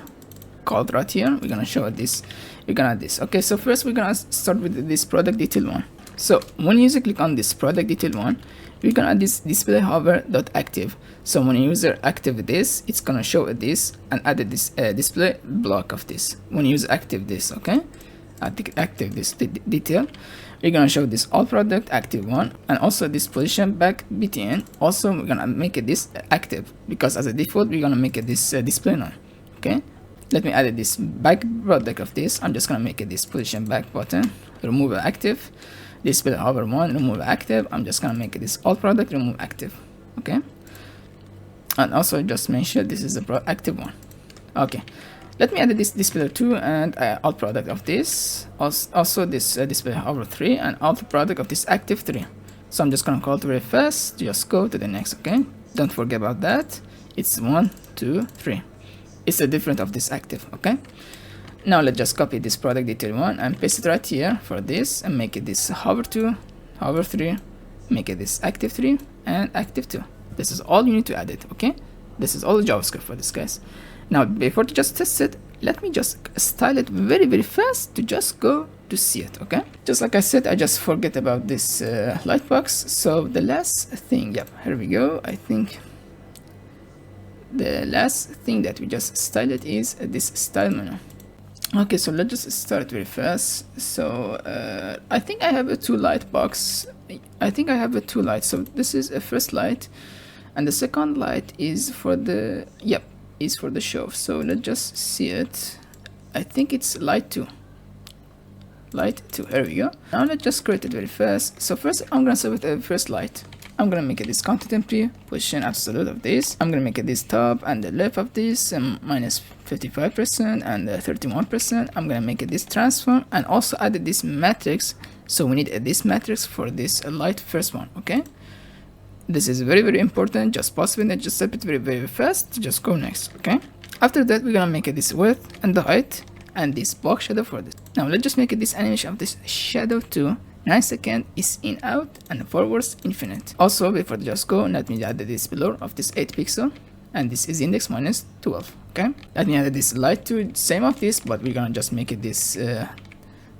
S1: called right here. We're gonna show this, we're gonna add this. Okay, so first we're gonna start with this product detail 1. So when user click on this product detail 1, we're gonna add this display hover.active. So when user active this, it's gonna show this and add this display block of this. When user active this, okay, active this detail, we're gonna show this all product active 1, and also this position back btn. Also we're gonna make it this active, because as a default we're gonna make it this display none. Okay, let me add this back product of this. I'm just gonna make it this position back button, remove active, display hover 1, remove active. I'm just gonna make it this all product, remove active. Okay, and also just mention this is the active one. Okay, let me add this display 2 and all product of this, also this display hover 3 and all product of this active 3. So I'm just gonna call it very fast, just go to the next. Okay, don't forget about that, it's 1 2 3, it's the difference of this active. Okay, now let's just copy this product detail 1 and paste it right here for this, and make it this hover 2, hover 3, make it this active 3 and active 2. This is all you need to add it. Okay, this is all the JavaScript for this, guys. Now before to just test it, let me just style it very fast to just go to see it. Okay, just like I said, I just forget about this lightbox. So the last thing, yep, here we go. I think the last thing that we just style it is this style menu. Okay, so let's just start very fast. So I think I have a 2 light box. I think I have a 2 light. So this is a first light, and the second light is for the is for the show. So let's just see it. I think it's light 2. light 2. Here we go. Now let's just create it very fast. So first I'm gonna start with the first light. I'm gonna make it this content empty, position absolute of this. I'm gonna make it this top and the left of this minus 55% and 31%. I'm gonna make it this transform and also add this matrix. So we need this matrix for this light first one. Okay, this is very important. Just pause it and just step it very fast. Just go next. Okay, after that we're gonna make it this width and the height and this box shadow for this. Now let's just make it this animation of this shadow to 9 seconds is in out and forwards infinite. Also before just go, let me add this below of this 8 pixel and this is index minus 12. Okay, let me add this light to same of this, but we're gonna just make it this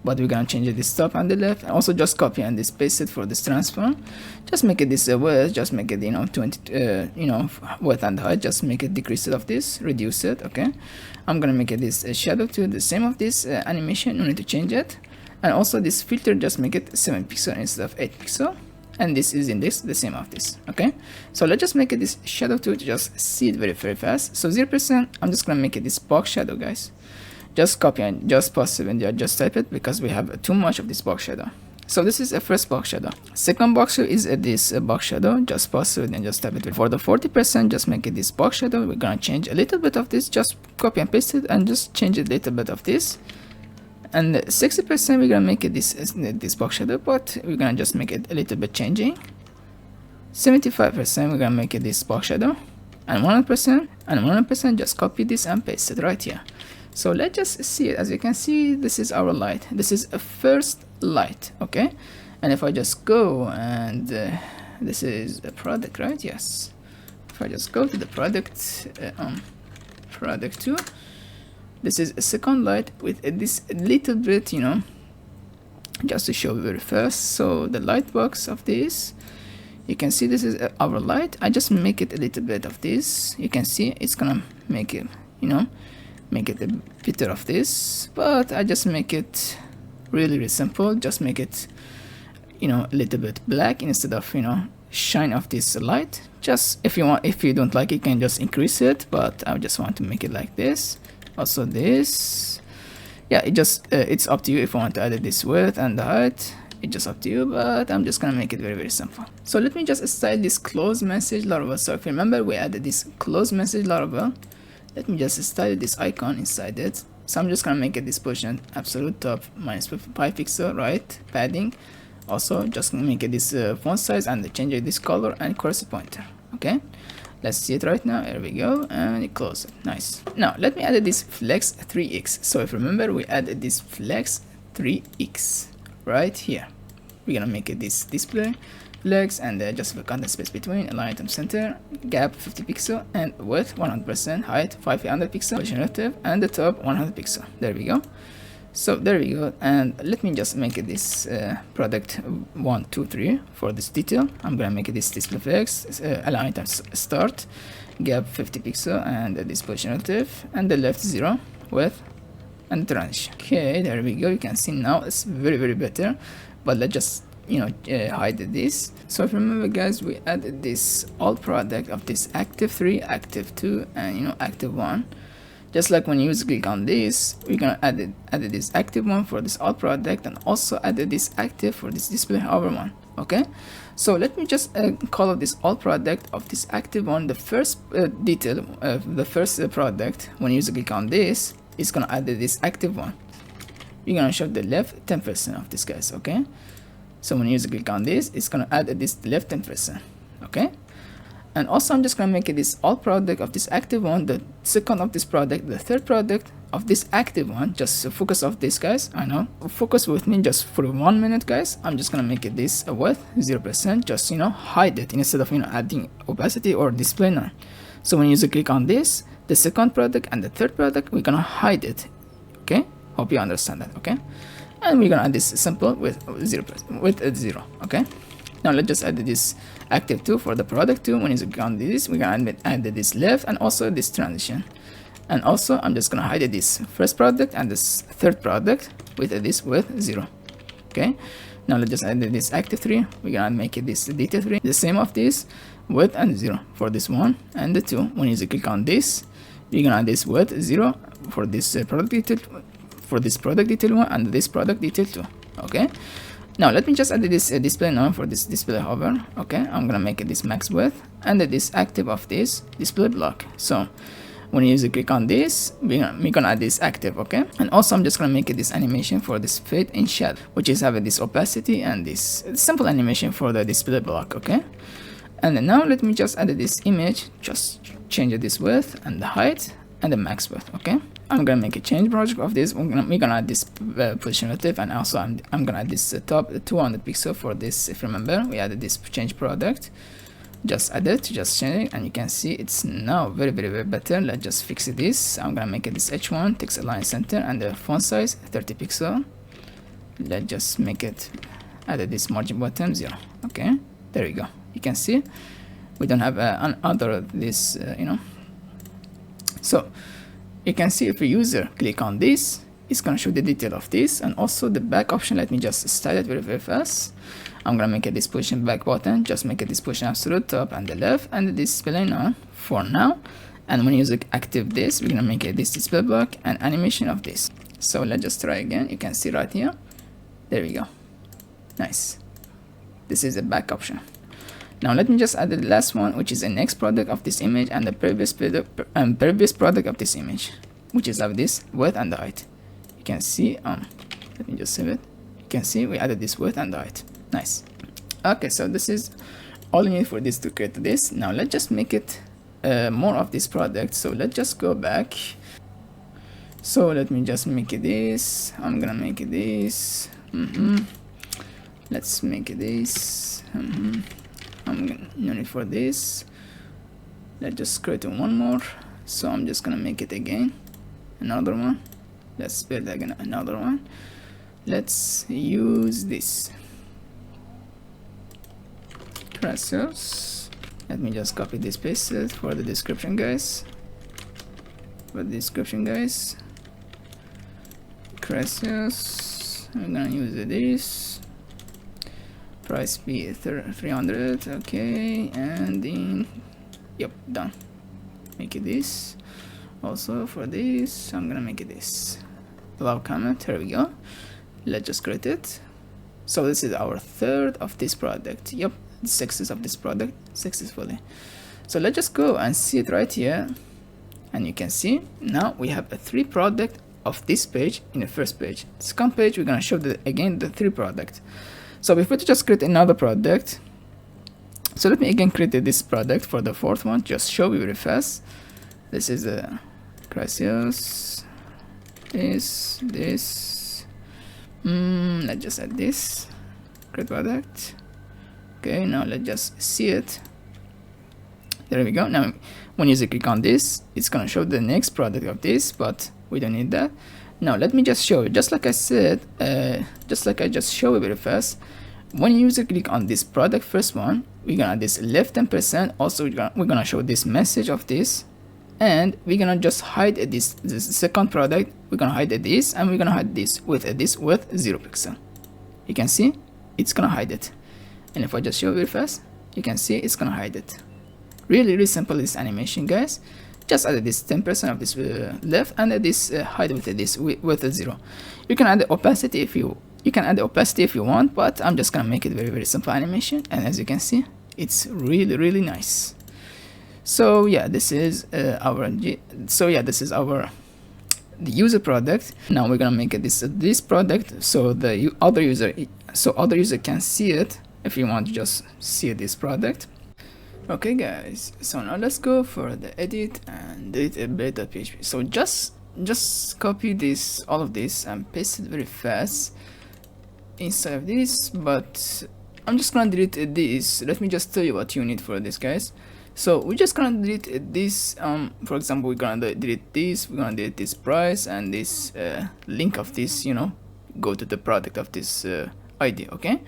S1: but we're gonna change it this top and the left, and also just copy and this paste it for this transform. Just make it this width, just make it 20 width and height, just make it decrease it of this, reduce it. Okay, I'm gonna make it this shadow to the same of this animation, no need to change it. And also this filter, just make it 7 pixel instead of 8 pixel, and this is index the same of this. Okay, so let's just make it this shadow to just see it very fast. So 0%, I'm just gonna make it this box shadow, guys. Just copy and just pause it and just type it because we have too much of this box shadow. So this is a first box shadow. Second box shadow is this box shadow. Just pause it and just type it. For the 40%, just make it this box shadow. We're gonna change a little bit of this. Just copy and paste it and just change a little bit of this. And 60% we're gonna make it this box shadow, but we're gonna just make it a little bit changing. 75% we're gonna make it this box shadow, and 100% just copy this and paste it right here. So let's just see it. As you can see, this is our light. This is a first light. Okay, and if I just go and this is a product, right? Yes, if I just go to the product product 2, this is a second light with this little bit, just to show very fast. So the light box of this, you can see this is our light. I just make it a little bit of this. You can see it's gonna make it, make it a bit of this, but I just make it really simple. Just make it, a little bit black instead of, shine of this light. Just if you don't like it, you can just increase it, but I just want to make it like this. Also this, yeah, it's up to you if you want to add this width and the height. It's just up to you, but I'm just gonna make it very simple. So let me just style this close message Laravel. So if you remember, we added this close message Laravel. Let me just style this icon inside it. So I'm just gonna make it this position absolute top minus 5 pixel, right, padding. Also just gonna make it this font size and change it this color and cursor pointer. Okay, let's see it right now. Here we go, and it close it. Nice. Now let me add this flex 3x. So if you remember, we added this flex 3x right here. We're gonna make it this display flex and just the content space between, align item center, gap 50 pixel, and width 100%, height 500 pixel, position relative, and the top 100 pixel. There we go. So there we go, and let me just make it this product 1, 2, 3 for this detail. I'm gonna make it this display flex, align item start, gap 50 pixel, and this position relative, and the left 0, width, and transition. Okay, there we go. You can see now it's very better, but let's just hide this. So if you remember, guys, we added this all product of this active 3, active 2, and active 1. Just like when you click on this, we're gonna add this active one for this all product, and also added this active for this display hover one. Okay, so let me just call this all product of this active one. The first detail of the first product, when you click on this, it's gonna add this active one. You're gonna show the left 10% of this, guys. Okay, so when you click on this, it's gonna add this left 10%. Okay, and also I'm just gonna make it this all product of this active one, the second of this product, the third product of this active one. Just focus of this, guys. I know, focus with me just for 1 minute, guys. I'm just gonna make it this width 0%, just hide it instead of adding opacity or display none. So when you click on this, the second product and the third product, we're gonna hide it. Okay, hope you understand that. Okay, and we're gonna add this simple with 0%, with 0. Okay, now let's just add this active 2 for the product 2. When you click on this, we're gonna add this left and also this transition. And also I'm just gonna hide this first product and this third product with this width 0. Okay, now let's just add this active 3. We're gonna make it this detail 3, the same of this width and 0 for this 1 and the 2. When you click on this, we're gonna add this width 0 for this product detail for this product detail 1 and this product detail 2. Okay, now let me just add this display none for this display hover. Okay, I'm gonna make it this max width and this active of this display block. So when you click on this, we're gonna add this active. Okay, and also I'm just gonna make it this animation for this fade in shadow, which is having this opacity and this simple animation for the display block. Okay, and then now let me just add this image, just change this width and the height and the max width. Okay, I'm gonna make a change project of this. We're gonna add this position relative, and also I'm gonna add this top 200 pixel for this. If you remember, we added this change product. Just add it, just change it, and you can see it's now very better. Let's just fix this. I'm gonna make it this H1 text align center and the font size 30 pixel. Let's just make it add this margin bottom 0. Okay, there we go. You can see we don't have another this so you can see if a user click on this, it's gonna show the detail of this, and also the back option. Let me just style it very fast. I'm gonna make it this position back button, just make it this position absolute top and the left, and the display none for now. And when user active this, we're gonna make it this display block and animation of this. So let's just try again. You can see right here, there we go. Nice. This is the back option. Now let me just add the last one, which is the next product of this image and the previous product of this image, which is of this width and the height. You can see let me just save it. You can see we added this width and the height. Nice. Okay, so this is all you need for this to create this. Now let's just make it more of this product. So let's just go back. So let me just make it this. I'm gonna make it this. Let's make it this. I'm gonna no need for this. Let's just create one more. So I'm just gonna make it again another one. Let's build again another one. Let's use this Crasius. Let me just copy this, paste it for the description, guys. Crasius. I'm gonna use this. Price be 300. Okay, and then yep, done. Make it this. Also for this, I'm gonna make it this. Allow comment. Here we go. Let's just create it. So this is our third of this product. Yep, the success of this product successfully. So let's just go and see it right here, and you can see now we have a 3 product of this page in the first page. The second page we're gonna show again the 3 product. So before to just create another product, so let me again create this product for the fourth one. Just show you very fast. This is a Crasius. This. Let's just add this. Create product. Okay, now let's just see it. There we go. Now when you click on this, it's gonna show the next product of this, but we don't need that. Now let me just show you, just like I said, just like I just showed you very fast. When you click on this product first one, we're gonna add this left 10%. Also we're gonna show this message of this, and we're gonna just hide this second product. We're gonna hide this, and we're gonna hide this with 0 pixel. You can see it's gonna hide it. And if I just show you very fast, you can see it's gonna hide it. Really simple, this animation, guys. Just add this 10% of this left, and this hide with this with a 0. You can add the opacity if you want, but I'm just gonna make it very simple animation. And as you can see, it's really nice. So yeah, this is the user product. Now we're gonna make it this product, so the other user can see it. If you want to just see this product. Okay guys, so now let's go for the edit and delete a bit.php. So just copy this, all of this, and paste it very fast inside of this, but I'm just gonna delete this. Let me just tell you what you need for this, guys. So we're just gonna delete this. For example, we're gonna delete this, we're gonna delete this price and this link of this, go to the product of this ID. Okay,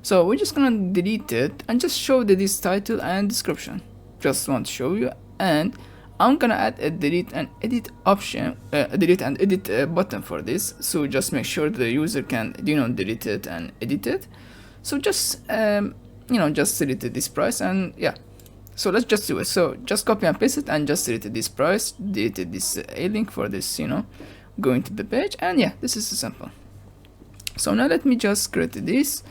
S1: so we're just gonna delete it and just show this title and description. Just want to show you, and I'm gonna add a delete and edit option, delete and edit button for this. So just make sure the user can delete it and edit it. So just just delete this price, and yeah. So let's just do it. So just copy and paste it and just delete this price, delete this a link for this, going to the page, and yeah, this is simple. So now let me just create this.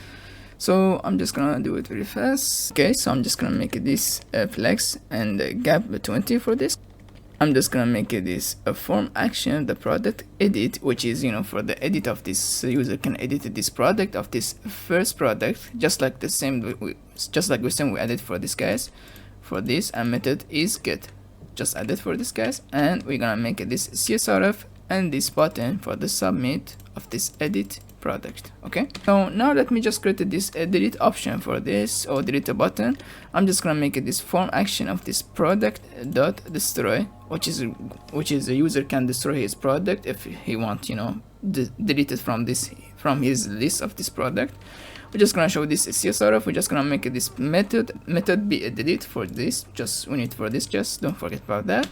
S1: So I'm just gonna do it very fast. Okay, so I'm just gonna make this flex and gap 20 for this. I'm just gonna make this a form action, the product edit, which is, you know, for the edit of this, user can edit this product of this first product, just like the same we added for this guys. For this, a method is get, just added for this guys, and we're gonna make this CSRF and this button for the submit of this edit product. Okay, so now let me just create this delete option for this, or delete a button. I'm just gonna make this form action of this product dot destroy, which is the user can destroy his product if he wants, you know, delete it from his list of this product. We're just gonna show this CSRF. We're just gonna make this method be a delete for this. Just we need for this. Just don't forget about that.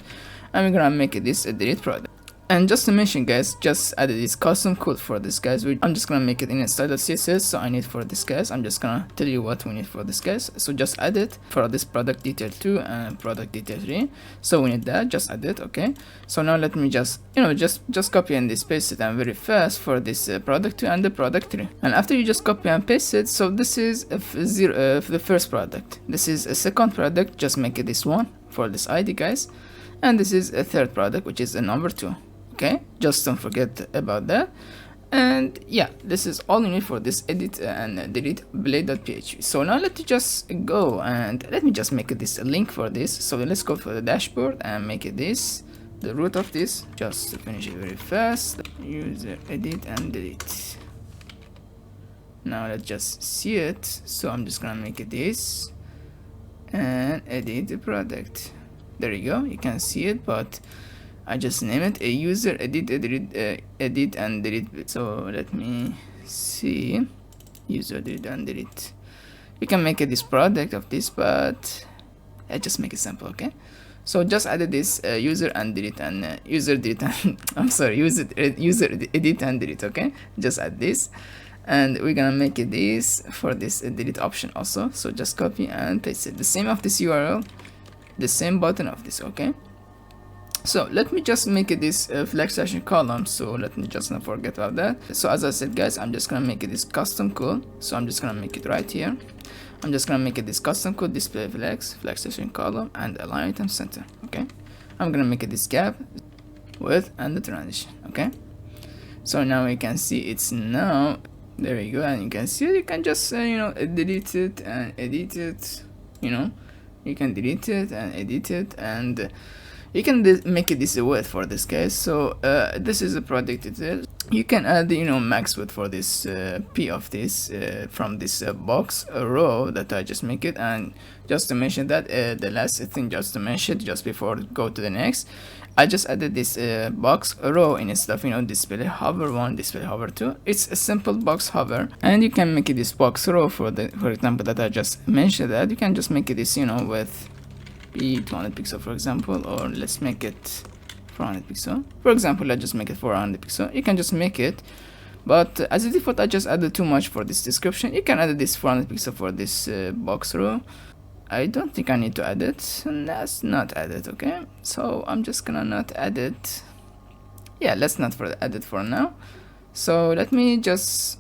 S1: And we're gonna make this a delete product. And just to mention, guys, just added this custom code for this guys. I'm just gonna make it in a style.css. So I need for this guys, I'm just gonna tell you what we need for this guys. So just add it for this product detail 2 and product detail 3. So we need that, just add it. Okay, so now let me just, you know, just copy and paste it and very fast for this product 2 and the product 3. And after you just copy and paste it, so this is the first product, this is a second product, just make it this one for this ID guys, and this is a third product, which is a number 2. Okay, just don't forget about that. And yeah, this is all you need for this edit and delete blade.php. So now let's just go and let me just make this a link for this. So let's go for the dashboard and make it this the root of this, just to finish it very fast. User edit and delete. Now let's just see it. So I'm just gonna make it this and edit the product. There you go, you can see it, but I just name it a user edit and delete. So let me see, user edit and delete. You can make it this product of this, but I just make it simple. Okay, so just added this user and delete and user delete and I'm sorry, user edit and delete. Okay, just add this, and we're gonna make it this for this delete option also. So just copy and paste it, the same of this URL, the same button of this. Okay, so let me just make it this flex session column. So let me just not forget about that. So as I said guys, I'm just gonna make it this custom code. So I'm just gonna make it right here. I'm just gonna make it this custom code display flex session column and align item center. Okay, I'm gonna make it this gap width and the transition. Okay, so now you can see it's now, there you go, and you can see it. You can just you know, delete it and edit it. You know, you can delete it and edit it, and you can make it this width for this case. So this is a product detail. You can add, you know, max width for this p of this from this box row that I just make it. And just to mention that the last thing just to mention just before go to the next, I just added this box row instead of, you know, display hover 1, display hover 2. It's a simple box hover, and you can make it this box row for example that I just mentioned. That you can just make it this, you know, with be 200 pixel for example, or let's make it 400 pixel for example. Let's just make it 400 pixel. You can just make it, but as a default I just added too much for this description. You can add this 400 pixel for this box row. I don't think I need to add it, and let's not add it. Okay, so I'm just gonna not add it. Yeah, let's not add it for now. So let me just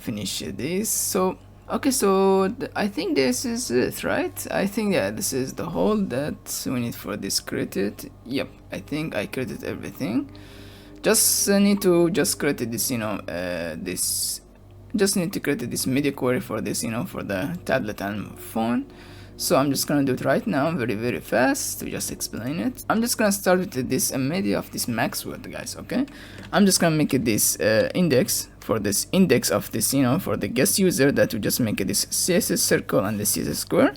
S1: finish this. So okay, so I think this is it, right? I think, yeah, this is the whole that we need for this created. Yep, I think I created everything. Just need to just create this, you know, just need to create this media query for this, you know, for the tablet and phone. So I'm just gonna do it right now, very fast, to just explain it. I'm just gonna start with this media of this max width, guys. Okay, I'm just gonna make it this index for this index of this, you know, for the guest user, that we just make it this CSS circle and the CSS square.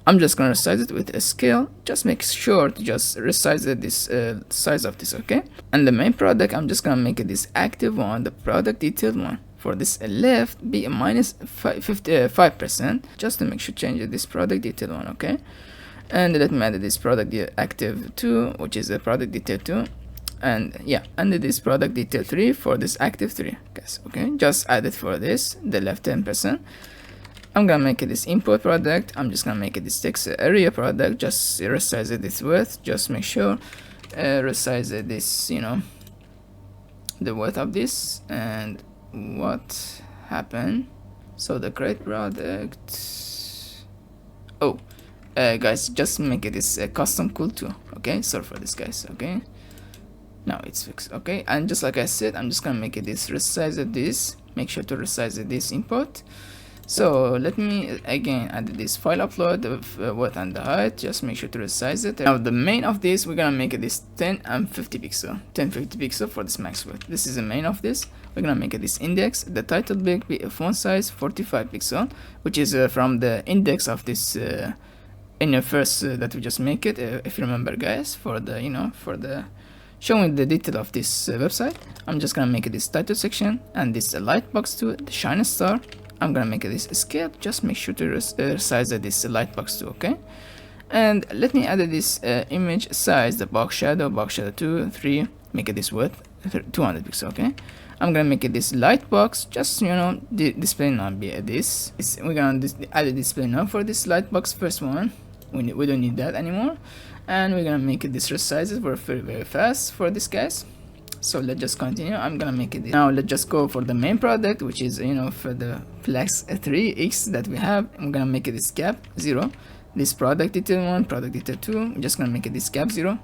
S1: I'm just gonna resize it with a scale. Just make sure to just resize it this size of this. Okay, and the main product, I'm just gonna make it this active one, the product detailed one. For this left be a minus 5%, just to make sure change this product detail one. Okay, and let me add this product active 2, which is a product detail 2, and yeah, and this product detail 3 for this active 3, guys. Okay, just add it for this the left 10%. I'm gonna make it this import product. I'm just gonna make it this text area product. Just resize it this width. Just make sure resize this, you know, the width of this. And what happened? So the create product, oh, guys, just make it this custom cool too. Okay, sorry for this, guys. Okay, now it's fixed. Okay, and just like I said, I'm just gonna make it this resize this. Make sure to resize this input. So let me again add this file upload, the width and the height. Just make sure to resize it. Now the main of this, we're gonna make it this 10 and 50 pixel, 10 50 pixel for this max width. This is the main of this. We're gonna make it this index. The title big be a font size 45 pixel, which is from the index of this in the first that we just make it. If you remember, guys, for the, you know, for the showing the detail of this website, I'm just gonna make it this title section and this light box too, the shine star. I'm gonna make it this scale. Just make sure to resize this light box too. Okay, and let me add this image size, the box shadow 2 3, make it this width 200 pixels. Okay, I'm gonna make it this light box, just, you know, the display none be this. We're gonna add a display none for this light box first one. We don't need that anymore, and we're gonna make it this resize it very fast for this, guys. So let's just continue. I'm gonna make it this. Now let's just go for the main product, which is, you know, for the flex 3x that we have. I'm gonna make it this gap 0. This product detail 1, product detail 2, I'm just gonna make it this gap 0.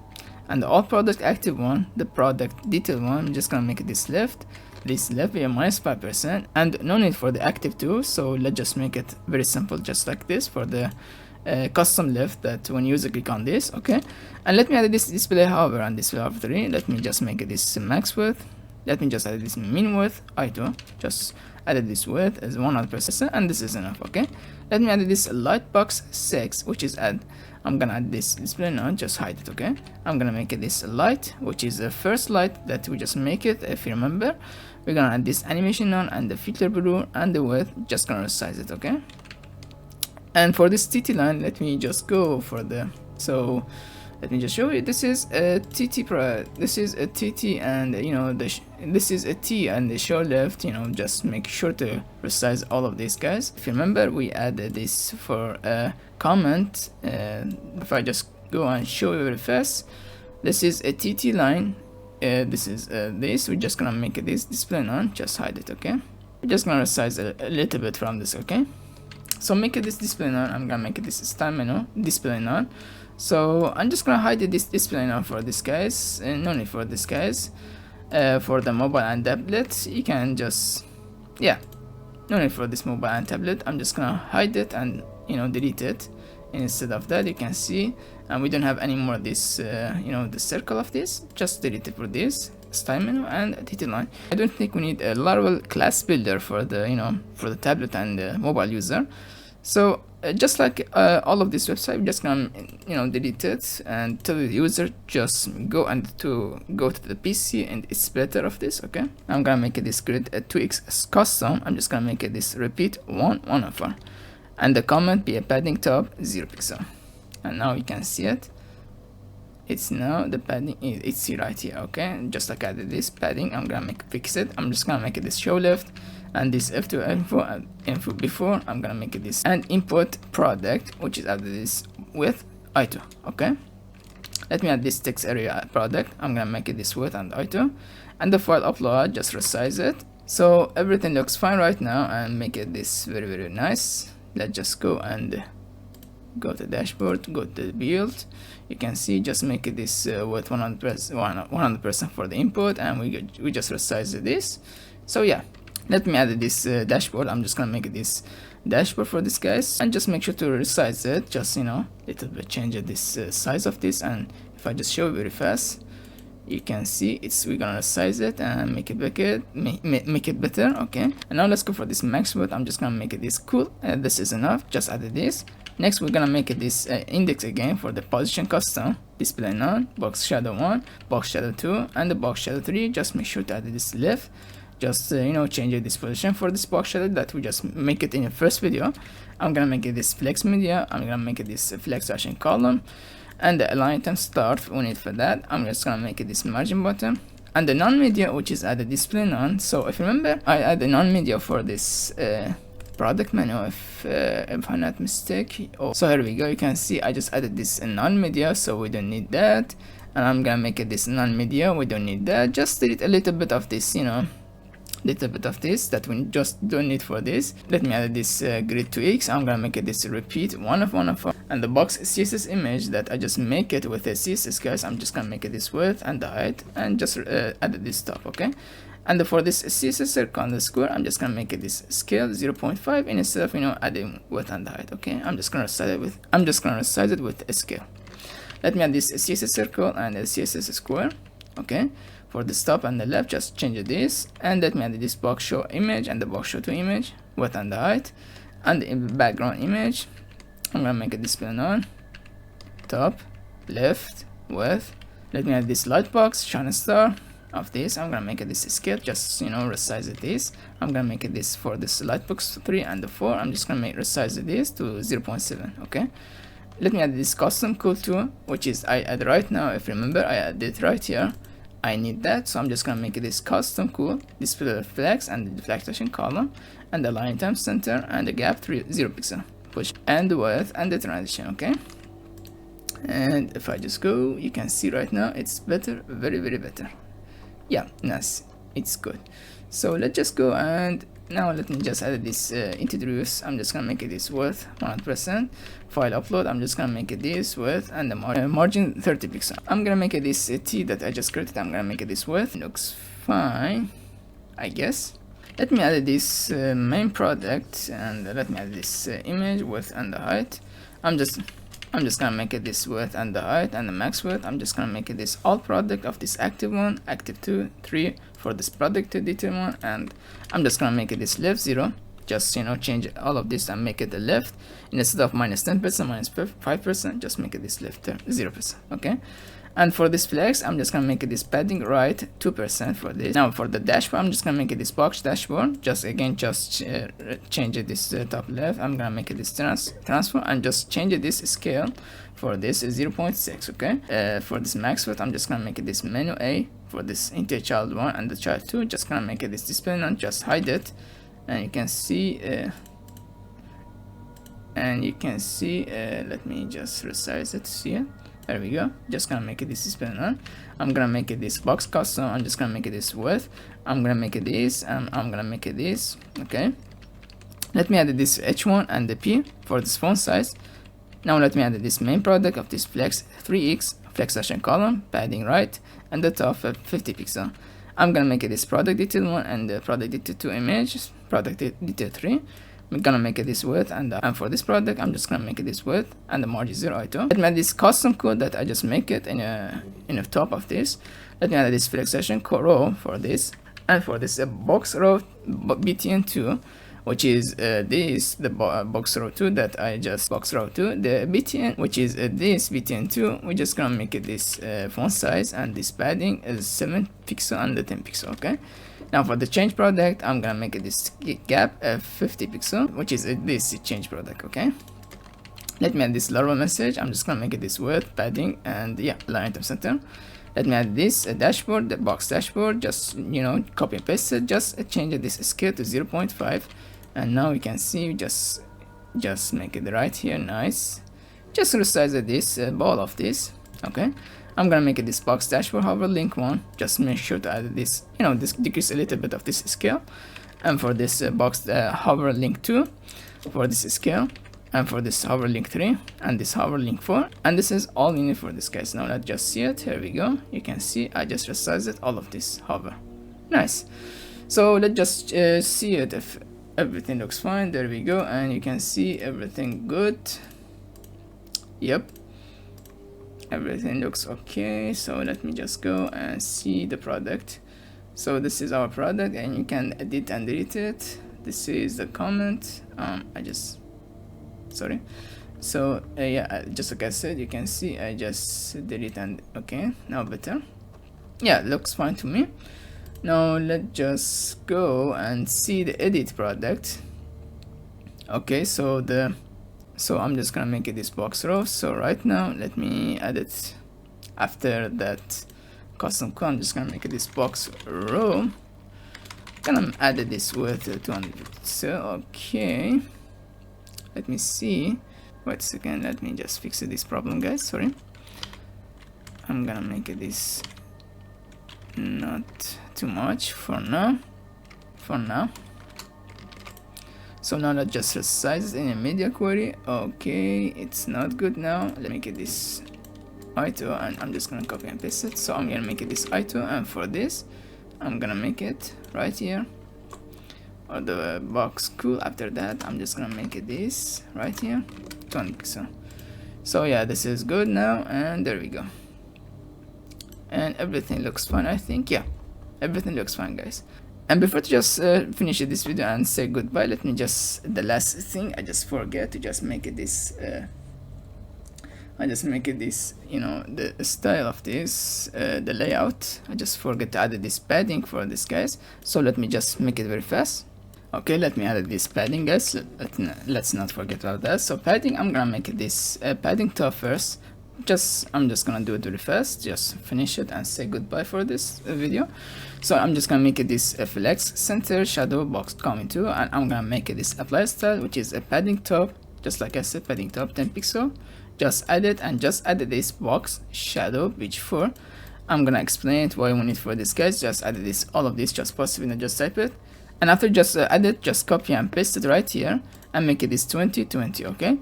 S1: And the all product active 1, the product detail 1, I'm just gonna make it this left be a -5%, and no need for the active 2. So let's just make it very simple, just like this for the custom left, that when user click on this. Okay, and let me add this display hover and display hover 3. Let me just make it this max width. Let me just add this min width I2. Just added this width as 100%, and this is enough. Okay, let me add this light box 6, which is I'm gonna add this display none, just hide it. Okay, I'm gonna make it this light, which is the first light that we just make it. If you remember, we're gonna add this animation none and the filter blue and the width, just gonna resize it. Okay, and for this TT line, let me just go for the, so let me just show you. This is a TT this is a TT, and you know, this is a T and the show left. You know, just make sure to resize all of these, guys. If you remember, we added this for a comment. If I just go and show you very fast, this is a TT line. This is this. We're just gonna make it this display none, just hide it. Okay, we're just gonna resize a little bit from this. Okay, so make it this display none. I'm gonna make it this style menu display none. So I'm just gonna hide this display now for this, guys, and no need for this, guys. For the mobile and tablet, you can just, yeah, no need for this mobile and tablet. I'm just gonna hide it and, you know, delete it. And instead of that, you can see, and we don't have any more of this, you know, the circle of this. Just delete it for this style menu and detail line. I don't think we need a Laravel class builder for the, you know, for the tablet and the mobile user. So just like all of this website, we're just gonna, you know, delete it and tell the user just go to the PC and it's better of this. Okay, I'm gonna make it this grid 2x custom. I'm just gonna make it this repeat 1 over, and the comment be a padding top 0 pixel. And now you can see it. It's now the padding, it's right here. Okay, just like I did this padding, I'm gonna fix it. I'm just gonna make it this show left, and this F2 info before, I'm gonna make it this and input product, which is added this with I2. Okay, let me add this text area product. I'm gonna make it this width and I2, and the file upload, just resize it. So everything looks fine right now, and make it this very nice. Let's just go and go to dashboard, go to build. You can see, just make it this with 100% for the input, and we just resize this. So yeah, let me add this dashboard. I'm just gonna make it this dashboard for this, guys, and just make sure to resize it. Just, you know, little bit change this size of this, and if I just show it very fast, you can see we're gonna resize it and make it bigger, make it better. Okay, and now let's go for this max width. I'm just gonna make it this cool. This is enough. Just added this. Next, we're gonna make it this index again for the position custom display none, box shadow 1, box shadow 2, and the box shadow 3. Just make sure to add this left. Just you know, change this position for this box shadow that we just make it in the first video. I'm gonna make it this flex media. I'm gonna make it this flex action column, and the align item start we need for that. I'm just gonna make it this margin button, and the non-media, which is added display none. So if you remember, I add the non-media for this product menu, if I'm not mistaken. Oh, so here we go. You can see I just added this non-media, so we don't need that. and I'm gonna make it this non-media. We don't need that. Just delete a little bit of this, you know, little bit of this that we just don't need for this. Let me add this grid 2x. I'm gonna make it this repeat one of and the box CSS image that I just make it with a CSS, guys. I'm just gonna make it this width and the height, and just add this top, okay? And for this CSS circle underscore, I'm just gonna make it this scale 0.5 instead of, you know, adding width and height, okay? I'm just gonna resize it with a scale. Let me add this CSS circle and a CSS square, okay? For the top and the left, just change this, and let me add this box show image and the box show to image, width and the height, and the background image. I'm gonna make it display on top, left, width. Let me add this light box, shine star of this. I'm gonna make it this scale, just, you know, resize it this. I'm gonna make it this for this light box 3 and the 4. I'm just gonna resize this to 0.7, okay? Let me add this custom cool too, which is I add right now. If you remember, I add it right here. I need that, so I'm just gonna make it this custom cool, display flex and the deflection column, and the line time center and the gap 0 pixel, push and the width and the transition, okay? And if I just go, you can see right now it's better, very better. Yeah, nice, it's good. So let's just go, and now let me just add this introduce. I'm just gonna make it this width 100%. File upload, I'm just gonna make it this width and the margin 30 pixel. I'm gonna make it this T that I just created. I'm gonna make it this width. Looks fine, I guess. Let me add this main product, and let me add this image width and the height. I'm just gonna make it this width and the height and the max width. I'm just gonna make it this all product of this active 1, active 2, 3 for this product to detail 1, and I'm just gonna make it this left 0. Just, you know, change all of this and make it the left instead of minus 10%, minus 5%. Just make it this left 0%, okay? And for this flex, I'm just gonna make it this padding right 2% for this. Now for the dashboard, I'm just gonna make it this box dashboard. Just again, change it this top left. I'm gonna make it this transform and just change it this scale for this 0.6, okay? For this max width, I'm just gonna make it this menu A for this integer child 1 and the child 2. Just gonna make it this display none, just hide it, and you can see. Let me just resize it. See it. There we go. Just gonna make it this display on. I'm gonna make it this box custom. I'm just gonna make it this width. I'm gonna make it this, and I'm gonna make it this, okay? Let me add this H1 and the P for this font size. Now let me add this main product of this flex 3x, flex section column, padding right, and the top 50 pixel. I'm gonna make it this product detail 1 and the product detail 2 image, product detail 3. I'm gonna make it this width, and for this product, I'm just gonna make it this width and the margin 0 I2. Let me add this custom code that I just make it in the top of this. Let me add this flex section row for this, and for this box row btn2, which is the box row 2 that I just box row 2, the btn, which is this btn2. We're just gonna make it this font size, and this padding is 7 pixel and the 10 pixel, okay? Now for the change product, I'm gonna make it this gap 50 pixel, which is this change product, okay? Let me add this Laravel message. I'm just gonna make it this width, padding, and yeah, line item center. Let me add this dashboard, the box dashboard. Just, you know, copy and paste it. Just change this scale to 0.5, and now you can see just make it right here. Nice. Just resize this ball of this, okay? I'm gonna make it this box dashboard hover link 1. Just make sure to add this, you know, this decrease a little bit of this scale. And for this box hover link 2 for this scale, and for this hover link 3 and this hover link 4, and this is all in it for this, guys. Now let's just see it. Here we go. You can see I just resized it, all of this hover. Nice. So let's just see it if everything looks fine. There we go, and you can see everything good. Yep, everything looks okay. So let me just go and see the product. So this is our product, and you can edit and delete it. This is the comment. So yeah, just like I said, you can see I just delete and okay, now better. Yeah, it looks fine to me. Now let's just go and see the edit product. Okay, so I'm just gonna make it this box row. So right now let me add it after that custom code. I'm just gonna make it this box row. Gonna add this with 200. So okay, let me see. Wait a second, let me just fix this problem, guys. Sorry. I'm gonna make this not too much for now. So now let's just resize in a media query. Okay, it's not good now. Let me make it this I2, and I'm just gonna copy and paste it. So I'm gonna make it this I2, and for this I'm gonna make it right here, or the box cool. After that I'm just gonna make it this right here, 20 pixel. So yeah, this is good now, and there we go, and everything looks fine. I think, yeah, everything looks fine, guys. And before to just finish this video and say goodbye, let me just, the last thing I just forget to just make it this I just make it this, you know, the style of this, the layout. I just forget to add this padding for this, guys. So let me just make it very fast. Okay, let me add this padding, guys. Let's not forget about that. So padding, I'm gonna make this padding top first. I'm just gonna do it very fast, just finish it and say goodbye for this video. So I'm just gonna make it this flex center shadow box coming to, and I'm gonna make it this apply style, which is a padding top, just like I said, padding top 10 pixel. Just add it, and just add this box shadow page 4. I'm gonna explain it why we need for this, guys. Just add this, all of this, just pause it, just type it, and after just add it, just copy and paste it right here and make it this 20 20. Okay,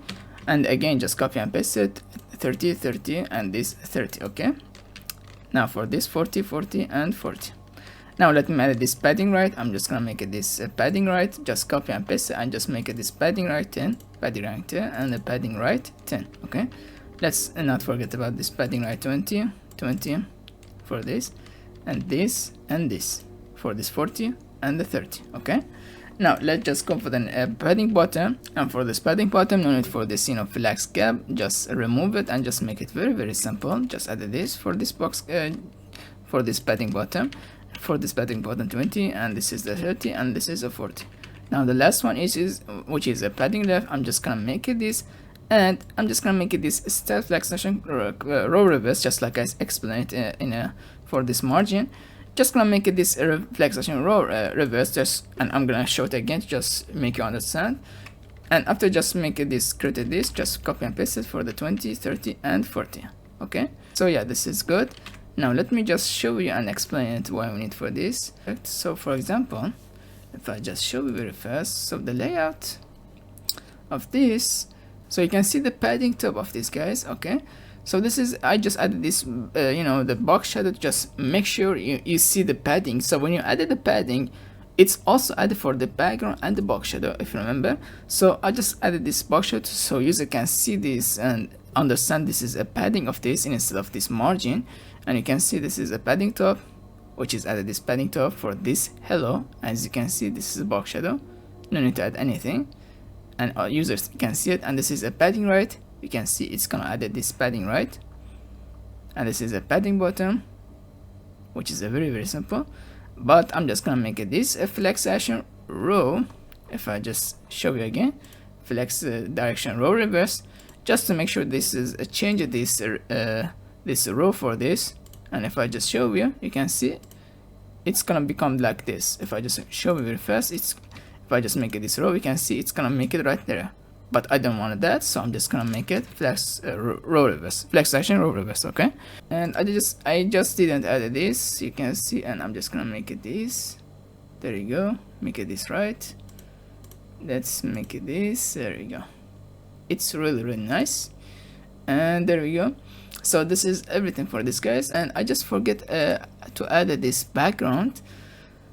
S1: and again just copy and paste it 30 30 and this 30. Okay, now for this 40 40 and 40. Now let me add this padding right. I'm just gonna make it this padding right, just copy and paste it, and just make it this padding right 10, padding right 10, and the padding right 10. Okay, let's not forget about this padding right 20 20 for this, and this for this 40 and the 30. Okay, now let's just go for the padding bottom, and for this padding bottom, no need for this, you know, flex gap. Just remove it and just make it very simple. Just add this for this box, for this padding bottom. For this padding bottom 20, and this is the 30, and this is a 40. Now the last one is which is a padding left. I'm just gonna make it this, and I'm just gonna make it this style flexion row reverse, just like I explained for this margin. Just gonna make it this flexion row reverse, just, and I'm gonna show it again to just make you understand. And after just make it this, create this, just copy and paste it for the 20 30 and 40. Okay, so yeah, this is good. Now let me just show you and explain it why we need for this. So for example, if I just show you very fast, so the layout of this, so you can see the padding top of this, guys. Okay, so this is, I just added this you know, the box shadow. Just make sure you see the padding. So when you added the padding, it's also added for the background and the box shadow, if you remember. So I just added this box shadow so user can see this and understand this is a padding of this instead of this margin. And you can see this is a padding top, which is added this padding top for this hello. As you can see, this is a box shadow, no need to add anything, and our users can see it. And this is a padding right, you can see it's gonna add this padding right, and this is a padding bottom, which is a very simple. But I'm just gonna make it this a flex action row. If I just show you again, flex direction row reverse, just to make sure this is a change of this this row for this. And if I just show you, you can see it's gonna become like this. If I just show you very fast, if I just make it this row, you can see it's gonna make it right there. But I don't want that, so I'm just gonna make it flex row reverse, flex action row reverse. Okay, and I just didn't add this, you can see, and I'm just gonna make it this. There you go, make it this right. Let's make it this. There you go. It's really nice, and there we go. So this is everything for this, guys, and I just forget to add this background.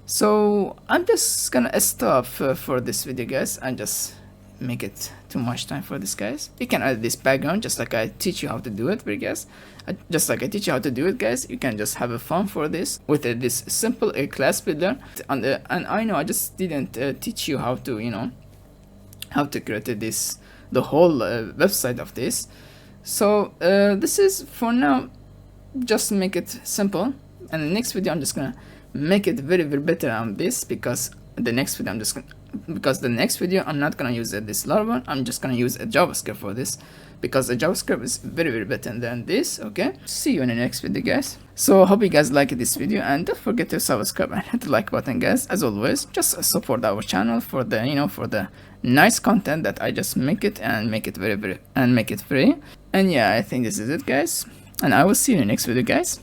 S1: So I'm just gonna stop for this video, guys, and just make it too much time for this, guys. You can add this background just like I teach you how to do it, guys. Just like I teach you how to do it, guys. You can just have a fun for this with this simple class builder. And I know I just didn't teach you how to, you know, how to create this, the whole website of this. So this is for now, just make it simple, and the next video I'm just gonna make it very better on this, because the next video I'm not gonna use this Laravel. I'm just gonna use a JavaScript for this, because the JavaScript is very better than this. Okay, see you in the next video, guys. So hope you guys like this video, and don't forget to subscribe and hit the like button, guys. As always, just support our channel for the, you know, for the nice content that I just make it, and make it very and make it free. And yeah, I think this is it, guys. and I will see you in the next video, guys.